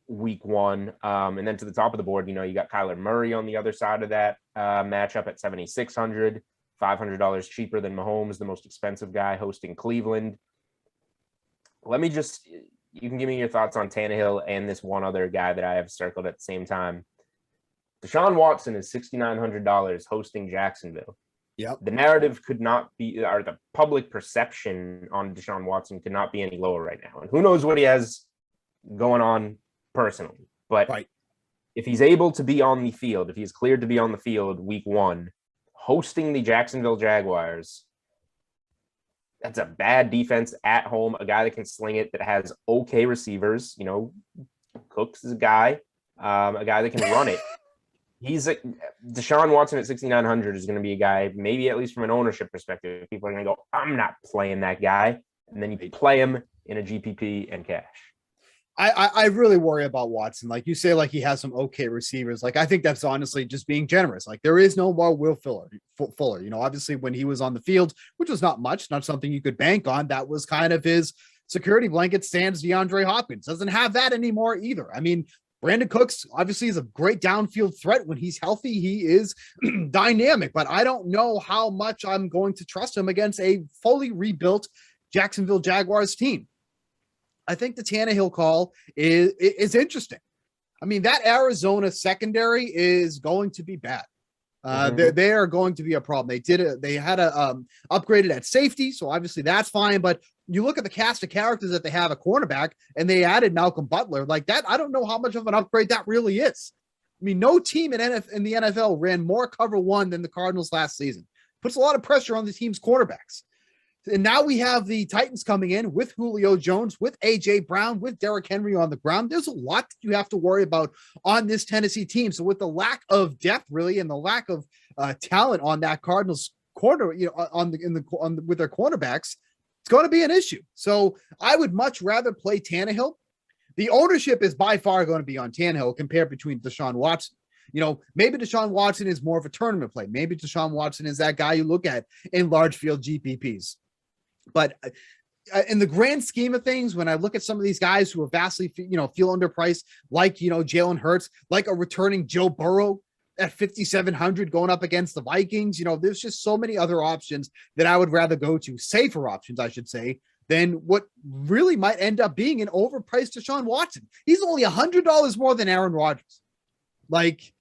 week 1. And then to the top of the board, you got Kyler Murray on the other side of that matchup at 7,600, $500 cheaper than Mahomes, the most expensive guy hosting Cleveland. You can give me your thoughts on Tannehill and this one other guy that I have circled at the same time. Deshaun Watson is $6,900 hosting Jacksonville. Yep. The narrative could not be, or the public perception on Deshaun Watson could not be any lower right now. And who knows what he has going on personally. But if he's able to be on the field, if he's cleared to be on the field week 1, hosting the Jacksonville Jaguars, that's a bad defense at home, a guy that can sling it, that has okay receivers. Cooks is a guy that can run it. Deshaun Watson at 6,900 is going to be a guy, maybe at least from an ownership perspective, people are going to go, I'm not playing that guy. And then you play him in a GPP and cash. I really worry about Watson. Like you say, like he has some okay receivers. Like I think that's honestly just being generous. Like there is no more Will Fuller. You know, obviously when he was on the field, which was not much, not something you could bank on. That was kind of his security blanket. Sans DeAndre Hopkins doesn't have that anymore either. I mean, Brandon Cooks obviously is a great downfield threat when he's healthy. He is dynamic, but I don't know how much I'm going to trust him against a fully rebuilt Jacksonville Jaguars team. I think the Tannehill call is interesting. I mean, that Arizona secondary is going to be bad. They are going to be a problem. They had a upgraded at safety, so obviously that's fine. But you look at the cast of characters that they have at cornerback, and they added Malcolm Butler like that. I don't know how much of an upgrade that really is. I mean, no team in the NFL ran more cover one than the Cardinals last season. Puts a lot of pressure on the team's quarterbacks. And now we have the Titans coming in with Julio Jones, with A.J. Brown, with Derrick Henry on the ground. There's a lot that you have to worry about on this Tennessee team. So with the lack of depth, really, and the lack of talent on that Cardinals corner, you know, with their cornerbacks, it's going to be an issue. So I would much rather play Tannehill. The ownership is by far going to be on Tannehill compared between Deshaun Watson. You know, maybe Deshaun Watson is more of a tournament play. Maybe Deshaun Watson is that guy you look at in large field GPPs. But in the grand scheme of things, when I look at some of these guys who are vastly, you know, feel underpriced, like, you know, Jalen Hurts, like a returning Joe Burrow at 5,700 going up against the Vikings, you know, there's just so many other options that I would rather go to, safer options, I should say, than what really might end up being an overpriced Deshaun Watson. He's only $100 more than Aaron Rodgers. Like,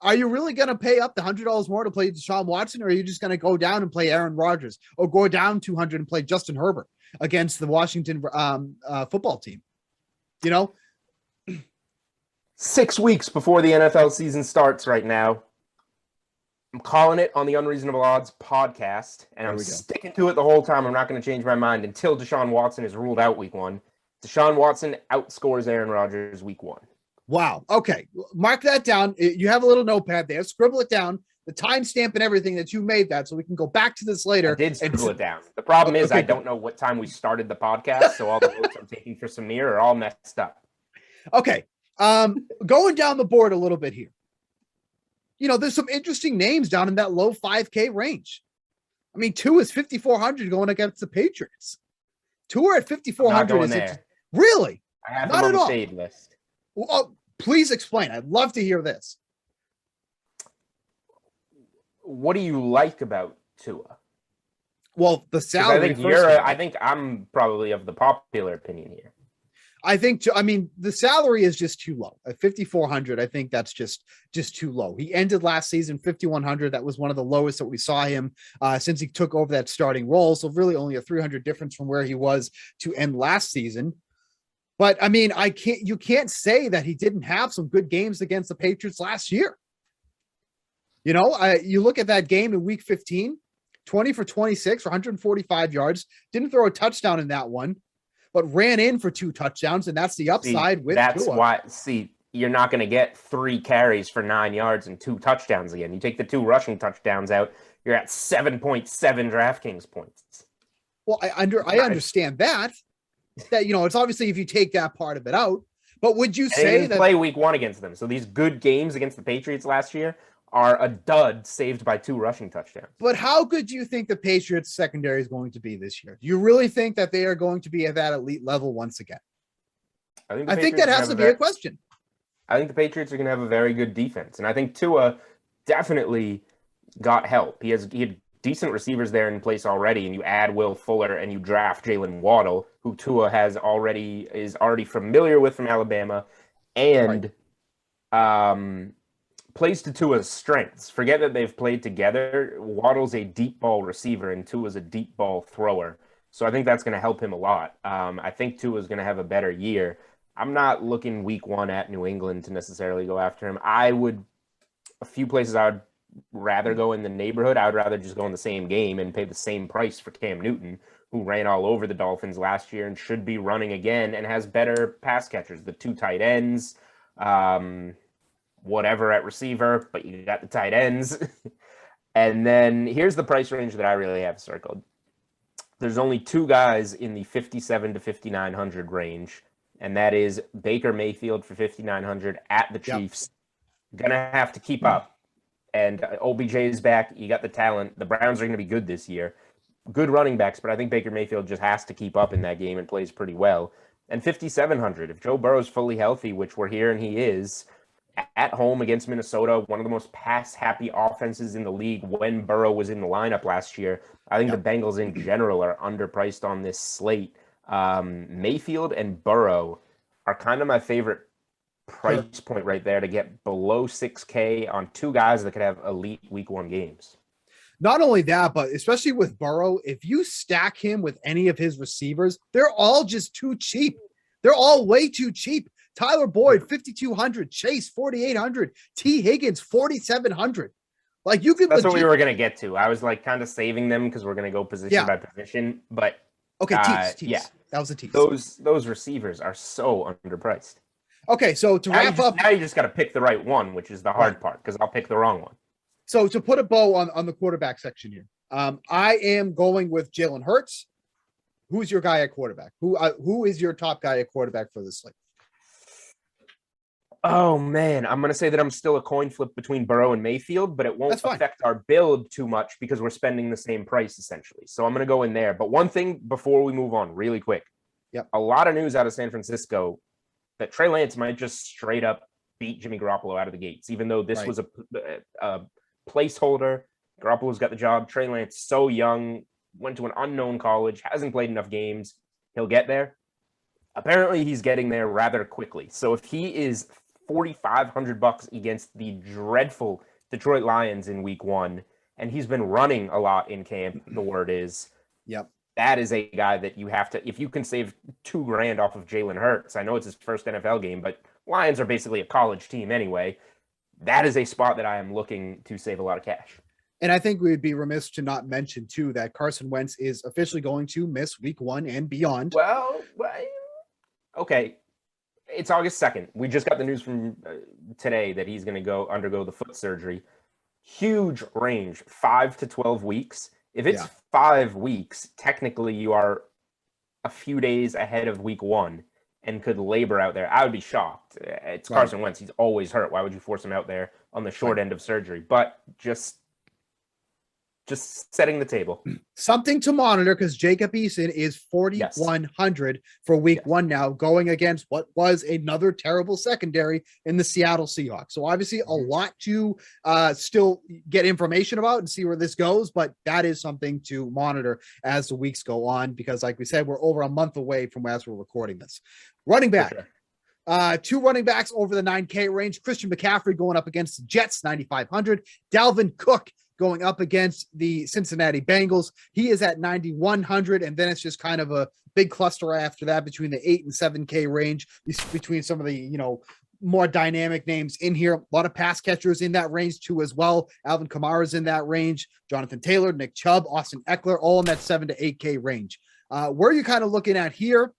are you really going to pay up the $100 more to play Deshaun Watson, or are you just going to go down and play Aaron Rodgers, or go down 200 and play Justin Herbert against the Washington football team? You know, 6 weeks before the NFL season starts right now. I'm calling it on the Unreasonable Odds podcast, and I'm sticking to it the whole time. I'm not going to change my mind until Deshaun Watson is ruled out week one. Deshaun Watson outscores Aaron Rodgers week one. Wow. Okay. Mark that down. You have a little notepad there. Scribble it down, the timestamp and everything that you made that, so we can go back to this later. I did scribble it down. The problem is I don't know what time we started the podcast, so all the notes I'm taking for Samir are all messed up. Okay. Going down the board a little bit here. You know, there's some interesting names down in that low 5K range. I mean, Tua is 5,400 going against the Patriots. Tua at 5,400 really? I have not him at on the all. fade list. Well, please explain. I'd love to hear this. What do you like about Tua? Well, the salary. I think I'm probably of the popular opinion here. I mean, the salary is just too low. At 5,400, I think that's just too low. He ended last season 5,100. That was one of the lowest that we saw him since he took over that starting role. So really only a 300 difference from where he was to end last season. But I mean, you can't say that he didn't have some good games against the Patriots last year. You know, you look at that game in week 15, 20 for 26 for 145 yards, didn't throw a touchdown in that one, but ran in for 2 touchdowns. And that's the upside with that's Tua. why, you're not going to get 3 carries for 9 yards and 2 touchdowns again. You take the 2 rushing touchdowns out, you're at 7.7 DraftKings points. Well, I understand that, you know, it's obviously if you take that part of it out, but would you say that play week 1 against them? So these good games against the Patriots last year are a dud saved by 2 rushing touchdowns. But how good do you think the Patriots secondary is going to be this year? Do you really think that they are going to be at that elite level once again? I think that has to be a question. I think the Patriots are going to have a very good defense. And I think Tua definitely got help. He had decent receivers there in place already, and you add Will Fuller and you draft Jalen Waddle, who Tua is already familiar with from Alabama, and plays to Tua's strengths. Forget that they've played together. Waddle's a deep ball receiver and Tua's a deep ball thrower. So I think that's going to help him a lot. I think Tua's going to have a better year. I'm not looking week 1 at New England to necessarily go after him. A few places I would rather go in the neighborhood. I would rather just go in the same game and pay the same price for Cam Newton, who ran all over the Dolphins last year and should be running again and has better pass catchers, the 2 tight ends, whatever at receiver, but you got the tight ends. And then here's the price range that I really have circled. There's only 2 guys in the 57 to 5,900 range and that is Baker Mayfield for 5,900 at the Chiefs. Gonna have to keep up. And OBJ is back. You got the talent. The Browns are going to be good this year. Good running backs, but I think Baker Mayfield just has to keep up in that game and plays pretty well. And 5,700, if Joe Burrow's fully healthy, which we're hearing he is, at home against Minnesota, one of the most pass-happy offenses in the league when Burrow was in the lineup last year. I think the Bengals in general are underpriced on this slate. Mayfield and Burrow are kind of my favorite price point right there to get below 6K on two guys that could have elite week 1 games. Not only that, but especially with Burrow, if you stack him with any of his receivers, they're all just too cheap. They're all way too cheap. Tyler Boyd, 5,200. Chase, 4,800. T. Higgins, 4,700. Like you could. That's what we were gonna get to. I was like kind of saving them because we're gonna go position by position. But okay, tease. Yeah, that was a tease. Those receivers are so underpriced. Okay, so to wrap up, now you just got to pick the right one, which is the hard part because I'll pick the wrong one. So to put a bow on the quarterback section here, I am going with Jalen Hurts. Who's your guy at quarterback? Who is your top guy at quarterback for this slate? Oh man, I'm gonna say that I'm still a coin flip between Burrow and Mayfield, but it won't affect our build too much because we're spending the same price essentially. So I'm gonna go in there. But one thing before we move on, really quick. Yep. A lot of news out of San Francisco that Trey Lance might just straight up beat Jimmy Garoppolo out of the gates, even though this was a placeholder. Garoppolo's got the job. Trey Lance, so young, went to an unknown college, hasn't played enough games. He'll get there. Apparently, he's getting there rather quickly. So if he is $4,500 against the dreadful Detroit Lions in week 1, and he's been running a lot in camp, the word is, that is a guy that you have to, if you can save $2,000 off of Jalen Hurts, I know it's his first NFL game, but Lions are basically a college team anyway. That is a spot that I am looking to save a lot of cash. And I think we'd be remiss to not mention, too, that Carson Wentz is officially going to miss week 1 and beyond. Well, okay. It's August 2nd. We just got the news from today that he's going to undergo the foot surgery. Huge range, 5 to 12 weeks. If it's 5 weeks, technically you are a few days ahead of week 1 and could labor out there. I would be shocked. It's Carson Wentz. He's always hurt. Why would you force him out there on the short end of surgery? But just setting the table. Something to monitor because Jacob Eason is 4,100 for week 1 now, going against what was another terrible secondary in the Seattle Seahawks. So obviously a lot to still get information about and see where this goes, but that is something to monitor as the weeks go on because like we said, we're over a month away from as we're recording this. Running back. Sure. 2 running backs over the 9K range. Christian McCaffrey going up against the Jets, 9,500. Dalvin Cook going up against the Cincinnati Bengals. He is at 9,100, and then it's just kind of a big cluster after that between the 8 and 7K range, between some of the, more dynamic names in here. A lot of pass catchers in that range too as well. Alvin Kamara's in that range. Jonathan Taylor, Nick Chubb, Austin Eckler, all in that 7 to 8K range. Where are you kind of looking at here?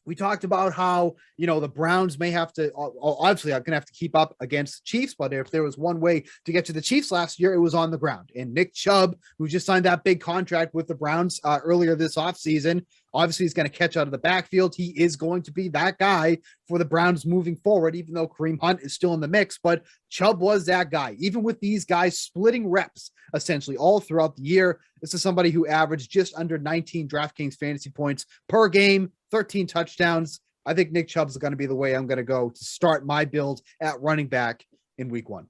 We talked about how, the Browns may have to, obviously, I'm going to have to keep up against the Chiefs, but if there was one way to get to the Chiefs last year, it was on the ground. And Nick Chubb, who just signed that big contract with the Browns earlier this offseason, obviously he's going to catch out of the backfield. He is going to be that guy for the Browns moving forward, even though Kareem Hunt is still in the mix. But Chubb was that guy, even with these guys splitting reps essentially all throughout the year. This is somebody who averaged just under 19 DraftKings fantasy points per game, 13 touchdowns. I think Nick Chubb's going to be the way I'm going to go to start my build at running back in week 1.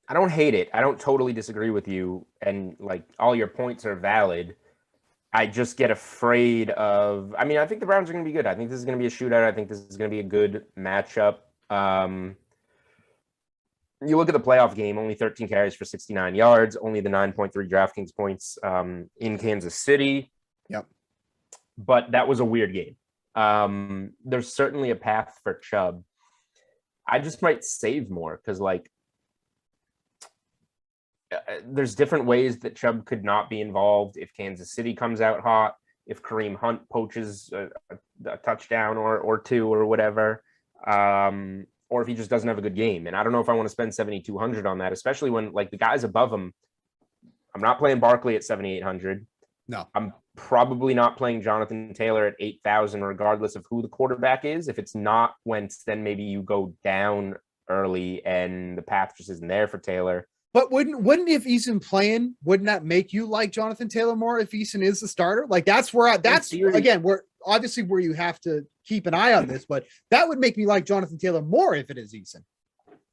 I don't hate it. I don't totally disagree with you. And all your points are valid. I just get afraid of, I think the Browns are going to be good. I think this is going to be a shootout. I think this is going to be a good matchup. You look at the playoff game, only 13 carries for 69 yards, only the 9.3 DraftKings points in Kansas City. Yep. But that was a weird game. There's certainly a path for Chubb. I just might save more because there's different ways that Chubb could not be involved if Kansas City comes out hot, if Kareem Hunt poaches a touchdown or 2 or whatever, or if he just doesn't have a good game. And I don't know if I want to spend 7,200 on that, especially when the guys above him, I'm not playing Barkley at 7,800. No, I'm Probably not playing Jonathan Taylor at 8,000, regardless of who the quarterback is. If it's not Wentz, then maybe you go down early and the path just isn't there for Taylor. But wouldn't if Eason playing, wouldn't that make you like Jonathan Taylor more if Eason is the starter? Like that's again, where obviously where you have to keep an eye on this, but that would make me like Jonathan Taylor more if it is Eason.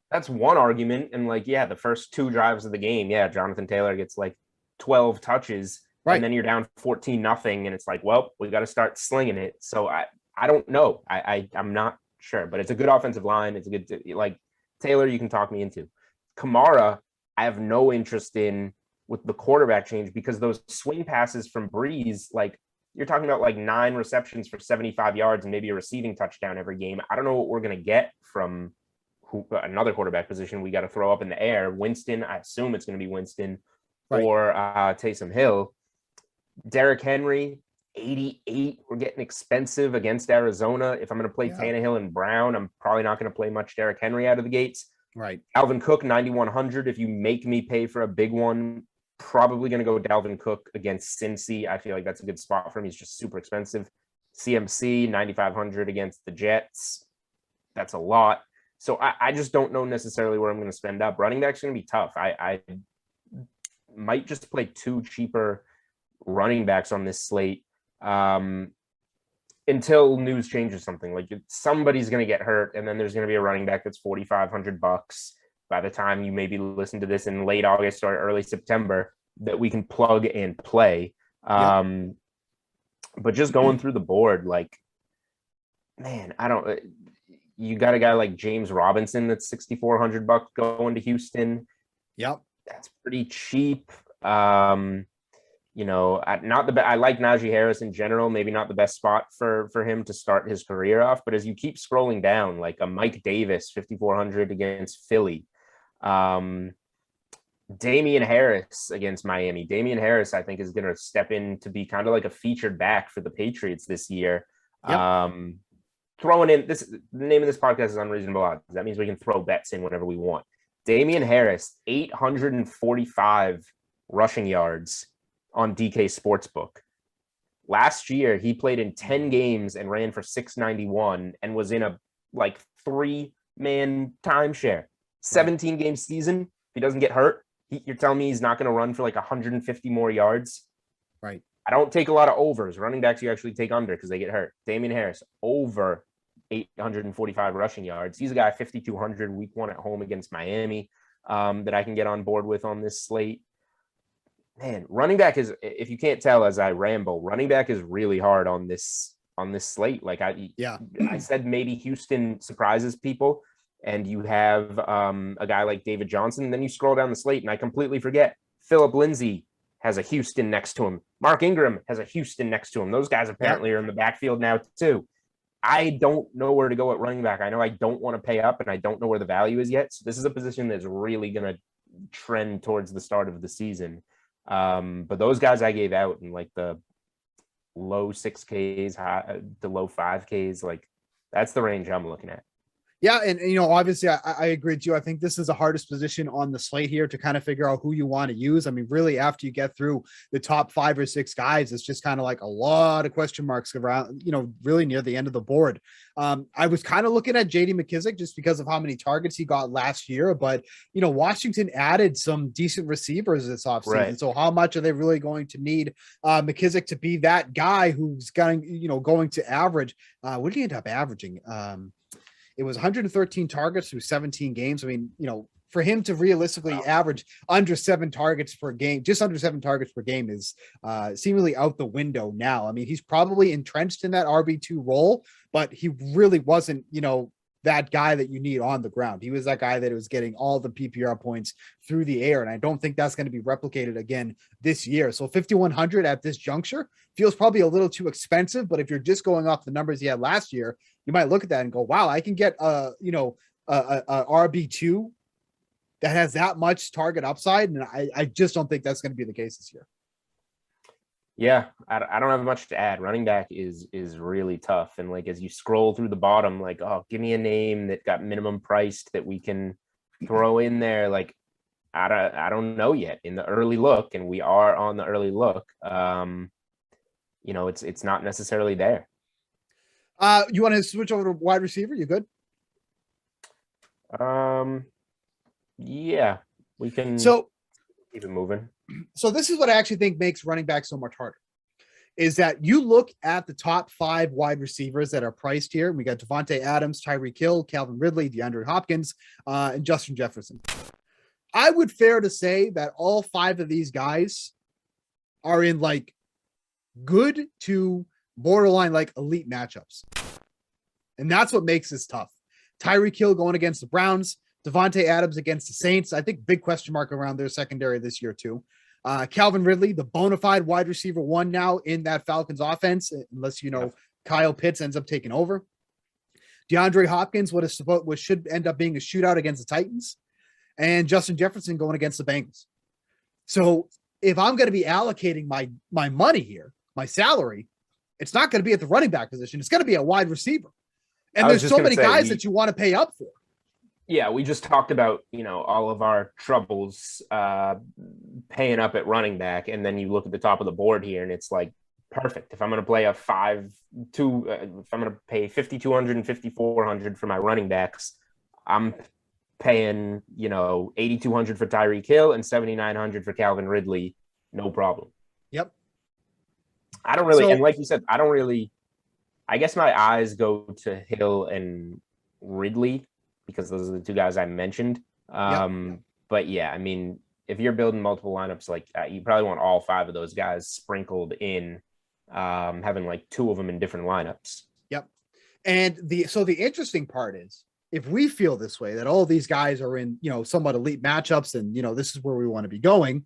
That's one argument. And like, yeah, the first 2 drives of the game, yeah, Jonathan Taylor gets like 12 touches, right, and then you're down 14-0, and it's like, well, we got to start slinging it. So I don't know. I'm not sure, but it's a good offensive line. It's a good, like, Taylor, you can talk me into. Kamara, I have no interest in with the quarterback change, because those swing passes from Breeze, like, you're talking about like 9 receptions for 75 yards and maybe a receiving touchdown every game. I don't know what we're going to get from another quarterback position we got to throw up in the air. Winston, I assume it's going to be Winston, right, or Taysom Hill. Derrick Henry, 88. We're getting expensive against Arizona. If I'm going to play Tannehill and Brown, I'm probably not going to play much Derrick Henry out of the gates. Right. Dalvin Cook, 9,100. If you make me pay for a big one, probably going to go Dalvin Cook against Cincy. I feel like that's a good spot for him. He's just super expensive. CMC, 9,500 against the Jets. That's a lot. So I just don't know necessarily where I'm going to spend up. Running back's going to be tough. I might just play 2 cheaper running backs on this slate until news changes something. Like, somebody's going to get hurt, and then there's going to be a running back that's $4,500 by the time you maybe listen to this in late August or early September that we can plug and play. But just going through the board, like, man, you got a guy like James Robinson that's $6,400 going to Houston. Yep, that's pretty cheap. I like Najee Harris in general. Maybe not the best spot for him to start his career off. But as you keep scrolling down, like a Mike Davis, 5,400 against Philly. Damian Harris against Miami. Damian Harris, I think, is going to step in to be kind of like a featured back for the Patriots this year. Yep. Throwing in this, the name of this podcast is Unreasonable Odds. That means we can throw bets in whenever we want. Damian Harris, 845 rushing yards on DK Sportsbook. Last year, he played in 10 games and ran for 691 and was in a 3-man timeshare. 17-game season. If he doesn't get hurt, you're telling me he's not going to run for 150 more yards? Right. I don't take a lot of overs. Running backs you actually take under because they get hurt. Damian Harris, over 845 rushing yards. He's a guy 5,200 week 1 at home against Miami that I can get on board with on this slate. Man, running back is, if you can't tell as I ramble, running back is really hard on this slate. I said maybe Houston surprises people and you have a guy like David Johnson, and then you scroll down the slate and I completely forget Phillip Lindsay has a Houston next to him. Mark Ingram has a Houston next to him. Those guys apparently are in the backfield now too. I don't know where to go at running back. I know I don't want to pay up and I don't know where the value is yet. So this is a position that's really going to trend towards the start of the season. But those guys I gave out in the low 6Ks, to low 5Ks, that's the range I'm looking at. Yeah, and obviously I agree too. I think this is the hardest position on the slate here to kind of figure out who you want to use. I mean, really, after you get through the top 5 or 6 guys, it's just kind of like a lot of question marks around, really near the end of the board. I was kind of looking at JD McKissic just because of how many targets he got last year, but Washington added some decent receivers this offseason. Right. So how much are they really going to need McKissic to be that guy who's going to average? What did he end up averaging? It was 113 targets through 17 games. I mean, for him to realistically average under 7 targets per game, just under 7 targets per game is seemingly out the window now. I mean, he's probably entrenched in that RB2 role, but he really wasn't, that guy that you need on the ground. He was that guy that was getting all the PPR points through the air. And I don't think that's going to be replicated again this year. So 5,100 at this juncture feels probably a little too expensive, but if you're just going off the numbers he had last year, you might look at that and go, wow, I can get a RB2 that has that much target upside. And I just don't think that's going to be the case this year. Yeah, I don't have much to add. Running back is really tough. And as you scroll through the bottom, give me a name that got minimum priced that we can throw in there. I don't know yet in the early look, and we are on the early look. it's not necessarily there. You want to switch over to wide receiver? You good? Yeah, we can keep it moving. So this is what I actually think makes running back so much harder. Is that you look at the top 5 wide receivers that are priced here. We got Devontae Adams, Tyreek Hill, Calvin Ridley, DeAndre Hopkins, and Justin Jefferson. I would fair to say that all 5 of these guys are in like good to borderline like elite matchups. And that's what makes this tough. Tyreek Hill going against the Browns, Devontae Adams against the Saints. I think big question mark around their secondary this year too. Calvin Ridley, the bona fide wide receiver 1 now in that Falcons offense, unless Kyle Pitts ends up taking over. DeAndre Hopkins, what should end up being a shootout against the Titans, and Justin Jefferson going against the Bengals. So if I'm going to be allocating my money here, my salary, it's not going to be at the running back position. It's going to be a wide receiver. And there's so many guys that you want to pay up for. Yeah, we just talked about, all of our troubles paying up at running back. And then you look at the top of the board here and it's like, perfect. If I'm going to play if I'm going to pay $5,200 and $5,400 for my running backs, I'm paying, $8,200 for Tyreek Hill and $7,900 for Calvin Ridley. No problem. Yep. I don't really, and like you said, I guess my eyes go to Hill and Ridley, because those are the 2 guys I mentioned. But yeah, I mean, if you're building multiple lineups, like you probably want all 5 of those guys sprinkled in, having like 2 of them in different lineups. Yep. And the interesting part is, if we feel this way, that all these guys are in, somewhat elite matchups and, this is where we want to be going,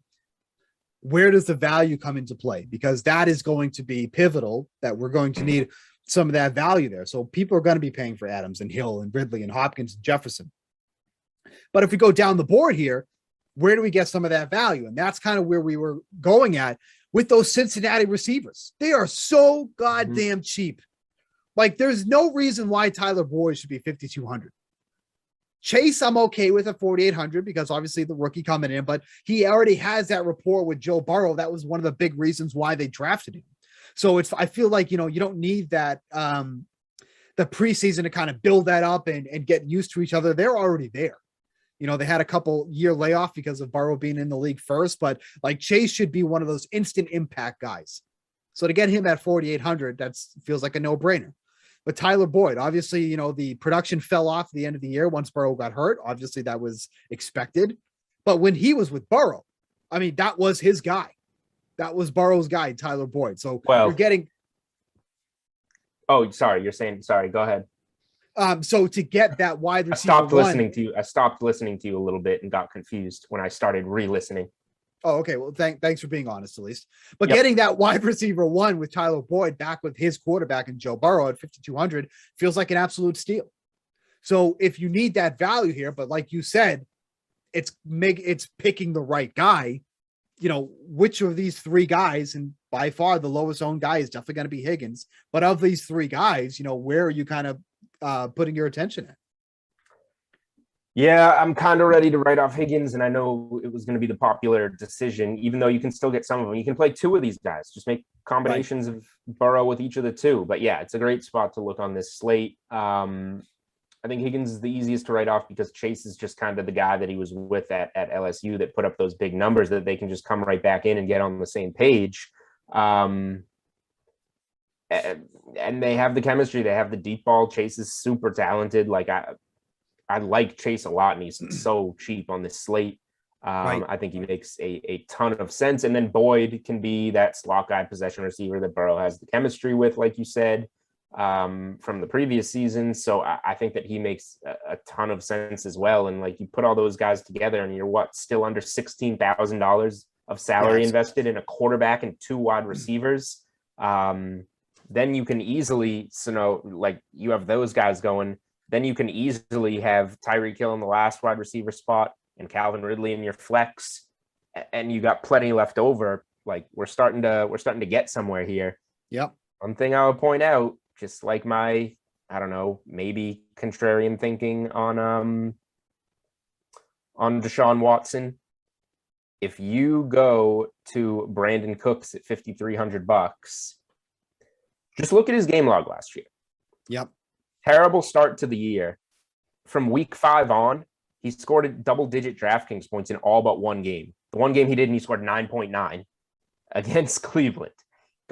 where does the value come into play? Because that is going to be pivotal, that we're going to need some of that value there. So people are going to be paying for Adams and Hill and Ridley and Hopkins and Jefferson. But if we go down the board here, where do we get some of that value? And that's kind of where we were going at with those Cincinnati receivers. They are so goddamn cheap. Like, there's no reason why Tyler Boyd should be 5,200. Chase, I'm okay with at 4,800 because obviously the rookie coming in, but he already has that rapport with Joe Burrow. That was one of the big reasons why they drafted him. So I feel like, you don't need that, the preseason to kind of build that up and get used to each other. They're already there. They had a couple year layoff because of Burrow being in the league first, but like Chase should be one of those instant impact guys. So to get him at 4,800, feels like a no brainer. But Tyler Boyd, obviously, the production fell off at the end of the year once Burrow got hurt. Obviously that was expected, but when he was with Burrow, I mean, that was his guy. That was Burrow's guy, Tyler Boyd. So you're getting. Oh, sorry. You're saying, sorry, go ahead. So to get that wide receiver, I stopped listening to you a little bit and got confused when I started re-listening. Oh, okay. Well, thanks for being honest, at least. But getting that wide receiver 1 with Tyler Boyd back with his quarterback and Joe Burrow at 5,200 feels like an absolute steal. So if you need that value here, but like you said, it's picking the right guy. Which of these 3 guys, and by far the lowest owned guy is definitely going to be Higgins. But of these 3 guys, where are you kind of putting your attention at? Yeah, I'm kind of ready to write off Higgins, and I know it was going to be the popular decision, even though you can still get some of them. You can play 2 of these guys, just make combinations of Burrow with each of the 2. But yeah, it's a great spot to look on this slate. I think Higgins is the easiest to write off because Chase is just kind of the guy that he was with at LSU that put up those big numbers that they can just come right back in and get on the same page. And they have the chemistry. They have the deep ball. Chase is super talented. Like I like Chase a lot, and he's so cheap on this slate. I think he makes a ton of sense. And then Boyd can be that slot guy possession receiver that Burrow has the chemistry with, like you said, from the previous season. So I think that he makes a ton of sense as well. And like you put all those guys together and you're still under $16,000 of salary invested in a quarterback and 2 wide receivers. Then you can easily, like you have those guys going, then you can easily have Tyreek Hill in the last wide receiver spot and Calvin Ridley in your flex, and you got plenty left over. Like we're starting to get somewhere here. Yep. One thing I would point out, just like my, I don't know, maybe contrarian thinking on Deshaun Watson. If you go to Brandon Cooks at $5,300, Just look at his game log last year. Yep. Terrible start to the year. From week 5 on, he scored double-digit DraftKings points in all but one game. The one game he didn't, he scored 9.9 against Cleveland.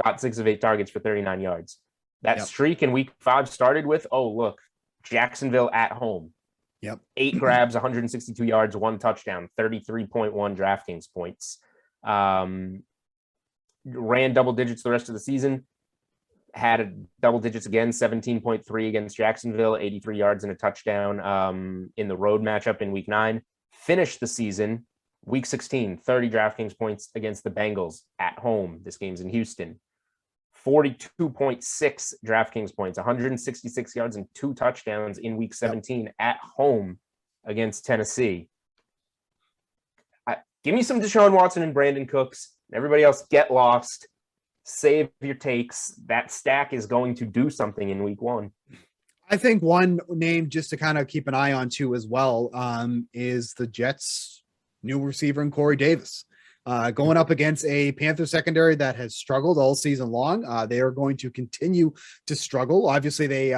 Got 6 of 8 targets for 39 yards. That streak in week 5 started with, oh, look, Jacksonville at home. Yep. 8 grabs, 162 yards, 1 touchdown, 33.1 DraftKings points. Ran double digits the rest of the season. Had a double digits again, 17.3 against Jacksonville, 83 yards and a touchdown in the road matchup in week 9. Finished the season, week 16, 30 DraftKings points against the Bengals at home. This game's in Houston. 42.6 DraftKings points, 166 yards and 2 touchdowns in week 17 at home against Tennessee. Give me some Deshaun Watson and Brandon Cooks. Everybody else get lost. Save your takes. That stack is going to do something in week 1. I think one name just to kind of keep an eye on too as well is the Jets' new receiver in Corey Davis. Going up against a Panther secondary that has struggled all season long. They are going to continue to struggle. Obviously, they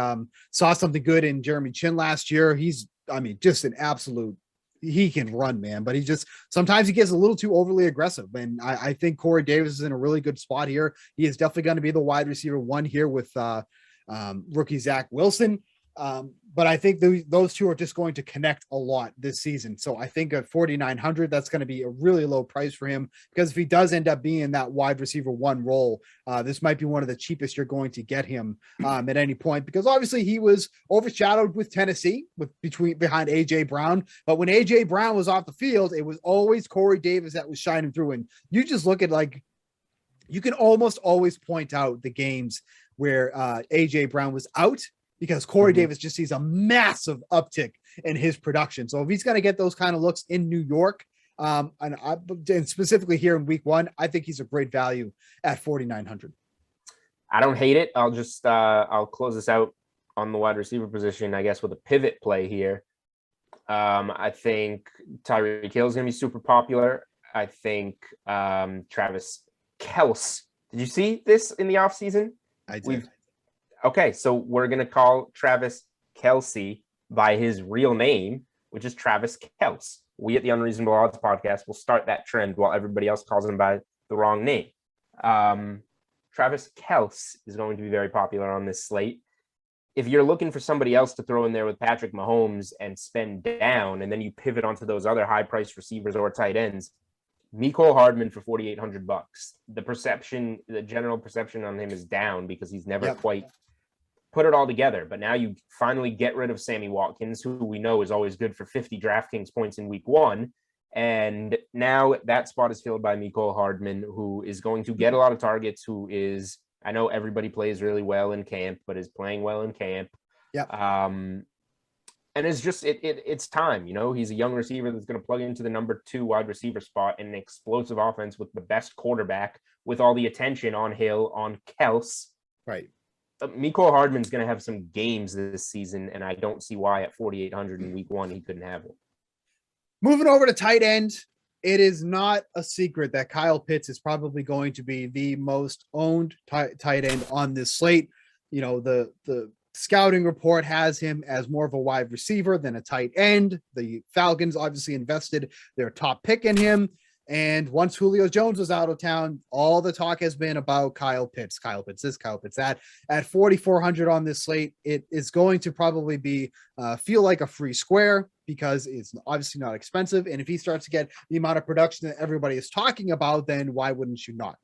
saw something good in Jeremy Chin last year. He's, just an absolute, he can run, man, but sometimes he gets a little too overly aggressive. And I think Corey Davis is in a really good spot here. He is definitely going to be the wide receiver 1 here with rookie Zach Wilson. But I think those two are just going to connect a lot this season. So I think at 4,900, that's going to be a really low price for him, because if he does end up being that wide receiver 1 role, this might be one of the cheapest you're going to get him at any point, because obviously he was overshadowed with Tennessee behind AJ Brown. But when AJ Brown was off the field, it was always Corey Davis that was shining through. And you just look at, you can almost always point out the games where AJ Brown was out, because Corey Davis just sees a massive uptick in his production. So if he's going to get those kind of looks in New York, and specifically here in week 1, I think he's a great value at 4,900. I don't hate it. I'll just I'll close this out on the wide receiver position, I guess, with a pivot play here. I think Tyreek Hill is going to be super popular. I think Travis Kelce. Did you see this in the offseason? I did. Okay, so we're going to call Travis Kelce by his real name, which is Travis Kelce. We at the Unreasonable Odds podcast will start that trend while everybody else calls him by the wrong name. Travis Kelce is going to be very popular on this slate. If you're looking for somebody else to throw in there with Patrick Mahomes and spend down, and then you pivot onto those other high-priced receivers or tight ends, Mecole Hardman for $4,800. The general perception on him is down because he's never quite put it all together. But now you finally get rid of Sammy Watkins, who we know is always good for 50 DraftKings points in week 1. And now that spot is filled by Mecole Hardman, who is going to get a lot of targets, I know everybody plays really well in camp, but is playing well in camp. And it's just, it's time, he's a young receiver that's going to plug into the number 2 wide receiver spot in an explosive offense with the best quarterback, with all the attention on Hill, on Kelce. Right. Mecole Hardman's going to have some games this season, and I don't see why at 4,800 in week 1 he couldn't have it. Moving over to tight end, it is not a secret that Kyle Pitts is probably going to be the most owned tight end on this slate. The scouting report has him as more of a wide receiver than a tight end. The Falcons obviously invested their top pick in him. And once Julio Jones was out of town, all the talk has been about Kyle Pitts. Kyle Pitts this, Kyle Pitts that. At 4,400 on this slate, it is going to probably be feel like a free square, because it's obviously not expensive. And if he starts to get the amount of production that everybody is talking about, then why wouldn't you not?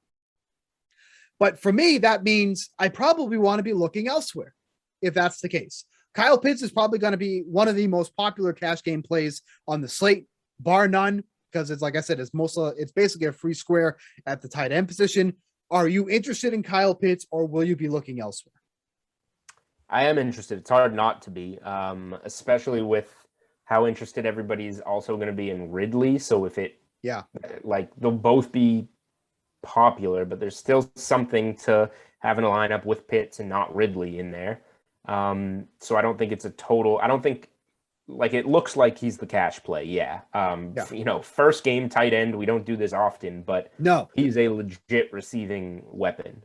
But for me, that means I probably want to be looking elsewhere if that's the case. Kyle Pitts is probably going to be one of the most popular cash game plays on the slate, bar none, because it's, like I said, it's basically a free square at the tight end position. Are you interested in Kyle Pitts, or will you be looking elsewhere? I am interested. It's hard not to be, especially with how interested everybody's also going to be in Ridley. So if they'll both be popular, but there's still something to having a lineup with Pitts and not Ridley in there. So I don't think it's it looks like he's the cash play. First game tight end. We don't do this often, but no, he's a legit receiving weapon.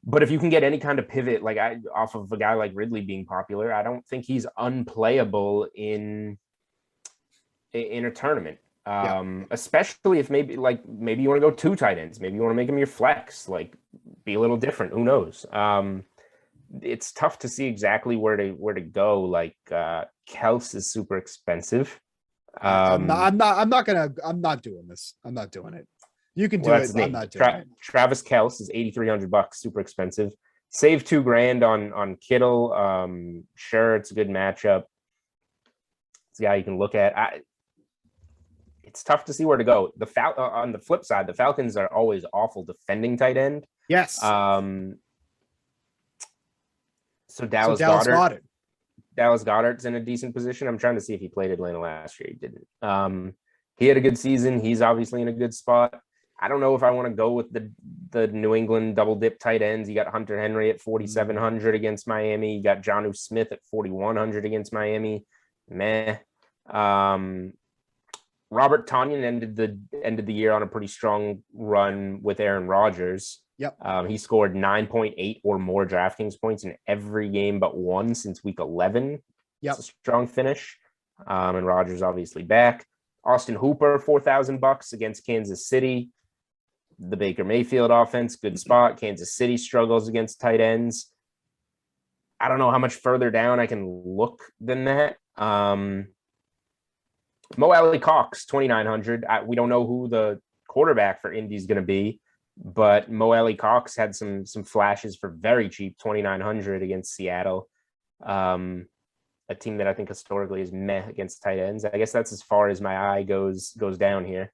But if you can get any kind of pivot, like off of a guy like Ridley being popular, I don't think he's unplayable in a tournament. Especially if maybe you want to go 2 tight ends, maybe you want to make him your flex, like be a little different. Who knows? It's tough to see exactly where to go. Like Kels is super expensive. I'm not doing this. I'm not doing it. You can do it. I'm not doing it. Travis Kels is $8,300, super expensive. Save $2,000 on Kittle. Sure, it's a good matchup. It's a guy you can look at. It's tough to see where to go. On the flip side, the Falcons are always awful defending tight end. Yes. So Dallas Goedert. Dallas Goedert's in a decent position. I'm trying to see if he played Atlanta last year. He didn't. He had a good season. He's obviously in a good spot. I don't know if I want to go with the New England double dip tight ends. You got Hunter Henry at 4,700 against Miami. You got Jonnu Smith at 4,100 against Miami. Meh. Robert Tonyan ended the year on a pretty strong run with Aaron Rodgers. Yep. He scored 9.8 or more DraftKings points in every game but one since week 11. Yep. It's a strong finish. And Rodgers obviously back. Austin Hooper, $4,000 against Kansas City. The Baker Mayfield offense, good spot. Kansas City struggles against tight ends. I don't know how much further down I can look than that. Mo Alley Cox, 2,900. We don't know who the quarterback for Indy is going to be, but Mo Alley Cox had some flashes for very cheap, 2,900 against Seattle. A team that I think historically is meh against tight ends. I guess that's as far as my eye goes down here.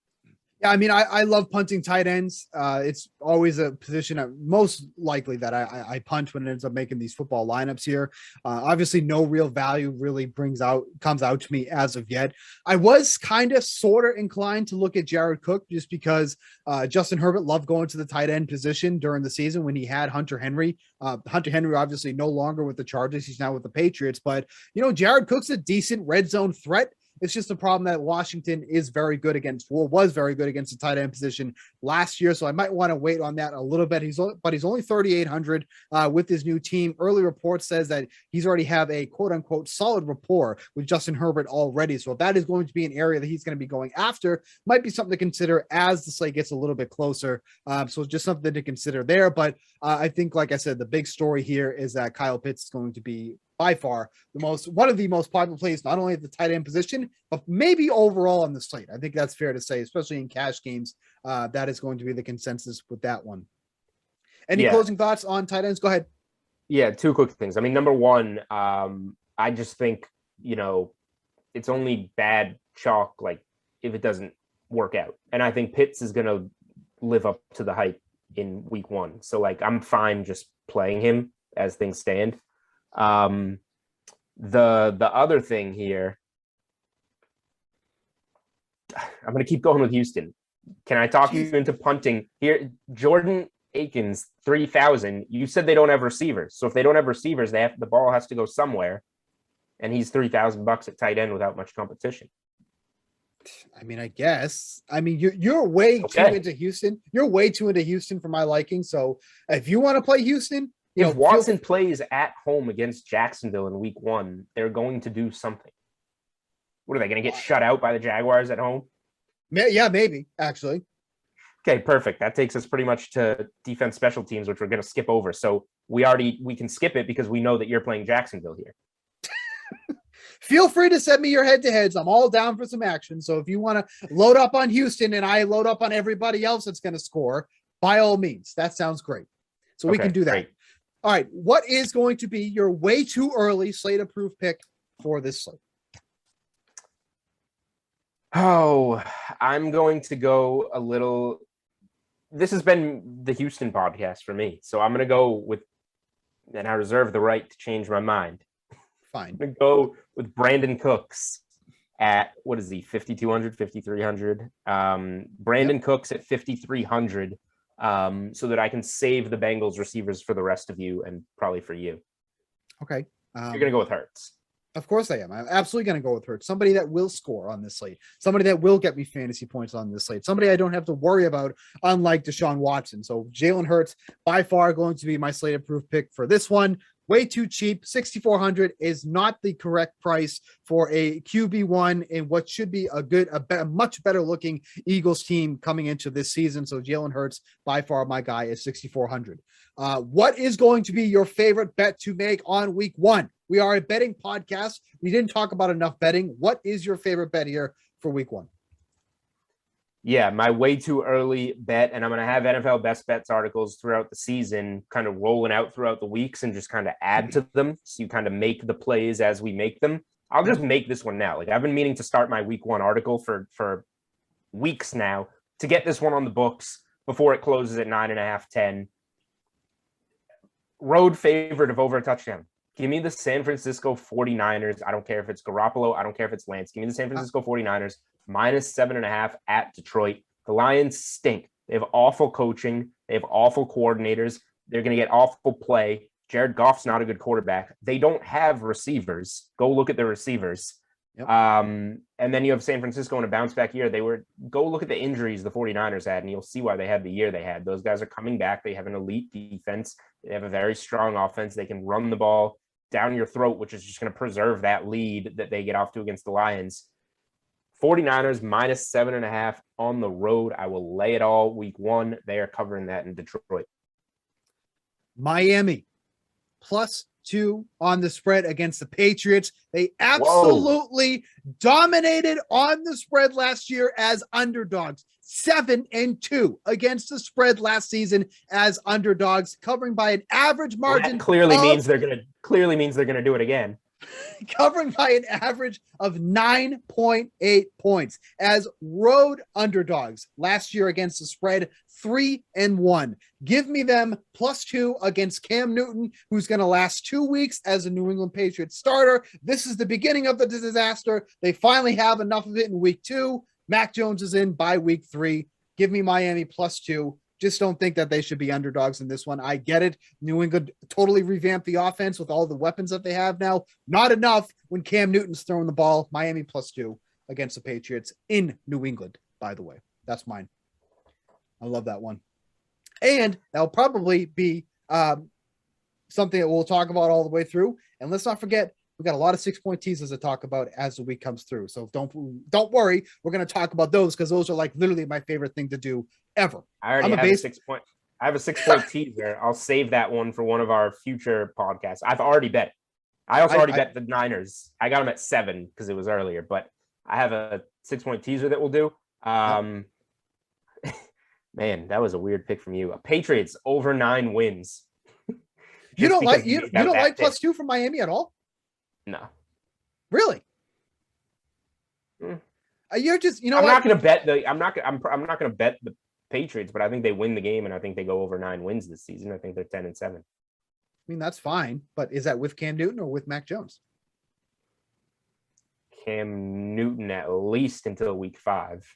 Yeah, I mean, I love punting tight ends. It's always a position most likely that I punt when it ends up making these football lineups here. Obviously, no real value really comes out to me as of yet. I was kind of sort of inclined to look at Jared Cook just because Justin Herbert loved going to the tight end position during the season when he had Hunter Henry. Hunter Henry obviously no longer with the Chargers. He's now with the Patriots. But, Jared Cook's a decent red zone threat. It's just a problem that Washington was very good against the tight end position last year. So I might want to wait on that a little bit. He's only 3,800 with his new team. Early report says that he's already have a quote unquote solid rapport with Justin Herbert already. So if that is going to be an area that he's going to be going after, might be something to consider as the slate gets a little bit closer. So just something to consider there. But I think, like I said, the big story here is that Kyle Pitts is going to be by far one of the most popular plays, not only at the tight end position, but maybe overall on the slate. I think that's fair to say, especially in cash games. That is going to be the consensus with that one. Any closing thoughts on tight ends? Go ahead. Yeah, 2 quick things. I mean, number one, I just think, it's only bad chalk, like if it doesn't work out. And I think Pitts is going to live up to the hype in week 1. So like, I'm fine just playing him as things stand. The other thing here, I'm going to keep going with Houston. Can I talk you into punting here? Jordan Akins, 3,000. You said they don't have receivers. So if they don't have receivers, the ball has to go somewhere. And he's $3,000 at tight end without much competition. I mean, I guess. I mean, you're way too into Houston. You're way too into Houston for my liking. So if you want to play Houston, if Watson plays at home against Jacksonville in week 1, they're going to do something. What are they going to get shut out by the Jaguars at home? Yeah, maybe actually. Okay, perfect. That takes us pretty much to defense special teams, which we're going to skip over. So we can skip it because we know that you're playing Jacksonville here. Feel free to send me your head-to-heads. I'm all down for some action. So if you want to load up on Houston and I load up on everybody else that's going to score, by all means, that sounds great. So we can do that. Great. All right. What is going to be your way too early slate-approved pick for this slate? Oh, I'm going to go a little. This has been the Houston podcast for me. So I'm going to go with, and I reserve the right to change my mind. Fine. I'm going to go with Brandon Cooks at, what is he, 5,200, 5,300? Brandon Cooks at 5,300. So that I can save the Bengals receivers for the rest of you and probably for you. Okay. You're going to go with Hurts. Of course I am. I'm absolutely going to go with Hurts. Somebody that will score on this slate. Somebody that will get me fantasy points on this slate. Somebody I don't have to worry about, unlike Deshaun Watson. So Jalen Hurts, by far going to be my slate-approved pick for this one. Way too cheap. $6,400 is not the correct price for a QB1 in what should be a much better looking Eagles team coming into this season. So Jalen Hurts, by far my guy, is $6,400. What is going to be your favorite bet to make on week 1? We are a betting podcast. We didn't talk about enough betting. What is your favorite bet here for week 1? Yeah, my way too early bet, and I'm going to have NFL best bets articles throughout the season, kind of rolling out throughout the weeks and just kind of add to them. So you kind of make the plays as we make them. I'll just make this one now. Like, I've been meaning to start my week 1 article for weeks now to get this one on the books before it closes at 9.5, 10. Road favorite of over a touchdown. Give me the San Francisco 49ers. I don't care if it's Garoppolo. I don't care if it's Lance. Give me the San Francisco 49ers minus 7.5 at Detroit. The Lions stink. They have awful coaching. They have awful coordinators. They're going to get awful play. Jared Goff's not a good quarterback. They don't have receivers. Go look at the receivers. Yep. And then you have San Francisco in a bounce back year. Go look at the injuries the 49ers had, and you'll see why they had the year they had. Those guys are coming back. They have an elite defense. They have a very strong offense. They can run the ball down your throat, which is just going to preserve that lead that they get off to against the Lions. 49ers minus 7.5 on the road. I will lay it all week 1. They are covering that in Detroit. Miami +2 on the spread against the Patriots. They absolutely dominated on the spread last year as underdogs. 7-2 against the spread last season as underdogs, covering by an average margin. That clearly means they're gonna do it again. Covering by an average of 9.8 points as road underdogs last year against the spread. 3-1. Give me them +2 against Cam Newton, who's going to last 2 weeks as a New England Patriots starter. This is the beginning of the disaster. They finally have enough of it in week 2. Mac Jones is in by week 3. Give me Miami +2. Just don't think that they should be underdogs in this one. I get it. New England totally revamped the offense with all the weapons that they have now. Not enough when Cam Newton's throwing the ball. Miami +2 against the Patriots in New England, by the way. That's mine. I love that one. And that'll probably be something that we'll talk about all the way through. And let's not forget, we got a lot of 6-point teasers to talk about as the week comes through. So don't worry. We're going to talk about those because those are like literally my favorite thing to do ever. I have a 6-point teaser. I'll save that one for one of our future podcasts. I've already bet it. I also already bet the Niners. I got them at 7 because it was earlier, but I have a 6-point teaser that we'll do. Man, that was a weird pick from you. Patriots over 9 wins. You don't like +2 from Miami at all? No. Really? You're just, I'm not going to bet I'm not going to bet the Patriots, but I think they win the game, and I think they go over 9 wins this season. I think they're 10-7. I mean, that's fine, but is that with Cam Newton or with Mac Jones? Cam Newton at least until week 5.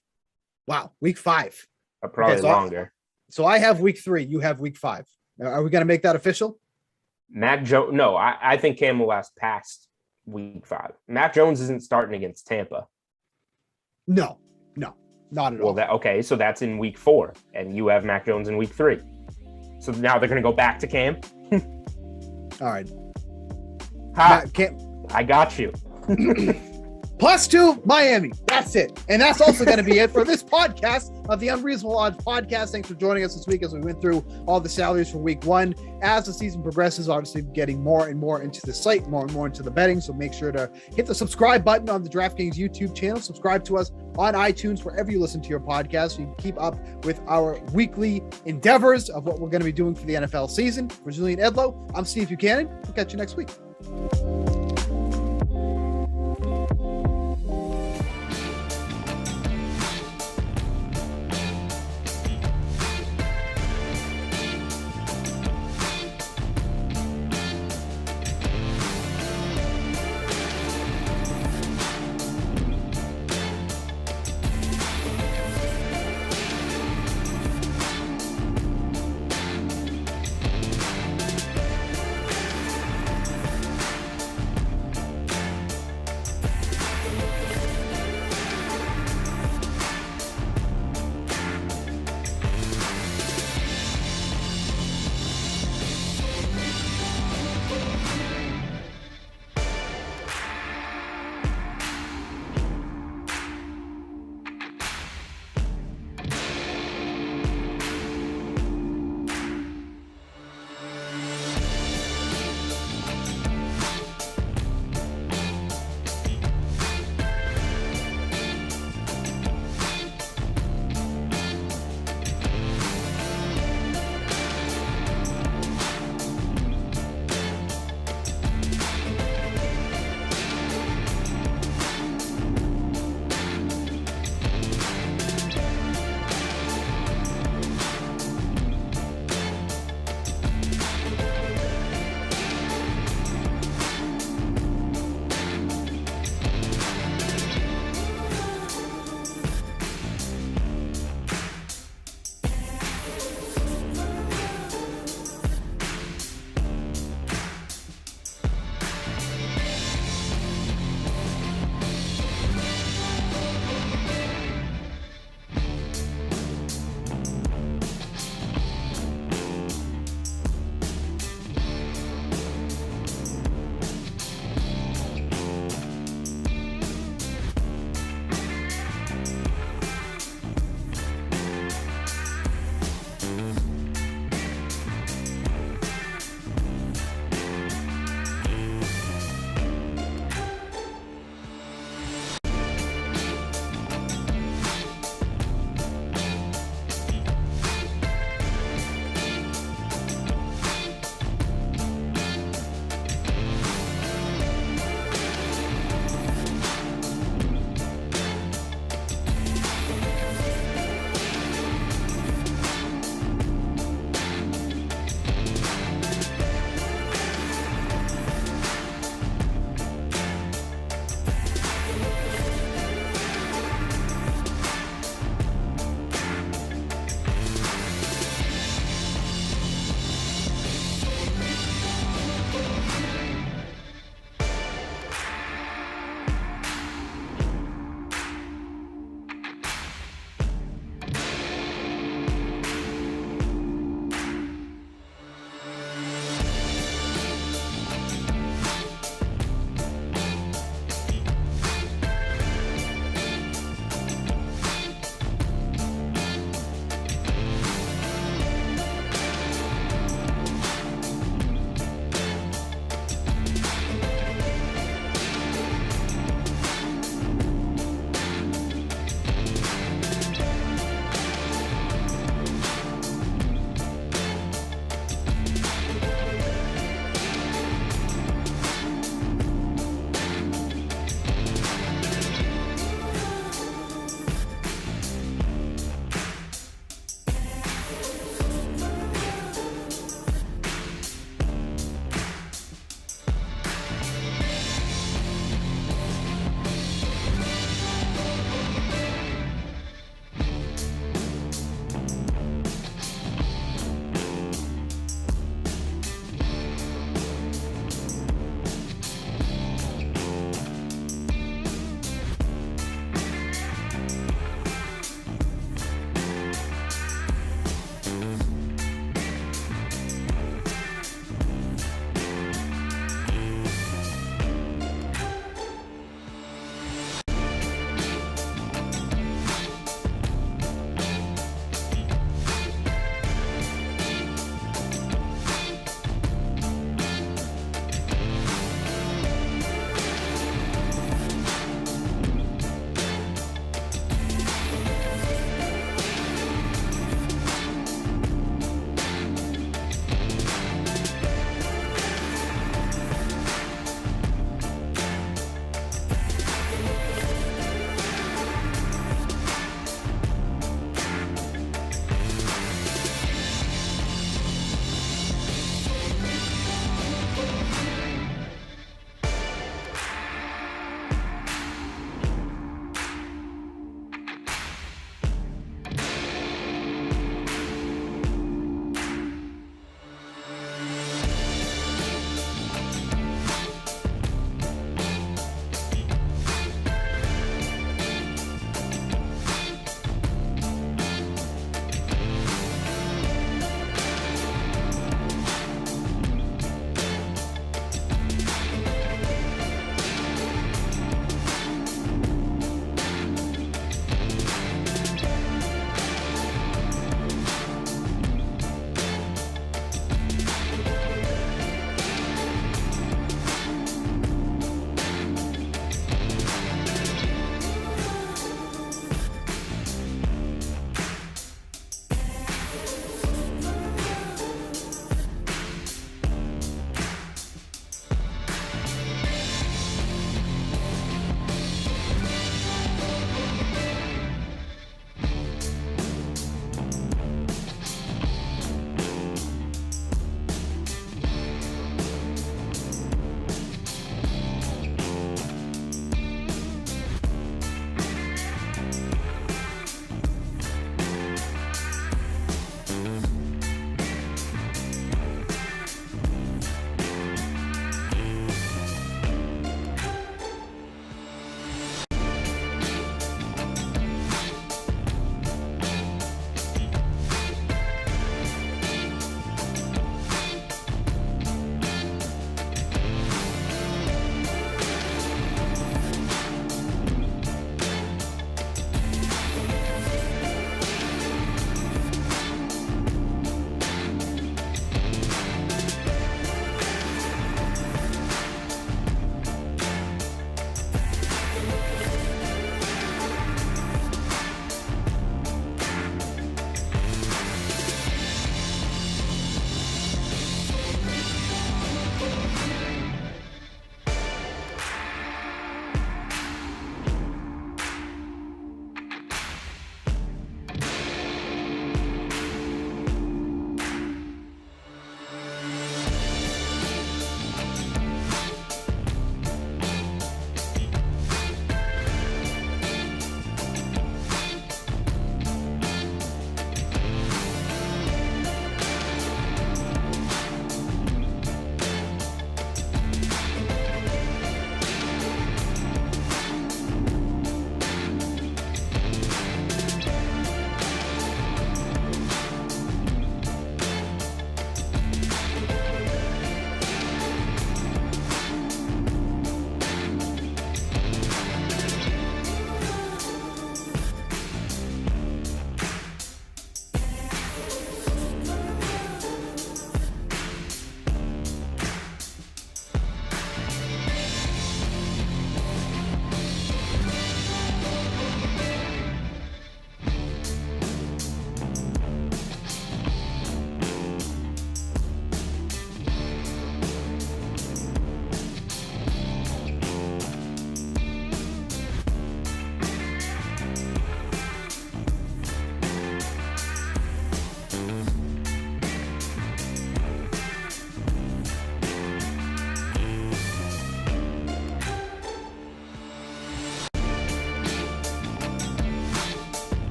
Wow, week 5. Probably longer. So I have week 3. You have week 5. Are we going to make that official? Mac Jones? No, I think Cam will last past week 5. Mac Jones isn't starting against Tampa. No, not at all. Okay, so that's in week 4, and you have Mac Jones in week 3. So now they're going to go back to Cam. All right. I got you. +2 Miami. That's it. And that's also going to be it for this podcast of the Unreasonable Odds podcast. Thanks for joining us this week as we went through all the salaries for week 1. As the season progresses, obviously getting more and more into the slate, more and more into the betting. So make sure to hit the subscribe button on the DraftKings YouTube channel. Subscribe to us on iTunes, wherever you listen to your podcast, so you can keep up with our weekly endeavors of what we're going to be doing for the NFL season. For Julian Edlow, I'm Steve Buchanan. We'll catch you next week.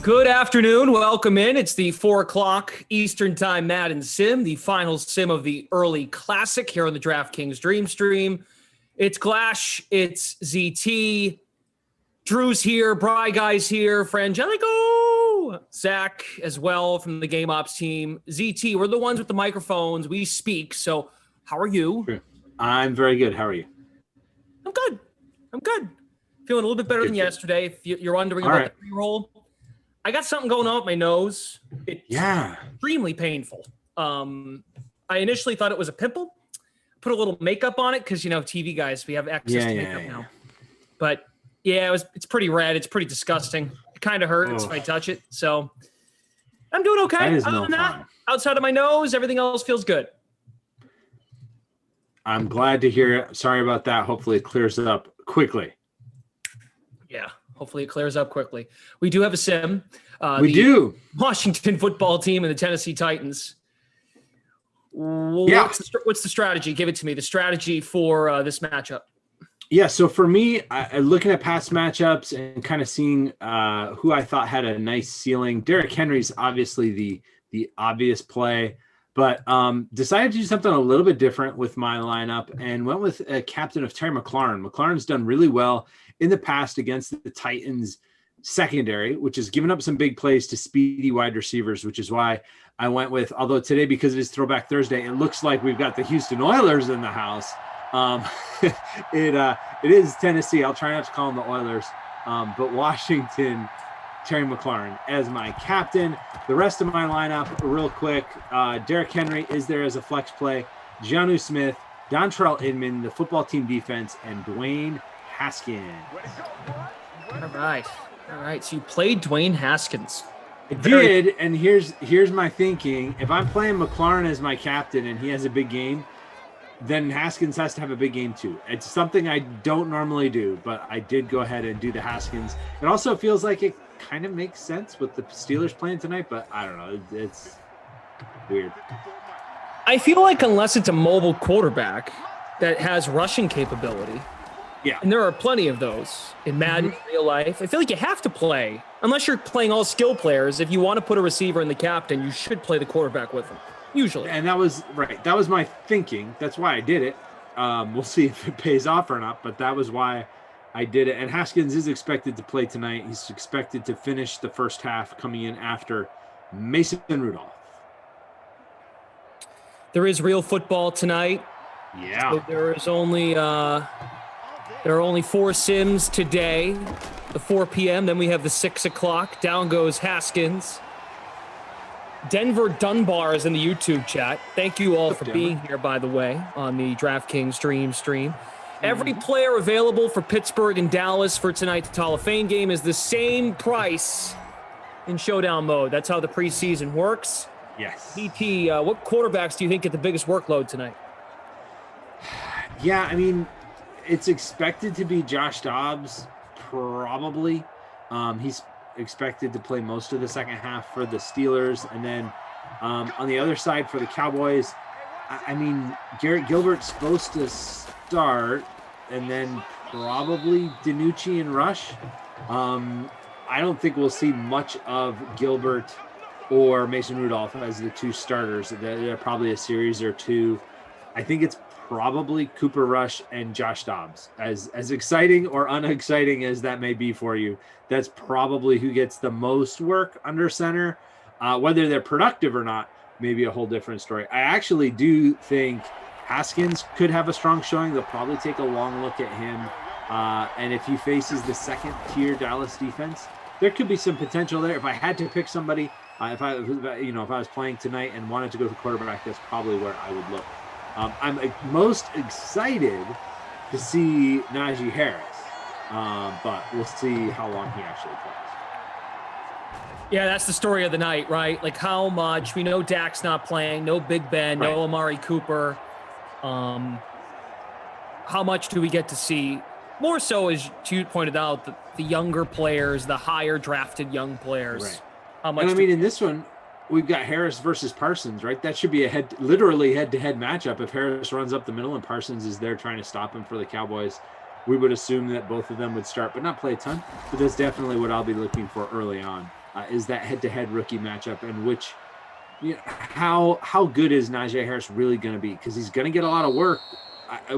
Good afternoon. Welcome in. It's the 4 o'clock Eastern Time Madden Sim, the final sim of the early classic here on the DraftKings Dream Stream. It's Glash. It's ZT. Drew's here. Bry Guy's here. Frangelico. Zach as well from the Game Ops team. ZT, we're the ones with the microphones. We speak. So how are you? I'm very good. How are you? I'm good. Feeling a little bit better than yesterday. If you're wondering about the pre-roll, I got something going on with my nose. It's extremely painful. I initially thought it was a pimple. Put a little makeup on it because, TV guys, we have access to makeup now. But it's pretty red. It's pretty disgusting. It kind of hurts if I touch it. So I'm doing okay. That is Other than that, outside of my nose, everything else feels good. I'm glad to hear it. Sorry about that. Hopefully it clears up quickly. Yeah, hopefully it clears up quickly. We do have a sim. We do. Washington football team and the Tennessee Titans. What's the strategy? Give it to me. The strategy for this matchup. Yeah, so for me, looking at past matchups and kind of seeing who I thought had a nice ceiling, Derrick Henry's obviously the obvious play, but decided to do something a little bit different with my lineup and went with a captain of Terry McLaurin. McLaurin's done really well in the past against the Titans secondary, which has given up some big plays to speedy wide receivers, which is why I went with, although today, because it is Throwback Thursday, it looks like we've got the Houston Oilers in the house. It is Tennessee. I'll try not to call them the Oilers, but Washington, Terry McLaurin as my captain. The rest of my lineup, real quick, Derrick Henry is there as a flex play, Jonnu Smith, Dontrell Inman, the football team defense, and Dwayne Haskins. All right. So you played Dwayne Haskins. I did, and here's my thinking. If I'm playing McLaurin as my captain and he has a big game, then Haskins has to have a big game too. It's something I don't normally do, but I did go ahead and do the Haskins. It also feels like it kind of makes sense with the Steelers playing tonight, but I don't know. It's weird. I feel like unless it's a mobile quarterback that has rushing capability, and there are plenty of those in Madden, real life, I feel like you have to play, unless you're playing all skill players. If you want to put a receiver in the captain, you should play the quarterback with him. Usually. And that was right. That was my thinking. That's why I did it. We'll see if it pays off or not, but that was why I did it. And Haskins is expected to play tonight. He's expected to finish the first half coming in after Mason Rudolph. There is real football tonight. Yeah. So there are only 4 sims today. The 4 p.m. Then we have the 6 o'clock. Down goes Haskins. Denver Dunbar is in the YouTube chat. Thank you all for being here, by the way, on the DraftKings Dream Stream. Every player available for Pittsburgh and Dallas for tonight's Hall of Fame game is the same price in showdown mode. That's how the preseason works. Yes. PT, what quarterbacks do you think get the biggest workload tonight? Yeah, I mean, it's expected to be Josh Dobbs, probably. He's expected to play most of the second half for the Steelers. And then on the other side for the Cowboys, I mean, Garrett Gilbert's supposed to start, and then probably DiNucci and Rush. I don't think we'll see much of Gilbert or Mason Rudolph as the 2 starters. They're probably a series or 2. I think it's probably Cooper Rush and Josh Dobbs. As exciting or unexciting as that may be for you, that's probably who gets the most work under center. Whether they're productive or not, maybe a whole different story. I actually do think Haskins could have a strong showing. They'll probably take a long look at him. And if he faces the second-tier Dallas defense, there could be some potential there. If I had to pick somebody, if I was playing tonight and wanted to go to quarterback, that's probably where I would look. I'm most excited to see Najee Harris, but we'll see how long he actually plays. Yeah, that's the story of the night, right? Like how much we know Dak's not playing, no Big Ben, no Amari Cooper. How much do we get to see? More so, as you pointed out, the younger players, the higher drafted young players. Right. How much? And I mean, in this one, we've got Harris versus Parsons, right? That should be a literally head-to-head matchup. If Harris runs up the middle and Parsons is there trying to stop him for the Cowboys, we would assume that both of them would start, but not play a ton. But that's definitely what I'll be looking for early on. is that head-to-head rookie matchup, and which, how good is Najee Harris really going to be? Because he's going to get a lot of work.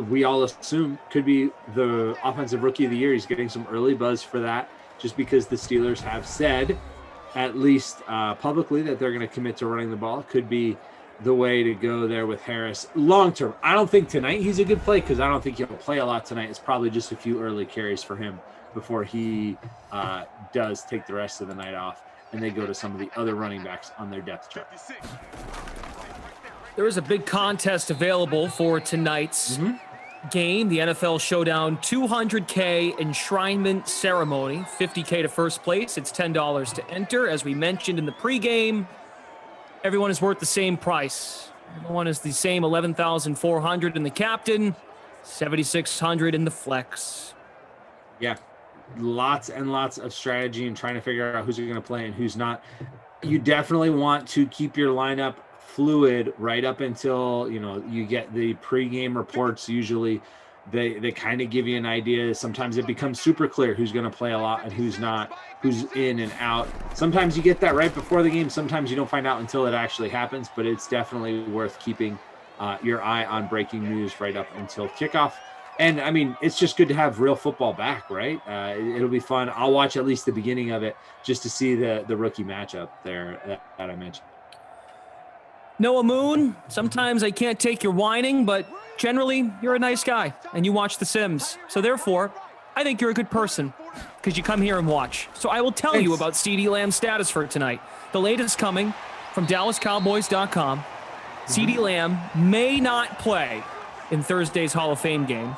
We all assume could be the offensive rookie of the year. He's getting some early buzz for that, just because the Steelers have said, at least publicly, that they're going to commit to running the ball. Could be the way to go there with Harris long term. I don't think tonight he's a good play, because I don't think he'll play a lot tonight. It's probably just a few early carries for him before he does take the rest of the night off, and they go to some of the other running backs on their depth chart. There is a big contest available for tonight's game, the NFL Showdown 200K enshrinement ceremony, $50K to first place. It's $10 to enter. As we mentioned in the pregame, everyone is worth the same price. Everyone is the same $11,400 in the captain, $7,600 in the flex. Yeah, lots and lots of strategy and trying to figure out who's going to play and who's not. You definitely want to keep your lineup fluid right up until you get the pregame reports. Usually they kind of give you an idea. Sometimes it becomes super clear who's going to play a lot and who's not, who's in and out. Sometimes you get that right before the game. Sometimes you don't find out until it actually happens, but it's definitely worth keeping your eye on breaking news right up until kickoff. And I mean, it's just good to have real football back, right? It'll be fun. I'll watch at least the beginning of it just to see the rookie matchup there that I mentioned. Noah Moon, sometimes I can't take your whining, but generally you're a nice guy and you watch The Sims. So therefore, I think you're a good person because you come here and watch. So I will tell you about CeeDee Lamb's status for tonight. The latest coming from DallasCowboys.com. CeeDee Lamb may not play in Thursday's Hall of Fame game.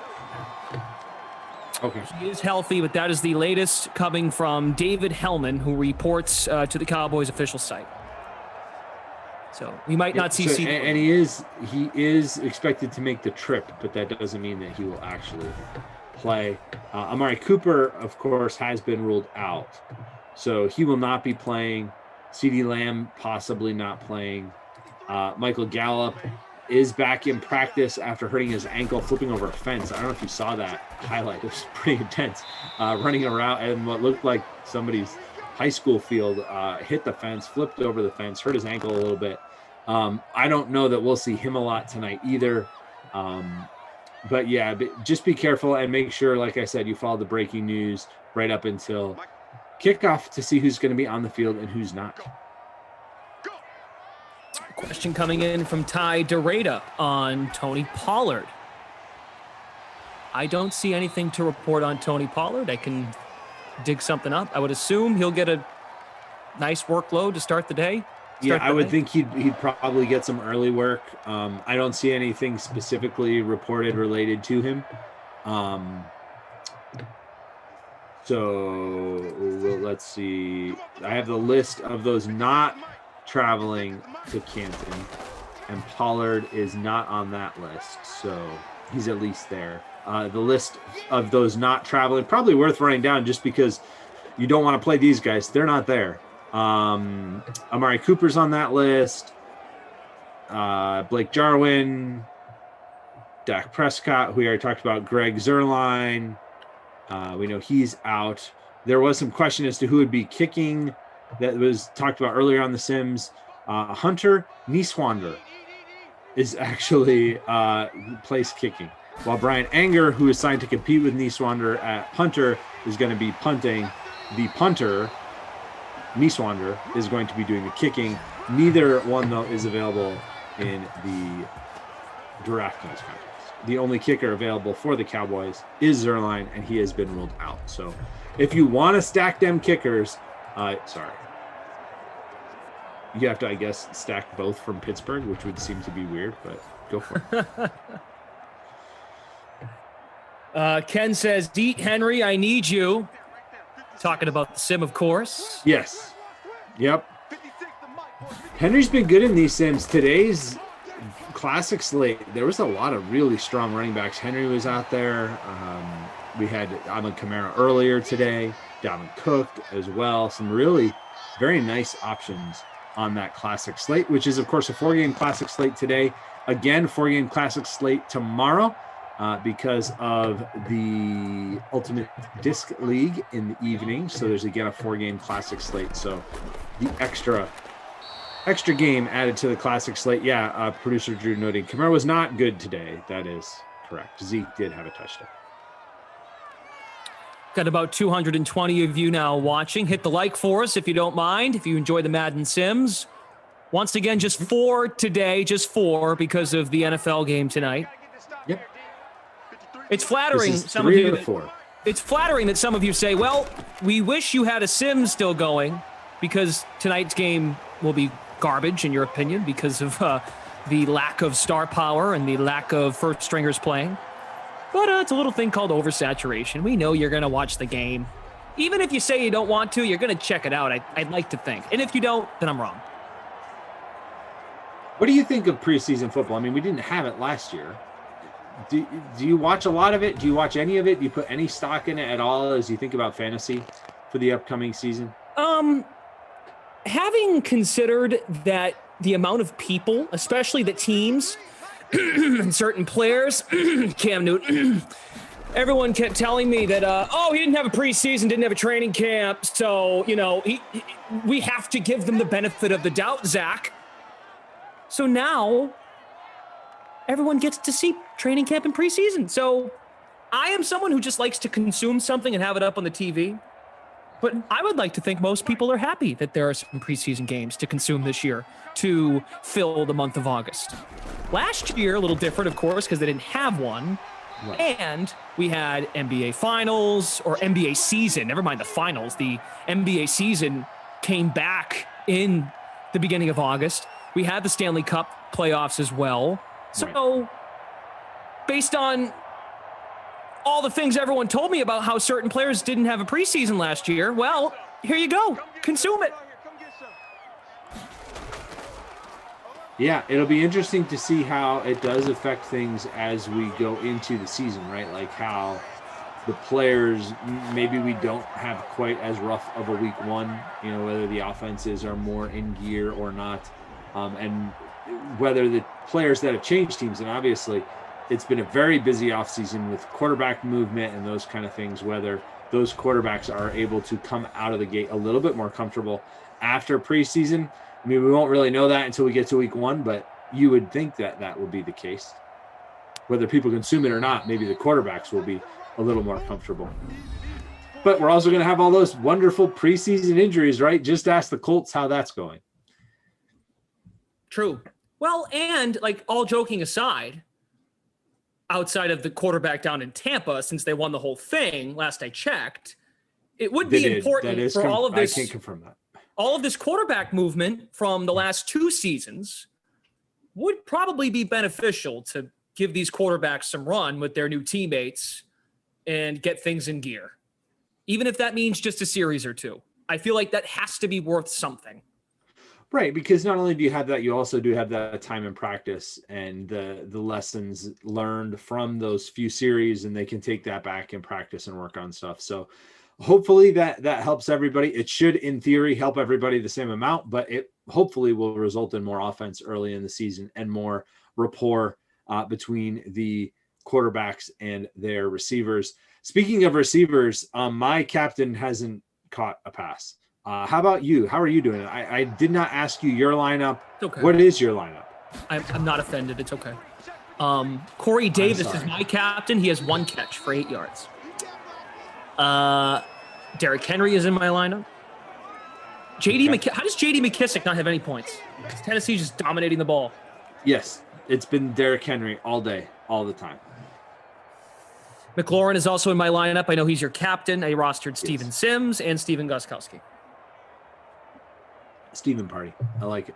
Okay. He is healthy, but that is the latest coming from David Hellman, who reports to the Cowboys official site. So we might not see CeeDee. And he is expected to make the trip, but that doesn't mean that he will actually play. Amari Cooper, of course, has been ruled out, so he will not be playing. CeeDee Lamb possibly not playing. Michael Gallup is back in practice after hurting his ankle flipping over a fence. I don't know if you saw that highlight. It was pretty intense. Running around and what looked like somebody's high school field, hit the fence, flipped over the fence, hurt his ankle a little bit. I don't know that we'll see him a lot tonight either. But yeah, just be careful and make sure, like I said, you follow the breaking news right up until kickoff to see who's going to be on the field and who's not. Question coming in from Ty Dorada on Tony Pollard. I don't see anything to report on Tony Pollard. I can dig something up. I would assume he'll get a nice workload to start the day. I would think he'd probably get some early work. I don't see anything specifically reported related to him. So let's see. I have the list of those not traveling to Canton, and Pollard is not on that list, so he's at least there. The list of those not traveling, probably worth writing down just because you don't want to play these guys. They're not there. Amari Cooper's on that list. Blake Jarwin, Dak Prescott, who we already talked about, Greg Zuerlein. We know he's out. There was some question as to who would be kicking that was talked about earlier on The Sims. Hunter Nieswander is actually place kicking, while Brian Anger, who is signed to compete with Nieswander at punter, is going to be punting. The punter, Nieswander, is going to be doing the kicking. Neither one, though, is available in the DraftKings contest. The only kicker available for the Cowboys is Zuerlein, and he has been ruled out. So if you want to stack them kickers, you have to, I guess, stack both from Pittsburgh, which would seem to be weird, but go for it. Ken says, Deet Henry, I need you. Talking about the Sim, of course. Yes. Yep. Henry's been good in these Sims. Today's classic slate, there was a lot of really strong running backs. Henry was out there. We had Alvin Kamara earlier today. Dalvin Cook as well. Some really very nice options on that classic slate, which is, of course, a 4-game classic slate today. Again, 4-game classic slate tomorrow. because of the Ultimate Disc League in the evening. So there's again a 4-game classic slate. So the extra game added to the classic slate. Yeah, producer Drew noting Kamara was not good today. That is correct. Zeke did have a touchdown. Got about 220 of you now watching. Hit the like for us if you don't mind. If you enjoy the Madden Sims. Once again, just 4 today, just 4 because of the NFL game tonight. Yep. It's flattering. This is Some of 3 you. of the 4. It's flattering that some of you say, "Well, we wish you had a sim still going, because tonight's game will be garbage, in your opinion, because of the lack of star power and the lack of first stringers playing." But it's a little thing called oversaturation. We know you're going to watch the game. Even if you say you don't want to, you're going to check it out, I'd like to think. And if you don't, then I'm wrong. What do you think of preseason football? I mean, we didn't have it last year. Do you watch a lot of it? Do you watch any of it? Do you put any stock in it at all as you think about fantasy for the upcoming season? Having considered that the amount of people, especially the teams and certain players, Cam Newton, everyone kept telling me that, he didn't have a preseason, didn't have a training camp. So, we have to give them the benefit of the doubt, Zach. So now everyone gets to see training camp and preseason. So I am someone who just likes to consume something and have it up on the TV. But I would like to think most people are happy that there are some preseason games to consume this year to fill the month of August. Last year, a little different, of course, because they didn't have one. Right. And we had NBA Finals or NBA season. Never mind the finals. The NBA season came back in the beginning of August. We had the Stanley Cup playoffs as well. So based on all the things everyone told me about how certain players didn't have a preseason last year, well, here you go. Consume it. Yeah, it'll be interesting to see how it does affect things as we go into the season, right? Like how the players, maybe we don't have quite as rough of a week one, whether the offenses are more in gear or not. And whether the players that have changed teams, and obviously it's been a very busy offseason with quarterback movement and those kind of things, whether those quarterbacks are able to come out of the gate a little bit more comfortable after preseason. I mean, we won't really know that until we get to week one, but you would think that that would be the case. Whether people consume it or not, maybe the quarterbacks will be a little more comfortable. But we're also going to have all those wonderful preseason injuries, right? Just ask the Colts how that's going. True. Well, and all joking aside, outside of the quarterback down in Tampa, since they won the whole thing, last I checked, it would be important for all of this. I can't confirm that. All of this quarterback movement from the last 2 seasons would probably be beneficial to give these quarterbacks some run with their new teammates and get things in gear. Even if that means just a series or 2. I feel like that has to be worth something. Right, because not only do you have that, you also do have that time in practice and the lessons learned from those few series, and they can take that back in practice and work on stuff. So hopefully that helps everybody. It should, in theory, help everybody the same amount, but it hopefully will result in more offense early in the season and more rapport between the quarterbacks and their receivers. Speaking of receivers, my captain hasn't caught a pass. How about you? How are you doing? I did not ask you your lineup. It's okay. What is your lineup? I'm not offended. It's okay. Corey Davis is my captain. He has 1 catch for 8 yards. Derrick Henry is in my lineup. How does J.D. McKissick not have any points? Because Tennessee's just dominating the ball. Yes, it's been Derrick Henry all day, all the time. McLaurin is also in my lineup. I know he's your captain. I rostered Steven Sims and Steven Gostkowski. Steven party. I like it.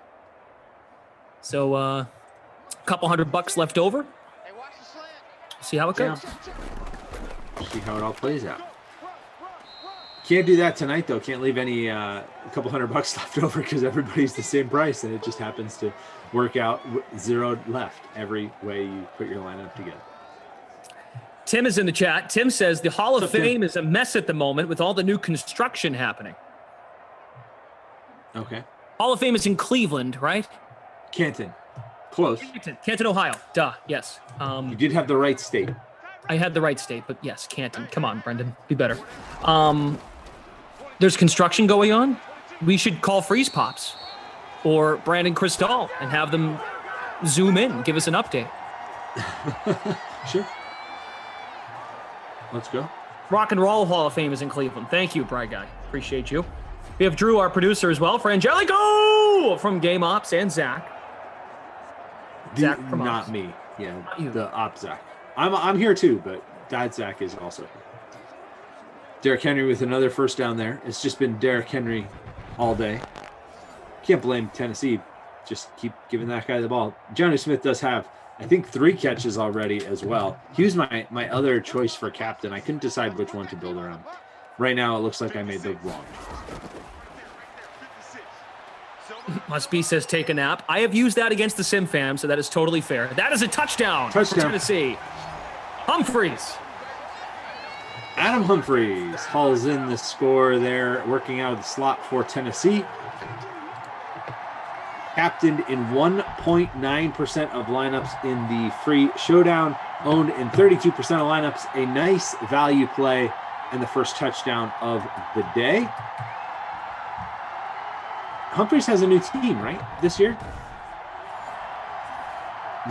So a couple $100 left over. See how it goes. Yeah. See how it all plays out. Can't do that tonight though. Can't leave any a couple $100 left over because everybody's the same price and it just happens to work out 0 left every way you put your lineup together. Tim is in the chat. Tim says the Hall of Fame is a mess at the moment with all the new construction happening. Okay. Hall of Fame is in Cleveland, right? Canton. Close. Canton, Ohio. Duh. Yes. You did have the right state. I had the right state, but yes, Canton. Come on, Brendan, be better. There's construction going on. We should call Freeze Pops or Brandon Cristal and have them zoom in, give us an update. Sure. Let's go. Rock and Roll Hall of Fame is in Cleveland. Thank you, Bry Guy. Appreciate you. We have Drew, our producer, as well. Frangelico from Game Ops, and Zach. Zach from Not Ops. me. Yeah, Not you. the op Zach. I'm here too, but Dad Zach is also here. Derrick Henry with another first down there. It's just been Derrick Henry all day. Can't blame Tennessee. Just keep giving that guy the ball. Johnny Smith does have, I think, 3 catches already as well. He was my other choice for captain. I couldn't decide which one to build around. Right now, it looks like I made the wrong choice. Must be says take a nap. I have used that against the Sim fam, so that is totally fair. That is a touchdown. For Tennessee. Humphreys. Adam Humphreys hauls in the score there, working out of the slot for Tennessee. Captained in 1.9% of lineups in the free showdown. Owned in 32% of lineups. A nice value play and the first touchdown of the day. Humphreys has a new team, right, this year?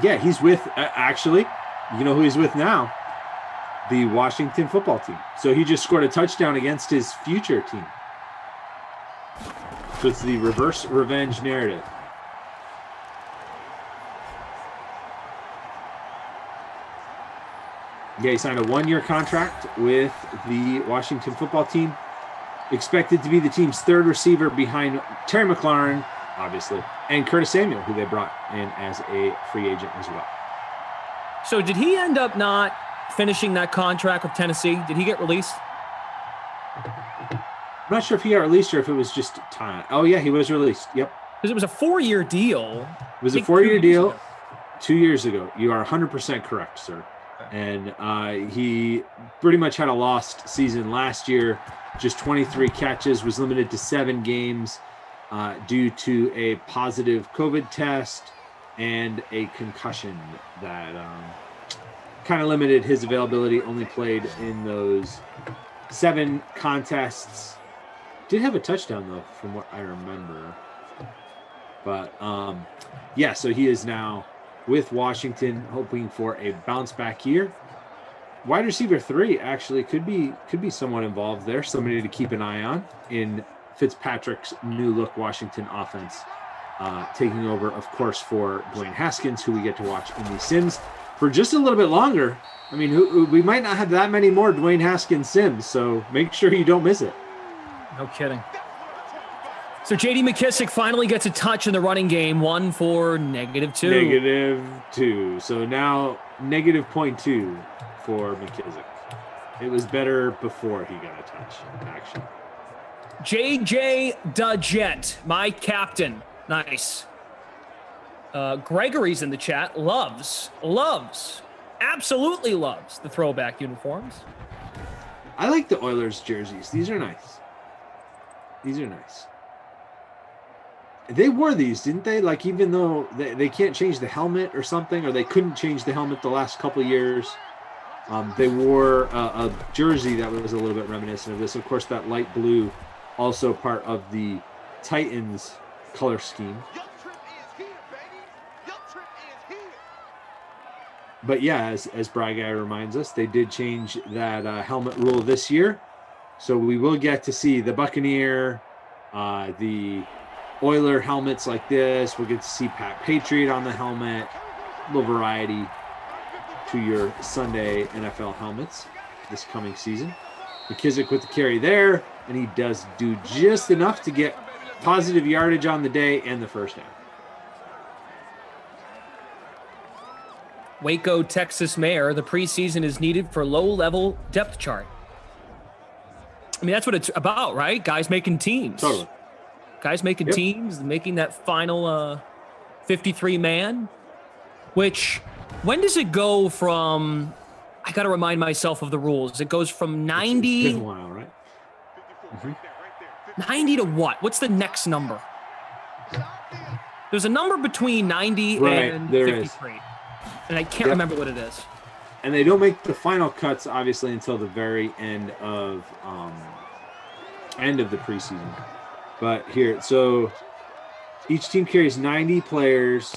Yeah, he's with, actually, you know who he's with now? The Washington football team. So he just scored a touchdown against his future team. So it's the reverse revenge narrative. Yeah, he signed a 1-year contract with the Washington football team. Expected to be the team's 3rd receiver behind Terry McLaurin, obviously, and Curtis Samuel, who they brought in as a free agent as well. So did he end up not finishing that contract with Tennessee? Did he get released? I'm not sure if he got released or if it was just time. Oh, yeah, he was released. Yep. Because it was a 4-year deal. It was a 4-year deal 2 years ago. You are 100% correct, sir. And he pretty much had a lost season last year. Just 23 catches, was limited to 7 games due to a positive COVID test and a concussion that kind of limited his availability. Only played in those 7 contests. Did have a touchdown, though, from what I remember. But, yeah, so he is now with Washington, hoping for a bounce-back year. Wide receiver 3 actually could be somewhat involved there. Somebody to keep an eye on in Fitzpatrick's new look Washington offense. Taking over, of course, for Dwayne Haskins, who we get to watch in the Sims for just a little bit longer. I mean, we might not have that many more Dwayne Haskins Sims, so make sure you don't miss it. No kidding. So J.D. McKissick finally gets a touch in the running game, 1 for -2. -2. So now -0.2 for McKissick. It was better before he got a touch, actually. J.J. Dudgett, my captain. Nice. Gregory's in the chat. Loves, absolutely loves the throwback uniforms. I like the Oilers jerseys. These are nice. They wore these, didn't they? Like, even though they can't change the helmet or something, or they couldn't change the helmet the last couple of years, they wore a jersey that was a little bit reminiscent of this. Of course, that light blue, also part of the Titans color scheme. But yeah, as Bry Guy reminds us, they did change that helmet rule this year. So we will get to see the Buccaneer, the Oiler helmets like this. We'll get to see Pat Patriot on the helmet. A little variety to your Sunday NFL helmets this coming season. McKissick with the carry there, and he does do just enough to get positive yardage on the day and the first down. Waco, Texas mayor, the preseason is needed for low-level depth chart. I mean, that's what it's about, right? Guys making teams. Totally. Guys making teams, making that final 53-man, which, when does it go from, I got to remind myself of the rules. It goes from 90. It's been a while, right? 90 to what? What's the next number? There's a number between 90 and 53. And I can't remember what it is. and they don't make the final cuts obviously until the very end of the preseason. But here, so each team carries 90 players,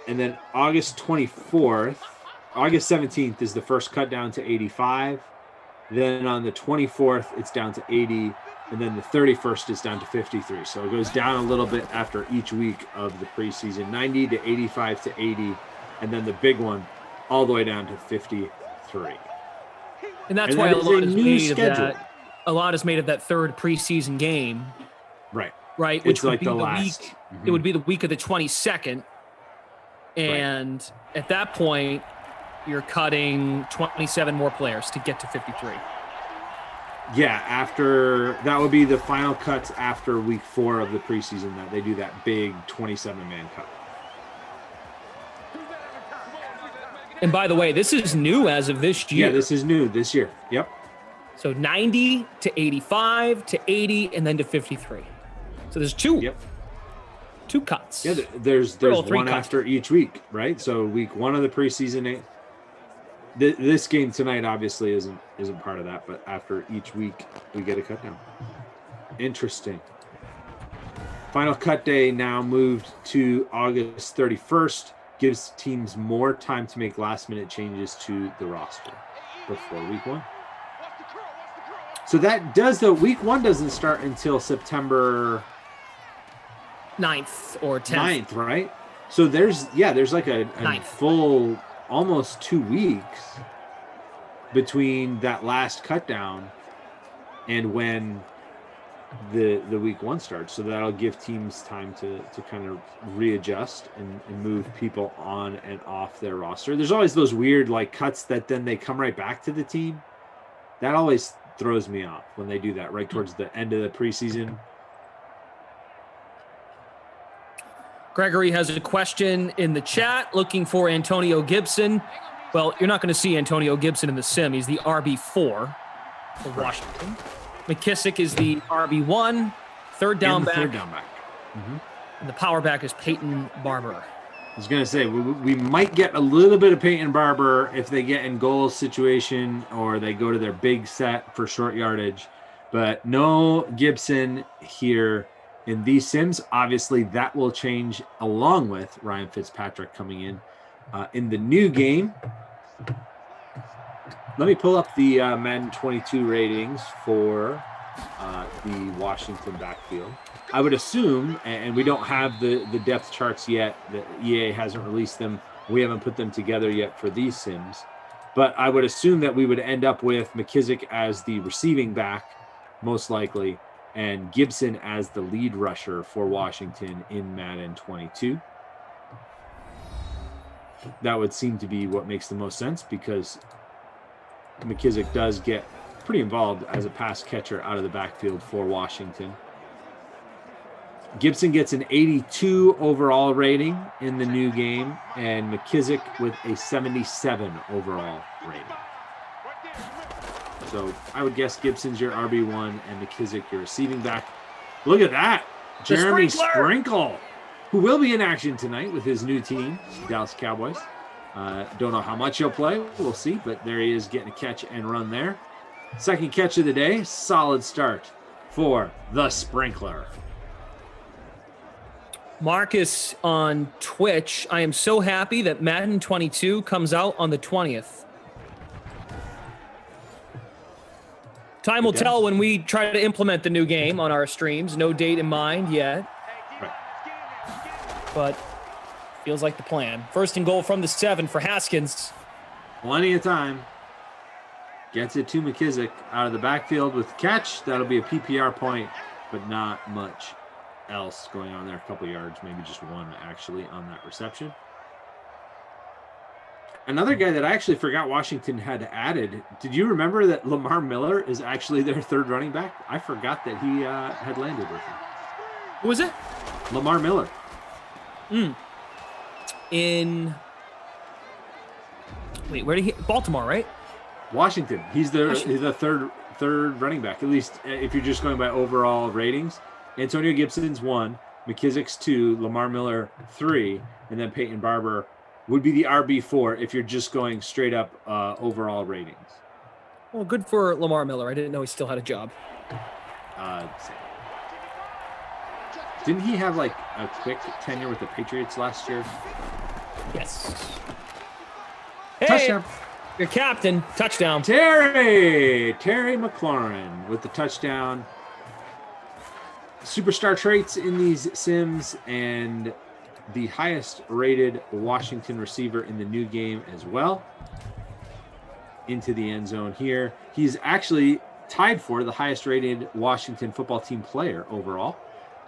and then August 17th is the first cut down to 85. Then on the 24th, it's down to 80, and then the 31st is down to 53. So it goes down a little bit after each week of the preseason, 90 to 85 to 80, and then the big one all the way down to 53. And that's why a lot is made of that third preseason game. Right. Right. Which would be the last week. Mm-hmm. It would be the week of the 22nd. And at that point, you're cutting 27 more players to get to 53. Yeah, after that would be the final cuts after week 4 of the preseason that they do that big 27-man cut. And by the way, this is new as of this year. Yeah, this is new this year. Yep. So 90 to 85 to 80 and then to 53. So there's two cuts. Yeah, there's one cuts after each week, right? So week 1 of the preseason, this game tonight obviously isn't part of that, but after each week we get a cut down. Interesting. Final cut day now moved to August 31st, gives teams more time to make last-minute changes to the roster before week 1. So that does, though, week 1 doesn't start until September 9th or 10th. 9th, right? So there's like a full almost 2 weeks between that last cut down and when the week 1 starts. So that'll give teams time to kind of readjust and move people on and off their roster. There's always those weird like cuts that then they come right back to the team. That always throws me off when they do that right towards the end of the preseason. Gregory has a question in the chat looking for Antonio Gibson. Well, you're not going to see Antonio Gibson in the sim. He's the RB4 for Washington. McKissick is the RB1, third down back. Mm-hmm. And the power back is Peyton Barber. I was going to say, we might get a little bit of Peyton Barber if they get in goal situation or they go to their big set for short yardage, but no Gibson here in these sims. Obviously, that will change along with Ryan Fitzpatrick coming in the new game. Let me pull up the Madden 22 ratings for the Washington backfield. I would assume, and we don't have the depth charts yet, that EA hasn't released them. We haven't put them together yet for these sims. But I would assume that we would end up with McKissick as the receiving back, most likely, and Gibson as the lead rusher for Washington in Madden 22. That would seem to be what makes the most sense because McKissick does get pretty involved as a pass catcher out of the backfield for Washington. Gibson gets an 82 overall rating in the new game, and McKissick with a 77 overall rating. So I would guess Gibson's your RB1 and McKissick your receiving back. Look at that. Jeremy Sprinkle, who will be in action tonight with his new team, Dallas Cowboys. Don't know how much he'll play. We'll see, but there he is getting a catch and run there. Second catch of the day. Solid start for the Sprinkler. Marcus on Twitch. I am so happy that Madden 22 comes out on the 20th. Time will tell when we try to implement the new game on our streams. No date in mind yet. Right. But feels like the plan. First and goal from the 7 for Haskins. Plenty of time. Gets it to McKissick out of the backfield with the catch. That'll be a PPR point, but not much else going on there. A couple yards, maybe just one actually on that reception. Another guy that I actually forgot Washington had added. Did you remember that Lamar Miller is actually their third running back? I forgot that he had landed with him. Who was it? Lamar Miller. Where did he? Baltimore, right? Washington. He's the third running back, at least if you're just going by overall ratings. Antonio Gibson's 1, McKissick's 2, Lamar Miller 3, and then Peyton Barber would be the RB4 if you're just going straight up overall ratings. Well, good for Lamar Miller. I didn't know he still had a job. Didn't he have like a quick tenure with the Patriots last year? Yes. Hey, Touchdown. Your captain, touchdown. Terry McLaurin with the touchdown. Superstar traits in these sims and the highest rated Washington receiver in the new game as well. Into the end zone here. He's actually tied for the highest rated Washington football team player overall.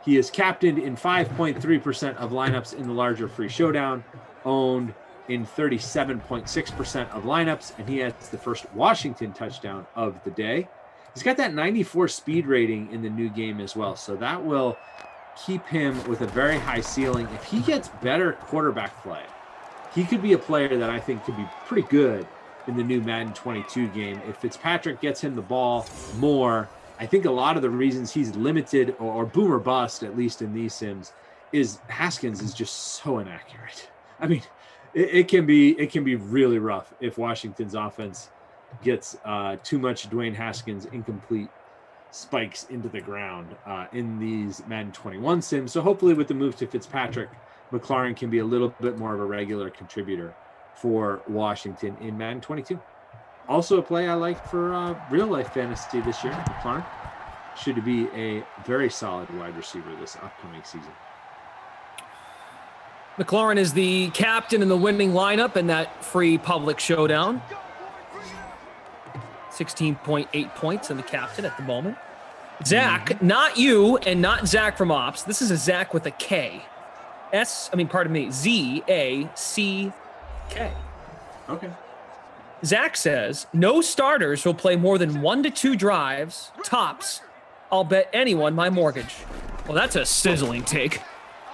He is captained in 5.3% of lineups in the larger free showdown, owned in 37.6% of lineups, and he has the first Washington touchdown of the day. He's got that 94 speed rating in the new game as well, so that will keep him with a very high ceiling. If he gets better quarterback play, he could be a player that I think could be pretty good in the new Madden 22 game. If Fitzpatrick gets him the ball more, I think a lot of the reasons he's limited or boom or bust, at least in these sims, is Haskins is just so inaccurate. I mean, it can be really rough if Washington's offense gets too much Dwayne Haskins incomplete spikes into the ground in these Madden 21 sims. So hopefully with the move to Fitzpatrick, McLaurin can be a little bit more of a regular contributor for Washington in Madden 22. Also a play I like for real life fantasy this year. McLaurin should be a very solid wide receiver this upcoming season. McLaurin is the captain in the winning lineup in that free public showdown. 16.8 points in the captain at the moment. Zach, not you and not Zach from Ops. This is a Zach with a K. Z-A-C-K. Okay. Zach says, no starters will play more than 1 to 2 drives, tops. I'll bet anyone my mortgage. Well, that's a sizzling take.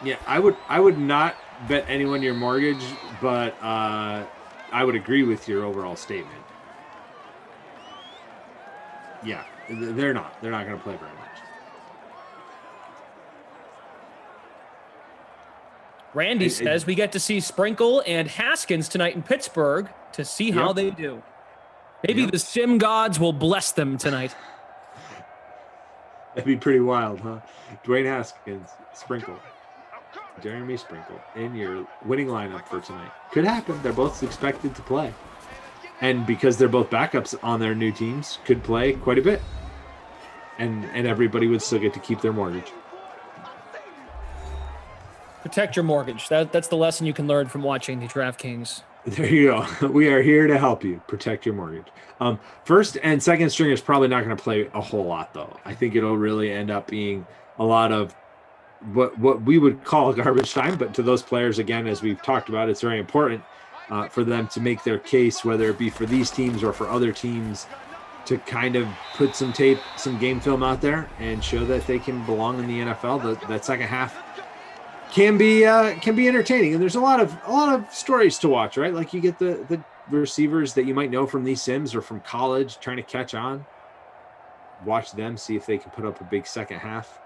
Yeah, I would not bet anyone your mortgage, but I would agree with your overall statement. Yeah, they're not going to play very much. Randy says we get to see Sprinkle and Haskins tonight in Pittsburgh to see how they do. Maybe the sim gods will bless them tonight. That'd be pretty wild, huh? Dwayne Haskins, Sprinkle, Jeremy Sprinkle in your winning lineup for tonight. Could happen. They're both expected to play. And because they're both backups on their new teams, could play quite a bit. And everybody would still get to keep their mortgage. Protect your mortgage. That's the lesson you can learn from watching the DraftKings. There you go. We are here to help you protect your mortgage. First and second string is probably not going to play a whole lot, though. I think it'll really end up being a lot of what we would call garbage time. But to those players, again, as we've talked about, it's very important for them to make their case, whether it be for these teams or for other teams, to kind of put some tape, some game film out there and show that they can belong in the NFL. That second half can be entertaining, and there's a lot of stories to watch, right? Like you get the receivers that you might know from these sims or from college trying to catch on. Watch them, see if they can put up a big second half.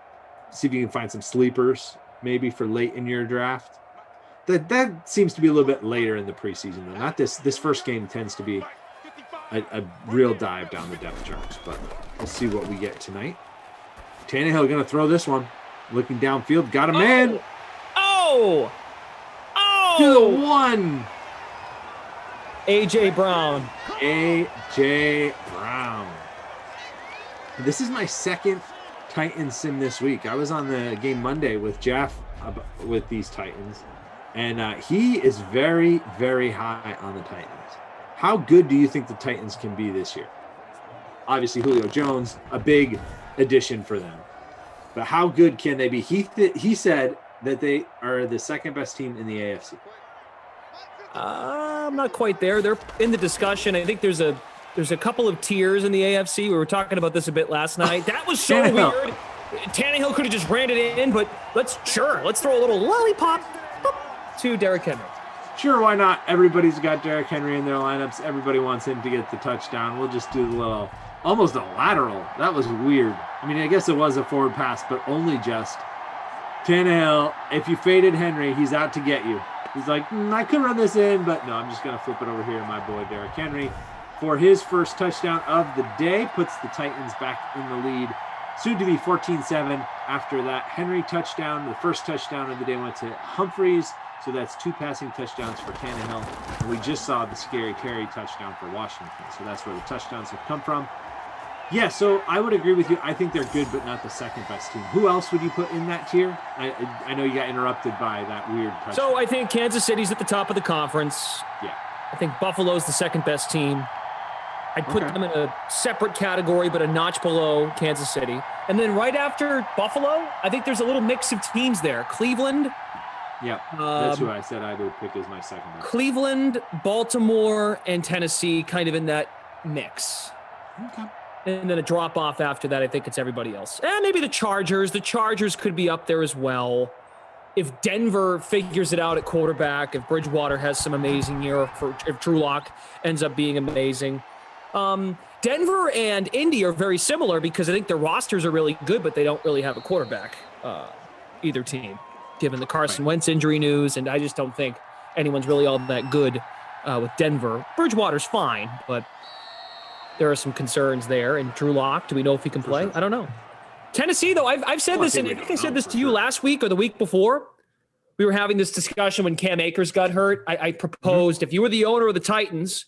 See if you can find some sleepers maybe for late in your draft. That seems to be a little bit later in the preseason, though. Not this first game tends to be a real dive down the depth charts, but we'll see what we get tonight. Tannehill going to throw this one, looking downfield, got a man. Oh! To the one. AJ Brown. AJ Brown. This is my second Titans sim this week. I was on the game Monday with Jeff with these Titans, and he is very, very high on the Titans. How good do you think the Titans can be this year? Obviously, Julio Jones, a big addition for them. But how good can they be? He said that they are the second best team in the AFC. I'm not quite there. They're in the discussion. I think there's a couple of tiers in the AFC. We were talking about this a bit last night. That was so weird. Tannehill could have just ran it in, but let's throw a little lollipop to Derrick Henry. Sure, why not? Everybody's got Derrick Henry in their lineups. Everybody wants him to get the touchdown. We'll just do the little, almost a lateral. That was weird. I mean, I guess it was a forward pass, but only just. Tannehill, if you faded Henry, he's out to get you. He's like, I could run this in, but no, I'm just going to flip it over here. My boy Derrick Henry, for his first touchdown of the day, puts the Titans back in the lead. Soon to be 14-7. After that Henry touchdown, the first touchdown of the day went to Humphreys. So that's 2 passing touchdowns for Tannehill. And we just saw the Scary Terry touchdown for Washington. So that's where the touchdowns have come from. Yeah, so I would agree with you. I think they're good, but not the second best team. Who else would you put in that tier? I know you got interrupted by that weird touchdown. So I think Kansas City's at the top of the conference. Yeah. I think Buffalo's the second best team. I'd put them in a separate category, but a notch below Kansas City. And then right after Buffalo, I think there's a little mix of teams there. Cleveland. Yeah, that's who I said I would pick as my second best. Cleveland, Baltimore, and Tennessee kind of in that mix. Okay. And then a drop off after that, I think it's everybody else. And maybe the Chargers. The Chargers could be up there as well. If Denver figures it out at quarterback, if Bridgewater has some amazing year, if Drew Lock ends up being amazing. Denver and Indy are very similar because I think their rosters are really good, but they don't really have a quarterback, either team, given the Carson Wentz injury news. And I just don't think anyone's really all that good with Denver. Bridgewater's fine, but there are some concerns there. And Drew Lock, do we know if he can play? I don't know. Tennessee, though, I've said this, and I think I said this to you last week or the week before. We were having this discussion when Cam Akers got hurt. I proposed if you were the owner of the Titans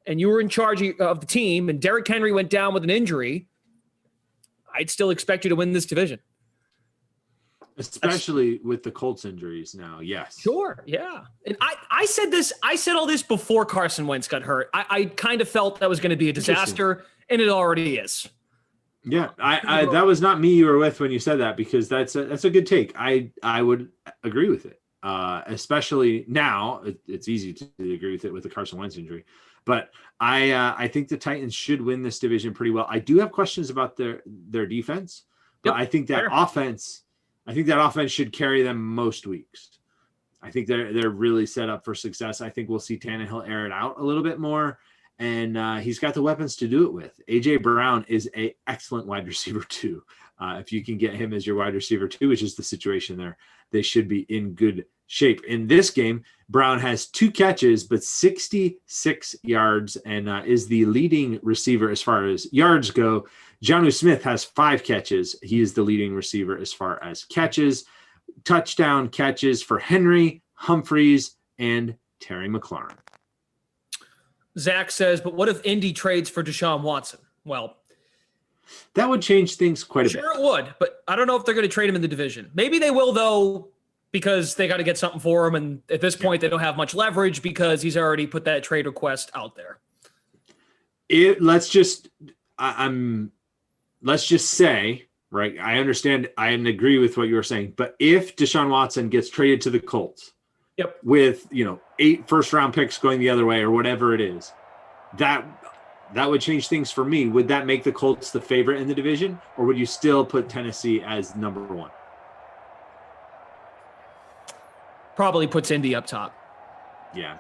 and you were in charge of the team and Derrick Henry went down with an injury, I'd still expect you to win this division. Especially with the Colts injuries now, yes. Sure, yeah. And I said all this before Carson Wentz got hurt. I kind of felt that was going to be a disaster, and it already is. Yeah, I that was not me you were with when you said that, because that's a good take. I would agree with it, especially now. It's easy to agree with it with the Carson Wentz injury, but I think the Titans should win this division pretty well. I do have questions about their defense, but I think that offense should carry them most weeks. I think they're really set up for success. I think we'll see Tannehill air it out a little bit more. And he's got the weapons to do it with. A.J. Brown is an excellent wide receiver too. If you can get him as your wide receiver too, which is the situation there, they should be in good shape. In this game, Brown has 2 catches, but 66 yards and is the leading receiver as far as yards go. Jonnu Smith has 5 catches. He is the leading receiver as far as catches. Touchdown catches for Henry, Humphreys, and Terry McLaurin. Zach says, but what if Indy trades for Deshaun Watson? Well, that would change things quite a bit. Sure it would, but I don't know if they're going to trade him in the division. Maybe they will, though, because they got to get something for him. And at this point, they don't have much leverage because he's already put that trade request out there. Let's just say, right, I understand, I agree with what you were saying, but if Deshaun Watson gets traded to the Colts, with 8 first-round picks going the other way or whatever it is, that would change things for me. Would that make the Colts the favorite in the division, or would you still put Tennessee as number 1? Probably puts Indy up top. Yeah,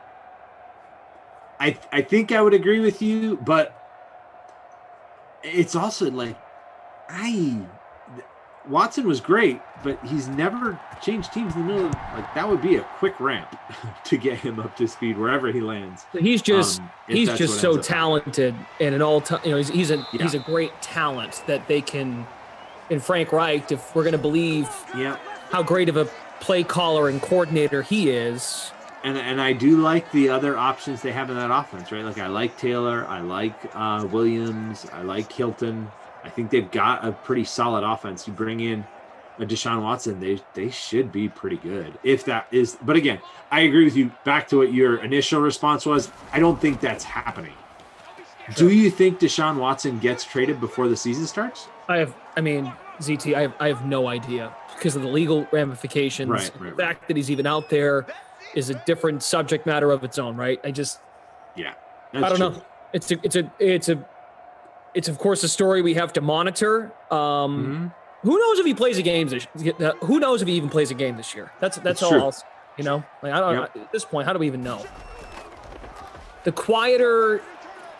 I think I would agree with you, but it's also like Watson was great, but he's never changed teams in the middle of, that would be a quick ramp to get him up to speed wherever he lands. He's just so talented and an all time, he's a great talent that they can, and Frank Reich, if we're going to believe how great of a play caller and coordinator he is. And I do like the other options they have in that offense, right? Like I like Taylor, I like Williams, I like Hilton. I think they've got a pretty solid offense. You bring in a Deshaun Watson, they should be pretty good. If that is, but again, I agree with you. Back to what your initial response was, I don't think that's happening. Do you think Deshaun Watson gets traded before the season starts? ZT, I have no idea because of the legal ramifications. Right. The fact that he's even out there is a different subject matter of its own, right? I don't know. It's of course a story we have to monitor. Who knows if he plays a game who knows if he even plays a game this year? That's all true. else, I don't at this point, how do we even know? The quieter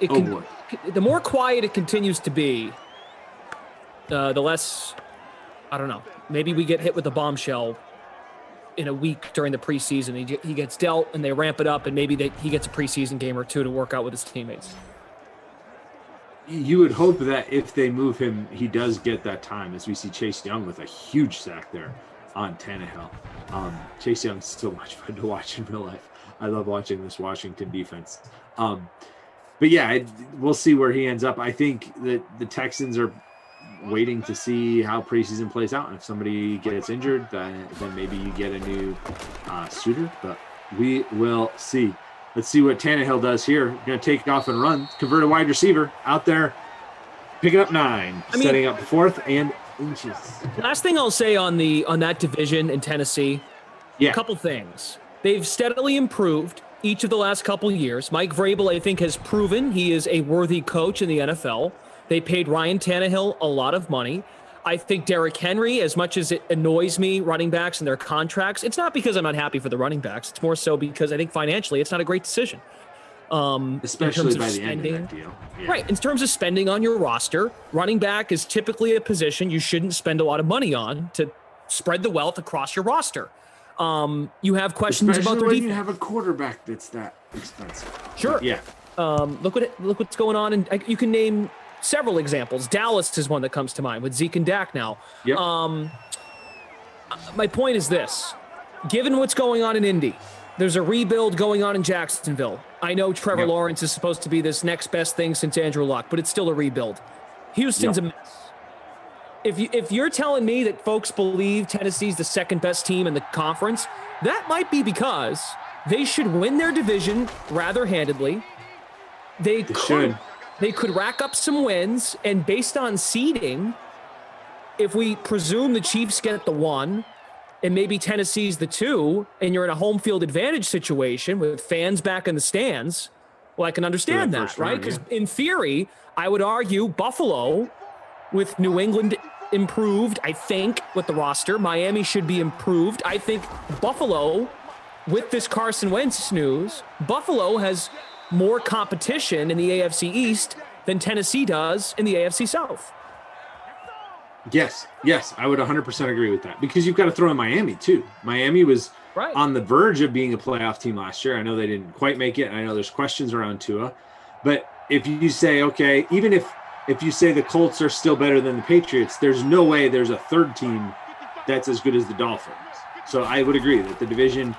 the more quiet it continues to be, the less, I don't know. Maybe we get hit with a bombshell in a week during the preseason. He gets dealt and they ramp it up, and maybe he gets a preseason game or two to work out with his teammates. You would hope that if they move him, he does get that time, as we see Chase Young with a huge sack there on Tannehill. Chase Young's so much fun to watch in real life. I love watching this Washington defense. But yeah, we'll see where he ends up. I think that the Texans are waiting to see how preseason plays out. And if somebody gets injured, then maybe you get a new suitor. But we will see. Let's see what Tannehill does here. Going to take off and run. Convert a wide receiver out there, picking up 9, setting up 4th and inches. Last thing I'll say on that division in Tennessee, a couple things. They've steadily improved each of the last couple years. Mike Vrabel, I think, has proven he is a worthy coach in the NFL. They paid Ryan Tannehill a lot of money. I think Derrick Henry, as much as it annoys me, running backs and their contracts, it's not because I'm not happy for the running backs. It's more so because I think financially it's not a great decision. Especially by the end of that deal. Yeah. Right. In terms of spending on your roster, running back is typically a position you shouldn't spend a lot of money on to spread the wealth across your roster. You have questions Especially about their when defense. you have a quarterback that's that expensive. Sure. Yeah. Look what's going on, and you can name several examples. Dallas is one that comes to mind with Zeke and Dak now. Yep. My point is this: given what's going on in Indy, there's a rebuild going on in Jacksonville. I know Trevor Lawrence is supposed to be this next best thing since Andrew Luck, but it's still a rebuild. Houston's a mess. If you're telling me that folks believe Tennessee's the second best team in the conference, that might be because they should win their division rather handedly. They could rack up some wins, and based on seeding, if we presume the Chiefs get the 1 and maybe Tennessee's the 2, and you're in a home field advantage situation with fans back in the stands, well, I can understand that, right? Because in theory, I would argue Buffalo with New England improved, I think, with the roster. Miami should be improved. I think Buffalo, with this Carson Wentz news, Buffalo has more competition in the AFC East than Tennessee does in the AFC South. Yes, I would 100% agree with that, because you've got to throw in Miami too. Miami was on the verge of being a playoff team last year. I know they didn't quite make it. I know there's questions around Tua, but if you say, okay, even if you say the Colts are still better than the Patriots, there's no way there's a third team that's as good as the Dolphins. So I would agree that the division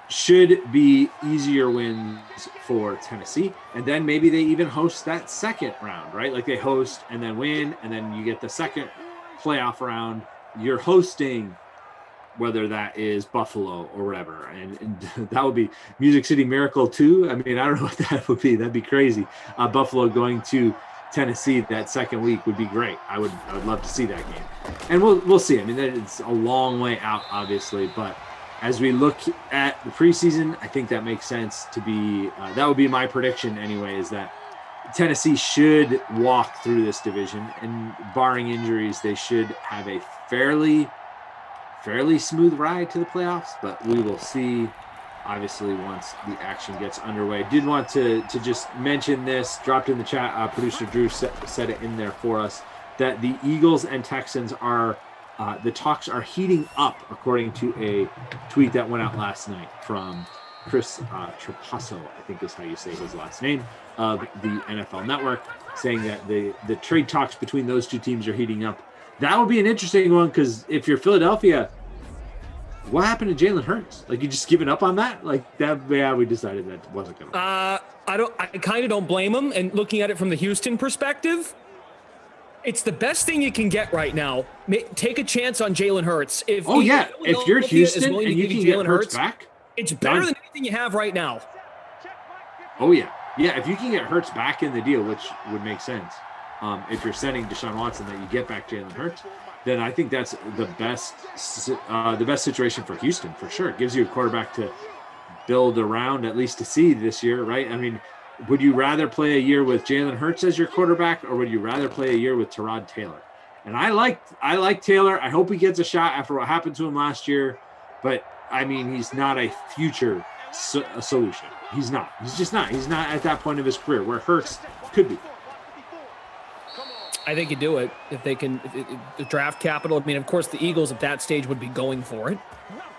should be easier wins for Tennessee. And then maybe they even host that second round, right? Like they host and then win, and then you get the second playoff round. You're hosting, whether that is Buffalo or whatever. And that would be Music City Miracle 2. I mean, I don't know what that would be. That'd be crazy. Buffalo going to Tennessee that second week would be great. I would love to see that game. And we'll see. I mean, it's a long way out, obviously, but as we look at the preseason, I think that makes sense to be, that would be my prediction anyway, is that Tennessee should walk through this division, and barring injuries, they should have a fairly smooth ride to the playoffs, but we will see, obviously, once the action gets underway. Did want to just mention this, dropped in the chat, producer Drew said it in there for us, that the Eagles and Texans are, the talks are heating up, according to a tweet that went out last night from Chris Trapasso, I think is how you say his last name, of the NFL Network, saying that the trade talks between those two teams are heating up. That would be an interesting one, because if you're Philadelphia, what happened to Jalen Hurts? Like, you just giving up on that? Like that? Yeah, we decided that wasn't going to. I kind of don't blame him. And looking at it from the Houston perspective, it's the best thing you can get right now. Take a chance on Jalen Hurts. If you're Houston and you can get Hurts back, it's better than anything you have right now. Oh yeah. If you can get Hurts back in the deal, which would make sense, if you're sending Deshaun Watson, that you get back Jalen Hurts, then I think that's the best situation for Houston for sure. It gives you a quarterback to build around, at least to see this year, right? I mean, would you rather play a year with Jalen Hurts as your quarterback, or would you rather play a year with Tyrod Taylor? And I like Taylor. I hope he gets a shot after what happened to him last year, but I mean, he's not a future solution. He's not. He's just not. He's not at that point of his career where Hurts could be. I think you do it if they can. If the draft capital. I mean, of course, the Eagles at that stage would be going for it.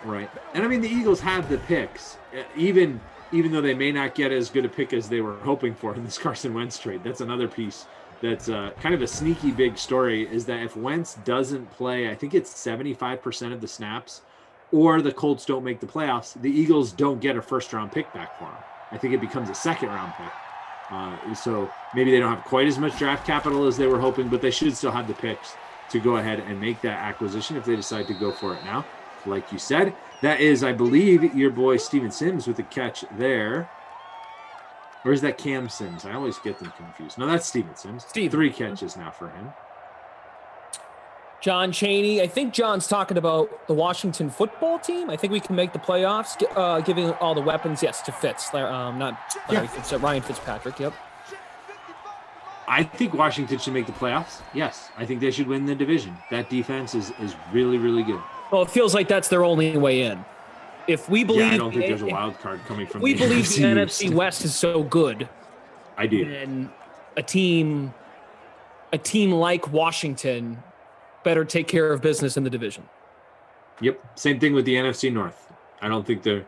Right. And I mean, the Eagles have the picks, even though they may not get as good a pick as they were hoping for in this Carson Wentz trade. That's another piece that's kind of a sneaky big story, is that if Wentz doesn't play, I think it's 75% of the snaps, or the Colts don't make the playoffs, the Eagles don't get a first-round pick back for him. I think it becomes a second-round pick. So maybe they don't have quite as much draft capital as they were hoping, but they should still have the picks to go ahead and make that acquisition if they decide to go for it now. Like you said, that is, I believe, your boy Steven Sims with the catch there. Or is that Cam Sims? I always get them confused. No, that's Steven Sims. 3 catches now for him. John Chaney. I think John's talking about the Washington football team. I think we can make the playoffs, giving all the weapons, yes, to Fitz. Not Larry Fitz, Ryan Fitzpatrick, yep. I think Washington should make the playoffs. Yes, I think they should win the division. That defense is really, really good. Well, it feels like that's their only way in. If we believe, I don't think there's a wild card coming from. We the believe NFC the NFC West is so good. I do. And a team like Washington better take care of business in the division. Yep. Same thing with the NFC North. I don't think they're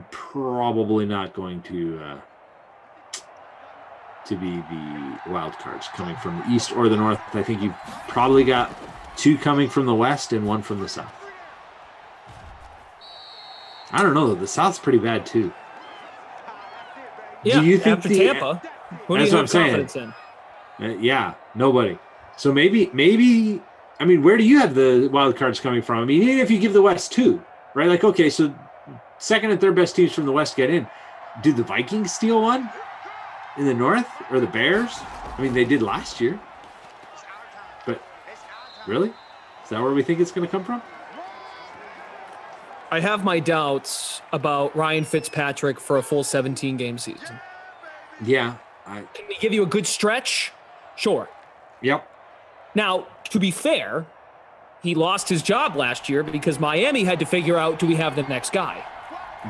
probably not going to be the wild cards coming from the East or the North. I think you've probably got 2 coming from the West and 1 from the South. I don't know though. The South's pretty bad too. Yeah, do you think after Tampa, who do you have confidence in? Yeah, nobody. So maybe. I mean, where do you have the wild cards coming from? I mean, even if you give the West 2, right? Like, okay, so second and third best teams from the West get in. Do the Vikings steal one in the North, or the Bears? I mean, they did last year. But really, is that where we think it's going to come from? I have my doubts about Ryan Fitzpatrick for a full 17-game season. Yeah. Can he give you a good stretch? Sure. Yep. Now, to be fair, he lost his job last year because Miami had to figure out, do we have the next guy?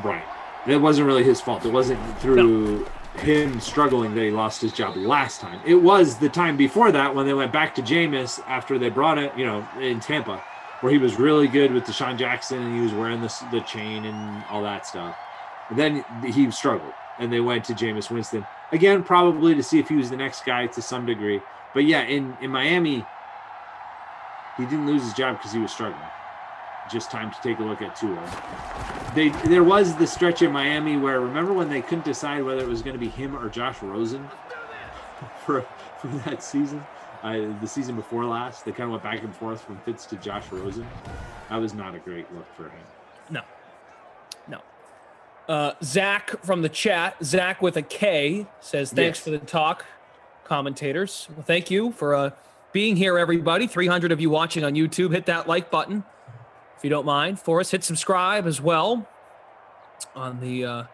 Right. It wasn't really his fault. It wasn't through him struggling that he lost his job last time. It was the time before that when they went back to Jameis after they brought it, in Tampa, where he was really good with Deshaun Jackson and he was wearing the chain and all that stuff. And then he struggled and they went to Jameis Winston. Again, probably to see if he was the next guy to some degree. But yeah, in Miami, he didn't lose his job because he was struggling. Just time to take a look at Tua. There was the stretch in Miami where, remember when they couldn't decide whether it was going to be him or Josh Rosen for that season? The season before last, they kind of went back and forth from Fitz to Josh Rosen. That was not a great look for him. No. Zach from the chat, Zach with a K, says, thanks for the talk, commentators. Well, thank you for being here, everybody. 300 of you watching on YouTube. Hit that like button, if you don't mind, for us. Hit subscribe as well on the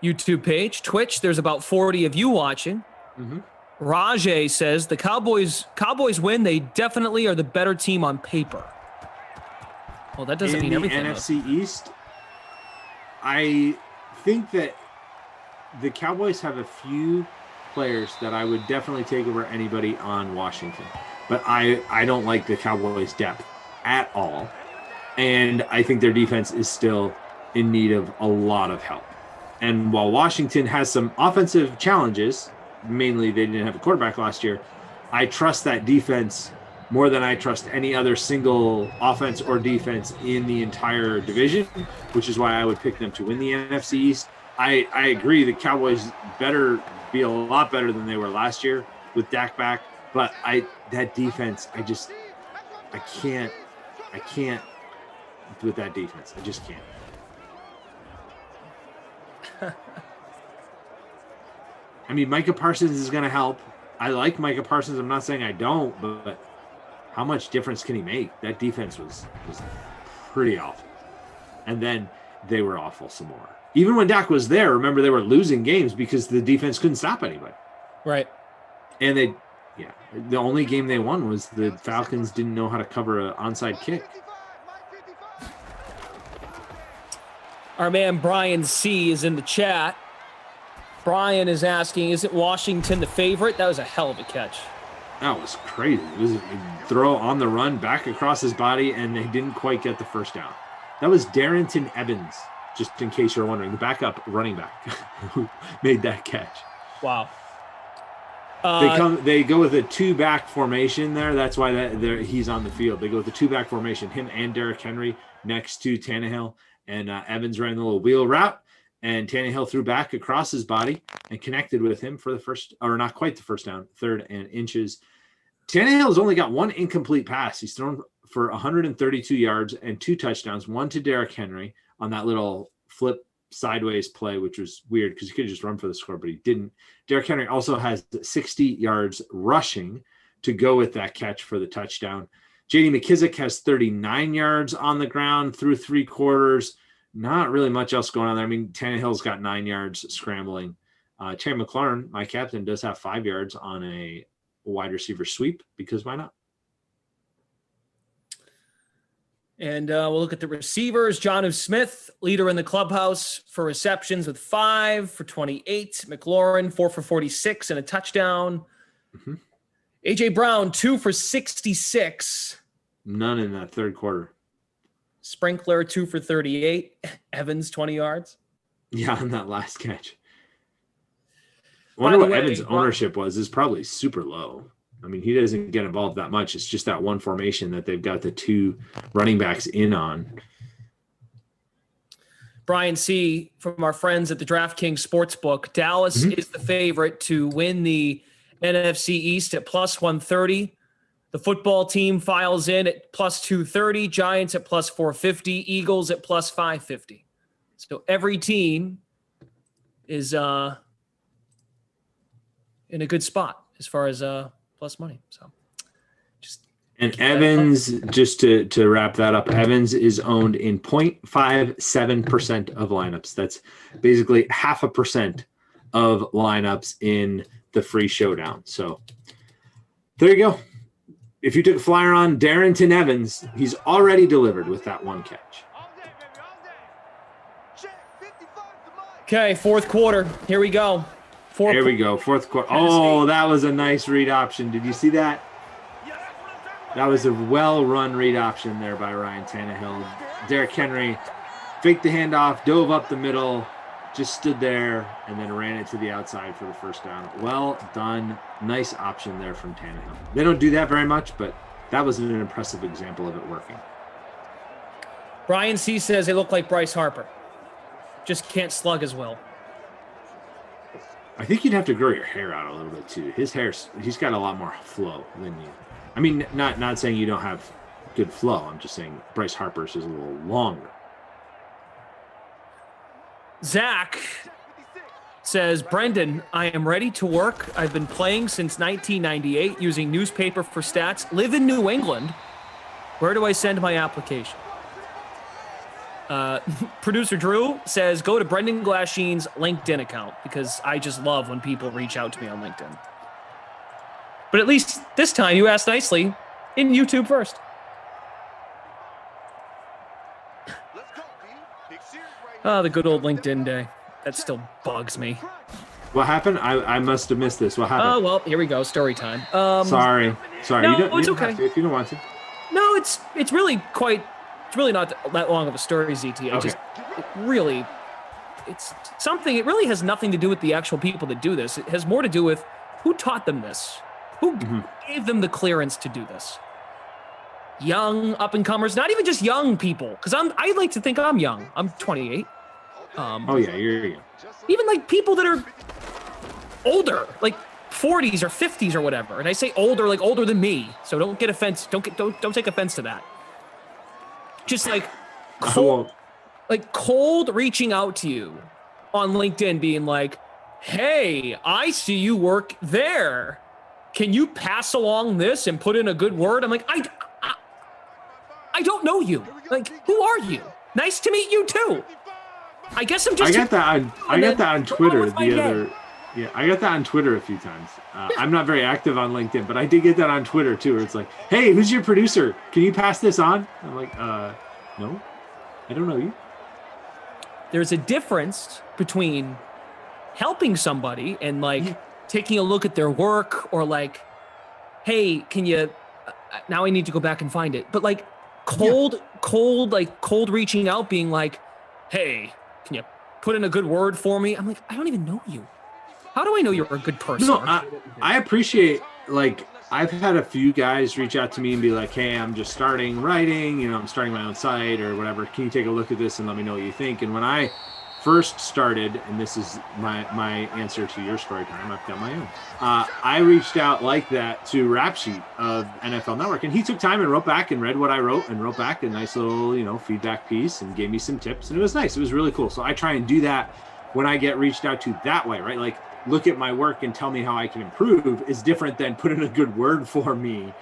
YouTube page. Twitch, there's about 40 of you watching. Mm-hmm. Rajay says, the Cowboys win. They definitely are the better team on paper. Well, that doesn't mean everything. In the NFC East, I think that the Cowboys have a few players that I would definitely take over anybody on Washington. But I don't like the Cowboys' depth at all. And I think their defense is still in need of a lot of help. And while Washington has some offensive challenges, mainly they didn't have a quarterback last year, I trust that defense more than I trust any other single offense or defense in the entire division, which is why I would pick them to win the NFC East. I agree the Cowboys better be a lot better than they were last year with Dak back, but that defense, I can't with that defense. I just can't. I mean, Micah Parsons is going to help. I like Micah Parsons. I'm not saying I don't, but how much difference can he make? That defense was pretty awful. And then they were awful some more. Even when Dak was there, remember, they were losing games because the defense couldn't stop anybody. Right. And the only game they won was the Falcons didn't know how to cover an onside kick. Our man Brian C is in the chat. Brian is asking, isn't Washington the favorite? That was a hell of a catch. That was crazy. It was a throw on the run, back across his body, and they didn't quite get the first down. That was Darrington Evans, just in case you're wondering, the backup running back who made that catch. Wow. They go with a 2-back formation there. That's why he's on the field. They go with a 2-back formation, him and Derrick Henry next to Tannehill, and Evans ran the little wheel route, and Tannehill threw back across his body and connected with him for the first, or not quite the first down, 3rd and inches. Tannehill's only got 1 incomplete pass. He's thrown for 132 yards and 2 touchdowns, 1 to Derrick Henry on that little flip sideways play, which was weird because he could just run for the score, but he didn't. Derrick Henry also has 60 yards rushing to go with that catch for the touchdown. J.D. McKissick has 39 yards on the ground through 3 quarters. Not really much else going on there. I mean, Tannehill's got 9 yards scrambling. Terry McLaurin, my captain, does have 5 yards on a wide receiver sweep, because why not? And we'll look at the receivers. Jonnu Smith, leader in the clubhouse for receptions with 5 for 28. McLaurin, 4 for 46 and a touchdown. Mm-hmm. A.J. Brown, 2 for 66. None in that 3rd quarter. Sprinkler, 2 for 38. Evans, 20 yards. Yeah, on that last catch. I wonder what Evans' ownership was. Is probably super low. I mean, he doesn't get involved that much. It's just that one formation that they've got the 2 running backs in on. Brian C. from our friends at the DraftKings Sportsbook. Dallas is the favorite to win the NFC East at plus 130. The football team files in at plus 230. Giants at plus 450. Eagles at plus 550. So every team is in a good spot as far as plus money. So and Evans, just to wrap that up, Evans is owned in 0.57% of lineups. That's basically 0.5% of lineups in the free showdown. So there you go. If you took a flyer on Darrington Evans, he's already delivered with that 1 catch. Okay, 4th quarter. Here we go. Here we go. 4th quarter. Oh, that was a nice read option. Did you see that? That was a well-run read option there by Ryan Tannehill. Derrick Henry faked the handoff, dove up the middle, just stood there, and then ran it to the outside for the first down. Well done. Nice option there from Tannehill. They don't do that very much, but that was an impressive example of it working. Brian C. says they look like Bryce Harper. Just can't slug as well. I think you'd have to grow your hair out a little bit too. His hair's, he's got a lot more flow than you. I mean, not saying you don't have good flow. I'm just saying Bryce Harper's is a little longer. Zach says, Brendan, I am ready to work. I've been playing since 1998 using newspaper for stats. Live in New England. Where do I send my application? Producer Drew says, go to Brendan Glasheen's LinkedIn account, because I just love when people reach out to me on LinkedIn. But at least this time you asked nicely in YouTube first. Oh, the good old LinkedIn day. That still bugs me. What happened? I must have missed this. What happened? Oh, well, here we go. Story time. Sorry. No, you it's don't okay. have to if you don't want to. No, it's really not that long of a story, ZT. Okay. It's something, it really has nothing to do with the actual people that do this. It has more to do with who taught them this, who gave them the clearance to do this. Young up-and-comers, not even just young people, because I like to think I'm young. I'm 28. Oh, yeah, you're young. Even like people that are older, like 40s or 50s or whatever. And I say older, like older than me. So don't get offense. Don't take offense to that. Just like cold reaching out to you on LinkedIn being like, hey, I see you work there. Can you pass along this and put in a good word? I'm like, I don't know you. Like, who are you? Nice to meet you too. I guess I'm just. I got that on Twitter I got that on Twitter a few times. I'm not very active on LinkedIn, but I did get that on Twitter too, where it's like, hey, who's your producer? Can you pass this on? I'm like, no, I don't know you. There's a difference between helping somebody and like taking a look at their work, or like, hey, can you? Now I need to go back and find it. But like cold reaching out, being like, hey, can you put in a good word for me? I'm like, I don't even know you. How do I know you're a good person? No, I appreciate, like, I've had a few guys reach out to me and be like, hey, I'm just starting writing, you know, I'm starting my own site or whatever. Can you take a look at this and let me know what you think? And when I first started, and this is my answer to your story time, I've got my own. I reached out like that to Rap Sheet of NFL Network, and he took time and wrote back and read what I wrote and wrote back a nice little, you know, feedback piece and gave me some tips, and it was nice. It was really cool. So I try and do that when I get reached out to that way, right? Like, look at my work and tell me how I can improve is different than put in a good word for me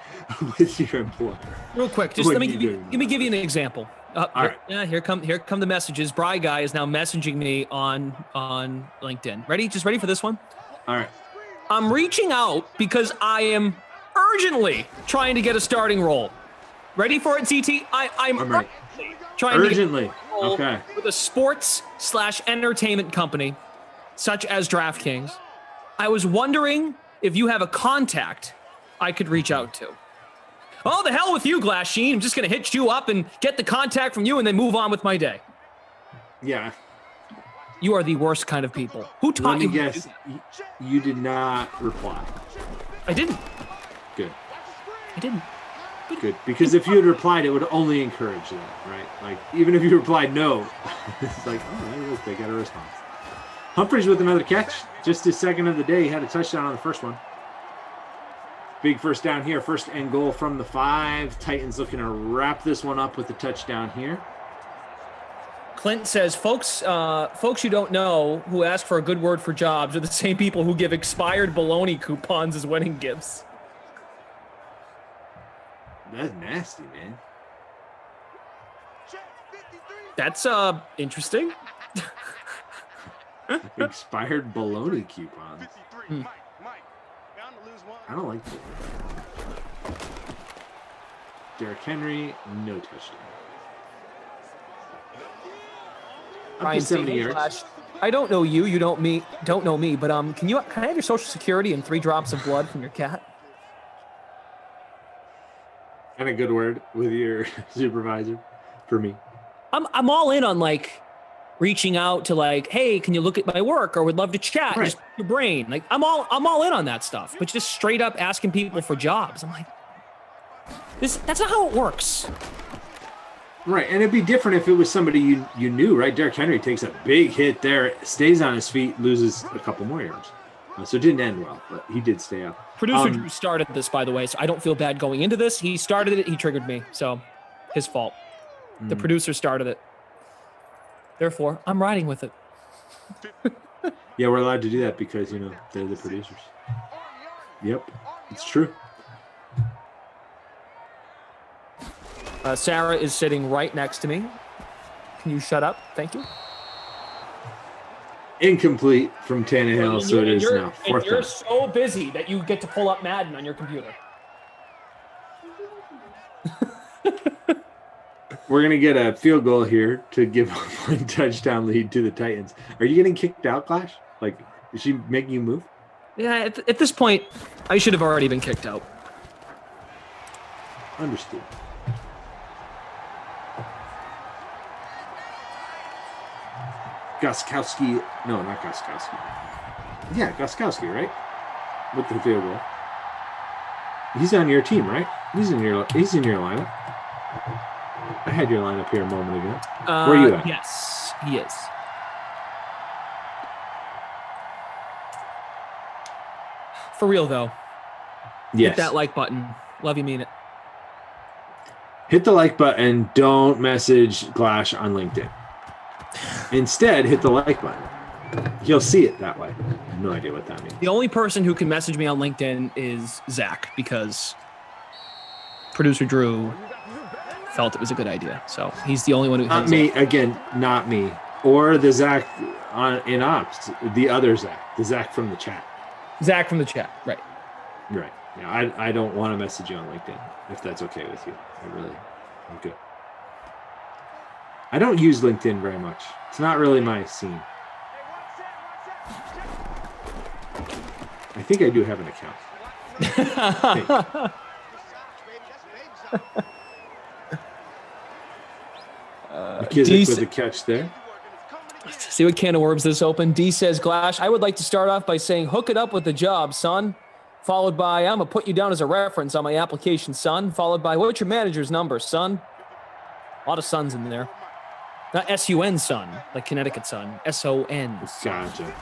with your employer. Real quick, just let me give you an example. All right. Yeah, here come the messages. Bry Guy is now messaging me on LinkedIn. Ready? Just ready for this one? All right. I'm reaching out because I am urgently trying to get a starting role. Ready for it, CT? I'm right. trying urgently. To get a role Okay. with a sports/entertainment company such as DraftKings. I was wondering if you have a contact I could reach out to. Oh, the hell with you, Glass Sheen. I'm just going to hit you up and get the contact from you and then move on with my day. Yeah. You are the worst kind of people. Who taught you? Let me guess. You did not reply. I didn't. Good. I didn't. Good. Because if you had replied, it would only encourage that, right? Like, even if you replied no, it's like, oh, look, they got a response. Humphreys with another catch. Just his second of the day. He had a touchdown on the first one. Big first down here. First and goal from the 5. Titans looking to wrap this one up with the touchdown here. Clint says, folks you don't know who ask for a good word for jobs are the same people who give expired bologna coupons as wedding gifts. That's nasty, man. That's interesting. Expired bologna coupons. I don't like that. Derrick Henry, no touchdown. Up to 70 yards. I don't know you. You don't know me. But can I have your social security and 3 drops of blood from your cat? And a good word with your supervisor for me. I'm all in on like reaching out to like, hey, can you look at my work or would love to chat? Right. Just your brain. Like I'm all in on that stuff. But just straight up asking people for jobs. I'm like, that's not how it works. Right, and it'd be different if it was somebody you knew, right? Derrick Henry takes a big hit there, stays on his feet, loses a couple more yards. So it didn't end well, but he did stay up. Producer Drew started this, by the way, so I don't feel bad going into this. He started it. He triggered me, so his fault. The producer started it. Therefore, I'm riding with it. Yeah, we're allowed to do that because, you know, they're the producers. Yep, it's true. Sarah is sitting right next to me. Can you shut up? Thank you. Incomplete from Tannehill, so it is now fourth down. You're so busy that you get to pull up Madden on your computer. We're going to get a field goal here to give a 1 touchdown lead to the Titans. Are you getting kicked out, Clash? Like, is she making you move? Yeah, at this point, I should have already been kicked out. Understood. Gostkowski. No, not Gostkowski. Yeah, Gostkowski, right? With the field goal. He's on your team, right? He's in your lineup. I had your lineup here a moment ago. Where are you at? Yes, he is. For real, though. Yes. Hit that like button. Love you, mean it. Hit the like button. Don't message Glash on LinkedIn. Instead, hit the like button. He'll see it that way. I have no idea what that means. The only person who can message me on LinkedIn is Zach because producer Drew felt it was a good idea. So he's the only one who. Not me again. Not me or the Zach in ops. The other Zach. The Zach from the chat. Zach from the chat. Right. Right. Yeah. I don't want to message you on LinkedIn if that's okay with you. I'm good. I don't use LinkedIn very much. It's not really my scene. I think I do have an account. McKissick with the catch there. See what can of worms this open. D says, Glash, I would like to start off by saying, hook it up with the job, son. Followed by, I'm going to put you down as a reference on my application, son. Followed by, what's your manager's number, son? A lot of sons in there. Not S-U-N, son, like Connecticut son. S-O-N. Gotcha.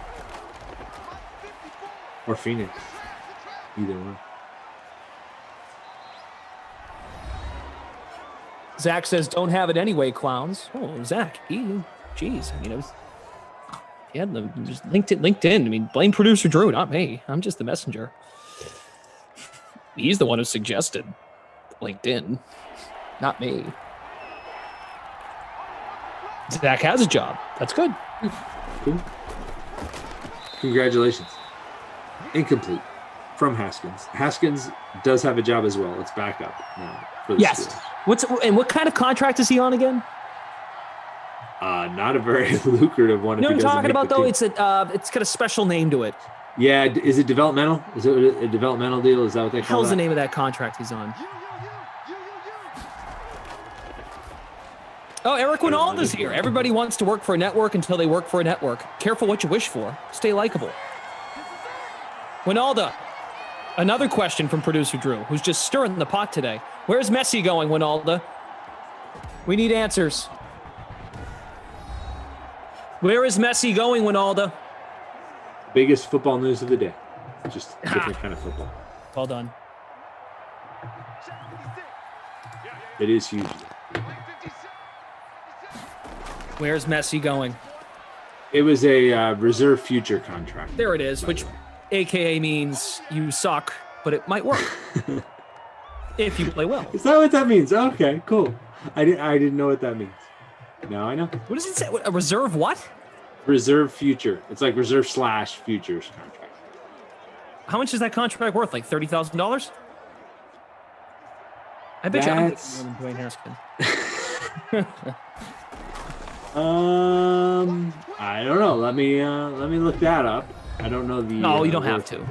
Or Phoenix. Either one. Zach says, don't have it anyway, clowns. Oh, Zach, jeez. I mean, it was... Yeah, just LinkedIn. I mean, blame producer Drew, not me. I'm just the messenger. He's the one who suggested LinkedIn, not me. Zach has a job. That's good. Cool. Congratulations. Incomplete from Haskins. Haskins does have a job as well. It's back up now for the Yes. What kind of contract is he on again? Not a very lucrative one. You know if what he I'm doesn't talking make about, the though? team. It's got a special name to it. Yeah, is it developmental? Is it a developmental deal? Is that what they What the call hell's the that? name of that contract he's on? Oh, Eric Winalda's here. Everybody wants to work for a network until they work for a network. Careful what you wish for. Stay likable. Winalda, another question from producer Drew, who's just stirring the pot today. Where's Messi going, Winalda? We need answers. Where is Messi going, Winalda? Biggest football news of the day. Just different kind of football. Well done. It is huge. Where's Messi going? It was a reserve future contract. There it is, which AKA means you suck, but it might work. If you play well. Is that what that means? Okay, cool. I didn't know what that means. Now I know. What does it say? A reserve what? Reserve future. It's like reserve / futures contract. How much is that contract worth? Like $30,000? I bet you I'm That's- more than Dwayne Haskins. I don't know. Let me look that up. I don't know the. No, you don't have to.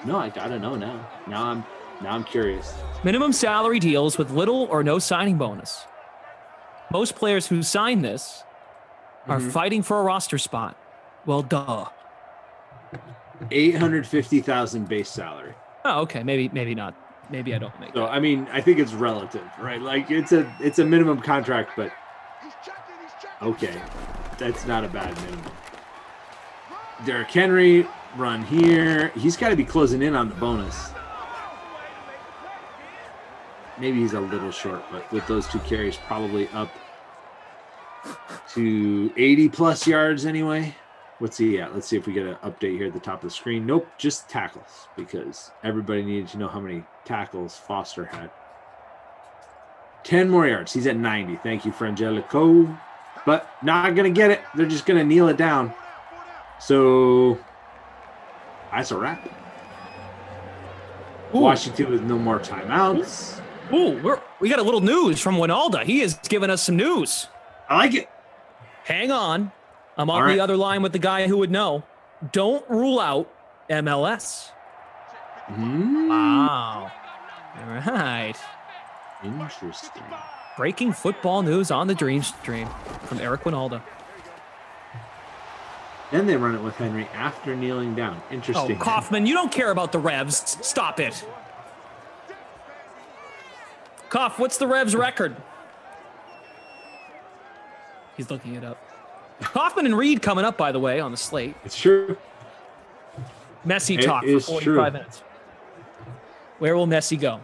No, I gotta know now. Now I'm curious. Minimum salary deals with little or no signing bonus. Most players who sign this are fighting for a roster spot. Well, duh. 850,000 base salary. Oh, okay. Maybe not. Maybe I don't make. So I mean, I think it's relative, right? Like it's a minimum contract, but okay, that's not a bad minimum. Derrick Henry, run here. He's got to be closing in on the bonus. Maybe he's a little short, but with those 2 carries, probably up to 80 plus yards anyway. What's he at? Let's see if we get an update here at the top of the screen. Nope, just tackles, because everybody needed to know how many tackles Foster had. 10 more yards. He's at 90. Thank you, Frangelico. But not going to get it. They're just going to kneel it down. So that's a wrap. Ooh. Washington with no more timeouts. Ooh, we got a little news from Winalda. He has given us some news. I like it. Hang on. I'm on All right. the other line with the guy who would know. Don't rule out MLS. Wow. All right. Interesting. Breaking football news on the Dream Stream from Eric Winalda. Then they run it with Henry after kneeling down. Interesting. Oh, Kaufman, you don't care about the Revs. Stop it. Koff, what's the Revs record? He's looking it up. Kaufman and Reed coming up, by the way, on the slate. It's true. Messi It talk for is 45 true. minutes. Where will Messi go?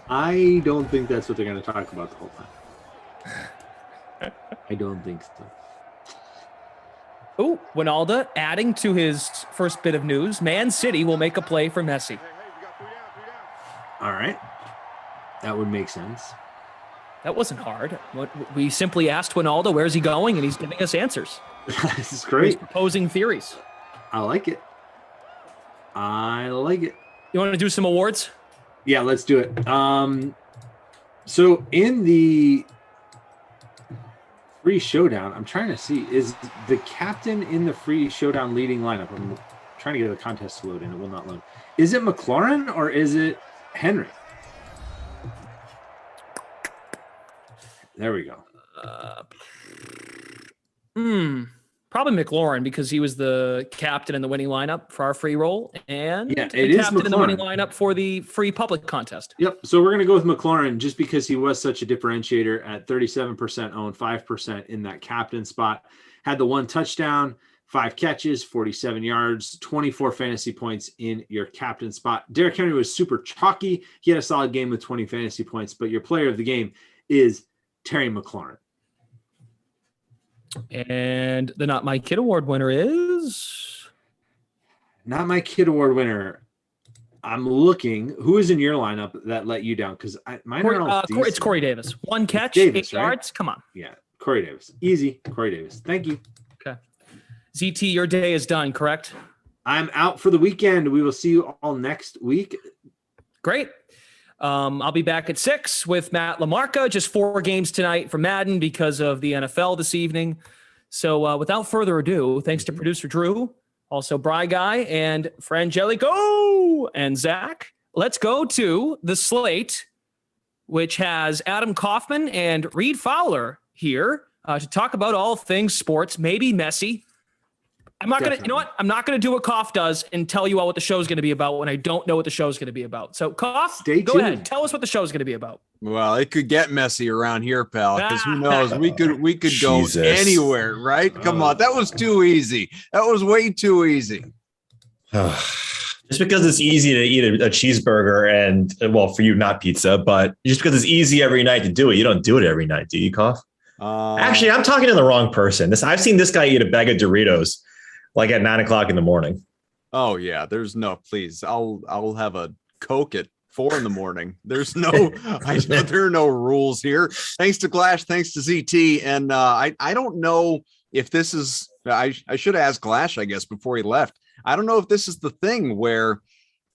I don't think that's what they're going to talk about the whole time. I don't think so. Oh, Winalda adding to his first bit of news. Man City will make a play for Messi. All right. That would make sense. That wasn't hard. We simply asked Winalda, where's he going? And he's giving us answers. This is great. He's proposing theories. I like it. I like it. You want to do some awards? Yeah, let's do it. So in the free showdown, I'm trying to see, is the captain in the free showdown leading lineup? I'm trying to get the contest to load and it will not load. Is it McLaurin or is it Henry? There we go. Probably McLaurin because he was the captain in the winning lineup for our free roll and Yeah, the it is captain in the winning McLaurin. lineup for the free public contest. Yep. So we're going to go with McLaurin just because he was such a differentiator at 37% owned, 5% in that captain spot. Had the 1 touchdown, 5 catches, 47 yards, 24 fantasy points in your captain spot. Derrick Henry was super chalky. He had a solid game with 20 fantasy points, but your player of the game is Terry McLaurin. And the Not My Kid Award winner is Not My Kid Award winner. I'm looking. Who is in your lineup that let you down? Because mine are all decent. it's Corey Davis. 1 catch, Davis, 8 right? yards. Come on. Yeah, Corey Davis. Easy. Corey Davis. Thank you. Okay. ZT, your day is done, correct? I'm out for the weekend. We will see you all next week. Great. I'll be back at 6 with Matt LaMarca. Just 4 games tonight for Madden because of the NFL this evening. So without further ado, thanks to producer Drew, also Bry Guy and Frangelico and Zach. Let's go to the slate, which has Adam Kaufman and Reed Fowler here to talk about all things sports, maybe messy. I'm not going to, you know what? I'm not going to do what Koff does and tell you all what the show's going to be about when I don't know what the show's going to be about. So Koff, go ahead. Tell us what the show's going to be about. Well, it could get messy around here, pal, because who knows? We could go anywhere, right? Come on. That was too easy. That was way too easy. Just because it's easy to eat a cheeseburger and, well, for you, not pizza, but just because it's easy every night to do it, you don't do it every night, do you, Koff? Actually, I'm talking to the wrong person. I've seen this guy eat a bag of Doritos like at 9 o'clock in the morning. Oh yeah, there's no, please. I'll have a Coke at 4 in the morning. There's no, there are no rules here. Thanks to Glash, thanks to ZT. And I don't know if this is, I should ask Glash, I guess, before he left. I don't know if this is the thing where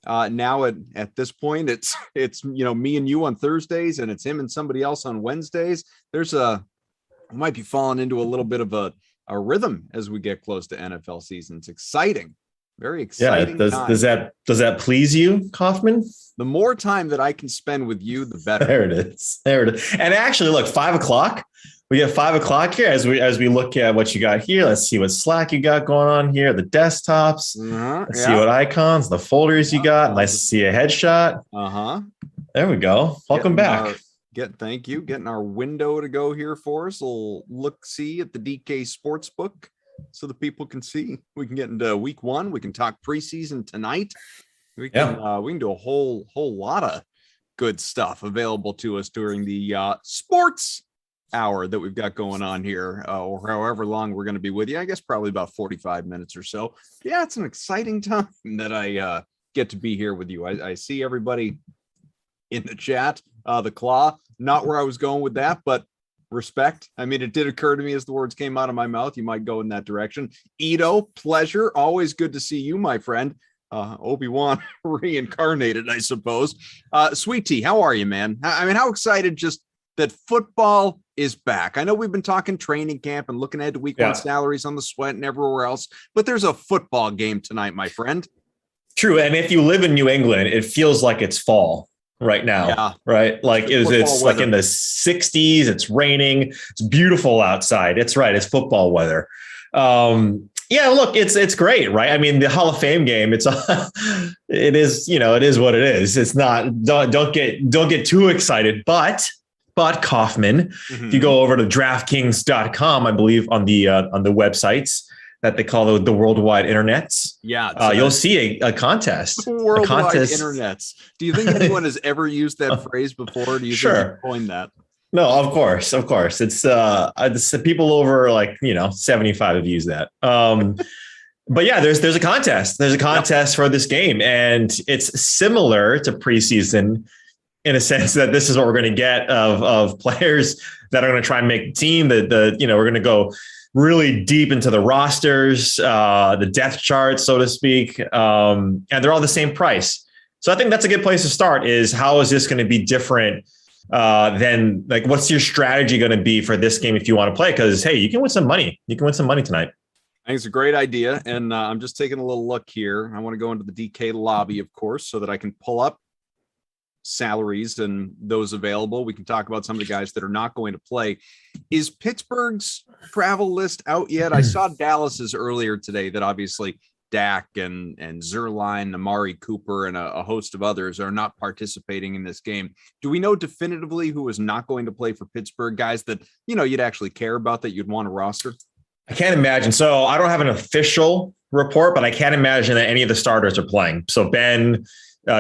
now at this point, it's, me and you on Thursdays and it's him and somebody else on Wednesdays. We might be falling into a little bit of a rhythm as we get close to NFL season. It's exciting. Very exciting. Yeah. Does that please you, Kaufman? The more time that I can spend with you, the better. There it is. And actually, look, 5 o'clock. We have 5 o'clock here as we look at what you got here. Let's see what Slack you got going on here. The desktops. Let's see what icons, the folders you got. Nice to see a headshot. There we go. Welcome back. Thank you. Getting our window to go here for us. We'll see at the DK Sportsbook so the people can see. We can get into week 1. We can talk preseason tonight. We can do a whole lot of good stuff available to us during the sports hour that we've got going on here, or however long we're going to be with you. I guess probably about 45 minutes or so. Yeah, it's an exciting time that I get to be here with you. I see everybody in the chat. The Claw, not where I was going with that, but respect. I mean, it did occur to me as the words came out of my mouth. You might go in that direction. Ito, pleasure. Always good to see you, my friend. Obi-Wan reincarnated, I suppose. Sweet Tea, how are you, man? I mean, how excited just that football is back. I know we've been talking training camp and looking ahead to week 1 salaries on the Sweat and everywhere else, but there's a football game tonight, my friend. True. And if you live in New England, it feels like it's fall right now, right? Like it's like in the 60s, it's raining, it's beautiful outside. It's right. It's football weather. Yeah, look, it's great, right? I mean, the Hall of Fame game, it is, it is what it is. It's not, don't get too excited, but Kaufman, if you go over to DraftKings.com, I believe on the websites that they call the worldwide internets. Yeah. You'll see a contest. Worldwide internets. Do you think anyone has ever used that phrase before? Do you think you coined that? No, of course. It's people over 75 have used that. But yeah, there's a contest. There's a contest for this game, and it's similar to preseason in a sense that this is what we're going to get of players that are going to try and make the team. We're going to go really deep into the rosters, the depth chart, so to speak, and they're all the same price. So I think that's a good place to start. Is how is this going to be different than what's your strategy going to be for this game if you want to play? Because hey, you can win some money. You can win some money tonight. I think it's a great idea. And I'm just taking a little look here. I want to go into the DK lobby, of course, so that I can pull up salaries and those available. We can talk about some of the guys that are not going to play. Is Pittsburgh's travel list out yet? I saw Dallas's earlier today that obviously Dak and Zerline, Amari Cooper, and a host of others are not participating in this game. Do we know definitively who is not going to play for Pittsburgh? Guys that, you'd actually care about, that you'd want to roster? I can't imagine. So I don't have an official report, but I can't imagine that any of the starters are playing. So Ben,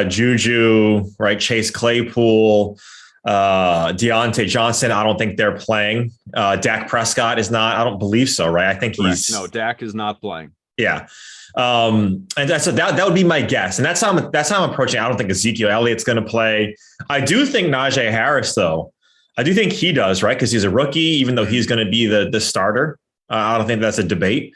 Juju, right? Chase Claypool, Deontay Johnson. I don't think they're playing. Dak Prescott is not. I don't believe so, right? I think Correct. No, Dak is not playing. Yeah. And so that would be my guess. And that's how I'm approaching. I don't think Ezekiel Elliott's going to play. I do think Najee Harris, though. I do think he does, right? Because he's a rookie, even though he's going to be the starter. I don't think that's a debate.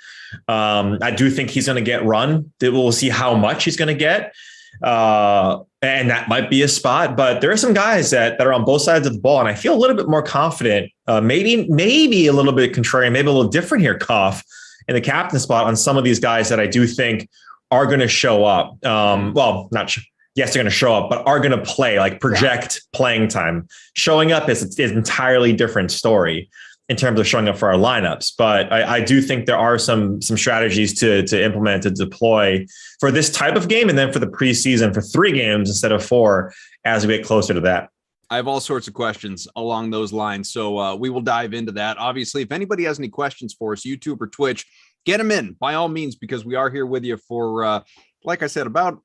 I do think he's going to get run. We'll see how much he's going to get. And that might be a spot, but there are some guys that are on both sides of the ball, and I feel a little bit more confident, maybe a little bit contrarian, maybe a little different here, Koff, in the captain spot on some of these guys that I do think are going to show up. Yes, they're going to show up, but are going to play, like project playing time. Showing up is an entirely different story in terms of showing up for our lineups. But I do think there are some strategies to implement, to deploy for this type of game, and then for the preseason for 3 games instead of 4 as we get closer to that. I have all sorts of questions along those lines, so we will dive into that. Obviously, if anybody has any questions for us, YouTube or Twitch, get them in by all means, because we are here with you for, like I said, about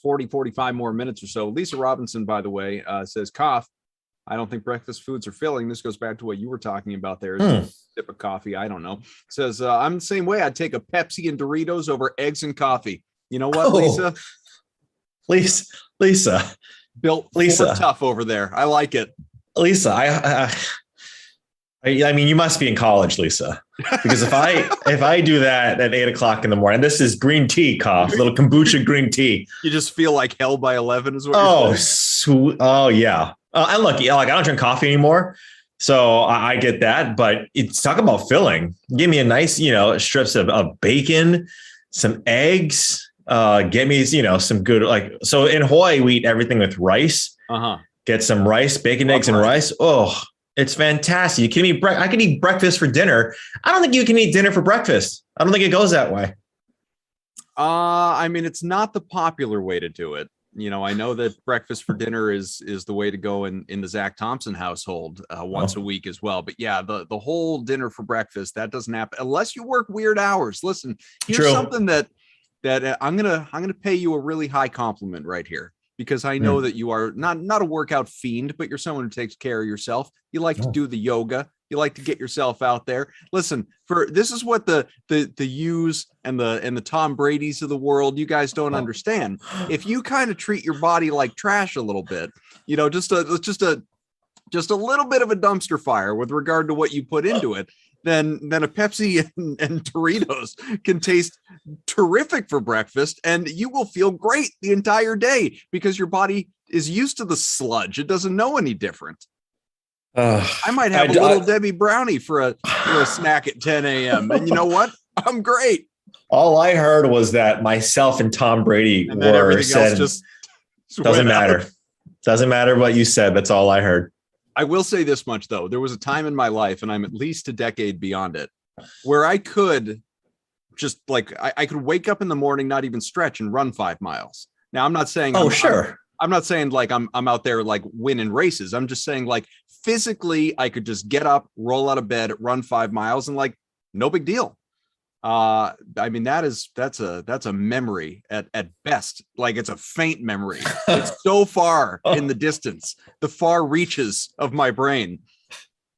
45 more minutes or so. Lisa Robinson, by the way, says, Koff, I don't think breakfast foods are filling. This goes back to what you were talking about there. Sip of coffee. I don't know. Says, I'm the same way. I'd take a Pepsi and Doritos over eggs and coffee. You know what, Lisa? Lisa. Built tough over there. I like it. Lisa, I mean, you must be in college, Lisa, because if I do that at 8 o'clock in the morning, this is green tea, Koff, little kombucha green tea. You just feel like hell by 11 is what you're saying. Oh yeah. And look, I don't drink coffee anymore, so I get that. But it's talk about filling. Give me a nice, strips of bacon, some eggs. Get me, some good So in Hawaii, we eat everything with rice. Get some rice, bacon, eggs, and rice. Oh, it's fantastic. You can eat I can eat breakfast for dinner. I don't think you can eat dinner for breakfast. I don't think it goes that way. I mean, it's not the popular way to do it. I know that breakfast for dinner is the way to go in the Zach Thompson household once a week as well. But yeah, the whole dinner for breakfast, that doesn't happen unless you work weird hours. Listen, here's something that I'm gonna pay you a really high compliment right here, because I know that you are not a workout fiend, but you're someone who takes care of yourself. You like to do the yoga. You like to get yourself out there. Listen, this is what the Hughes and the Tom Brady's of the world, you guys don't understand. If you kind of treat your body like trash a little bit, just a little bit of a dumpster fire with regard to what you put into it, then a Pepsi and Doritos can taste terrific for breakfast, and you will feel great the entire day because your body is used to the sludge. It doesn't know any different. I might have a little Debbie Brownie for a snack at 10 a.m. And you know what? I'm great. All I heard was that myself and Tom Brady said, doesn't matter. Doesn't matter what you said. That's all I heard. I will say this much, though. There was a time in my life, and I'm at least a decade beyond it, where I could just I could wake up in the morning, not even stretch, and run 5 miles. Now, I'm not saying I'm not saying I'm out there winning races. I'm just saying physically I could just get up, roll out of bed, run 5 miles, and no big deal. I mean, that's a memory at best. It's a faint memory. It's so far in the distance, the far reaches of my brain.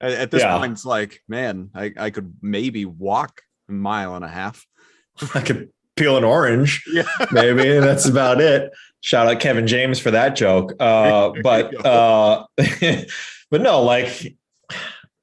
At this point, it's man, I could maybe walk a mile and a half. I could peel an orange. Yeah, maybe that's about it. Shout out Kevin James for that joke. But no,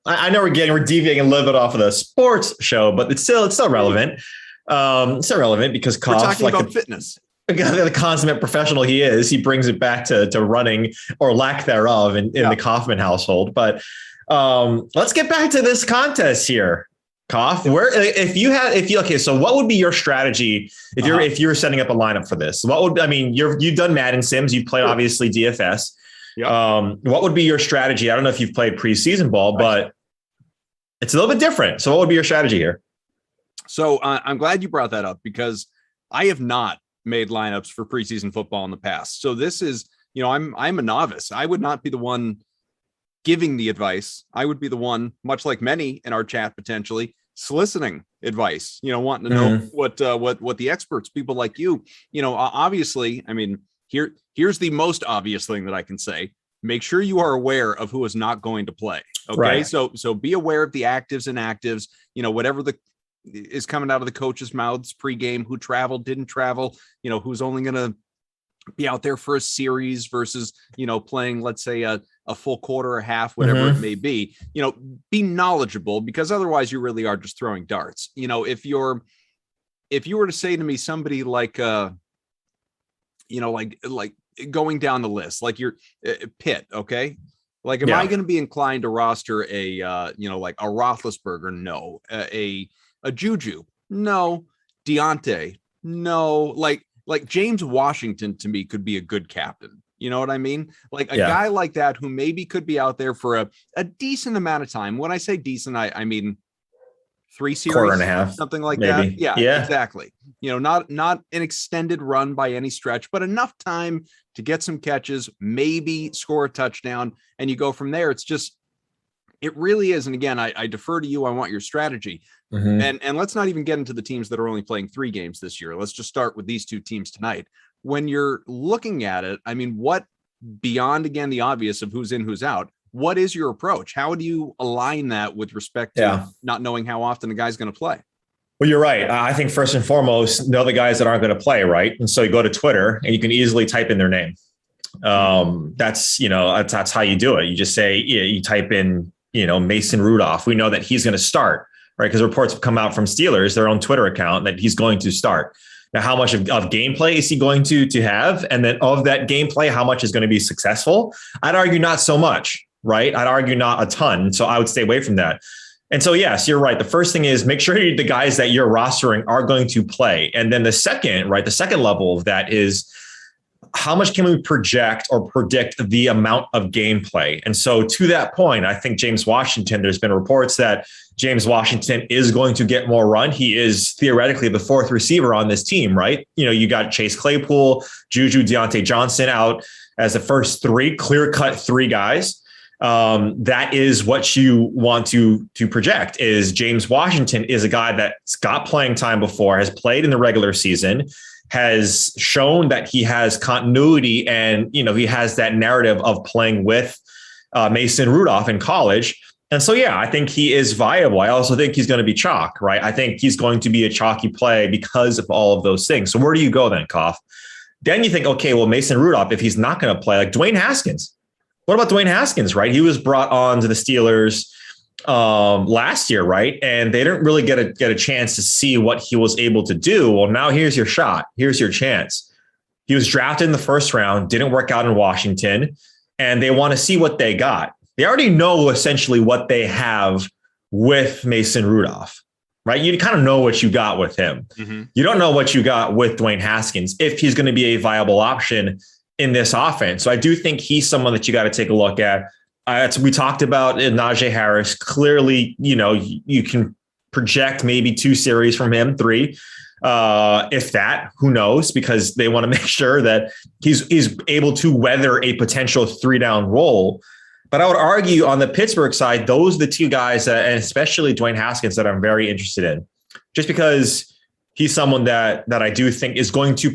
I know we're deviating a little bit off of the sports show, but it's still relevant. It's still relevant because we're talking about fitness. The consummate professional he is, he brings it back to running or lack thereof in the Kaufman household. But let's get back to this contest here. Koff, okay, so what would be your strategy if you're setting up a lineup for this? You've done Madden Sims, you've played obviously DFS. Yep. What would be your strategy? I don't know if you've played preseason ball, but it's a little bit different. So what would be your strategy here? So I'm glad you brought that up because I have not made lineups for preseason football in the past. So this is, I'm a novice. I would not be the one giving the advice. I would be the one, much like many in our chat, potentially soliciting advice, wanting to know what the experts, people like you, obviously, here's the most obvious thing that I can say. Make sure you are aware of who is not going to play. Okay. Right. So be aware of the actives and inactives, whatever is coming out of the coach's mouths pregame, who traveled, didn't travel, who's only going to be out there for a series versus, playing, let's say a full quarter or half, whatever it may be, be knowledgeable, because otherwise you really are just throwing darts. If you were to say to me, somebody like, like going down the list, like your Pitt. Okay. Like, am I going to be inclined to roster a, like a Roethlisberger? No. A Juju? No. Deontay? No. Like James Washington to me could be a good captain. You know what I mean? Like a guy like that who maybe could be out there for a decent amount of time. When I say decent, I mean 3 series, quarter and a half, something like maybe. that. Yeah, exactly. Not an extended run by any stretch, but enough time to get some catches, maybe score a touchdown, and you go from there. It really is. And again, I defer to you. I want your strategy. And let's not even get into the teams that are only playing 3 games this year. Let's just start with these 2 teams tonight. When you're looking at it, what beyond, again, the obvious of who's in, who's out, what is your approach? How do you align that with respect to not knowing how often a guy's going to play? Well, you're right. I think first and foremost, know the guys that aren't going to play, right? And so you go to Twitter and you can easily type in their name. That's how you do it. You just say, you type in, Mason Rudolph. We know that he's going to start, right? Because reports have come out from Steelers, their own Twitter account, that he's going to start. Now, how much of gameplay is he going to have? And then of that gameplay, how much is going to be successful? I'd argue not so much, right? I'd argue not a ton. So I would stay away from that. And so, yes, you're right. The first thing is make sure the guys that you're rostering are going to play. And then the second level of that is how much can we project or predict the amount of gameplay? And so to that point, I think James Washington, there's been reports that James Washington is going to get more run. He is theoretically the 4th receiver on this team, right? You got Chase Claypool, Juju, Deontay Johnson out as the first 3, clear-cut 3 guys. That is what you want to project. Is James Washington is a guy that's got playing time before, has played in the regular season, has shown that he has continuity, and he has that narrative of playing with Mason Rudolph in college. And so, I think he is viable. I also think he's going to be chalk, right? I think he's going to be a chalky play because of all of those things. So where do you go then, Koff? Then you think, okay, well, Mason Rudolph, if he's not going to play, like Dwayne Haskins. What about Dwayne Haskins, right? He was brought on to the Steelers last year, right? And they didn't really get a chance to see what he was able to do. Well, now here's your shot. Here's your chance. He was drafted in the 1st round, didn't work out in Washington, and they want to see what they got. They already know essentially what they have with Mason Rudolph, right? You kind of know what you got with him. You don't know what you got with Dwayne Haskins, if he's going to be a viable option in this offense. So I do think he's someone that you got to take a look at. We talked about Najee Harris. Clearly, you can project maybe 2 series from him, 3, if that. Who knows? Because they want to make sure that he's able to weather a potential 3-down role. But I would argue on the Pittsburgh side, those are the 2 guys, and especially Dwayne Haskins, that I'm very interested in, just because he's someone that I do think is going to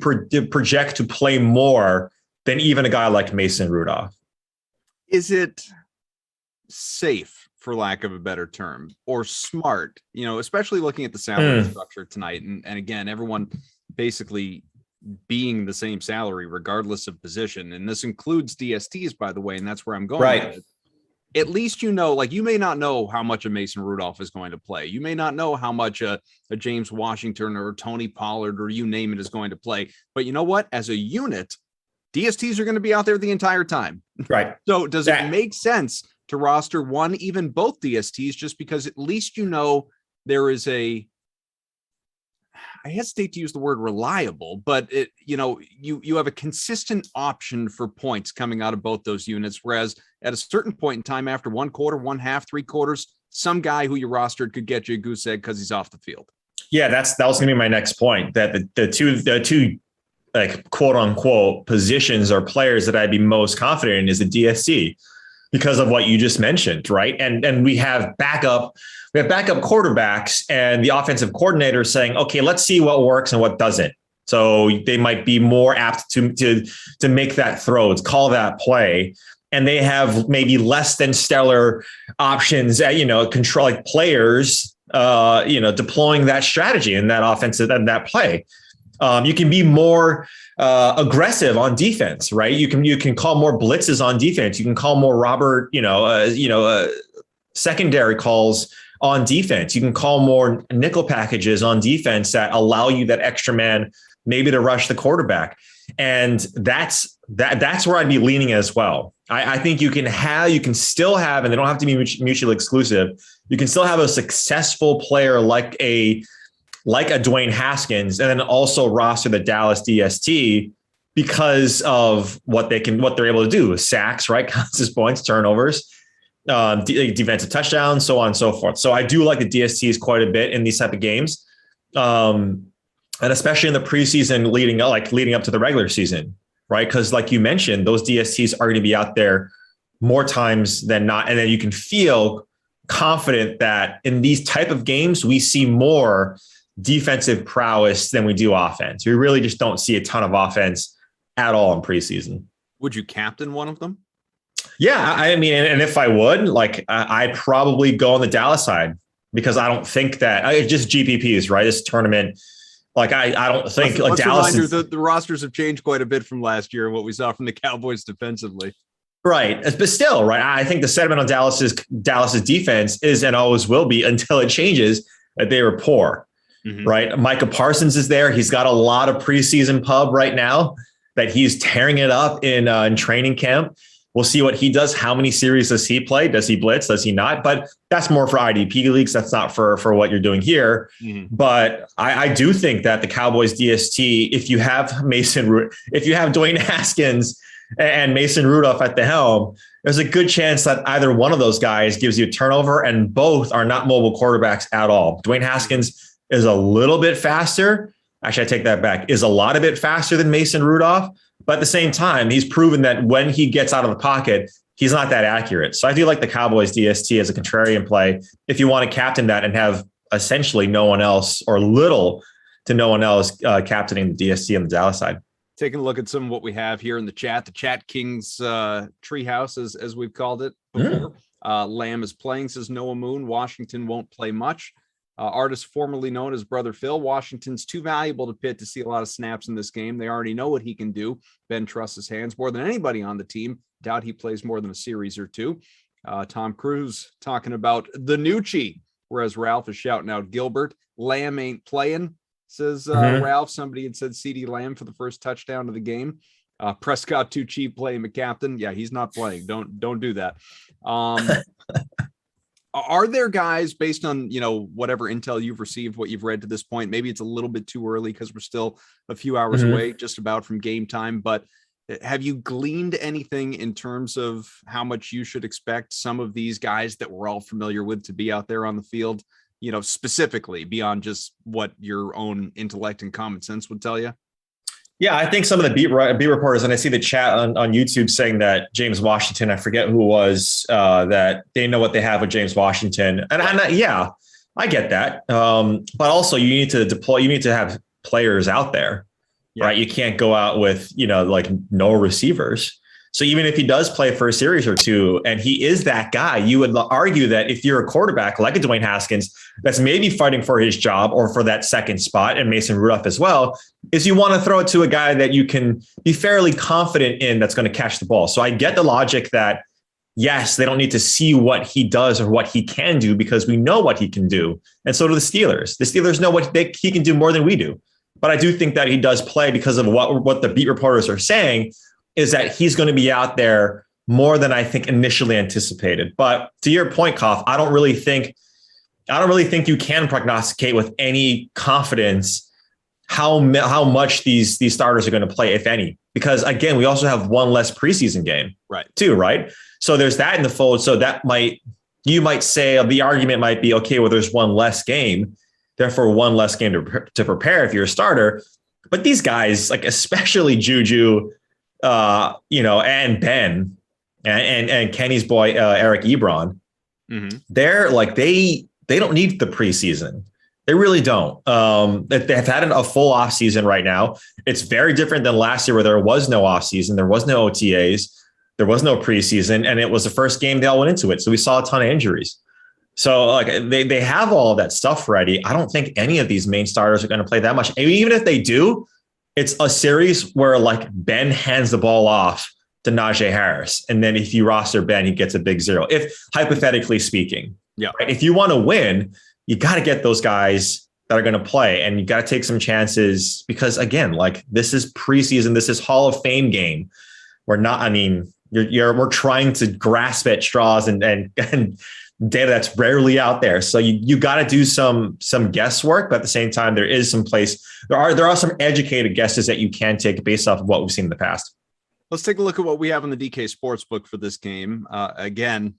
project to play more than even a guy like Mason Rudolph. Is it safe, for lack of a better term, or smart, especially looking at the salary structure tonight? And again, everyone basically being the same salary, regardless of position. And this includes DSTs, by the way, and that's where I'm going. Right. At least, you may not know how much a Mason Rudolph is going to play. You may not know how much a James Washington or Tony Pollard or you name it is going to play. But you know what? As a unit, DSTs are going to be out there the entire time. Right. So does it make sense to roster one, even both DSTs, just because at least there is I hesitate to use the word reliable, but you have a consistent option for points coming out of both those units. Whereas at a certain point in time, after one quarter, one half, three quarters, some guy who you rostered could get you a goose egg because he's off the field. Yeah, that was going to be my next point. That the two like quote unquote positions or players that I'd be most confident in is the DSC because of what you just mentioned, right? And we have backup quarterbacks and the offensive coordinator saying, okay, let's see what works and what doesn't. So they might be more apt to make that throw, to call that play. And they have maybe less than stellar options at, control like players, deploying that strategy and that offensive and that play. You can be more aggressive on defense, right? You can call more blitzes on defense. You can call more secondary calls on defense. You can call more nickel packages on defense that allow you that extra man maybe to rush the quarterback. And that's where I'd be leaning as well. I think you can still have, and they don't have to be mutually exclusive. You can still have a successful player like a Dwayne Haskins, and then also roster the Dallas DST because of what they're able to do: sacks, right, constant points, turnovers, defensive touchdowns, so on and so forth. So I do like the DSTs quite a bit in these type of games, and especially in the preseason leading up to the regular season, right? Because like you mentioned, those DSTs are going to be out there more times than not, and then you can feel confident that in these type of games we see more defensive prowess than we do offense. We really just don't see a ton of offense at all in preseason. Would you captain one of them? Yeah, I mean, and if I would, I'd probably go on the Dallas side because I don't think that it's just GPPs, right? This tournament, I don't think let's Dallas. The rosters have changed quite a bit from last year and what we saw from the Cowboys defensively. Right, but still, right? I think the sentiment on Dallas's defense is and always will be until it changes that they were poor. Mm-hmm. Right. Micah Parsons is there. He's got a lot of preseason pub right now that he's tearing it up in training camp. We'll see what he does. How many series does he play? Does he blitz? Does he not? But that's more for IDP leagues. That's not for what you're doing here. Mm-hmm. But I do think that the Cowboys DST, if you have Dwayne Haskins and Mason Rudolph at the helm, there's a good chance that either one of those guys gives you a turnover, and both are not mobile quarterbacks at all. Dwayne Haskins is a little bit faster. Actually, I take that back. Is a lot of bit faster than Mason Rudolph. But at the same time, he's proven that when he gets out of the pocket, he's not that accurate. So I do like the Cowboys DST as a contrarian play if you want to captain that and have essentially no one else or little to no one else captaining the DST on the Dallas side. Taking a look at some of what we have here in the Chat Kings treehouse, as we've called it before. Lamb is playing, says Noah Moon. Washington won't play much. Artist formerly known as Brother Phil. Washington's too valuable to Pitt to see a lot of snaps in this game. They already know what he can do. Ben trusts his hands more than anybody on the team. Doubt he plays more than a series or two. Tom Cruise talking about the Nucci, whereas Ralph is shouting out Gilbert. Lamb ain't playing, says Ralph. Somebody had said CeeDee Lamb for the first touchdown of the game. Prescott too cheap playing McCaptain. Yeah, he's not playing. Don't do that. Are there guys based on, whatever intel you've received, what you've read to this point? Maybe it's a little bit too early because we're still a few hours away just about from game time, but have you gleaned anything in terms of how much you should expect some of these guys that we're all familiar with to be out there on the field, specifically beyond just what your own intellect and common sense would tell you? Yeah, I think some of the beat reporters, and I see the chat on YouTube saying that James Washington, I forget who it was, that they know what they have with James Washington. And I get that. But also you need to have players out there, right? You can't go out with, no receivers. So even if he does play for a series or two, and he is that guy, you would argue that if you're a quarterback like a Dwayne Haskins that's maybe fighting for his job or for that second spot, and Mason Rudolph as well, is you want to throw it to a guy that you can be fairly confident in that's going to catch the ball. So I get the logic that, yes, they don't need to see what he does or what he can do because we know what he can do. And so do the Steelers. The Steelers know what he can do more than we do. But I do think that he does play because of what the beat reporters are saying, is that he's going to be out there more than I think initially anticipated. But to your point, Koff, I don't really think I don't really think you can prognosticate with any confidence how much these starters are going to play, if any, because again, we also have one less preseason game, too, right? So there's that in the fold. So you might say the argument might be, okay, well, there's one less game, therefore one less game to prepare if you're a starter. But these guys, like especially Juju, and Ben and Kenny's boy Eric Ebron, they're like they don't need the preseason. They really don't. They have had a full off season right now. It's very different than last year where there was no off season, there was no OTAs, there was no preseason, and it was the first game they all went into it. So we saw a ton of injuries. So like they have all of that stuff ready. I don't think any of these main starters are going to play that much. And even if they do, it's a series where like Ben hands the ball off to Najee Harris. And then if you roster Ben, he gets a big 0. If hypothetically speaking, right? If you want to win, you got to get those guys that are going to play, and you got to take some chances because again, like this is preseason, this is Hall of Fame game. We're trying to grasp at straws and data that's rarely out there. So you got to do some guesswork, but at the same time, there are some educated guesses that you can take based off of what we've seen in the past. Let's take a look at what we have on the DK Sportsbook for this game. Again,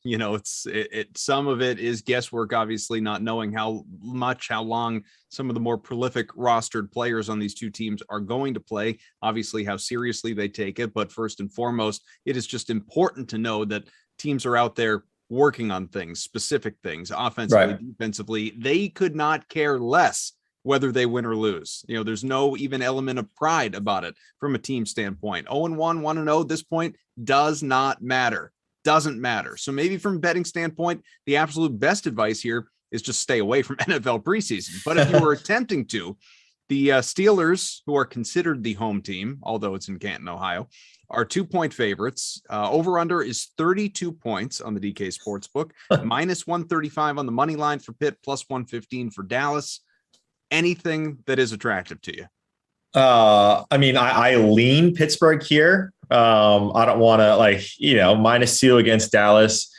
some of it is guesswork, obviously not knowing how long some of the more prolific rostered players on these two teams are going to play, obviously how seriously they take it. But first and foremost, it is just important to know that teams are out there working on things, specific things, offensively, defensively. They could not care less whether they win or lose. There's no even element of pride about it from a team standpoint. 0-1, 1-0 at this point does not matter. Doesn't matter. So maybe from a betting standpoint, the absolute best advice here is just stay away from NFL preseason. But if you were attempting to, the Steelers, who are considered the home team, although it's in Canton, Ohio, are 2-point favorites. Over-under is 32 points on the DK Sportsbook, minus 135 on the money line for Pitt, plus 115 for Dallas. Anything that is attractive to you? I lean Pittsburgh here. I don't want to -2 against Dallas.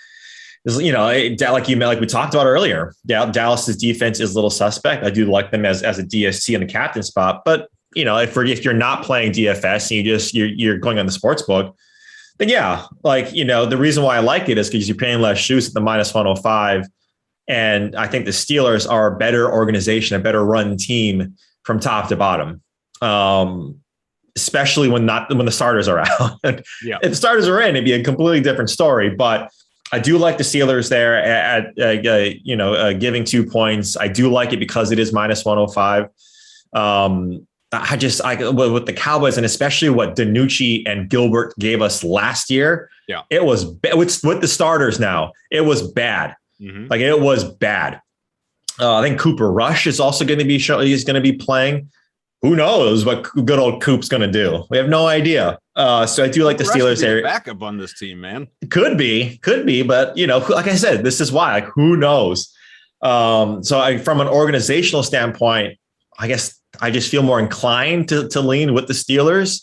Like we talked about earlier. Dallas's defense is a little suspect. I do like them as a DST in the captain spot, but if you're not playing DFS and you're going on the sports book, then the reason why I like it is because you're paying less shoes at the -105. And I think the Steelers are a better organization, a better run team from top to bottom, especially when the starters are out. If the starters are in, it'd be a completely different story. But I do like the Steelers there at giving 2 points. I do like it because it is -105. With the Cowboys and especially what DiNucci and Gilbert gave us last year, it was with the starters now. It was bad. Like it was bad. I think Cooper Rush is also going to be he's going to be playing. Who knows what good old Coop's going to do? We have no idea. So I do like the Steelers area. Backup on this team, man. Could be, but like I said, this is why. Who knows? From an organizational standpoint, I guess I just feel more inclined to lean with the Steelers.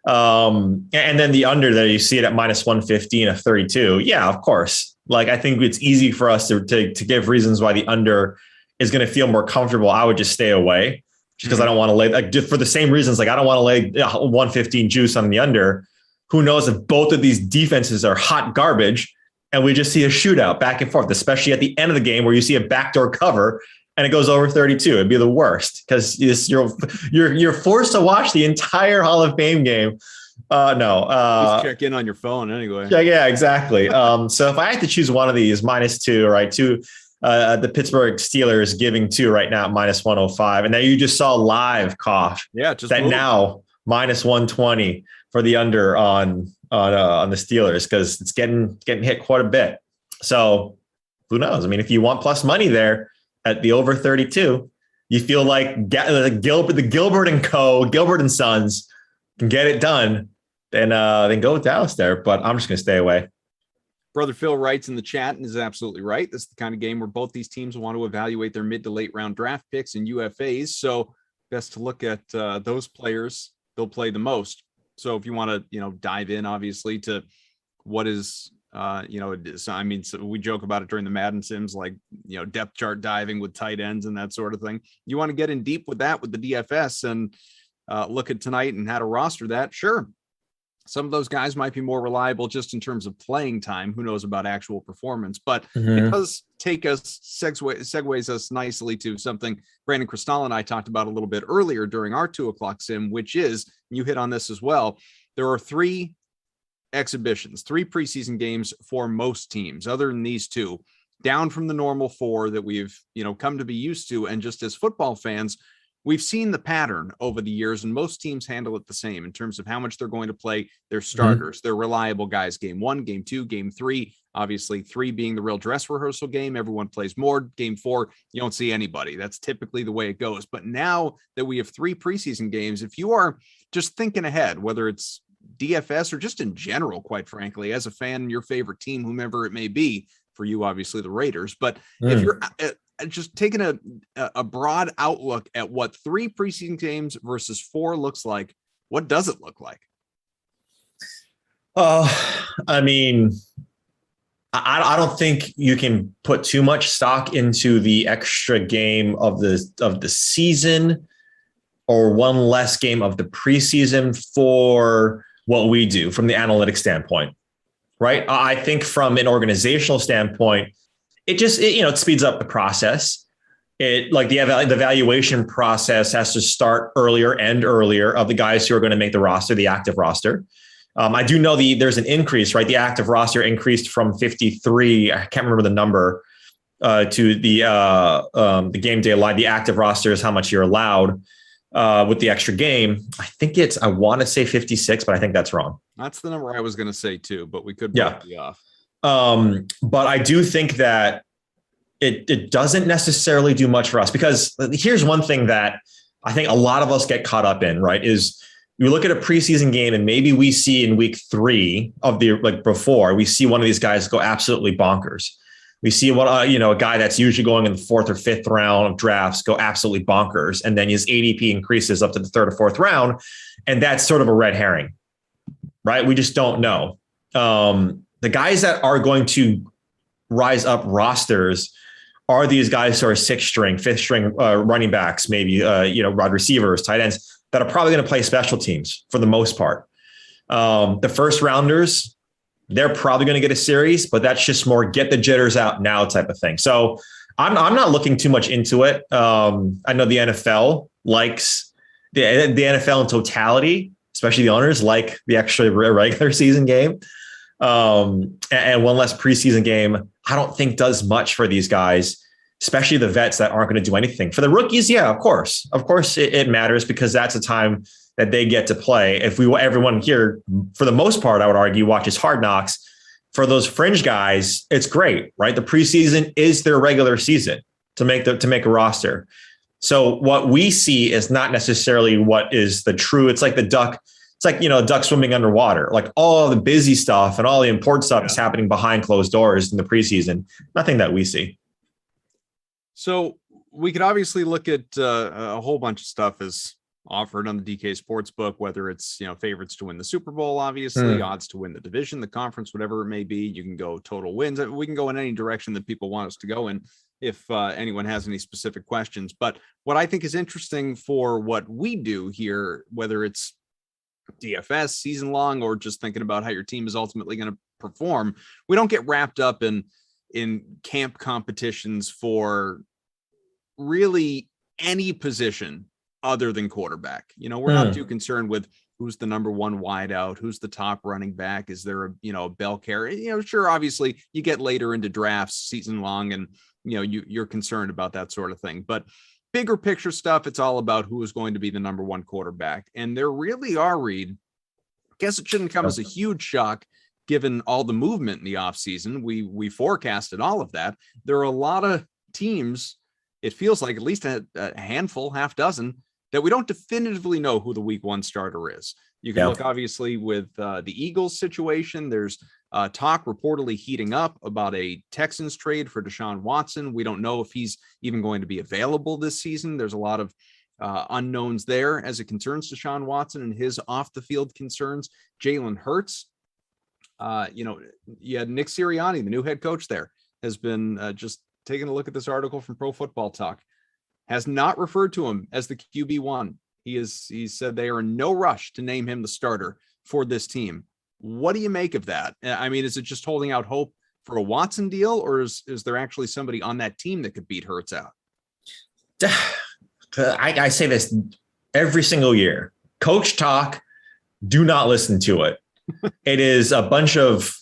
And then the under there, you see it at -115 of 32. Yeah, of course. I think it's easy for us to give reasons why the under is going to feel more comfortable. I would just stay away because I don't want to lay for the same reasons. I don't want to lay 115 juice on the under. Who knows if both of these defenses are hot garbage and we just see a shootout back and forth, especially at the end of the game where you see a backdoor cover and it goes over 32. It'd be the worst because you're forced to watch the entire Hall of Fame game. Just check in on your phone anyway. Yeah, exactly. So if I had to choose one of these, -2, right? The Pittsburgh Steelers giving 2 right now at -105. And then you just saw live cough. Yeah, just that now -120 for the under on the Steelers because it's getting hit quite a bit. So who knows? If you want plus money there at the over 32, you feel like Gilbert and Sons can get it done, then go with Dallas there. But I'm just going to stay away. Brother Phil writes in the chat and is absolutely right. This is the kind of game where both these teams want to evaluate their mid to late round draft picks and UFAs. So best to look at those players. They'll play the most. So if you want to, dive in, obviously, to what is I mean, so we joke about it during the Madden sims, like, depth chart diving with tight ends and that sort of thing. You want to get in deep with that with the DFS and look at tonight and how to roster that. Sure. Some of those guys might be more reliable just in terms of playing time. Who knows about actual performance, but it does take us, segues us nicely to something Brandon Cristal and I talked about a little bit earlier during our 2:00 sim, which is, you hit on this as well. There are 3 exhibitions, 3 preseason games for most teams, other than these 2, down from the normal 4 that we've, come to be used to. And just as football fans, we've seen the pattern over the years, and most teams handle it the same in terms of how much they're going to play their starters, their reliable guys. Game 1, game 2, game 3, obviously 3 being the real dress rehearsal game. Everyone plays more. Game 4, you don't see anybody. That's typically the way it goes. But now that we have 3 preseason games, if you are just thinking ahead, whether it's DFS or just in general, quite frankly, as a fan, your favorite team, whomever it may be, for you, obviously the Raiders, but if you're just taking a broad outlook at what 3 preseason games versus 4 looks like, what does it look like? I mean, I don't think you can put too much stock into the extra game of the season or one less game of the preseason for what we do from the analytics standpoint, right? I think from an organizational standpoint, it speeds up the process. Like the evaluation process has to start earlier of the guys who are going to make the roster, the active roster. I do know there's an increase, right? The active roster increased from 53. I can't remember the number to the game day line. The active roster is how much you're allowed with the extra game. I want to say 56, but I think that's wrong. That's the number I was going to say too, but we could be off. But I do think that it doesn't necessarily do much for us, because here's one thing that I think a lot of us get caught up in, right? Is you look at a preseason game and maybe we see in week 3 of before, we see one of these guys go absolutely bonkers. We see a guy that's usually going in the 4th or 5th round of drafts go absolutely bonkers. And then his ADP increases up to the 3rd or 4th round. And that's sort of a red herring, right? We just don't know. The guys that are going to rise up rosters are these guys who are 6th string, 5th string running backs, maybe, wide receivers, tight ends that are probably going to play special teams for the most part. The first rounders, they're probably going to get a series, but that's just more get the jitters out now type of thing. So I'm not looking too much into it. I know the NFL likes the NFL in totality, especially the owners like the extra regular season game. And one less preseason game, I don't think does much for these guys, especially the vets that aren't going to do anything. For the rookies, yeah, of course it matters, because that's a time that they get to play. Everyone here, for the most part, I would argue, watches Hard Knocks. For those fringe guys, it's great, right? The preseason is their regular season to make a roster. So what we see is not necessarily what is the true. It's like the duck. It's like, a duck swimming underwater. Like all the busy stuff and all the important stuff is happening behind closed doors in the preseason. Nothing that we see. So we could obviously look at a whole bunch of stuff as offered on the DK Sportsbook, whether it's, favorites to win the Super Bowl, obviously, odds to win the division, the conference, whatever it may be. You can go total wins. We can go in any direction that people want us to go in if anyone has any specific questions. But what I think is interesting for what we do here, whether it's DFS season long or just thinking about how your team is ultimately going to perform, we don't get wrapped up in camp competitions for really any position other than quarterback. We're not too concerned with who's the number 1 wideout, who's the top running back. Is there a bell carrier? Sure, obviously you get later into drafts season long and you're concerned about that sort of thing, but bigger picture stuff, it's all about who is going to be the number 1 quarterback. And there really are, Reed, I guess it shouldn't come as a huge shock given all the movement in the offseason. We forecasted all of that. There are a lot of teams, it feels like at least a handful, half dozen, that we don't definitively know who the week 1 starter is. You can look obviously with the Eagles situation. There's talk reportedly heating up about a Texans trade for Deshaun Watson. We don't know if he's even going to be available this season. There's a lot of unknowns there as it concerns Deshaun Watson and his off the field concerns. Jalen Hurts, Yeah, Nick Sirianni, the new head coach there, has been just taking a look at this article from Pro Football Talk, has not referred to him as the QB1. He said they are in no rush to name him the starter for this team. What do you make of that? I mean, is it just holding out hope for a Watson deal, or is there actually somebody on that team that could beat Hurts out? I say this every single year. Coach talk, do not listen to it. It is a bunch of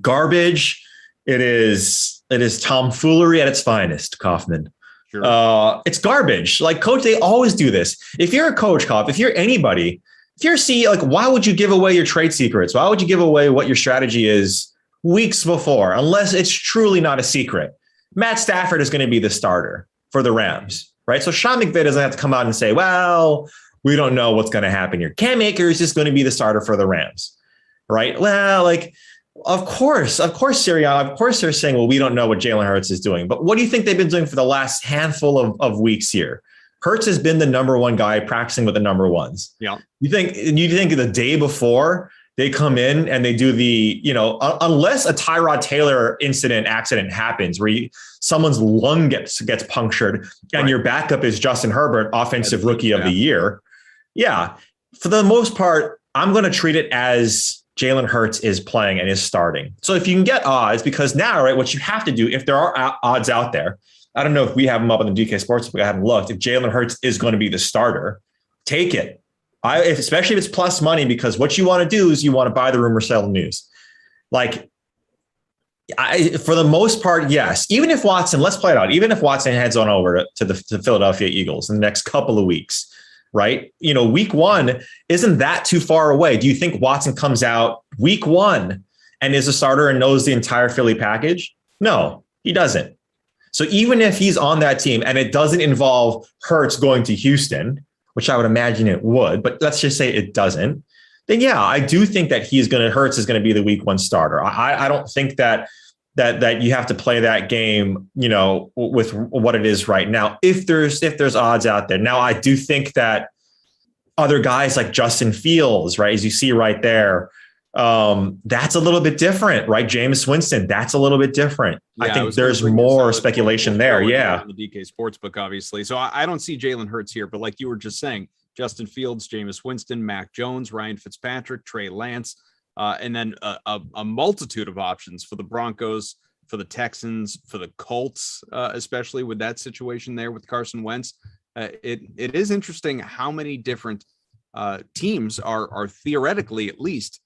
garbage. It is tomfoolery at its finest, Kaufman. Sure. It's garbage. Like, coach, they always do this. If you're a coach, Kauf, if you're anybody, if you're a CEO, like, why would you give away your trade secrets? Why would you give away what your strategy is weeks before, unless it's truly not a secret? Matt Stafford is going to be the starter for the Rams, right? So Sean McVay doesn't have to come out and say, well, we don't know what's going to happen here. Cam Akers is going to be the starter for the Rams, right? Well, like, of course, Sirianni, of course they're saying, well, we don't know what Jalen Hurts is doing. But what do you think they've been doing for the last handful of weeks here? Hurts has been the number one guy practicing with the number ones. Yeah. You think the day before they come in and they do the, unless a Tyrod Taylor accident happens where someone's lung gets punctured and your backup is Justin Herbert, offensive rookie of the year. Yeah. For the most part, I'm going to treat it as Jalen Hurts is playing and is starting. So if you can get odds, because now, right, what you have to do, if there are odds out there, I don't know if we have them up on the DK Sportsbook, I haven't looked. If Jalen Hurts is going to be the starter, take it. Especially if it's plus money, because what you want to do is you want to buy the rumor, sell the news. Like, for the most part, yes. Even if Watson, let's play it out. Even if Watson heads on over to the Philadelphia Eagles in the next couple of weeks, right? Week one isn't that too far away. Do you think Watson comes out week one and is a starter and knows the entire Philly package? No, he doesn't. So even if he's on that team and it doesn't involve Hurts going to Houston, which I would imagine it would, but let's just say it doesn't, then yeah, I do think that Hurts is going to be the week one starter. I don't think that you have to play that game, with what it is right now. If there's odds out there. Now, I do think that other guys like Justin Fields, right, as you see right there, that's a little bit different, right? Jameis Winston, that's a little bit different. Yeah, I think there's more speculation there. Yeah. The DK Sportsbook, obviously. So I don't see Jalen Hurts here, but like you were just saying, Justin Fields, Jameis Winston, Mac Jones, Ryan Fitzpatrick, Trey Lance, and then a multitude of options for the Broncos, for the Texans, for the Colts, especially with that situation there with Carson Wentz. It is interesting how many different teams are theoretically, at least,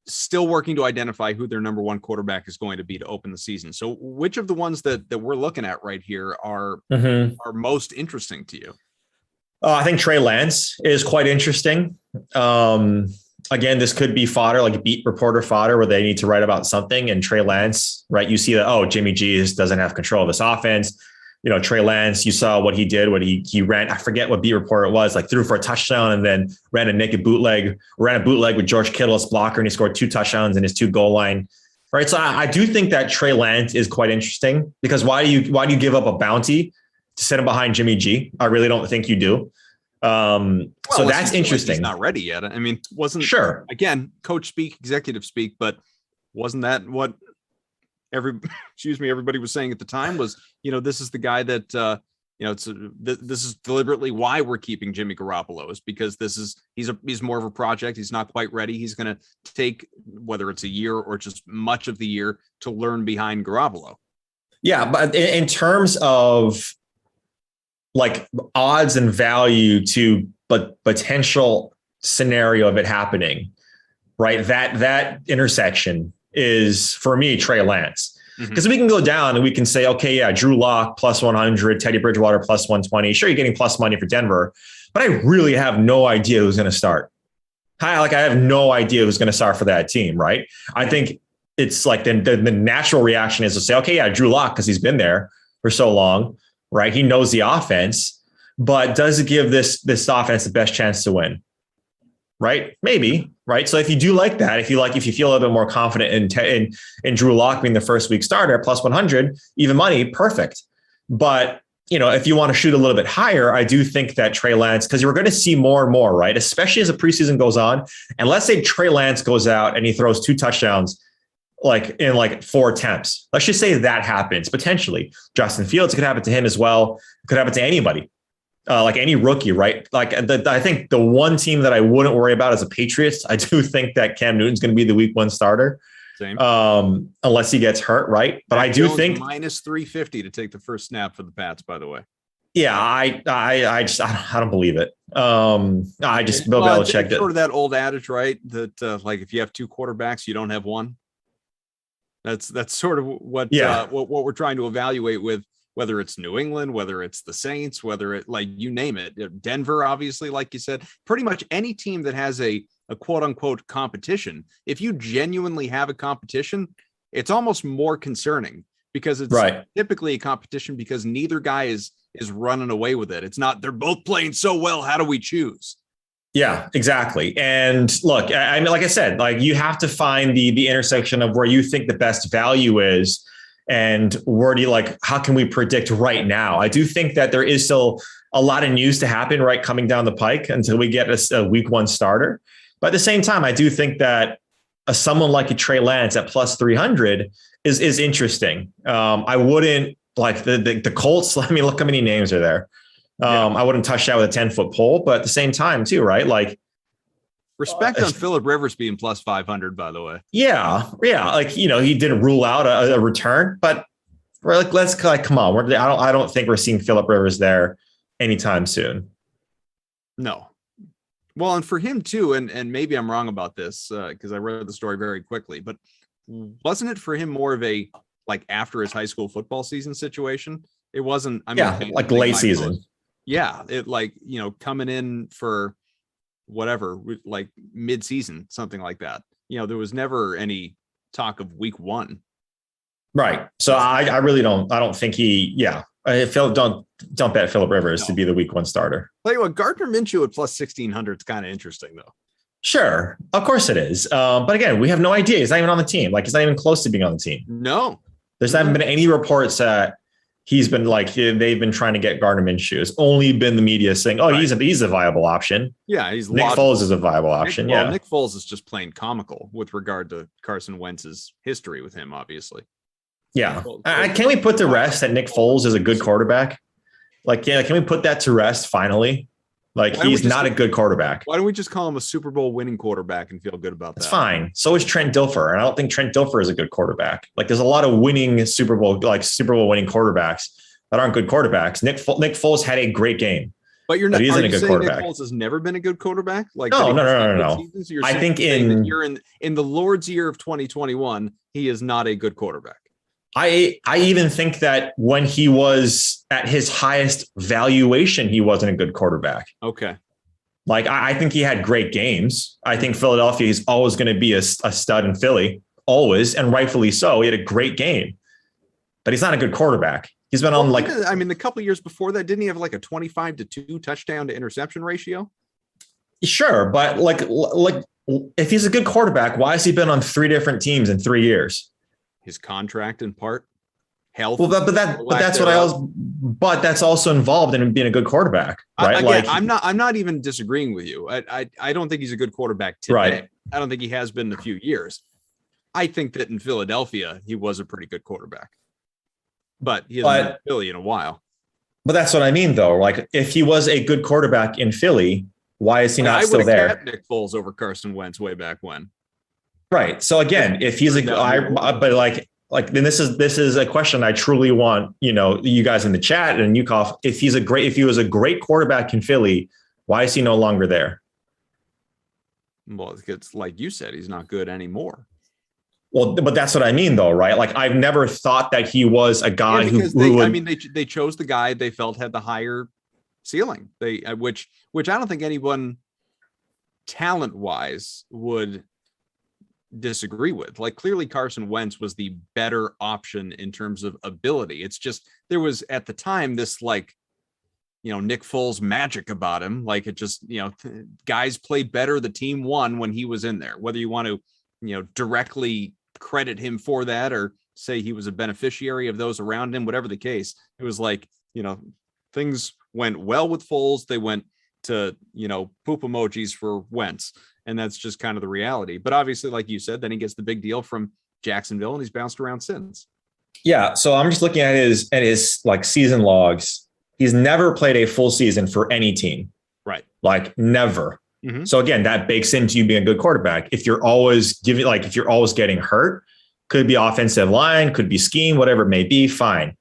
still working to identify who their number one quarterback is going to be to open the season. So which of the ones that we're looking at right here are most interesting to you? I think Trey Lance is quite interesting. Again, this could be fodder, like beat reporter fodder, where they need to write about something. And Trey Lance, right? You see that, Jimmy G doesn't have control of this offense. Trey Lance, you saw what he did when he ran, I forget what beat report it was, like threw for a touchdown and then ran a bootleg with George Kittle as blocker, and he scored 2 touchdowns in his 2 goal line. Right. So I do think that Trey Lance is quite interesting, because why do you give up a bounty to sit him behind Jimmy G? I really don't think you do. So that's interesting. He's not ready yet. I mean, again, coach speak, executive speak, but wasn't that what everybody was saying at the time was, this is the guy that, this is deliberately why we're keeping Jimmy Garoppolo, is because he's more of a project. He's not quite ready. He's going to take, whether it's a year or just much of the year, to learn behind Garoppolo. Yeah. But in terms of like odds and value to potential scenario of it happening, right? That intersection is, for me, Trey Lance. Because we can go down and we can say, okay, yeah, Drew Lock plus 100, Teddy Bridgewater plus 120. Sure, you're getting plus money for Denver, but I really have no idea who's going to start. I have no idea who's going to start for that team, right? I think it's like the natural reaction is to say, okay, yeah, Drew Lock, because he's been there for so long, right? He knows the offense, but does it give this offense the best chance to win? Right? Maybe. Right. So if you do like that, if you feel a little bit more confident in Drew Lock being the first week starter, plus 100, even money, perfect. But if you want to shoot a little bit higher, I do think that Trey Lance, because you're going to see more and more, right? Especially as the preseason goes on. And let's say Trey Lance goes out and he throws 2 touchdowns in 4 attempts. Let's just say that happens potentially. Justin Fields, it could happen to him as well. It could happen to anybody, like any rookie, right? I think the one team that I wouldn't worry about is the Patriots. I do think that Cam Newton's going to be the week 1 starter. Same. Unless he gets hurt, right? But I do think minus 350 to take the first snap for the Pats, by the way. Yeah, I don't believe it. I just Bill Belichick sort of that old adage, right? That if you have 2 quarterbacks, you don't have one. That's sort of what we're trying to evaluate with whether it's New England, whether it's the Saints, whether it you name it, Denver, obviously, like you said, pretty much any team that has a quote unquote competition. If you genuinely have a competition, it's almost more concerning because it's typically a competition because neither guy is running away with it. It's not, they're both playing so well. How do we choose? Yeah, exactly. And look, I mean, like I said, you have to find the intersection of where you think the best value is and where do you how can we predict right now? I do think that there is still a lot of news to happen coming down the pike until we get a week 1 starter. But at the same time, I do think that someone like a Trey Lance at plus 300 is interesting. I wouldn't the Colts. Let me look how many names are there. I wouldn't touch that with a 10-foot pole, but at the same time too, right? Respect on Phillip Rivers being plus 500, by the way. Yeah. He didn't rule out a return, but let's come on. I don't think we're seeing Phillip Rivers there anytime soon. No. Well, and for him too, and maybe I'm wrong about this because I read the story very quickly, but wasn't it for him more of a after his high school football season situation? It wasn't. Late season. Yeah, it coming in for whatever, mid-season, something like that. There was never any talk of week 1. Right. So I really don't. I don't think he. Yeah. Don't bet Phillip Rivers to be the week 1 starter. Tell you what, Gardner Minshew at plus 1,600 is kind of interesting, though. Sure, of course it is. But again, we have no idea. He's not even on the team. He's not even close to being on the team. No, there's not been any reports that he's been they've been trying to get Gardner Minshew. It's only been the media saying, "Oh, he's a viable option." Yeah, he's Nick Foles is a viable option. Nick Foles is just plain comical with regard to Carson Wentz's history with him, obviously. Yeah. Can we put to rest that Nick Foles is a good quarterback? Can we put that to rest finally? He's not a good quarterback. Why don't we just call him a Super Bowl winning quarterback and feel good about that? That's fine. So is Trent Dilfer. And I don't think Trent Dilfer is a good quarterback. There's a lot of winning Super Bowl winning quarterbacks that aren't good quarterbacks. Nick Foles had a great game. But you're not. He isn't a good quarterback. Nick Foles has never been a good quarterback. No. I think you're in the Lord's year of 2021, he is not a good quarterback. I even think that when he was at his highest valuation, he wasn't a good quarterback. Okay. I think he had great games. I think Philadelphia is always going to be a stud in Philly, always, and rightfully so. He had a great game, but he's not a good quarterback. He's been on the couple of years before that, didn't he have a 25-2 touchdown to interception ratio? Sure, but if he's a good quarterback, why has he been on 3 different teams in 3 years? His contract in part, health. Well, but that's also involved in being a good quarterback, right? I'm not even disagreeing with you. I don't think he's a good quarterback today. Right. I don't think he has been in a few years. I think that in Philadelphia, he was a pretty good quarterback, but he hasn't been in Philly in a while. But that's what I mean, though. If he was a good quarterback in Philly, why is he not still there? I would have kept Nick Foles over Carson Wentz way back when. Right. So again, if he's then this is a question I truly want, you guys in the chat and Newcoff, if he was a great quarterback in Philly, why is he no longer there? Well, it's like you said, he's not good anymore. Well, but that's what I mean, though, right? I've never thought that he was a guy they chose the guy they felt had the higher ceiling. Which I don't think anyone talent-wise would disagree with. Clearly Carson Wentz was the better option in terms of ability. It's just there was at the time this Nick Foles magic about him. It just guys played better, the team won when he was in there. Whether you want to directly credit him for that or say he was a beneficiary of those around him, whatever the case, it was things went well with Foles. They went to, poop emojis for Wentz. And that's just kind of the reality. But obviously, like you said, then he gets the big deal from Jacksonville and he's bounced around since. Yeah. So I'm just looking at his like season logs. He's never played a full season for any team. Right. Like never. Mm-hmm. So again, that bakes into you being a good quarterback. If you're always getting hurt, could be offensive line, could be scheme, whatever it may be, fine.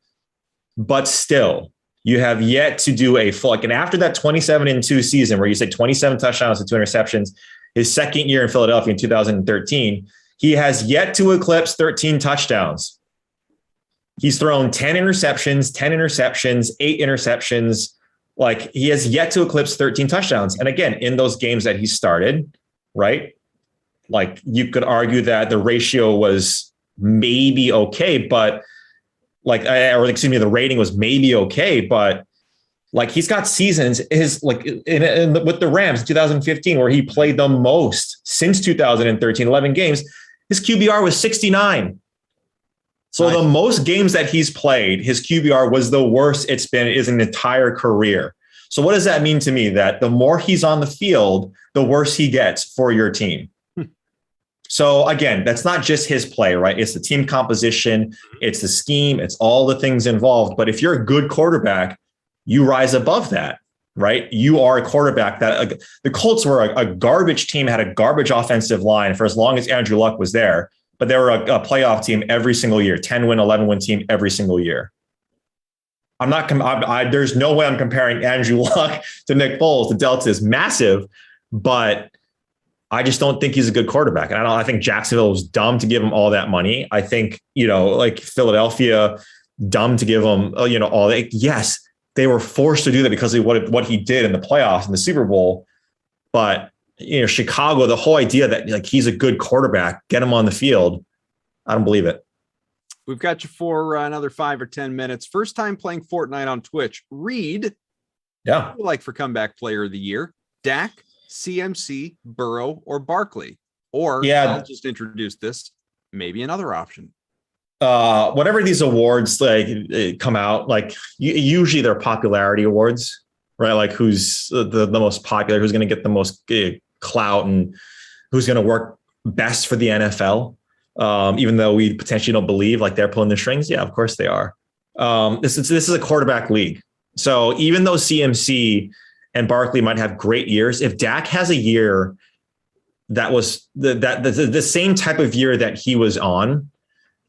But still, you have yet to do a full, and after that 27-2 season where you say 27 touchdowns and 2 interceptions, his second year in Philadelphia in 2013, he has yet to eclipse 13 touchdowns. He's thrown 10 interceptions, 8 interceptions. Like he has yet to eclipse 13 touchdowns. And again, in those games that he started, right? Like you could argue that the ratio was maybe okay, but the rating was maybe okay, but like he's got seasons with the Rams in 2015 where he played the most since 2013, 11 games. His QBR was 69. So the most games that he's played, his QBR was the worst it's been his entire career. So what does that mean to me? That the more he's on the field, the worse he gets for your team. So again, that's not just his play, right? It's the team composition, it's the scheme, it's all the things involved. But if you're a good quarterback, you rise above that, right? You are a quarterback that the Colts were a garbage team, had a garbage offensive line for as long as Andrew Luck was there. But they were a playoff team every single year, 10-win, 11-win team every single year. There's no way I'm comparing Andrew Luck to Nick Foles. The delta is massive, but I just don't think he's a good quarterback. And I think Jacksonville was dumb to give him all that money. I think, like Philadelphia, dumb to give him, all that. Yes, they were forced to do that because of what he did in the playoffs and the Super Bowl. But Chicago, the whole idea that like he's a good quarterback, get him on the field, I don't believe it. We've got you for another 5 or 10 minutes. First time playing Fortnite on Twitch. Reed, yeah, who like for comeback player of the year? Dak, CMC, Burrow, or Barkley? Or I'll just introduce this. Maybe another option. Whenever these awards come out, like usually they're popularity awards, right? Like who's the most popular, who's going to get the most clout, and who's going to work best for the NFL. Even though we potentially don't believe like they're pulling the strings. Yeah, of course they are. This is a quarterback league. So even though CMC and Barkley might have great years, if Dak has a year that was the same type of year that he was on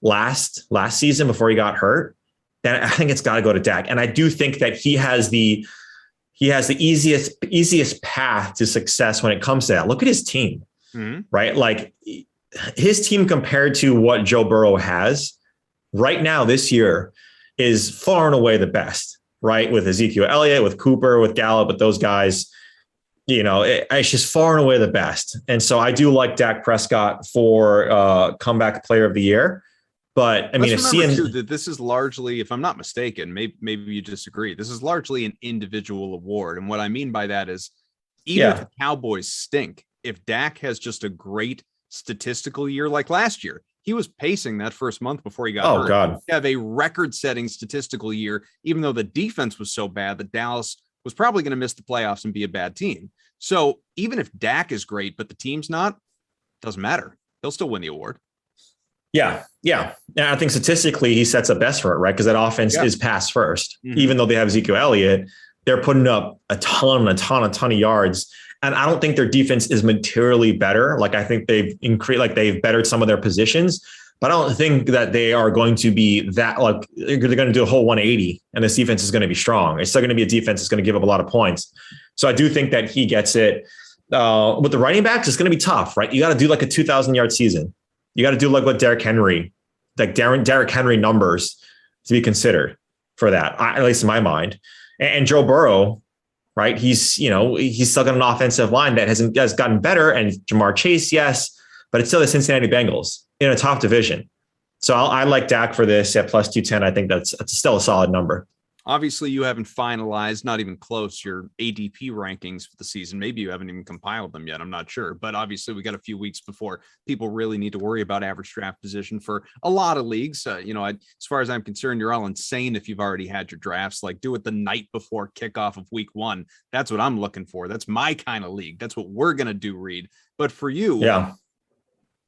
last season before he got hurt, then I think it's got to go to Dak. And I do think that he has the easiest path to success when it comes to that. Look at his team, right? Like his team compared to what Joe Burrow has right now this year is far and away the best, right? With Ezekiel Elliott, with Cooper, with Gallup, with those guys, it's just far and away the best. And so I do like Dak Prescott for comeback player of the year. But I mean, if too, that this is largely, if I'm not mistaken, maybe you disagree, this is largely an individual award. And what I mean by that is even if the Cowboys stink, if Dak has just a great statistical year like last year, he was pacing that first month before he got hurt. God, he have a record-setting statistical year, even though the defense was so bad that Dallas was probably going to miss the playoffs and be a bad team. So even if Dak is great, but the team's not, doesn't matter. He'll still win the award. Yeah. And I think statistically he sets up best for it, right? Because that offense is pass first. Even though they have Ezekiel Elliott, they're putting up a ton of yards. And I don't think their defense is materially better. Like I think they've increased, like they've bettered some of their positions, but I don't think that they are going to be that, like they're going to do a whole 180 and this defense is going to be strong. It's still going to be a defense that's going to give up a lot of points. So I do think that he gets it. With the running backs, it's going to be tough, right? You got to do like a 2,000-yard season. You got to do like what Derrick Henry numbers to be considered for that, at least in my mind. And Joe Burrow, right? He's still got an offensive line that has gotten better, and Jamar Chase, yes, but it's still the Cincinnati Bengals in a top division. So I like Dak for this at plus 210. I think that's still a solid number. Obviously, you haven't finalized, not even close, your ADP rankings for the season. Maybe you haven't even compiled them yet. I'm not sure. But obviously, we got a few weeks before people really need to worry about average draft position for a lot of leagues. As far as I'm concerned, you're all insane if you've already had your drafts. Like, do it the night before kickoff of week 1. That's what I'm looking for. That's my kind of league. That's what we're going to do, Reed. But for you,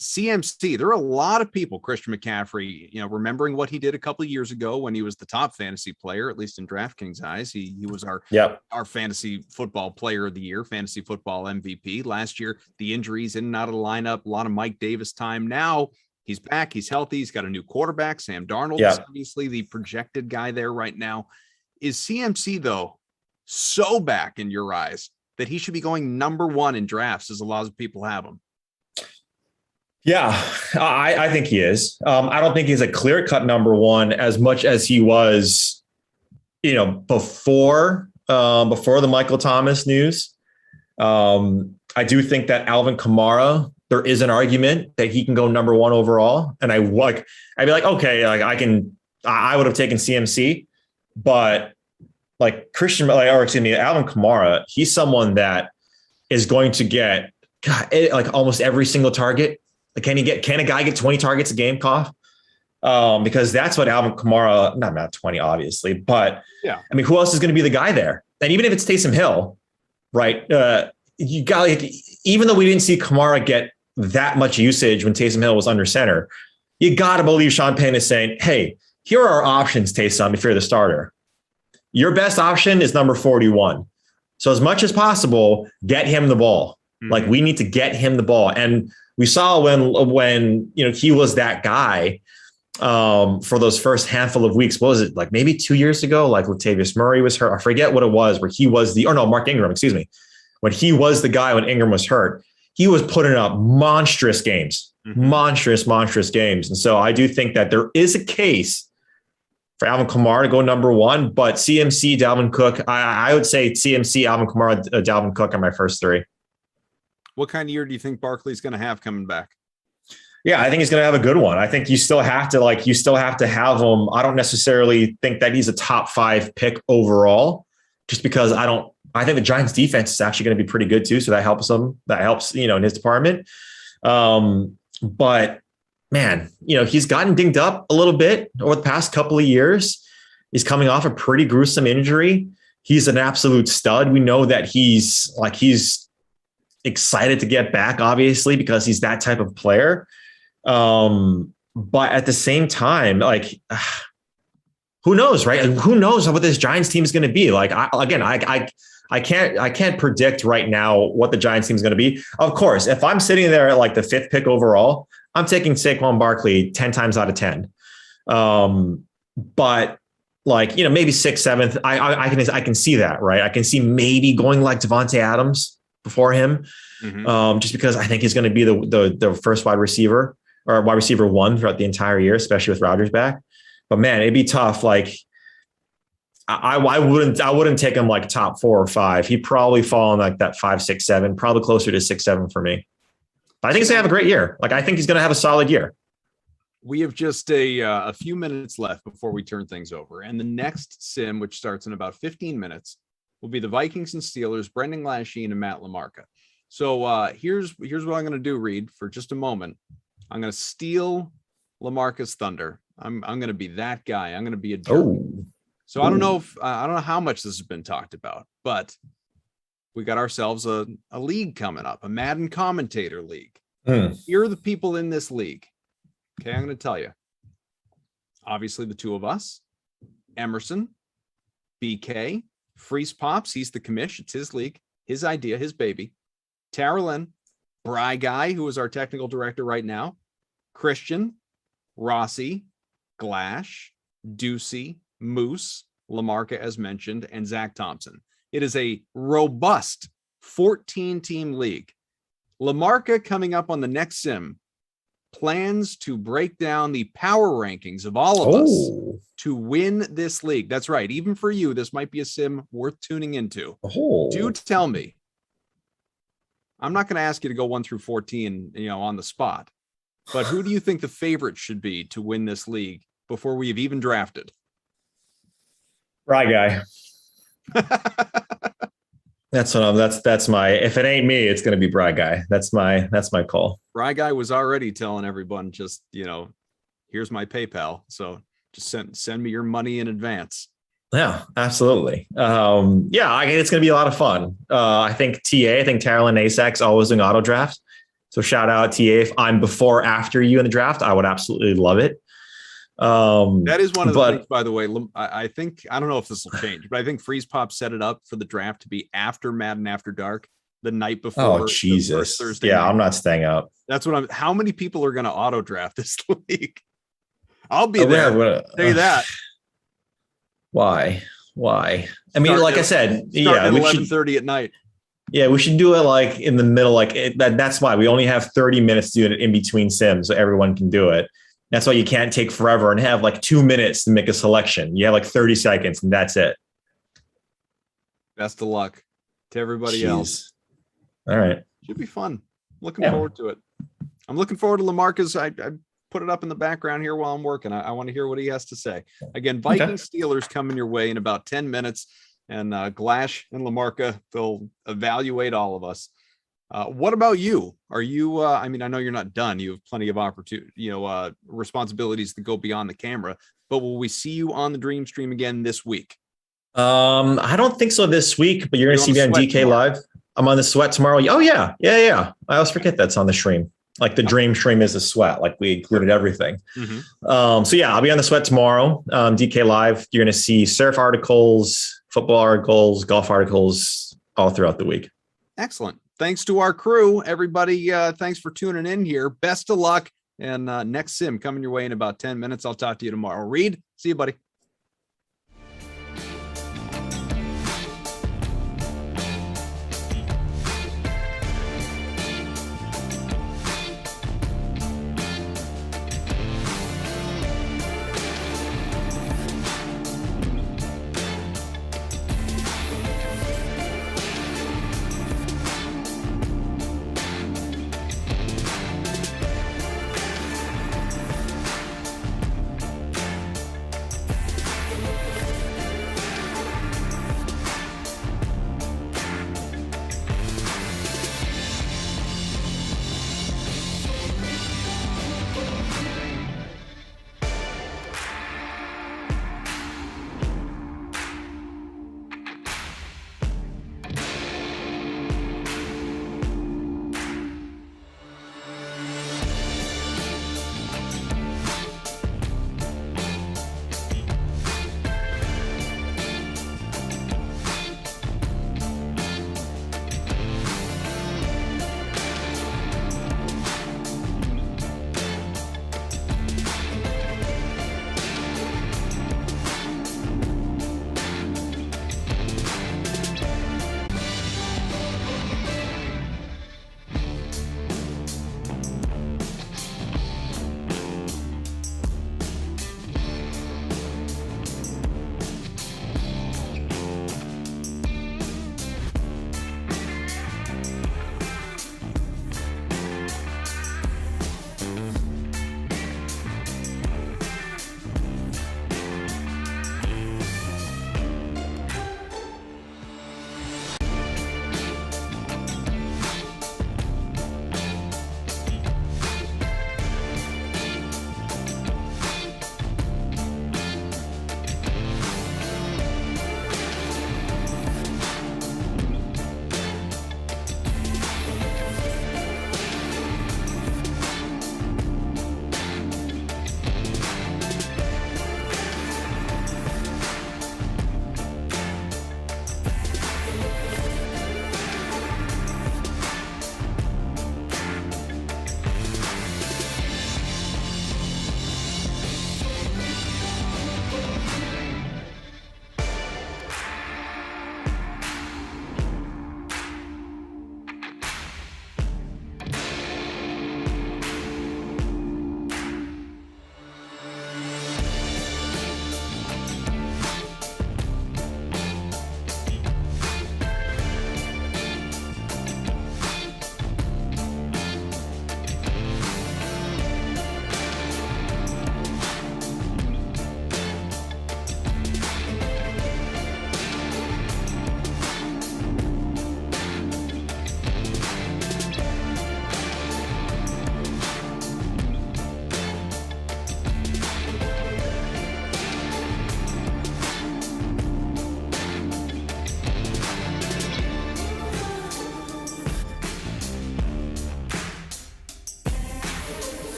CMC, there are a lot of people, Christian McCaffrey, remembering what he did a couple of years ago when he was the top fantasy player, at least in DraftKings eyes. He was our fantasy football player of the year, fantasy football MVP. Last year, the injuries in and out of the lineup, a lot of Mike Davis time. Now he's back. He's healthy. He's got a new quarterback. Sam Darnold is obviously the projected guy there right now. Is CMC, though, so back in your eyes that he should be going number 1 in drafts as a lot of people have him? Yeah, I think he is. I don't think he's a clear-cut number 1 as much as he was, before the Michael Thomas news. I do think that Alvin Kamara, there is an argument that he can go number 1 overall. And I'd be like, okay, I would have taken CMC, but Alvin Kamara, he's someone that is going to get almost every single target. Can a guy get 20 targets a game, Koff? Because that's what Alvin Kamara, not 20, obviously, but who else is going to be the guy there? And even if it's Taysom Hill, right? You got even though we didn't see Kamara get that much usage when Taysom Hill was under center, you got to believe Sean Payton is saying, hey, here are our options, Taysom, if you're the starter. Your best option is number 41. So as much as possible, get him the ball. Mm-hmm. We need to get him the ball. And we saw when he was that guy for those first handful of weeks. What was it, maybe 2 years ago? Latavius Murray was hurt. I forget what it was, where he was Mark Ingram, excuse me. When he was the guy when Ingram was hurt, he was putting up monstrous games, monstrous games. And so I do think that there is a case for Alvin Kamara to go number 1, but CMC, Dalvin Cook, I would say CMC, Alvin Kamara, Dalvin Cook are my first 3. What kind of year do you think Barkley's going to have coming back? Yeah, I think he's going to have a good one. I think you still have to have him. I don't necessarily think that he's a top 5 pick overall, just because I think the Giants defense is actually going to be pretty good too. So that helps him. That helps, in his department. But man, he's gotten dinged up a little bit over the past couple of years. He's coming off a pretty gruesome injury. He's an absolute stud. We know that he's excited to get back, obviously, because he's that type of player. But at the same time, who knows, right? Who knows what this Giants team is going to be? I can't predict right now what the Giants team is going to be. Of course, if I'm sitting there at the 5th pick overall, I'm taking Saquon Barkley 10 times out of 10. But maybe 6th, 7th, I can see that, right? I can see maybe going Devontae Adams before him, just because I think he's going to be the first wide receiver or wide receiver 1 throughout the entire year, especially with Rodgers back. But man, it'd be tough. I wouldn't take him top 4 or 5. He'd probably fall in that 5, 6, 7, probably closer to 6, 7 for me. But I think he's gonna have a great year. I think he's gonna have a solid year. We have just a few minutes left before we turn things over, and the next sim, which starts in about 15 minutes, will be the Vikings and Steelers, Brendan Lasheen and Matt LaMarca. So here's what I'm going to do, Reed, for just a moment. I'm going to steal LaMarca's thunder. I'm going to be that guy. I'm going to be a jerk. So I don't know how much this has been talked about, but we got ourselves a league coming up, a Madden commentator league. Here are the people in this league. Okay, I'm going to tell you. Obviously, the 2 of us, Emerson, BK, Freeze Pops. He's the commish. It's his league, his idea, his baby. Tara Lynn, Bry Guy, who is our technical director right now, Christian, Rossi, Glash, Ducey, Moose, LaMarca, as mentioned, and Zach Thompson. It is a robust 14-team league. LaMarca, coming up on the next sim, plans to break down the power rankings of all of us to win this league. That's right. Even for you, this might be a sim worth tuning into. Do tell me. I'm not going to ask you to go 1 through 14, on the spot, but who do you think the favorite should be to win this league before we have even drafted? Rye guy. That's my, if it ain't me, it's gonna be Bry guy. That's my call. Rye guy was already telling everyone, just, here's my PayPal. So just send me your money in advance. Yeah, absolutely. It's gonna be a lot of fun. I think Taryn Asak's always doing auto draft. So shout out TA. If I'm before or after you in the draft, I would absolutely love it. That is one of the things, by the way. I think, I don't know if this will change, but I think Freeze Pop set it up for the draft to be after Madden After Dark, the night before. Oh, Jesus. Thursday Yeah, night. I'm not staying up. That's what how many people are going to auto draft this league? I'll be there. Tell you that. Why? I mean, like I said, we 11:30 at night. Yeah, we should do it like in the middle. That's why we only have 30 minutes to do it in between sims, so everyone can do it. That's why you can't take forever and have like 2 minutes to make a selection. You have like 30 seconds and that's it. Best of luck to everybody else. All right. Should be fun. Looking forward to it. I'm looking forward to Lamarcus. I put it up in the background here while I'm working. I want to hear what he has to say. Again, Vikings Steelers coming your way in about 10 minutes. And Glash and Lamarca, they'll evaluate all of us. What about you? Are you, I know you're not done. You have plenty of opportunity, responsibilities that go beyond the camera, but will we see you on the Dream Stream again this week? I don't think so this week, but you're going to see me on DK tomorrow. Live. I'm on the Sweat tomorrow. Oh, yeah. I always forget that's on the stream. Like the Dream Stream is a Sweat. Like we included everything. Mm-hmm. I'll be on the Sweat tomorrow. DK Live. You're going to see surf articles, football articles, golf articles all throughout the week. Excellent. Thanks to our crew, everybody. Thanks for tuning in here. Best of luck. And next sim coming your way in about 10 minutes. I'll talk to you tomorrow. Reed, see you, buddy.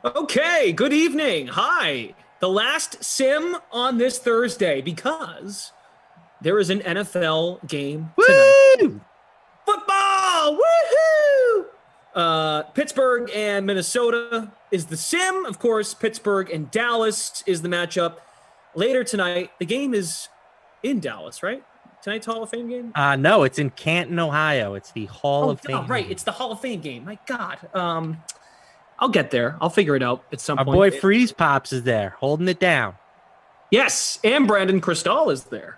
Okay, good evening. Hi. The last sim on this Thursday because there is an NFL game tonight. Football! Woohoo! Pittsburgh and Minnesota is the sim. Of course, Pittsburgh and Dallas is the matchup. Later tonight, the game is in Dallas, right? Tonight's Hall of Fame game? No, it's in Canton, Ohio. It's the Hall of Fame. Right. It's the Hall of Fame game. My God. I'll get there. I'll figure it out at some Our point. boy Freeze Pops is there, holding it down. Yes, and Brandon Cristal is there.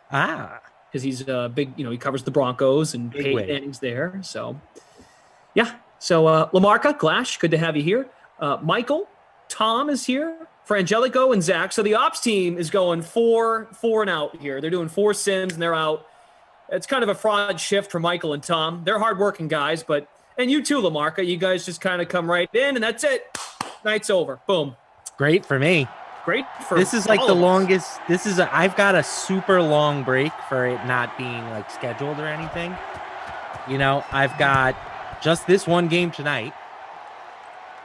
Because he's big, he covers the Broncos and Big Peyton wig. Manning's there. So, yeah. So, Lamarca, Glash, good to have you here. Michael, Tom is here. Frangelico and Zach. So the ops team is going four and out here. They're doing 4 sims and they're out. It's kind of a fraud shift for Michael and Tom. They're hardworking guys, and you too, Lamarca. You guys just kind of come right in and that's it. Night's over. Boom. Great for me. Great for this is like all the of us. longest. I've got a super long break for it not being like scheduled or anything. I've got just this one game tonight.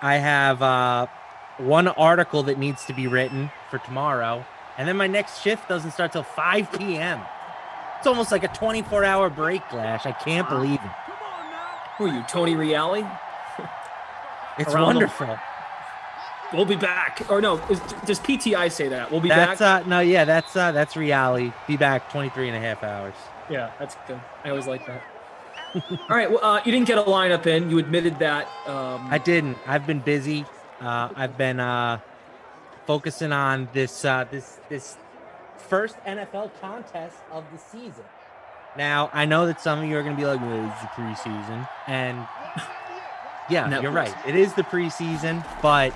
I have one article that needs to be written for tomorrow, and then my next shift doesn't start till 5 p.m. It's almost like a 24-hour break, Glash. I can't believe it. Who are you, Tony Reale? It's Around wonderful. We'll be back. Or no, does PTI say that? We'll be back? That's reality. Be back 23 and a half hours. Yeah, that's good. I always like that. All right, well, you didn't get a lineup in. You admitted that. I didn't. I've been busy. I've been focusing on this first NFL contest of the season. Now, I know that some of you are going to be like, well, it's the preseason. And yeah, you're right. It is the preseason, but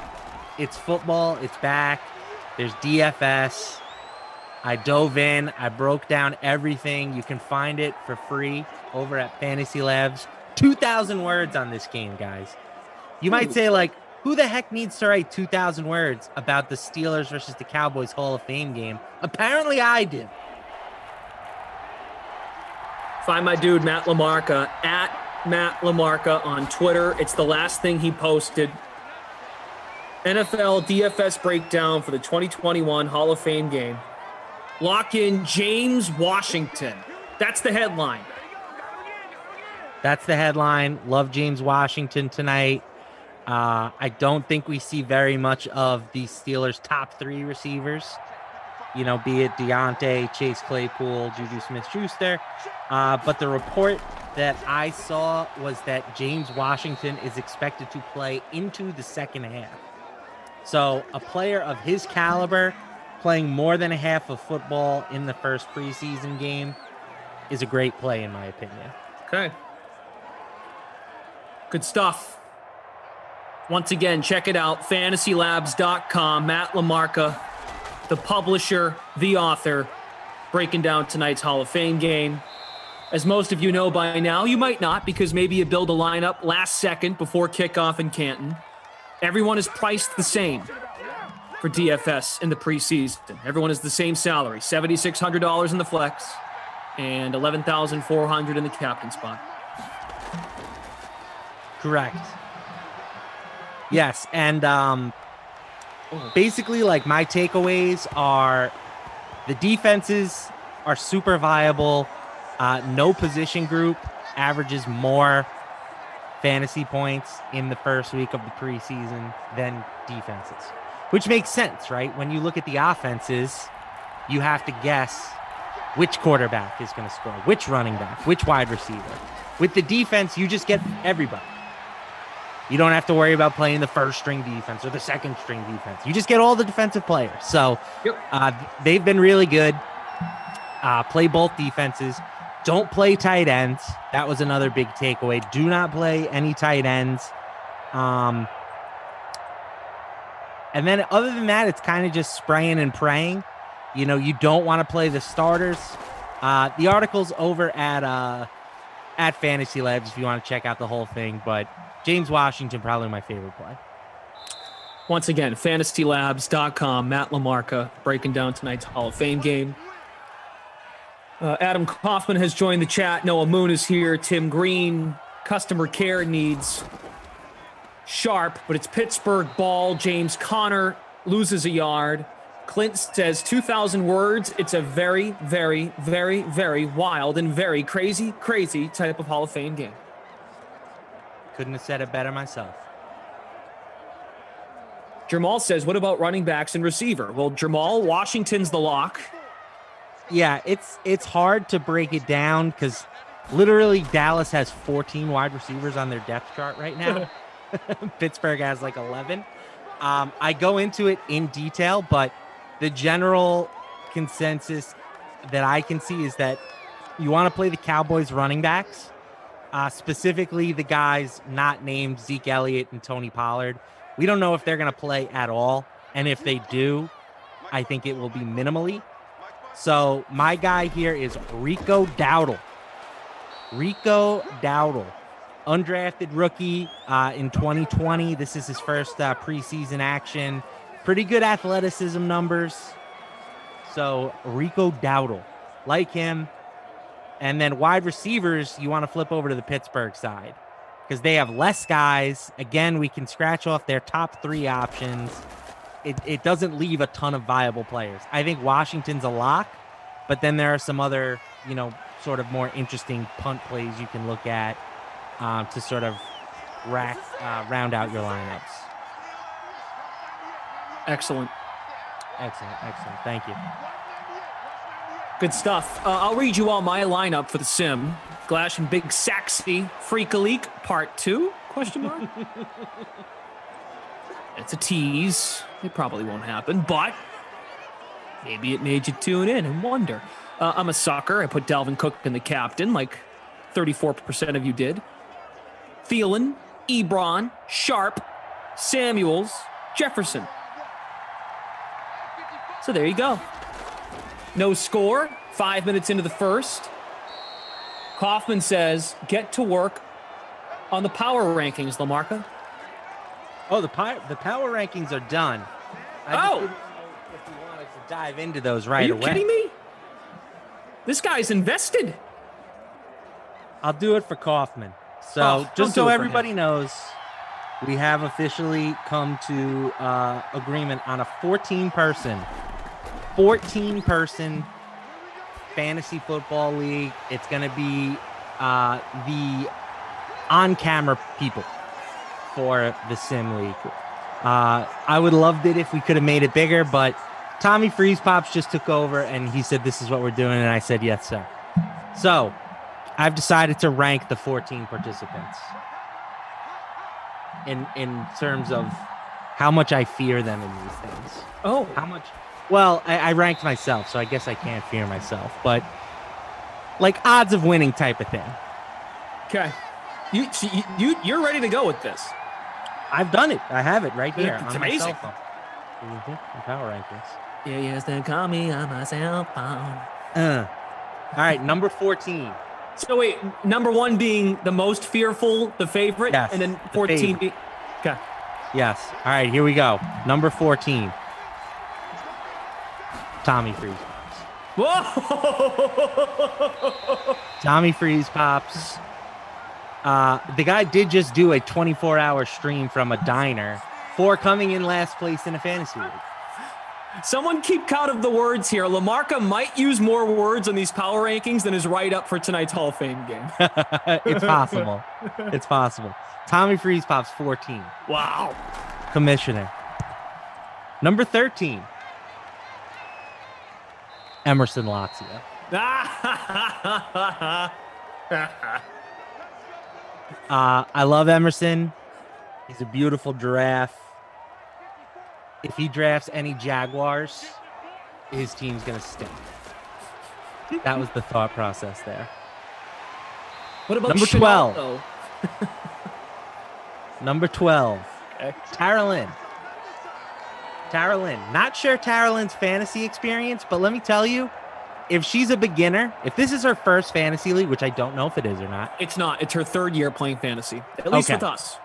it's football. It's back. There's DFS. I dove in. I broke down everything. You can find it for free over at Fantasy Labs. 2,000 words on this game, guys. You might say, like, who the heck needs to write 2,000 words about the Steelers versus the Cowboys Hall of Fame game? Apparently I did. Find my dude, Matt Lamarca, at Matt Lamarca on Twitter. It's the last thing he posted. NFL DFS breakdown for the 2021 Hall of Fame game. Lock in James Washington. That's the headline. That's the headline. Love James Washington tonight. I don't think we see very much of the Steelers' top 3 receivers, be it Deontay, Chase Claypool, Juju Smith-Schuster. But the report that I saw was that James Washington is expected to play into the second half. So a player of his caliber playing more than a half of football in the first preseason game is a great play, in my opinion. Okay. Good stuff. Once again, check it out, fantasylabs.com. Matt Lamarca, the publisher, the author, breaking down tonight's Hall of Fame game. As most of you know by now, you might not, because maybe you build a lineup last second before kickoff in Canton. Everyone is priced the same for DFS in the preseason. Everyone is the same salary, $7,600 in the flex and $11,400 in the captain spot. Correct. Yes, and basically, like, my takeaways are the defenses are super viable. No position group averages more fantasy points in the first week of the preseason than defenses, which makes sense, right? When you look at the offenses, you have to guess which quarterback is going to score, which running back, which wide receiver. With the defense, you just get everybody. You don't have to worry about playing the first string defense or the second string defense. You just get all the defensive players. So they've been really good. Play both defenses. Don't play tight ends. That was another big takeaway. Do not play any tight ends. And then other than that, it's kind of just spraying and praying. You don't want to play the starters. The article's over at Fantasy Labs if you want to check out the whole thing. But James Washington, probably my favorite play. Once again, fantasylabs.com. Matt Lamarca breaking down tonight's Hall of Fame game. Adam Kaufman has joined the chat. Noah Moon is here. Tim Green, customer care needs Sharp, but it's Pittsburgh ball. James Conner loses a yard. Clint says 2,000 words. It's a very, very, very, very wild and very crazy, crazy type of Hall of Fame game. Couldn't have said it better myself. Jamal says, what about running backs and receiver? Well, Jamal, Washington's the lock. Yeah, it's hard to break it down because literally Dallas has 14 wide receivers on their depth chart right now. Pittsburgh has like 11. I go into it in detail, but the general consensus that I can see is that you want to play the Cowboys running backs, specifically the guys not named Zeke Elliott and Tony Pollard. We don't know if they're going to play at all. And if they do, I think it will be minimally. So my guy here is Rico Dowdle. Rico Dowdle, undrafted rookie in 2020. This is his first preseason action. Pretty good athleticism numbers. So Rico Dowdle, like him. And then wide receivers, you want to flip over to the Pittsburgh side because they have less guys. Again, we can scratch off their top 3 options. It doesn't leave a ton of viable players. I think Washington's a lock, but then there are some other, sort of more interesting punt plays you can look at to sort of round out your lineups. Excellent. Thank you. Good stuff. I'll read you all my lineup for the sim. Glash and Big Saxy Freak Leak Part 2? Question mark. It's a tease. It probably won't happen, but maybe it made you tune in and wonder. I'm a sucker. I put Dalvin Cook in the captain, like 34% of you did. Thielen, Ebron, Sharp, Samuels, Jefferson. So there you go. No score. 5 minutes into the first. Kaufman says, get to work on the power rankings, LaMarca. Oh, the power rankings are done. I just didn't know if you wanted to dive into those right away. Are you kidding me? This guy's invested. I'll do it for Kaufman. So just so everybody knows, we have officially come to agreement on a 14-person fantasy football league. It's going to be the on-camera people for the Sim League. I would have loved it if we could have made it bigger, but Tommy Freeze Pops just took over and he said, this is what we're doing. And I said, yes, sir. So I've decided to rank the 14 participants in terms of how much I fear them in these things. Oh, how much? Well, I ranked myself, so I guess I can't fear myself, but like odds of winning type of thing. Okay. You're ready to go with this. I've done it. I have it right here. It's on amazing. My cell phone. Power rankings. Yeah, you used to call me on my cell phone. All right, number 14. So wait, number 1 being the most fearful, the favorite, yes, and then 14 being... Okay. Yes. All right, here we go. Number 14. Tommy Freeze Pops. Whoa! Tommy Freeze Pops. The guy did just do a 24-hour stream from a diner for coming in last place in a fantasy league. Someone keep count of the words here. LaMarca might use more words on these power rankings than is right up for tonight's Hall of Fame game. It's possible. It's possible. Tommy Freeze Pops 14. Wow. Commissioner. Number 13. Emerson Lazio. I love Emerson. He's a beautiful giraffe. If he drafts any Jaguars, his team's going to stink. That was the thought process there. What about number Chanel, 12? Number 12. Okay. Tara Lynn. Not sure Tara Lynn's fantasy experience, but let me tell you, if she's a beginner, if this is her first fantasy league, which I don't know if it is or not. It's not. It's her 3rd year playing fantasy, at least with us.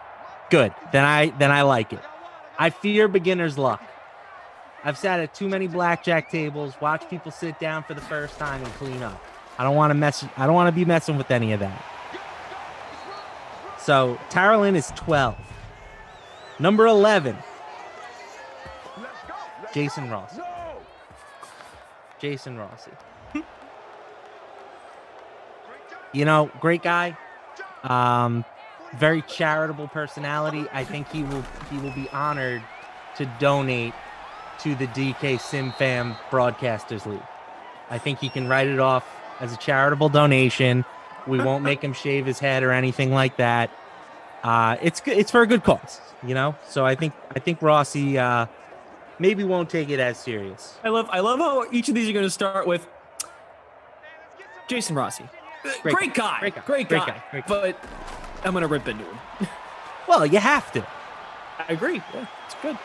Good. Then I like it. I fear beginner's luck. I've sat at too many blackjack tables, watched people sit down for the first time and clean up. I don't want to be messing with any of that. So Tara Lynn is 12. Number 11. Jason Rossi. Jason Rossi. Great guy. Very charitable personality. I think he will be honored to donate to the DK SimFam Broadcasters League. I think he can write it off as a charitable donation. We won't make him shave his head or anything like that. It's for a good cause, So I think Rossi maybe won't take it as serious. I love how each of these are going to start with Jason Rossi. Great guy. But I'm going to rip into him. Well, you have to. I agree. Yeah, it's good.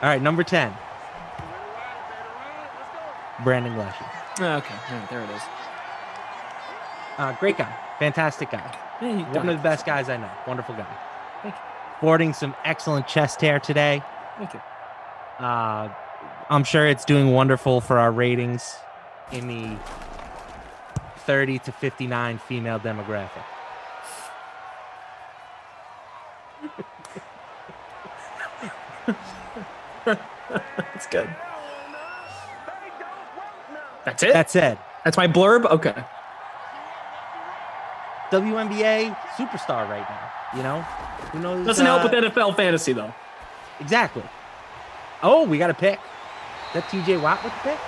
All right, number 10. Brandon Glashy. Okay, there it is. Great guy. Fantastic guy. Yeah, one of the best guys I know. Wonderful guy. Thank you. Sporting some excellent chest hair today. Thank you. I'm sure it's doing wonderful for our ratings in the 30 to 59 female demographic. That's good. That's it? That's it. That's my blurb? Okay. WNBA superstar right now, Who knows? Doesn't help with NFL fantasy, though. Exactly. Oh, we got a pick. Is that TJ Watt with the pick?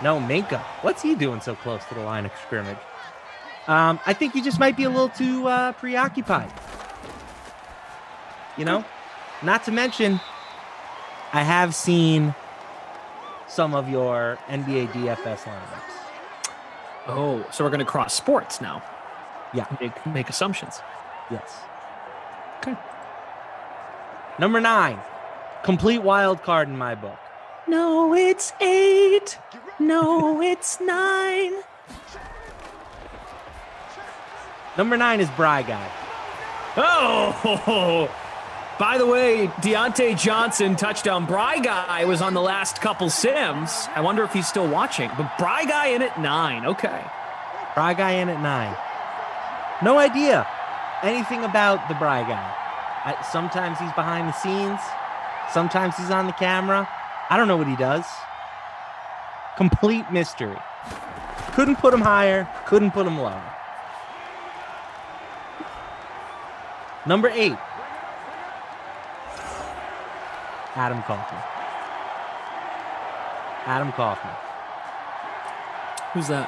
No, Minka. What's he doing so close to the line of scrimmage? I think he just might be a little too preoccupied. Not to mention, I have seen some of your NBA DFS lineups. Oh, so we're going to cross sports now. Yeah. Make assumptions. Yes. Okay. Number 9, complete wild card in my book. No, it's 8. No, it's 9. Number 9 is Bry Guy. Oh, by the way, Deontay Johnson touchdown. Bry Guy was on the last couple sims. I wonder if he's still watching. But Bry Guy in at 9. Okay. Bry Guy in at 9. No idea anything about the Bry Guy. Sometimes he's behind the scenes. Sometimes he's on the camera. I don't know what he does. Complete mystery. Couldn't put him higher. Couldn't put him lower. Number 8. Adam Kaufman. Adam Kaufman. Who's that?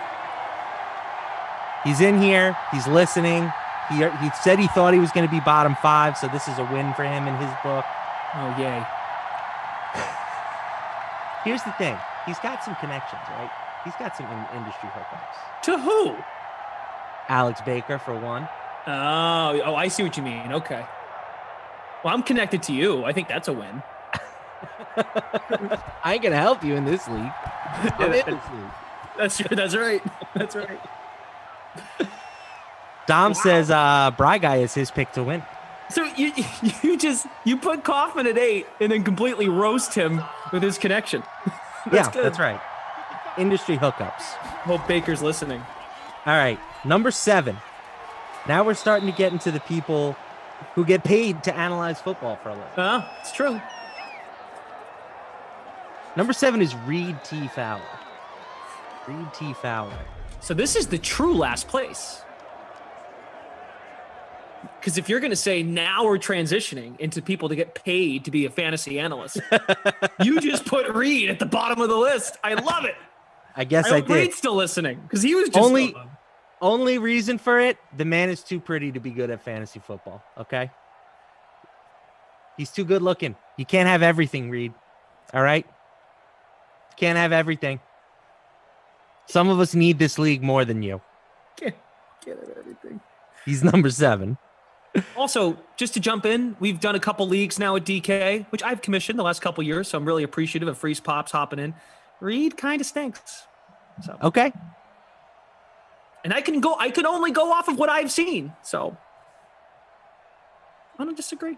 He's in here. He's listening. He said he thought he was going to be bottom 5, so this is a win for him in his book. Oh, yay. Here's the thing. He's got some connections, right? He's got some industry hookups. To who? Alex Baker, for one. Oh, I see what you mean. Okay. Well, I'm connected to you. I think that's a win. I ain't going to help you in this league. I'm in this league. That's right. That's right. Dom says Bry Guy is his pick to win. So you put Kaufman at 8 and then completely roast him with his connection. That's right. Industry hookups. Hope Baker's listening. All right, number 7. Now we're starting to get into the people who get paid to analyze football for a living. It's true. Number 7 is Reed T. Fowler. Reed T. Fowler. So this is the true last place. Because if you're going to say now we're transitioning into people to get paid to be a fantasy analyst, you just put Reed at the bottom of the list. I love it. I guess I did. Reed's still listening because he was just only reason for it. The man is too pretty to be good at fantasy football. Okay, he's too good looking. You can't have everything, Reed. All right, you can't have everything. Some of us need this league more than you. Can't have everything. He's number 7. Also, just to jump in, we've done a couple leagues now at DK, which I've commissioned the last couple years, so I'm really appreciative of Freeze Pops hopping in. Reed kind of stinks. So okay. And I can only go off of what I've seen, so I don't disagree.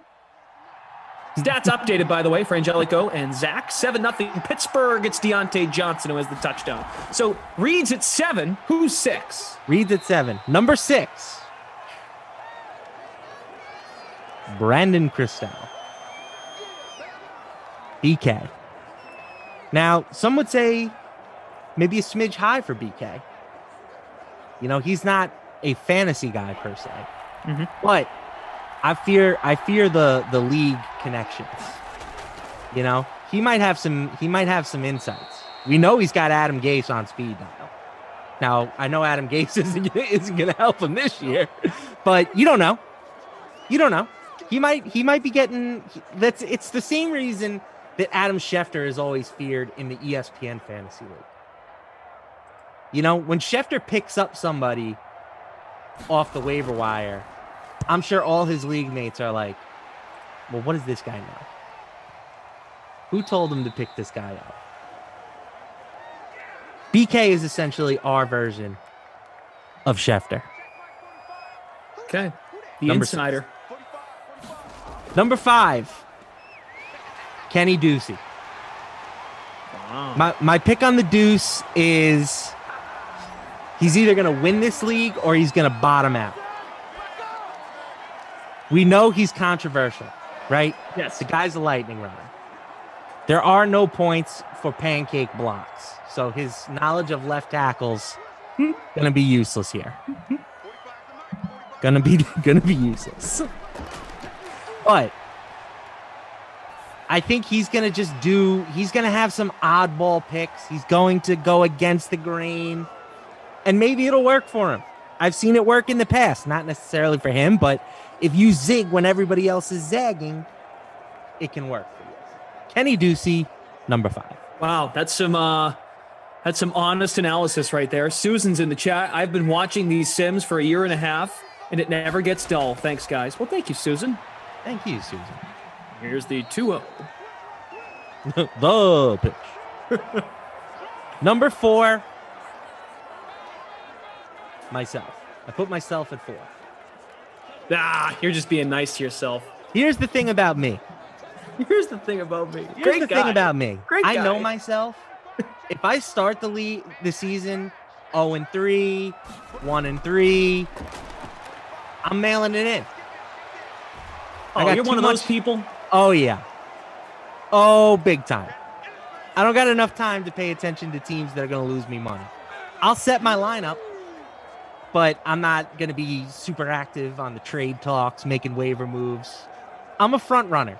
Stats updated, by the way, for Angelico and Zach. 7-0 Pittsburgh. It's Deontay Johnson who has the touchdown. So Reed's at 7. Who's 6? Reed's at 7. Number 6. Brandon Christel. BK. Now, some would say maybe a smidge high for BK. You know, he's not a fantasy guy per se, but I fear the league connections. You know, he might have some insights. We know he's got Adam Gase on speed dial. Now, I know Adam Gase isn't going to help him this year, but you don't know. You don't know. He might be getting. It's the same reason that Adam Schefter is always feared in the ESPN Fantasy League. You know, when Schefter picks up somebody off the waiver wire, I'm sure all his league mates are like, well, what does this guy know? Who told him to pick this guy up? BK is essentially our version of Schefter. Okay. The Number insider. Number 5, Kenny Ducey. Wow. My pick on the Deuce is he's either going to win this league or he's going to bottom out. We know he's controversial, right? Yes. The guy's a lightning rod. There are no points for pancake blocks, so his knowledge of left tackles gonna be useless here. Gonna be useless. But I think he's gonna he's gonna have some oddball picks. He's going to go against the grain, and maybe it'll work for him. I've seen it work in the past, not necessarily for him, but if you zig when everybody else is zagging, it can work for you. Kenny Ducey, number 5. Wow, that's some honest analysis right there. Susan's in the chat. I've been watching these Sims for a year and a half, and it never gets dull. Thanks, guys. Well, thank you, Susan. Thank you, Susan. Here's the 2-0. The pitch. Number 4, myself. I put myself at 4. You're just being nice to yourself. Here's the thing about me. Here's the thing about me. Here's the thing about me. Great I know guy. myself. If I start the season 0-3, 1-3, I'm mailing it in. Oh, you're one of those people? Oh, yeah. Oh, big time. I don't got enough time to pay attention to teams that are going to lose me money. I'll set my lineup, but I'm not going to be super active on the trade talks, making waiver moves. I'm a front runner.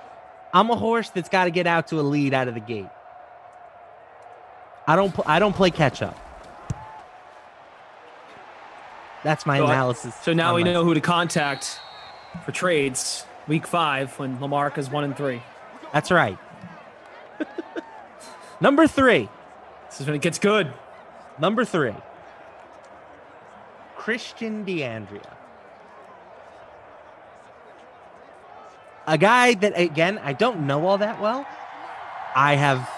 I'm a horse that's got to get out to a lead out of the gate. I don't play catch up. That's my analysis. So now we know who to contact for trades week 5 when Lamarcus 1-3. That's right. Number 3. This is when it gets good. Number 3. Christian DeAndrea. A guy that, again, I don't know all that well. I have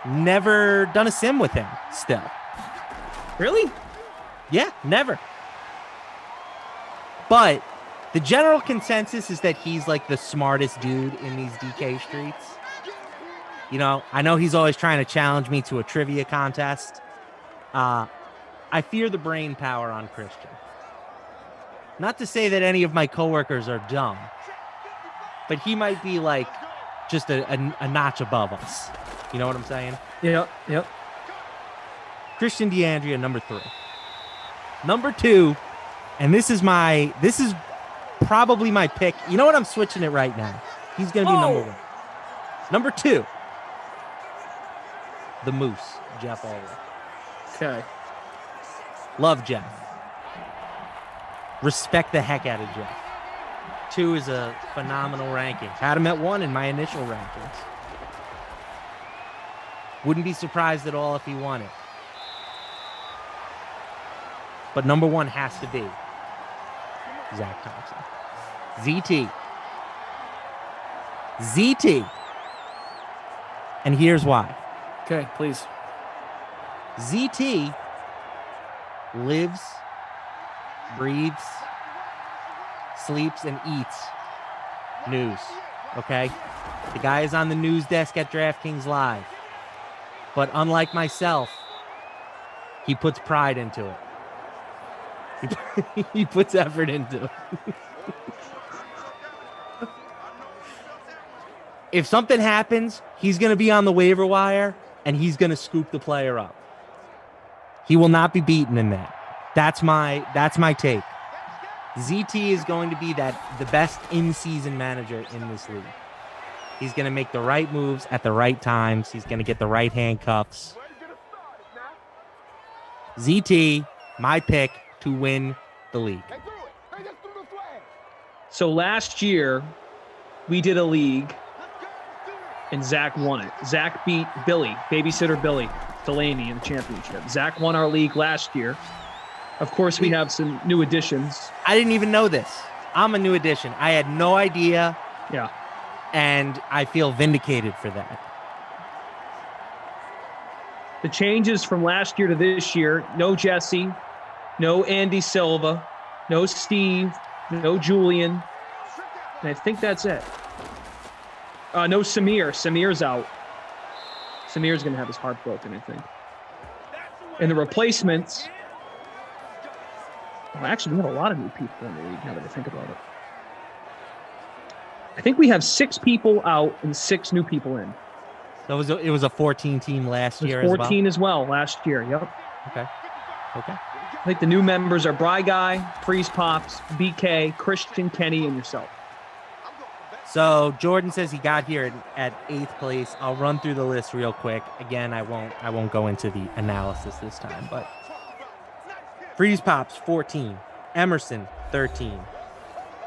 never done a sim with him still. Really? Yeah, never. But the general consensus is that he's like the smartest dude in these DK streets. You know, I know he's always trying to challenge me to a trivia contest. I fear the brain power on Christian. Not to say that any of my coworkers are dumb, but he might be like just a notch above us. You know what I'm saying? Yep. Christian DeAndrea, number 3. Number 2, and this is probably my pick. You know what? I'm switching it right now. He's going to be number 1. Number 2, the Moose, Jeff Ulrich. Okay. Love Jeff. Respect the heck out of Jeff. 2 is a phenomenal ranking. Had him at 1 in my initial rankings. Wouldn't be surprised at all if he won it. But number 1 has to be Zach Thompson. ZT. And here's why. Okay, please. ZT lives, breathes, sleeps, and eats news. Okay? The guy is on the news desk at DraftKings Live. But unlike myself, he puts pride into it. He puts effort into it. if something happens, he's going to be on the waiver wire and he's going to scoop the player up. He will not be beaten in that. That's my take. ZT is going to be the best in-season manager in this league. He's going to make the right moves at the right times. He's going to get the right handcuffs. ZT, my pick to win the league. So last year, we did a league, and Zach won it. Zach beat Billy, babysitter Billy Delaney, in the championship. Zach won our league last year. Of course, we have some new additions. I didn't even know this. I'm a new addition. I had no idea. Yeah. And I feel vindicated for that. The changes from last year to this year, no Jesse, no Andy Silva, no Steve, no Julian. And I think that's it. No Samir. Samir's out. Samir's going to have his heart broken, I think. And the replacements... Well, actually, we have a lot of new people in the league now that I think about it. I think we have 6 people out and 6 new people in. So it was a 14 team last year 14 as well last year, yep. Okay. I think the new members are Bry Guy, Freeze Pops, BK, Christian, Kenny, and yourself. So Jordan says he got here at 8th place. I'll run through the list real quick. Again, I won't go into the analysis this time, but Freeze Pops 14, Emerson 13,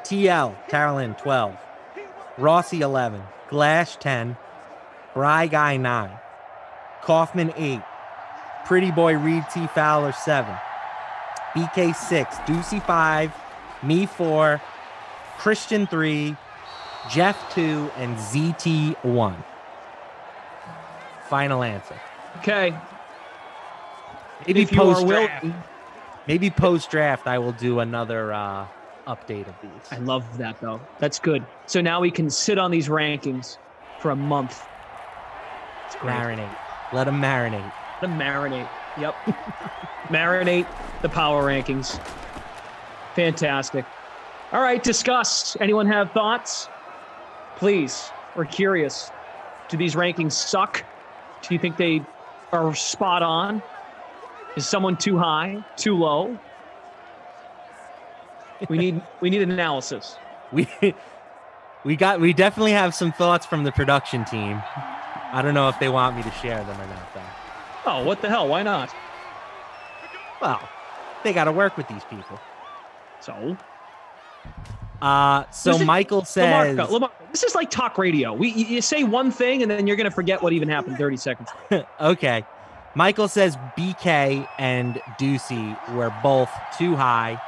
TL Carolyn 12, Rossi 11, Glash 10, Bry Guy 9, Kaufman 8, Pretty Boy Reed T Fowler 7, BK 6, Ducey 5, me 4, Christian 3, Jeff 2, and ZT 1. Final answer. Okay. Maybe post-draft, I will do another update of these. I love that, though. That's good. So now we can sit on these rankings for a month. It's great. Marinate. Let them marinate. Let them marinate. Yep. Marinate the power rankings. Fantastic. All right, discuss. Anyone have thoughts? Please. We're curious. Do these rankings suck? Do you think they are spot on? Is someone too high, too low? We need an analysis. We definitely have some thoughts from the production team. I don't know if they want me to share them or not, though. Oh, what the hell? Why not? Well, they got to work with these people. So Michael says... Lamarco, this is like talk radio. You say one thing, and then you're going to forget what even happened 30 seconds. Okay. Michael says BK and Ducey were both too high,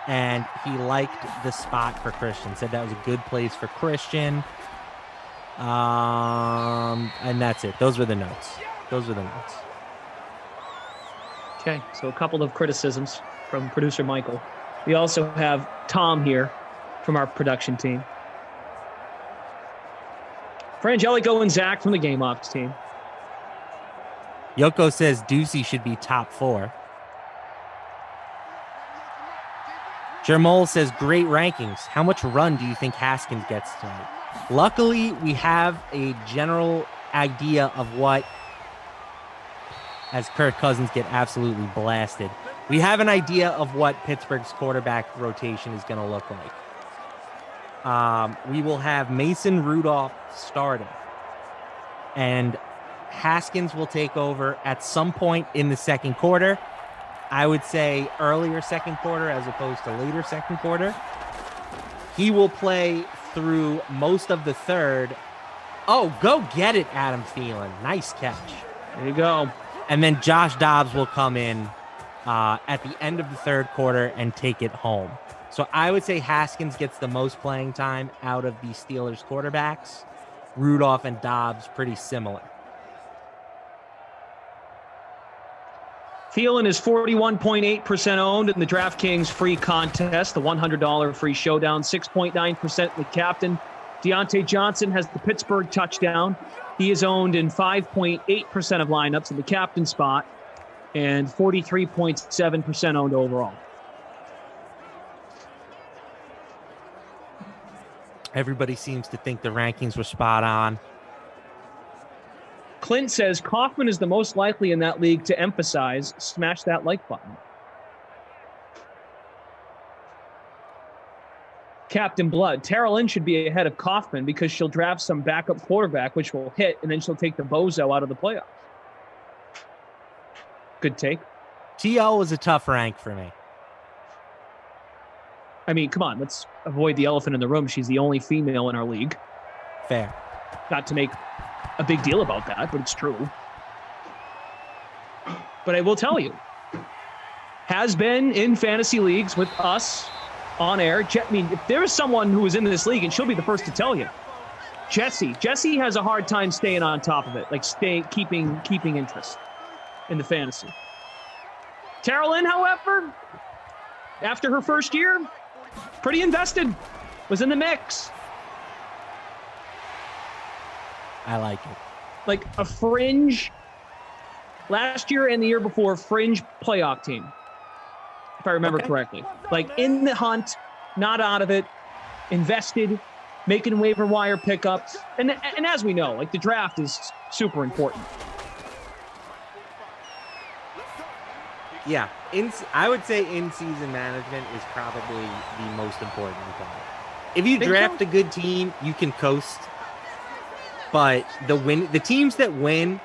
and he liked the spot for Christian. Said that was a good place for Christian. And that's it. Those were the notes. Okay, so a couple of criticisms from producer Michael. We also have Tom here from our production team. Frangelico and Zach from the Game Ops team. Yoko says Ducey should be top 4. Jermol says great rankings. How much run do you think Haskins gets tonight? Luckily, we have a general idea of what, as Kirk Cousins get absolutely blasted, we have an idea of what Pittsburgh's quarterback rotation is going to look like. We will have Mason Rudolph starting, and Haskins will take over at some point in the second quarter. I would say earlier second quarter as opposed to later second quarter. He will play through most of the third. Oh, go get it, Adam Thielen. Nice catch. There you go. And then Josh Dobbs will come in at the end of the third quarter and take it home. So I would say Haskins gets the most playing time out of the Steelers quarterbacks. Rudolph and Dobbs pretty similar. Thielen is 41.8% owned in the DraftKings free contest, the $100 free showdown, 6.9% the captain. Deontay Johnson has the Pittsburgh touchdown. He is owned in 5.8% of lineups in the captain spot and 43.7% owned overall. Everybody seems to think the rankings were spot on. Clint says Kaufman is the most likely in that league to emphasize. Smash that like button. Captain Blood. Tara Lynn should be ahead of Kaufman because she'll draft some backup quarterback, which will hit, and then she'll take the bozo out of the playoffs. Good take. TL was a tough rank for me. I mean, come on, let's avoid the elephant in the room. She's the only female in our league. Fair. Not to make a big deal about that, but it's true. But I will tell you, has been in fantasy leagues with us on air. I mean, if there is someone who is in this league, and she'll be the first to tell you, Jessie. Jessie has a hard time staying on top of it, like keeping interest in the fantasy. Tara Lynn, however, after her first year, pretty invested, was in the mix. I like it. Like a fringe, last year and the year before, fringe playoff team, if I remember correctly. Like in the hunt, not out of it, invested, making waiver wire pickups. And as we know, like the draft is super important. Yeah, I would say in-season management is probably the most important component. If you draft a good team, you can coast. But the teams that win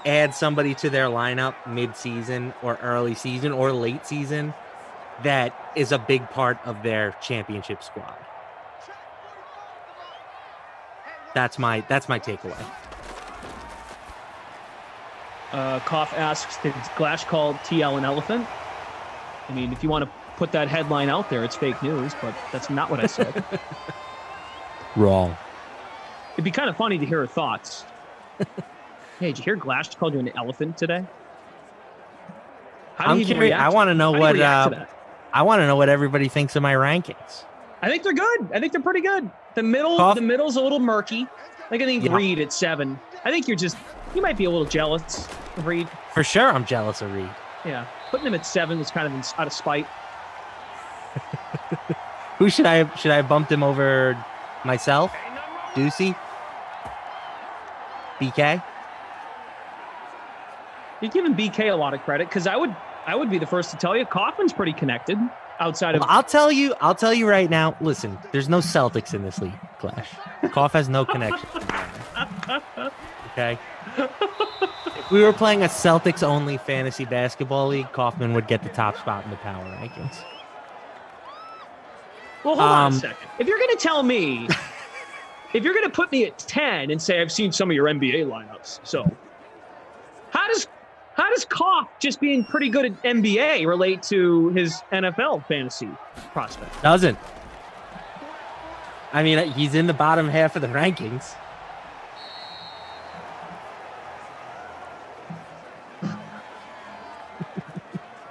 add somebody to their lineup mid-season or early season or late season that is a big part of their championship squad. That's my takeaway. Koff asks, did Glash call TL an elephant? I mean, if you want to put that headline out there, it's fake news, but that's not what I said. Wrong. It'd be kind of funny to hear her thoughts. Hey, did you hear Glash called you an elephant today? I'm curious. I want to know what I want to know what everybody thinks of my rankings. I think they're good. I think they're pretty good. The middle's a little murky. Like I think Reed at 7. I think you might be a little jealous of Reed. For sure, I'm jealous of Reed. Yeah, putting him at 7 was kind of out of spite. Who should I have bumped him over? Myself, Ducey, BK. You're giving BK a lot of credit because I would be the first to tell you Kaufman's pretty connected outside of. Well, I'll tell you right now. Listen, there's no Celtics in this league, Clash. Kauf has no connection. Okay. If we were playing a Celtics-only fantasy basketball league, Kaufman would get the top spot in the power rankings. Well, hold on a second. If you're going to tell me, if you're going to put me at 10 and say I've seen some of your NBA lineups, so how does Koff just being pretty good at NBA relate to his NFL fantasy prospect? Doesn't. I mean, he's in the bottom half of the rankings.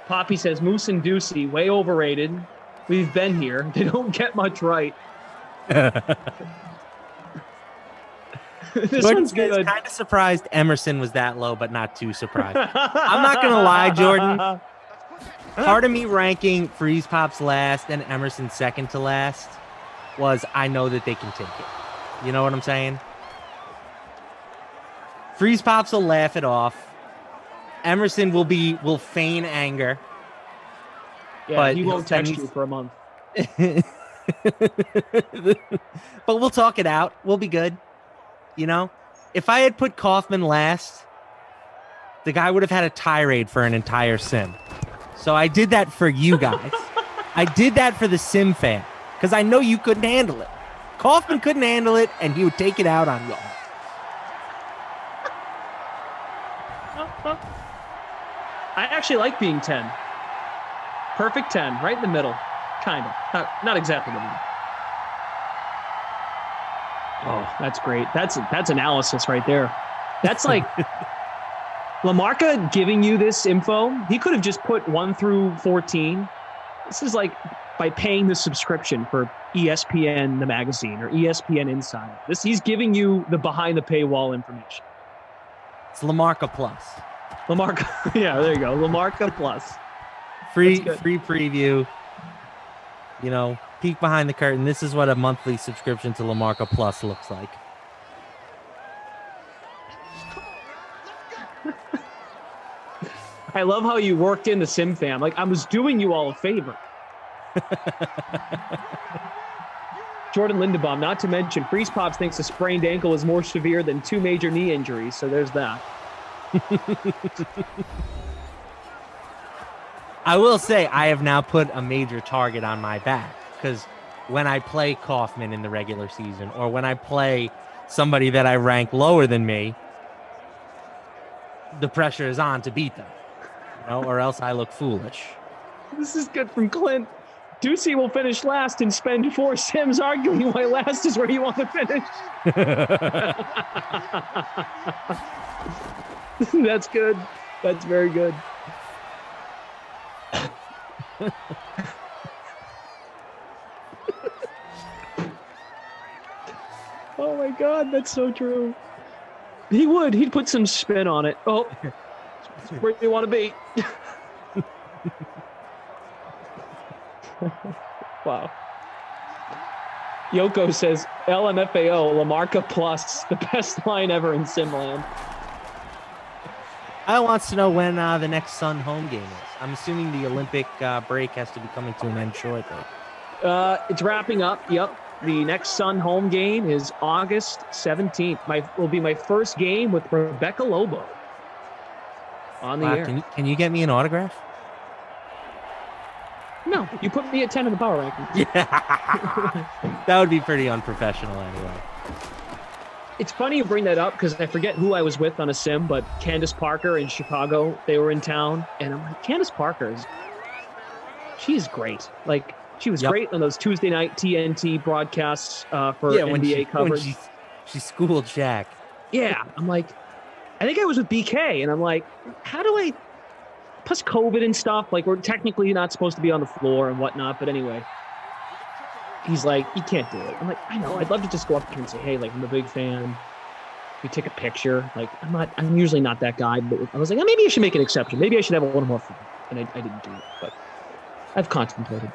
Poppy says Moose and Ducey way overrated. We've been here. They don't get much right. This one's good. Kind of surprised Emerson was that low, but not too surprised. I'm not going to lie, Jordan. Part of me ranking Freeze Pops last and Emerson second to last was I know that they can take it. You know what I'm saying? Freeze Pops will laugh it off. Emerson will feign anger. Yeah, but he won't text you for a month. But we'll talk it out. We'll be good. You know, if I had put Kaufman last, the guy would have had a tirade for an entire sim. So I did that for you guys. I did that for the sim fan because I know you couldn't handle it. Kaufman couldn't handle it, and he would take it out on y'all. I actually like being 10. Perfect 10, right in the middle. Kind of. Not exactly the middle. Oh, that's great. That's analysis right there. That's like Lamarca giving you this info. He could have just put 1 through 14. This is like by paying the subscription for ESPN, the magazine, or ESPN Insider. He's giving you the behind the paywall information. It's Lamarca Plus. Lamarca, yeah, there you go. Lamarca Plus. Free preview. You know, peek behind the curtain. This is what a monthly subscription to LaMarca Plus looks like. I love how you worked in the Sim fam. Like, I was doing you all a favor. Jordan Lindenbaum, not to mention, Freeze Pops thinks a sprained ankle is more severe than 2 major knee injuries. So there's that. I will say I have now put a major target on my back because when I play Kaufman in the regular season or when I play somebody that I rank lower than me, the pressure is on to beat them, or else I look foolish. This is good from Clint. Ducey will finish last and spend 4 Sims arguing why last is where you want to finish. That's good. That's very good. Oh my God, that's so true. He would. He'd put some spin on it. Oh, where do you want to be? Wow. Yoko says, LMFAO, LaMarca Plus, the best line ever in Simland. I wants to know when the next Sun home game is. I'm assuming the Olympic break has to be coming to an end shortly. It's wrapping up. Yep. The next Sun home game is August 17th. Will be my first game with Rebecca Lobo on the air. Can you get me an autograph? No, you put me at 10 in the power rankings. Yeah. That would be pretty unprofessional anyway. It's funny you bring that up because I forget who I was with on a sim, but Candace Parker in Chicago, they were in town. And I'm like, Candace Parker, she's great. Like, she was great on those Tuesday night TNT broadcasts for NBA coverage. When she schooled Shaq. Yeah, I'm like, I think I was with BK, and I'm like, how do I, plus COVID and stuff, like we're technically not supposed to be on the floor and whatnot, but anyway. He's like, you can't do it. I'm like, I know. I'd love to just go up here and say, hey, like, I'm a big fan. We take a picture. Like, I'm usually not that guy, but I was like, maybe I should make an exception. Maybe I should have a little more fun. And I didn't do it, but I've contemplated.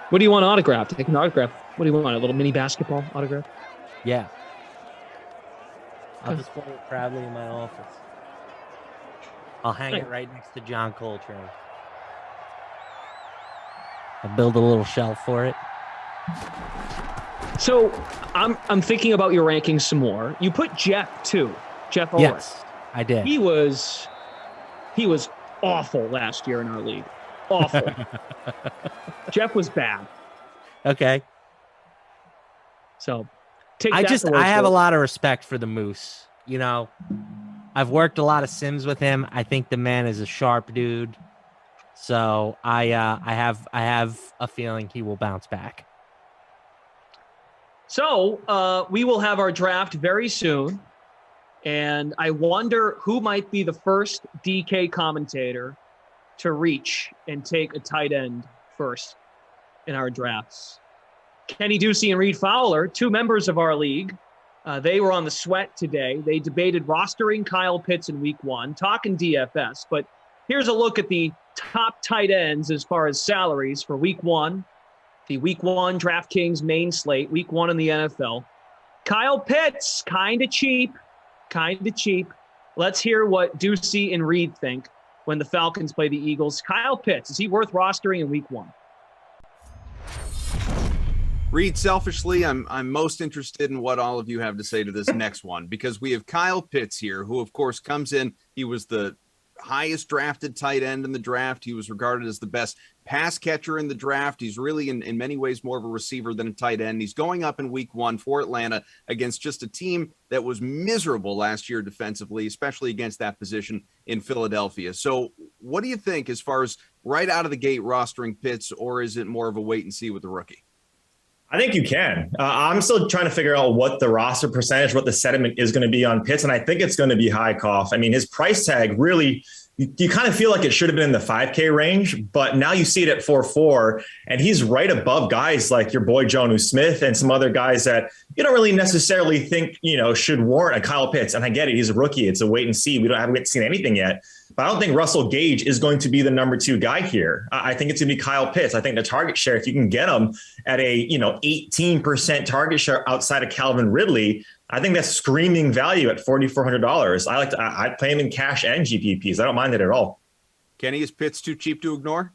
What do you want autographed? Take an autograph. What do you want? A little mini basketball autograph? Yeah. I'll display it proudly in my office. I'll hang it right next to John Coltrane. I'll build a little shelf for it. So I'm thinking about your rankings some more. You put Jeff too. Jeff Owen. Yes, I did. He was awful last year in our league. Awful. Jeff was bad. Okay. So I have a lot of respect for the Moose. You know, I've worked a lot of sims with him. I think the man is a sharp dude. So I have a feeling he will bounce back. So we will have our draft very soon. And I wonder who might be the first DK commentator to reach and take a tight end first in our drafts. Kenny Ducey and Reed Fowler, 2 members of our league. They were on the sweat today. They debated rostering Kyle Pitts in week 1, talking DFS. But here's a look at the top tight ends as far as salaries for week 1. The week 1 DraftKings main slate, week 1 in the NFL. Kyle Pitts, kind of cheap. Let's hear what Ducey and Reed think when the Falcons play the Eagles. Kyle Pitts, is he worth rostering in week 1? Reed, selfishly, I'm most interested in what all of you have to say to this next one, because we have Kyle Pitts here, who of course comes in. He was the highest drafted tight end in the draft. He was regarded as the best pass catcher in the draft. He's really in many ways more of a receiver than a tight end. He's going up in week 1 for Atlanta against just a team that was miserable last year defensively, especially against that position in Philadelphia. So what do you think as far as right out of the gate rostering Pitts, or is it more of a wait and see with the rookie? I think you can. I'm still trying to figure out what the roster percentage, what the sentiment is going to be on Pitts. And I think it's going to be high, Koff. I mean, his price tag really, you kind of feel like it should have been in the 5K range, but now you see it at 4.4, and he's right above guys like your boy Jonnu Smith and some other guys that you don't really necessarily think, should warrant a Kyle Pitts. And I get it. He's a rookie. It's a wait and see. We haven't seen anything yet. But I don't think Russell Gage is going to be the number 2 guy here. I think it's going to be Kyle Pitts. I think the target share, if you can get him at a 18% target share outside of Calvin Ridley, I think that's screaming value at $4,400. I'd play him in cash and GPPs. I don't mind it at all. Kenny, is Pitts too cheap to ignore?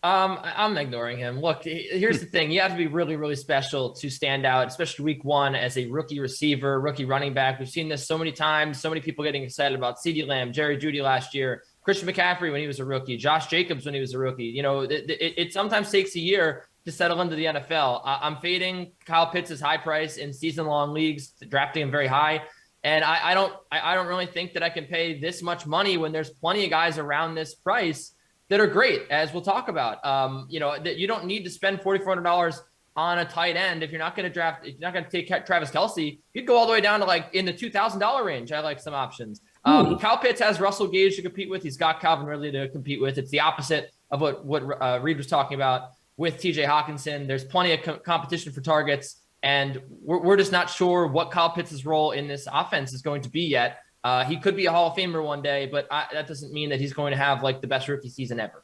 I'm ignoring him. Look, here's the thing. You have to be really, really special to stand out, especially week 1 as a rookie receiver, rookie running back. We've seen this so many times, so many people getting excited about CeeDee Lamb, Jerry Jeudy last year, Christian McCaffrey when he was a rookie, Josh Jacobs when he was a rookie. It sometimes takes a year to settle into the NFL. I'm fading Kyle Pitts' high price in season-long leagues, drafting him very high. And I don't really think that I can pay this much money when there's plenty of guys around this price that are great, as we'll talk about. That you don't need to spend $4,400 on a tight end if you're not going to draft. If you're not going to take Travis Kelce, you'd go all the way down to like in the $2,000 range. I like some options. Kyle Pitts has Russell Gage to compete with. He's got Calvin Ridley to compete with. It's the opposite of what Reed was talking about with TJ Hawkinson. There's plenty of competition for targets, and we're just not sure what Kyle Pitts' role in this offense is going to be yet. He could be a Hall of Famer one day, but that doesn't mean that he's going to have like the best rookie season ever.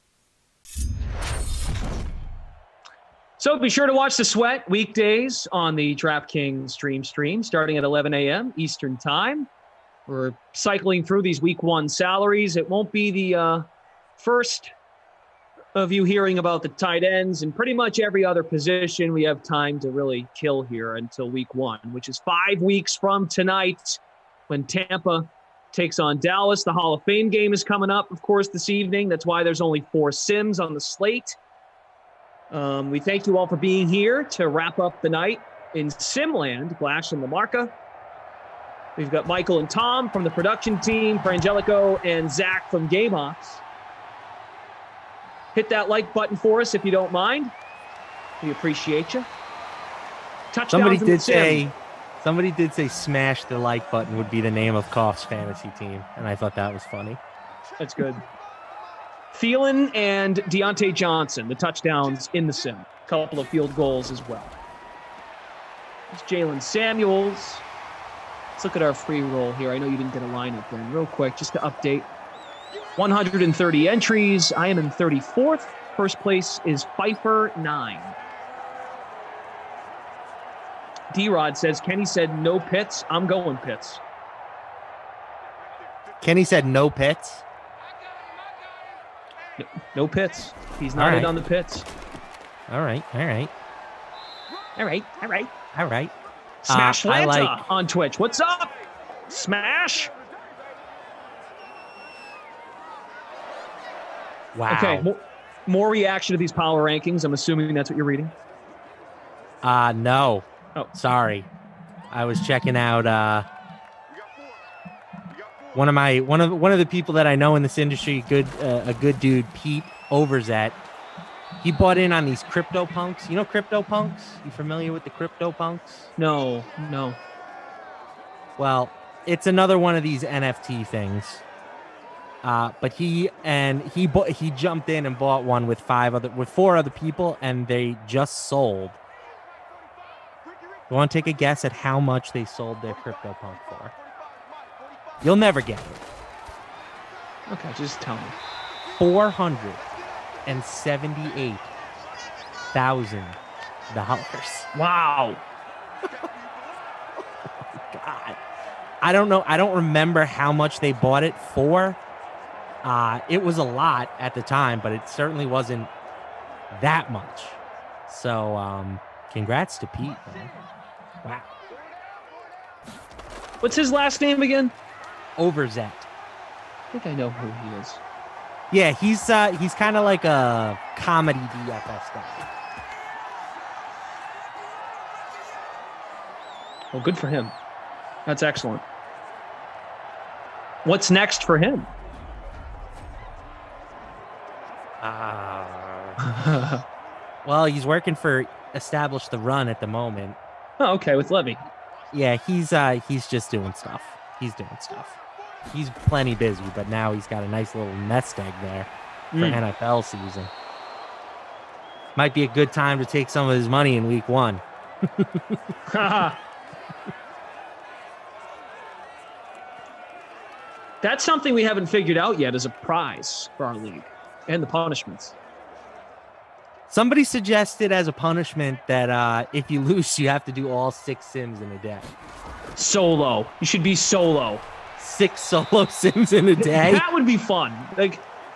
So be sure to watch The Sweat weekdays on the DraftKings stream starting at 11 a.m. Eastern Time. We're cycling through these week 1 salaries. It won't be the first of you hearing about the tight ends, and pretty much every other position we have time to really kill here until week 1, which is 5 weeks from tonight when Tampa takes on Dallas. The Hall of Fame game is coming up, of course, this evening. That's why there's only 4 sims on the slate. We thank you all for being here to wrap up the night in Simland. Glash and Lamarca. We've got Michael and Tom from the production team, Frangelico and Zach from Game Ops. Hit that like button for us if you don't mind. We appreciate you. Somebody did say smash the like button would be the name of Koff's fantasy team, and I thought that was funny. That's good. Thielen and Deontay Johnson, the touchdowns in the sim. A couple of field goals as well. It's Jalen Samuels. Let's look at our free roll here. I know you didn't get a lineup then. Real quick, just to update. 130 entries. I am in 34th. First place is Pfeiffer 9. D-Rod says, Kenny said no Pitts. I'm going Pitts. Kenny said no Pitts? No Pitts. He's not in on the Pitts. All right. Smash Lanta on Twitch. What's up? Smash. Wow. Okay, more reaction to these power rankings. I'm assuming that's what you're reading. No. Oh, sorry. I was checking out one of the people that I know in this industry, a good dude, Pete Overzet. He bought in on these CryptoPunks. You know CryptoPunks? You familiar with the CryptoPunks? No. Well, it's another one of these NFT things. But he jumped in and bought one with 4 other people, and they just sold. You want to take a guess at how much they sold their CryptoPunk for? You'll never get it. Okay, just tell me. $478,000. Wow. God. I don't know. I don't remember how much they bought it for. It was a lot at the time, but it certainly wasn't that much. So, congrats to Pete, man. Wow. What's his last name again? Overzet. I think I know who he is. Yeah, he's kind of like a comedy DFS guy. Well, good for him. That's excellent. What's next for him? Well, he's working for Establish the Run at the moment. Oh, okay, with Levy. Yeah, he's just doing stuff. He's plenty busy, but now he's got a nice little nest egg there for NFL season. Might be a good time to take some of his money in week 1. That's something we haven't figured out yet as a prize for our league, and the punishments. Somebody suggested as a punishment that if you lose, you have to do all 6 sims in a day. Solo. You should be solo. 6 solo sims in a day? That would be fun.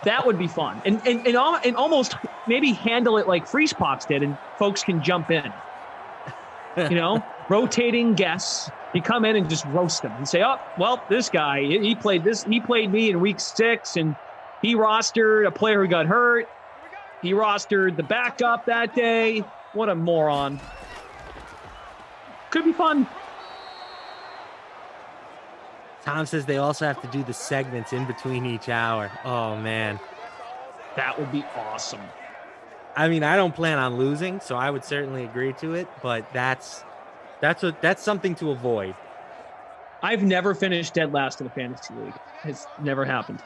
That would be fun. And almost maybe handle it like Freeze Pops did, and folks can jump in. Rotating guests. You come in and just roast them and say, oh, well, this guy, he played me in week 6, and he rostered a player who got hurt. He rostered the backup that day. What a moron. Could be fun. Tom says they also have to do the segments in between each hour. Oh, man. That would be awesome. I mean, I don't plan on losing, so I would certainly agree to it, but that's something to avoid. I've never finished dead last in a fantasy league. It's never happened.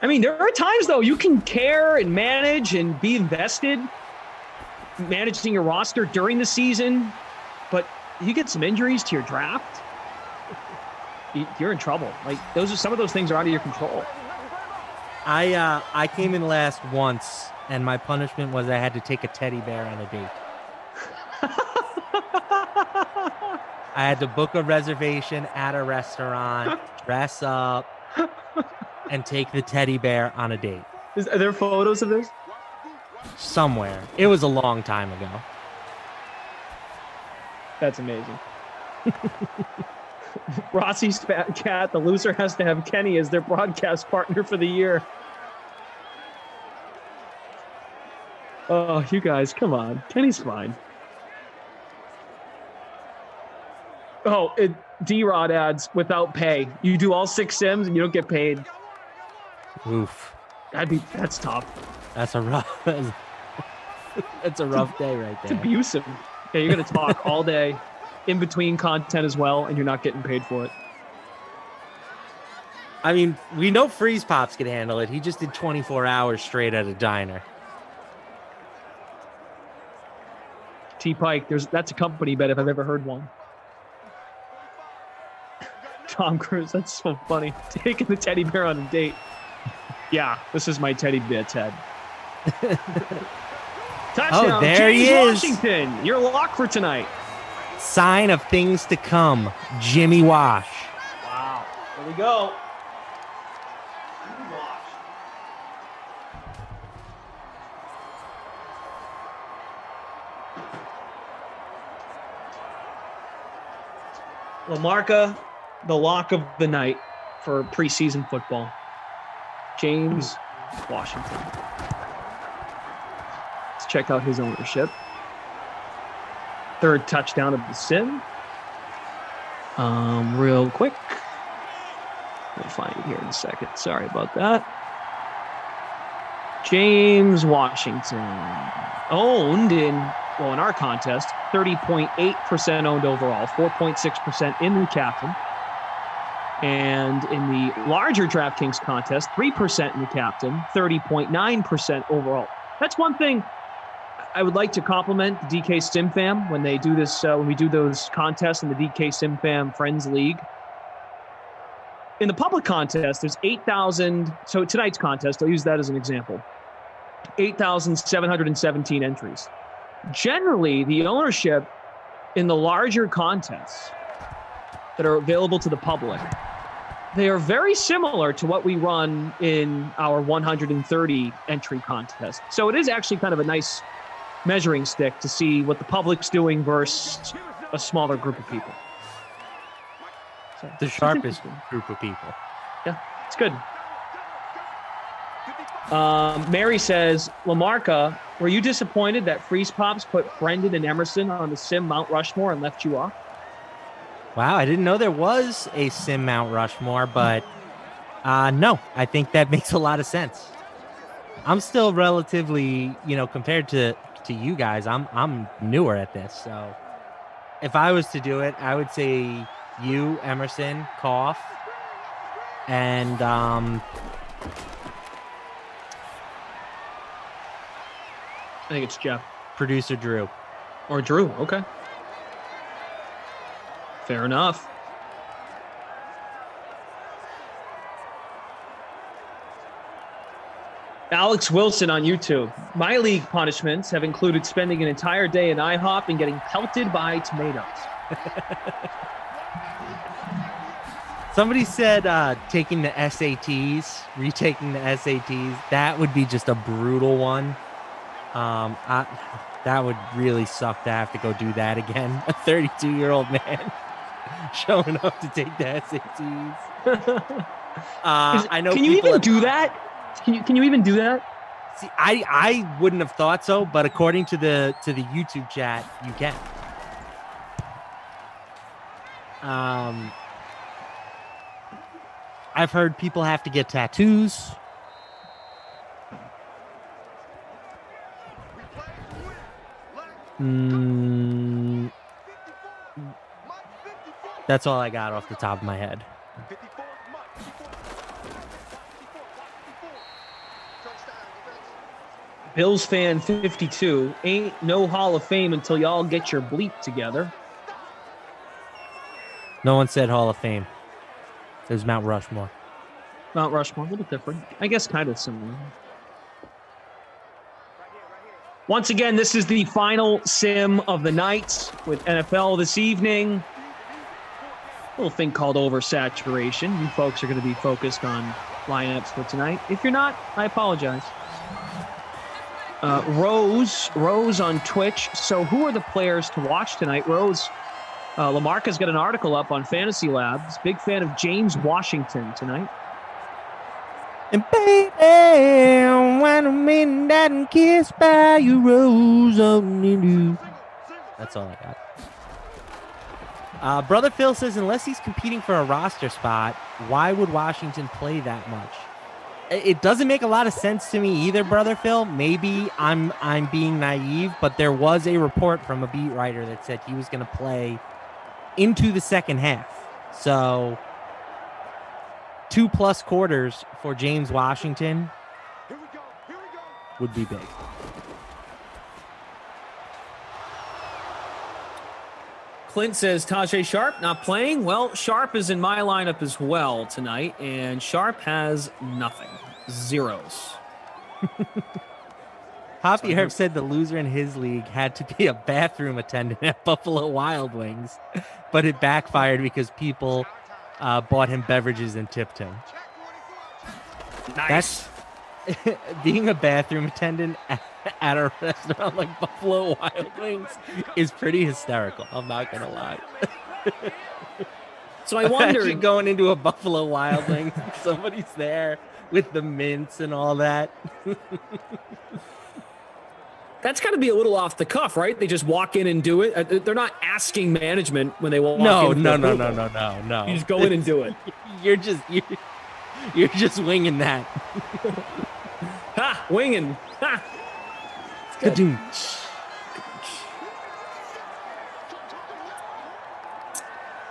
I mean, there are times, though, you can care and manage and be invested, managing your roster during the season, but you get some injuries to your draft, you're in trouble. Like, some of those things are out of your control. I came in last once, and my punishment was I had to take a teddy bear on a date. I had to book a reservation at a restaurant, dress up, and take the teddy bear on a date. Are there photos of this? Somewhere. It was a long time ago. That's amazing. Rossi's Fat Cat, the loser has to have Kenny as their broadcast partner for the year. Oh, you guys, come on. Kenny's fine. Oh, D-Rod adds, without pay. You do all 6 sims and you don't get paid. Oof. That's tough. That's a rough day right there. It's abusive. Yeah, you're going to talk all day in between content as well, and you're not getting paid for it. I mean, we know Freeze Pops can handle it. He just did 24 hours straight at a diner. T-Pike, that's a company bet if I've ever heard one. Tom Cruise, that's so funny. Taking the teddy bear on a date. Yeah, this is my teddy bear, Ted. Touchdown, oh, there James he is. Washington, your lock for tonight. Sign of things to come, Jimmy Wash. Wow, here we go. LaMarca, the lock of the night for preseason football. James Washington. Let's check out his ownership. 3rd touchdown of the sim. Real quick. I'll find it here in a second. Sorry about that. James Washington owned in our contest, 30.8% owned overall, 4.6% in the captain. And in the larger DraftKings contest, 3% in the captain, 30.9% overall. That's one thing I would like to compliment the DK Sim Fam when they do this, when we do those contests in the DK Sim Fam Friends League. In the public contest, there's 8,000. So tonight's contest, I'll use that as an example. 8,717 entries. Generally, the ownership in the larger contests that are available to the public, they are very similar to what we run in our 130 entry contest. So it is actually kind of a nice measuring stick to see what the public's doing versus a smaller group of people. So, the sharpest group of people. Yeah, it's good. Mary says, LaMarca, were you disappointed that Freeze Pops put Brendan and Emerson on the Sim Mount Rushmore and left you off? Wow, I didn't know there was a Sim Mount Rushmore, but no, I think that makes a lot of sense. I'm still relatively, compared to you guys, I'm newer at this. So if I was to do it, I would say you, Emerson, Koff, and I think it's Jeff. Producer Drew. Or Drew, okay. Fair enough. Alex Wilson on YouTube. My league punishments have included spending an entire day in IHOP and getting pelted by tomatoes. Somebody said taking the SATs, retaking the SATs. That would be just a brutal one. That would really suck to have to go do that again. A 32-year-old man showing up to take the SATs. I know. Can you even do that? Can you even do that? See, I wouldn't have thought so, but according to the YouTube chat, you can. I've heard people have to get tattoos. That's all I got off the top of my head. Bills fan 52. Ain't no Hall of Fame until y'all get your bleep together. No one said Hall of Fame. There's Mount Rushmore. Mount Rushmore, a little different. I guess kind of similar. Once again, this is the final sim of the night with NFL this evening. A little thing called oversaturation. You folks are going to be focused on lineups for tonight. If you're not, I apologize. Rose on Twitch. So who are the players to watch tonight? Rose, Lamarca's got an article up on Fantasy Labs. Big fan of James Washington tonight. And baby, when I'm in that and kissed by you, Rose on you. That's all I got. Brother Phil says, unless he's competing for a roster spot, why would Washington play that much? It doesn't make a lot of sense to me either, Brother Phil. Maybe I'm being naive, but there was a report from a beat writer that said he was going to play into the second half. So 2+ quarters for James Washington would be big. Clint says Tajay Sharp not playing. Well, Sharp is in my lineup as well tonight, and Sharp has nothing. Zeros. Hoppy Herb said the loser in his league had to be a bathroom attendant at Buffalo Wild Wings, but it backfired because people bought him beverages and tipped him. Nice. That's being a bathroom attendant at a restaurant like Buffalo Wild Wings is pretty hysterical. I'm not gonna lie. So I wonder, imagine going into a Buffalo Wild Wings, somebody's there with the mints and all that. That's got to be a little off the cuff, right? They just walk in and do it. They're not asking management when they walk in. No. You just go in and do it. You're just winging that. Ha! Winging. Ha! Kadoom.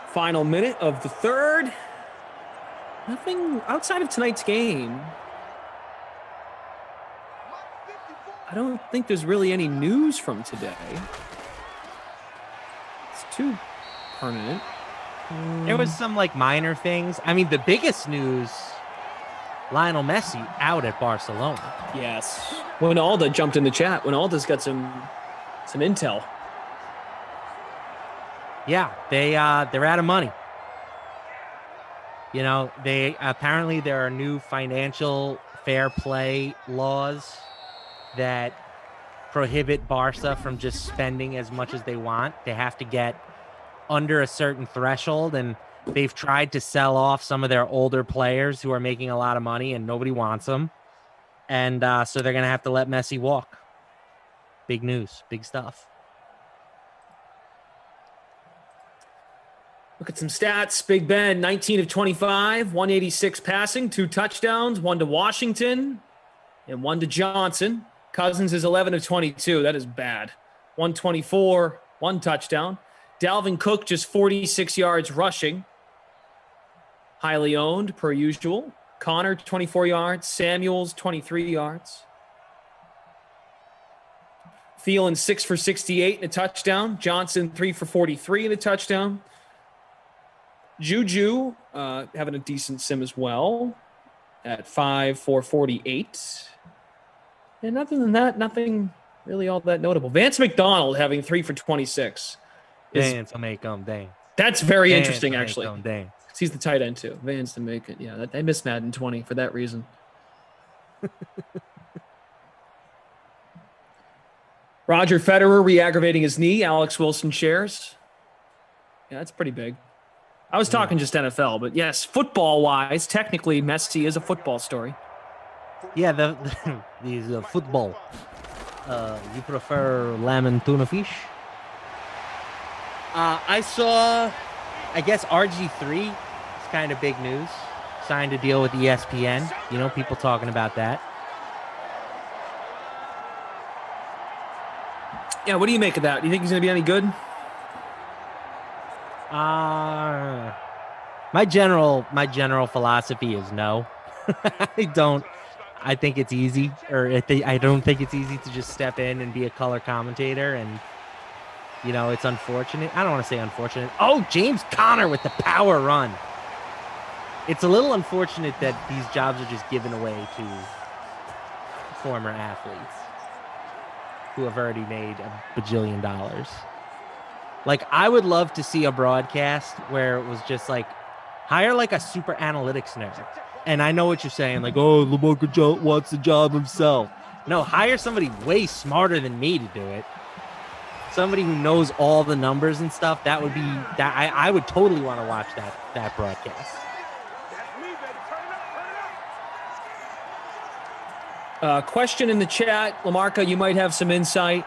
Final minute of the third. Nothing outside of tonight's game. I don't think there's really any news from today. It's too permanent. There was some minor things. I mean, the biggest news, Lionel Messi out at Barcelona. Yes. Winalda jumped in the chat. Winalda's got some intel. Yeah, they're out of money. You know, apparently there are new financial fair play laws that prohibit Barca from just spending as much as they want. They have to get under a certain threshold, and they've tried to sell off some of their older players who are making a lot of money and nobody wants them. And so they're going to have to let Messi walk. Big news, big stuff. Look at some stats. Big Ben, 19 of 25, 186 passing, 2 touchdowns, 1 to Washington and 1 to Johnson. Cousins is 11 of 22. That is bad. 124, 1 touchdown. Dalvin Cook just 46 yards rushing. Highly owned, per usual. Connor, 24 yards. Samuels, 23 yards. Thielen, 6 for 68 and a touchdown. Johnson, 3 for 43 and a touchdown. Juju having a decent sim as well at 5 for 48. And other than that, nothing really all that notable. Vance McDonald having 3 for 26. Dance will make them dance. That's very Dance interesting, will make actually. them dance. He's the tight end, too. Vance to make it. Yeah, I miss Madden 20 for that reason. Roger Federer re-aggravating his knee. Alex Wilson shares. Yeah, that's pretty big. I was talking just NFL, but yes, football-wise, technically, Messi is a football story. Yeah, these football. You prefer lamb and tuna fish? I saw, I guess RG3 is kind of big news. Signed a deal with ESPN. You know, people talking about that. Yeah, what do you make of that? Do you think he's going to be any good? My general philosophy is no. I think it's easy, I don't think it's easy to just step in and be a color commentator, and you know, it's unfortunate. I don't want to say unfortunate. Oh, James Conner with the power run. It's a little unfortunate that these jobs are just given away to former athletes who have already made $1 bajillion. Like, I would love to see a broadcast where it was just like, hire like a super analytics nerd. And I know what you're saying, like, oh, Lamarca wants the job himself. No, hire somebody way smarter than me to do it. Somebody who knows all the numbers and stuff. That would be that. I would totally want to watch that broadcast. Question in the chat, Lamarca, you might have some insight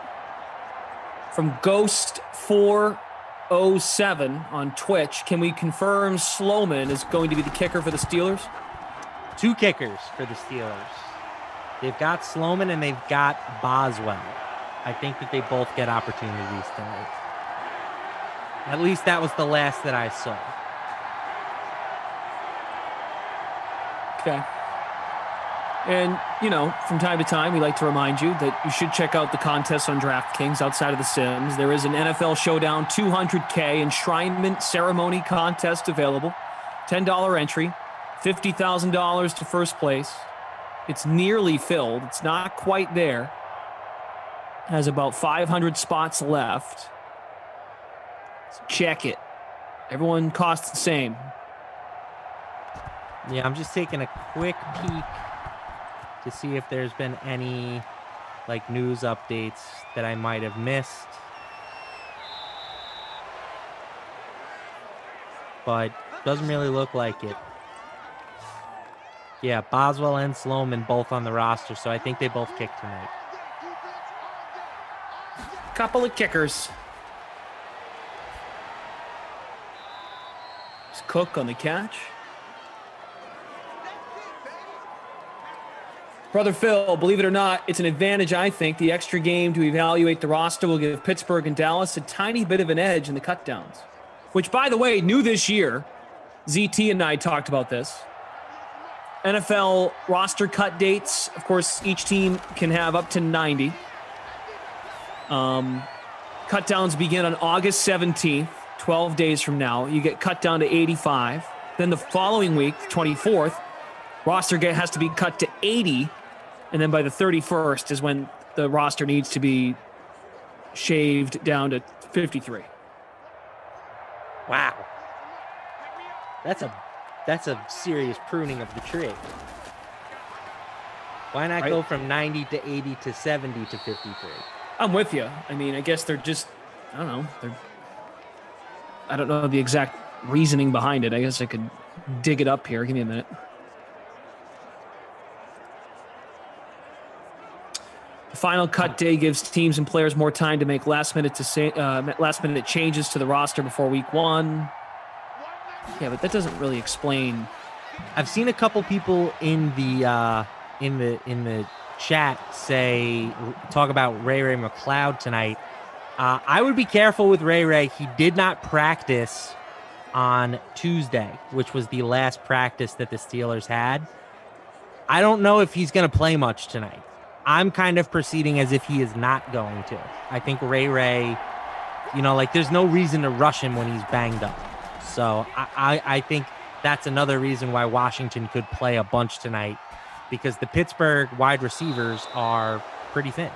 from Ghost407 on Twitch. Can we confirm Sloman is going to be the kicker for the Steelers? 2 kickers for the Steelers. They've got Sloman and they've got Boswell. I think that they both get opportunities tonight. At least that was the last that I saw. Okay. And, you know, from time to time, we like to remind you that you should check out the contests on DraftKings outside of the Sims. There is an NFL Showdown 200K enshrinement ceremony contest available. $10 entry, $50,000 to first place. It's nearly filled. It's not quite there. Has about 500 spots left. So check it. Everyone costs the same. Yeah, I'm just taking a quick peek to see if there's been any like news updates that I might have missed. But doesn't really look like it. Yeah, Boswell and Sloman both on the roster, so I think they both kick tonight. Couple of kickers. It's Cook on the catch. Brother Phil, believe it or not, it's an advantage, I think. The extra game to evaluate the roster will give Pittsburgh and Dallas a tiny bit of an edge in the cutdowns. Which, by the way, new this year. ZT and I talked about this. NFL roster cut dates. Of course, each team can have up to 90. Cut downs begin on August 17th, 12 days from now. You get cut down to 85. Then the following week, the 24th, roster has to be cut to 80. And then by the 31st is when the roster needs to be shaved down to 53. Wow. That's a serious pruning of the tree. Why not go from 90 to 80 to 70 to 53? I'm with you. I mean, I guess they're just, I don't know. I don't know the exact reasoning behind it. I guess I could dig it up here. Give me a minute. The final cut day gives teams and players more time to make last minute changes to the roster before week 1. Yeah, but that doesn't really explain. I've seen a couple people in the chat talk about Ray McLeod tonight. I would be careful with Ray. He did not practice on Tuesday, which was the last practice that the Steelers had. I don't know if he's going to play much tonight. I'm kind of proceeding as if he is not going to. I think Ray, there's no reason to rush him when he's banged up. So I think that's another reason why Washington could play a bunch tonight because the Pittsburgh wide receivers are pretty thin.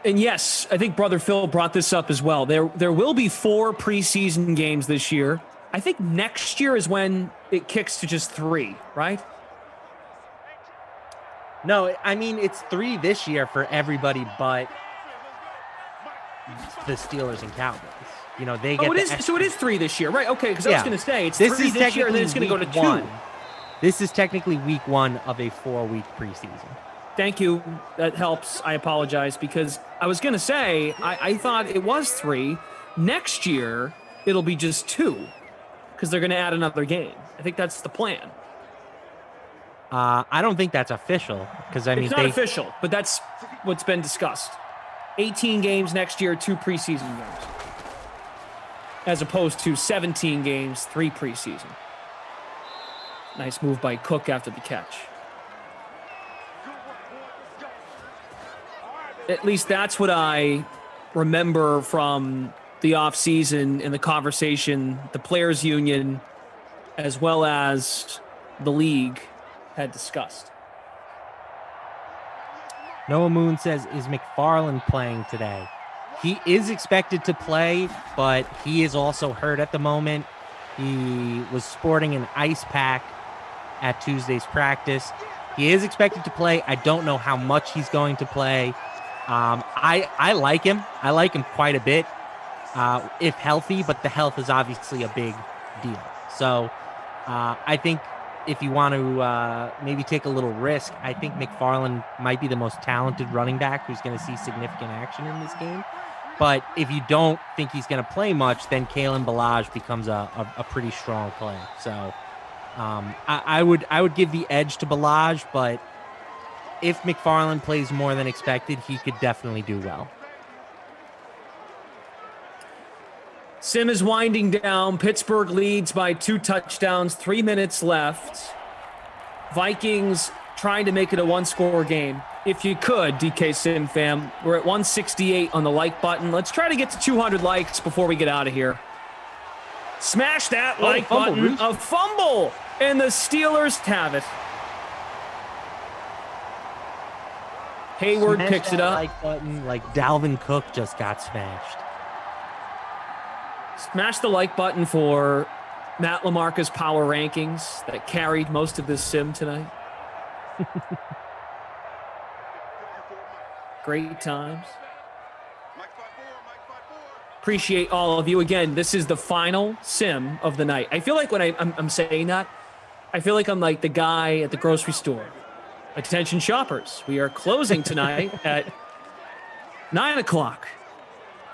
And yes, I think Brother Phil brought this up as well. There will be 4 preseason games this year. I think next year is when it kicks to just 3, right? No, I mean, it's 3 this year for everybody but the Steelers and Cowboys. You know, they get so it is 3 this year, right? Okay, because I was going to say it's 3 this year, and then it's going to go to 2. One. This is technically week 1 of a 4-week preseason. Thank you. That helps. I apologize because I was going to say I thought it was 3. Next year, it'll be just 2 because they're going to add another game. I think that's the plan. I don't think that's official because it's not official, but that's what's been discussed. 18 games next year, 2 preseason games, as opposed to 17 games, 3 preseason. Nice move by Cook after the catch. At least that's what I remember from the offseason and the conversation the players union as well as the league had discussed. Noah Moon says, is McFarland playing today? He is expected to play, but he is also hurt at the moment. He was sporting an ice pack at Tuesday's practice. He is expected to play. I don't know how much he's going to play. I like him. I like him quite a bit, if healthy, but the health is obviously a big deal. So I think if you want to maybe take a little risk, I think McFarland might be the most talented running back who's going to see significant action in this game. But if you don't think he's going to play much, then Kalen Ballage becomes a pretty strong play. So I would give the edge to Ballage, but if McFarland plays more than expected, he could definitely do well. Sim is winding down. Pittsburgh leads by 2 touchdowns, 3 minutes left. Vikings trying to make it a 1-score game. If you could, DK Sim fam, we're at 168 on the like button. Let's try to get to 200 likes before we get out of here. Smash that like button. A fumble, and the Steelers have it. Hayward picks it up. Like button, like Dalvin Cook just got smashed. Smash the like button for Matt LaMarca's power rankings that carried most of this sim tonight. Great times. Appreciate all of you. Again, this is the final sim of the night. I feel like when I'm saying that, I feel like I'm like the guy at the grocery store. Attention shoppers, we are closing tonight at 9 o'clock.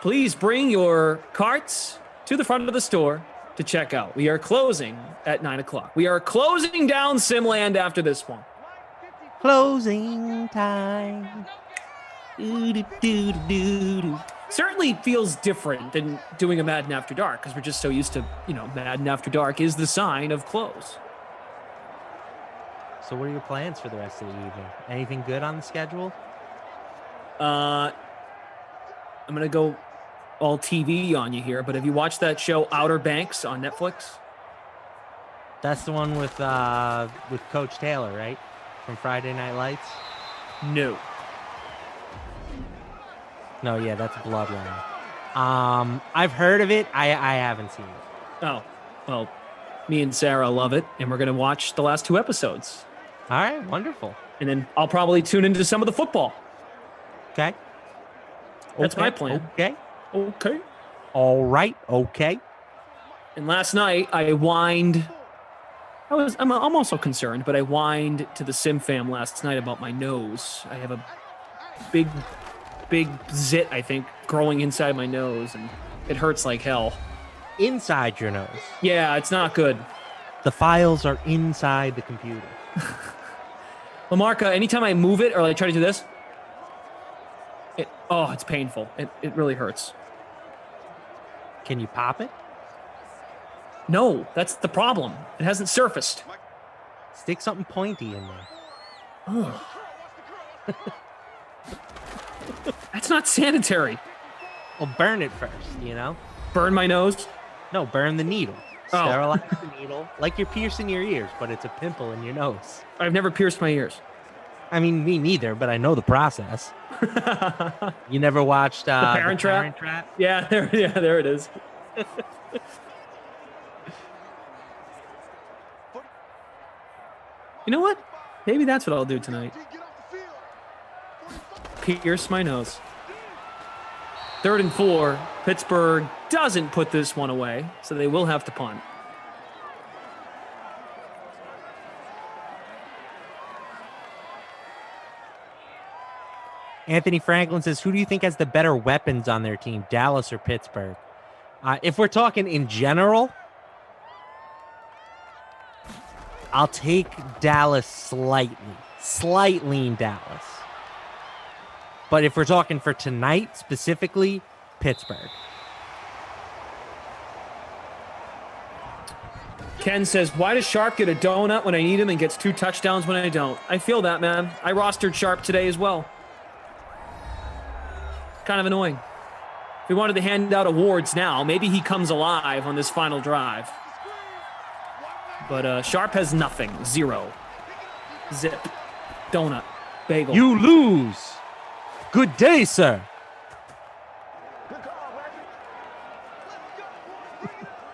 Please bring your carts to the front of the store to check out. We are closing at 9 o'clock. We are closing down Simland after this one. Closing time. Certainly feels different than doing a Madden After Dark because we're just so used to, Madden After Dark is the sign of close. So what are your plans for the rest of the evening? Anything good on the schedule? I'm going to go all TV on you here, but have you watched that show Outer Banks on Netflix? That's the one with Coach Taylor, right? From Friday Night Lights? No. No, yeah, that's Bloodline. I've heard of it. I haven't seen it. Oh, well, me and Sarah love it, and we're going to watch the last 2 episodes. All right, wonderful. And then I'll probably tune into some of the football. Okay. That's my plan. Okay. Okay. All right. Okay. And last night I whined. I'm also concerned, but I whined to the Sim fam last night about my nose. I have a big zit, I think, growing inside my nose, and it hurts like hell. Inside your nose? Yeah, it's not good. The files are inside the computer. LaMarca, anytime I move it or I try to do this, it's painful. It really hurts. Can you pop it? No, that's the problem. It hasn't surfaced. Stick something pointy in there. Oh. That's not sanitary. Well, burn it first, Burn my nose? No, burn the needle. Sterilize the needle like you're piercing your ears, but it's a pimple in your nose. I've never pierced my ears. I mean, me neither, but I know the process. You never watched The Parent Trap? Yeah, there it is. You know what? Maybe that's what I'll do tonight. Pierce my nose. 3rd and 4. Pittsburgh doesn't put this one away, so they will have to punt. Anthony Franklin says, who do you think has the better weapons on their team, Dallas or Pittsburgh? If we're talking in general, I'll take Dallas slight lean Dallas. But if we're talking for tonight specifically, Pittsburgh. Ken says, why does Sharp get a donut when I need him and gets 2 touchdowns when I don't? I feel that, man. I rostered Sharp today as well. Kind of annoying. If we wanted to hand out awards now, maybe he comes alive on this final drive. But Sharp has nothing. 0. Zip. Donut. Bagel. You lose. Good day, sir.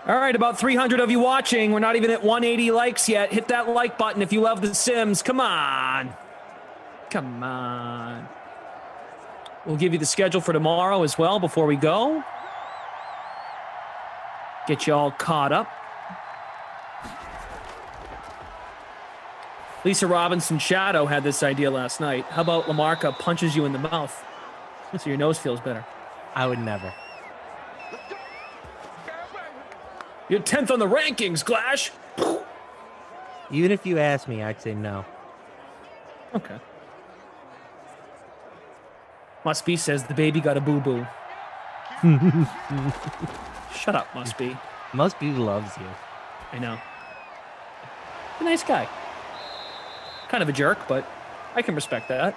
All right, about 300 of you watching. We're not even at 180 likes yet. Hit that like button if you love The Sims. Come on. Come on. We'll give you the schedule for tomorrow as well before we go. Get you all caught up. Lisa Robinson Shadow had this idea last night. How about Lamarca punches you in the mouth so your nose feels better? I would never. You're 10th on the rankings, Glash. Even if you asked me, I'd say no. Okay. Must Be says the baby got a boo-boo. Shut up, Must Be. Must Be loves you. I know. A nice guy. Kind of a jerk, but I can respect that.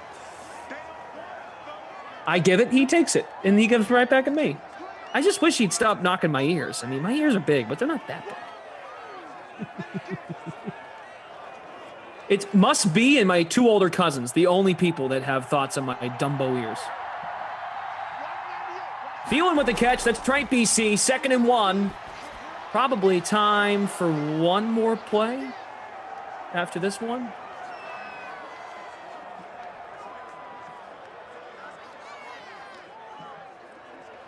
I give it, he takes it, and he gives it right back at me. I just wish he'd stop knocking my ears. I mean, my ears are big, but they're not that big. It Must Be and my 2 older cousins, the only people that have thoughts on my Dumbo ears. Feeling with the catch. That's right, BC. 2nd and 1. Probably time for one more play after this one.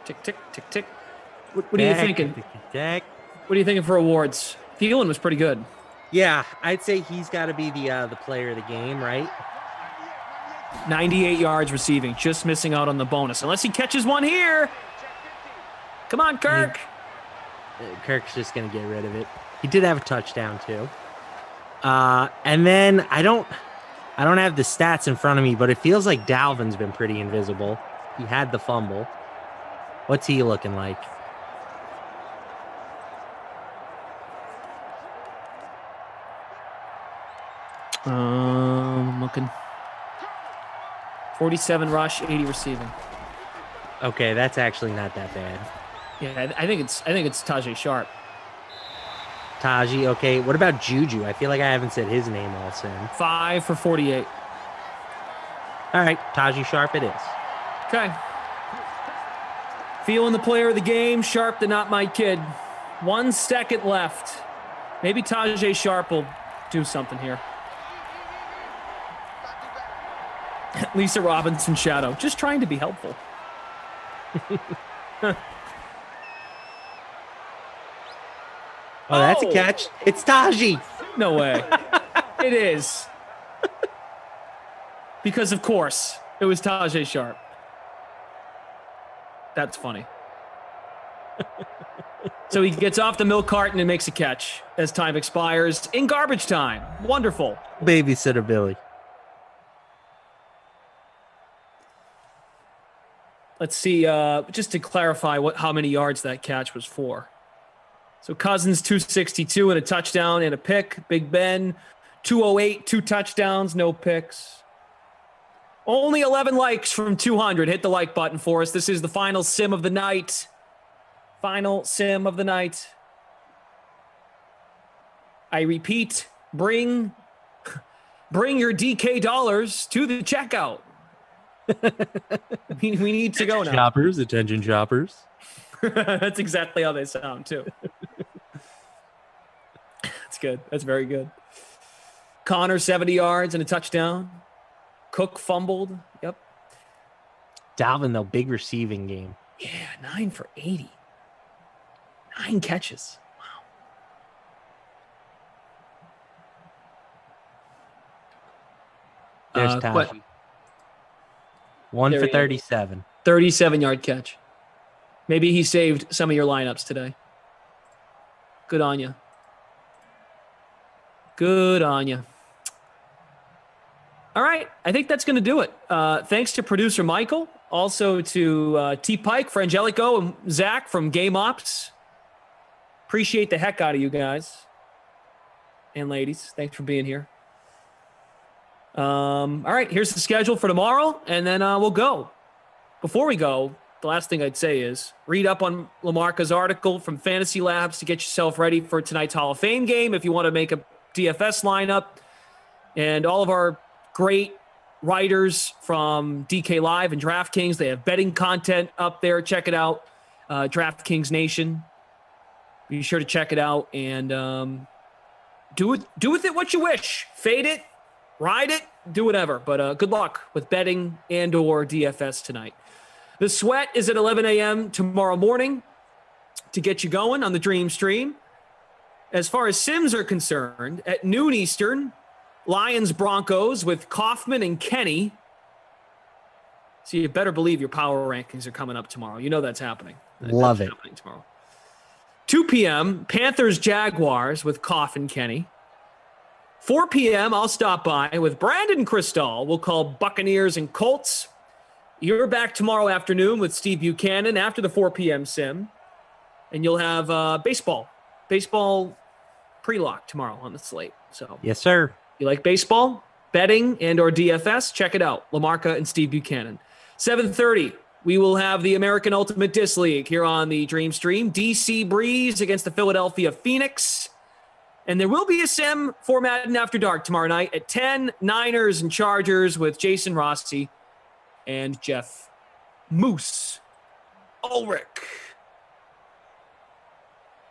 Tick, tick, tick, tick. What are you thinking? What are you thinking for awards? Thielen was pretty good. Yeah, I'd say he's got to be the player of the game, right? 98 yards receiving, just missing out on the bonus. Unless he catches one here. Come on, Kirk. Kirk's just going to get rid of it. He did have a touchdown, too. And then I don't have the stats in front of me, but it feels like Dalvin's been pretty invisible. He had the fumble. What's he looking like? Looking. 47 rush, 80 receiving. Okay, that's actually not that bad. Yeah, I think it's Tajay Sharp. Taji, okay. What about Juju? I feel like I haven't said his name all soon. 5 for 48. All right, Taji Sharp it is. Okay. Feeling the player of the game, Sharp the not my kid. 1 second left. Maybe Tajay Sharp will do something here. Lisa Robinson Shadow, just trying to be helpful. Oh, that's a catch. It's Taji. No way. It is. Because, of course, it was Tajay Sharp. That's funny. So he gets off the milk carton and makes a catch as time expires in garbage time. Wonderful. Babysitter Billy. Let's see, just to clarify how many yards that catch was for. So Cousins, 262 and a touchdown and a pick. Big Ben, 208, 2 touchdowns, no picks. Only 11 likes from 200. Hit the like button for us. This is the final sim of the night. Final sim of the night. I repeat, bring your DK dollars to the checkout. we need to go now. Shoppers, attention shoppers. That's exactly how they sound too. That's good. That's very good. Connor 70 yards and a touchdown. Cook fumbled. Yep. Dalvin though, big receiving game. Yeah, 9 for 80. 9 catches. There's Tashi. 1 There for he is. 37. 37-yard catch. Maybe he saved some of your lineups today. Good on you. Good on you. All right. I think that's going to do it. Thanks to producer Michael. Also to T. Pike, Frangelico, and Zach from Game Ops. Appreciate the heck out of you guys and ladies. Thanks for being here. All right. Here's the schedule for tomorrow, and then we'll go. Before we go, the last thing I'd say is read up on Lamarca's article from Fantasy Labs to get yourself ready for tonight's Hall of Fame game if you want to make a DFS lineup. And all of our great writers from DK Live and DraftKings, they have betting content up there. Check it out, DraftKings Nation. Be sure to check it out and do with it what you wish. Fade it, ride it, do whatever. But good luck with betting and or DFS tonight. The Sweat is at 11 a.m. tomorrow morning to get you going on the Dream Stream. As far as Sims are concerned, at noon Eastern, Lions Broncos with Kaufman and Kenny. So you better believe your power rankings are coming up tomorrow. You know that's happening. Love That's it. happening tomorrow. 2 p.m., Panthers Jaguars with Koff and Kenny. 4 p.m., I'll stop by with Brandon Cristal. We'll call Buccaneers and Colts. You're back tomorrow afternoon with Steve Buchanan after the 4 p.m. sim. And you'll have baseball pre-lock tomorrow on the slate. So Yes, sir. you like baseball, betting, and or DFS? Check it out. Lamarca and Steve Buchanan. 7:30, we will have the American Ultimate Disc League here on the Dream Stream. DC Breeze against the Philadelphia Phoenix. And there will be a sim for Madden After Dark tomorrow night at 10, Niners and Chargers with Jason Rossi and Jeff Moose Ulrich.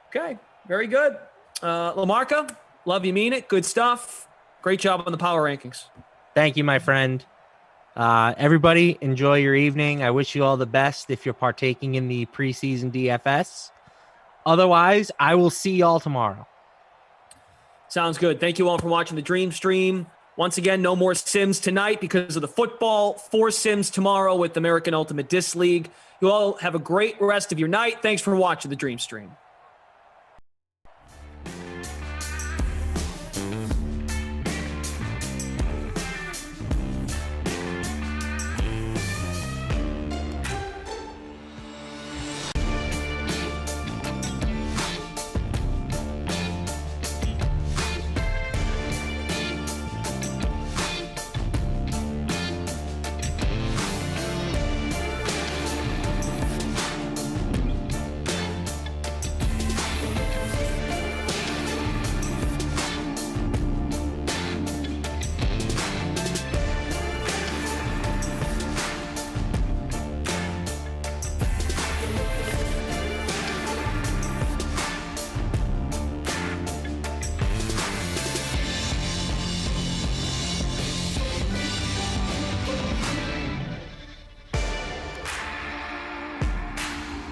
Okay, very good. Lamarca, love you, mean it. Good stuff. Great job on the power rankings. Thank you, my friend. Everybody, enjoy your evening. I wish you all the best if you're partaking in the preseason DFS. Otherwise, I will see y'all tomorrow. Sounds good. Thank you all for watching the Dream Stream. Once again, no more sims tonight because of the football. 4 sims tomorrow with American Ultimate Disc League. You all have a great rest of your night. Thanks for watching the Dream Stream.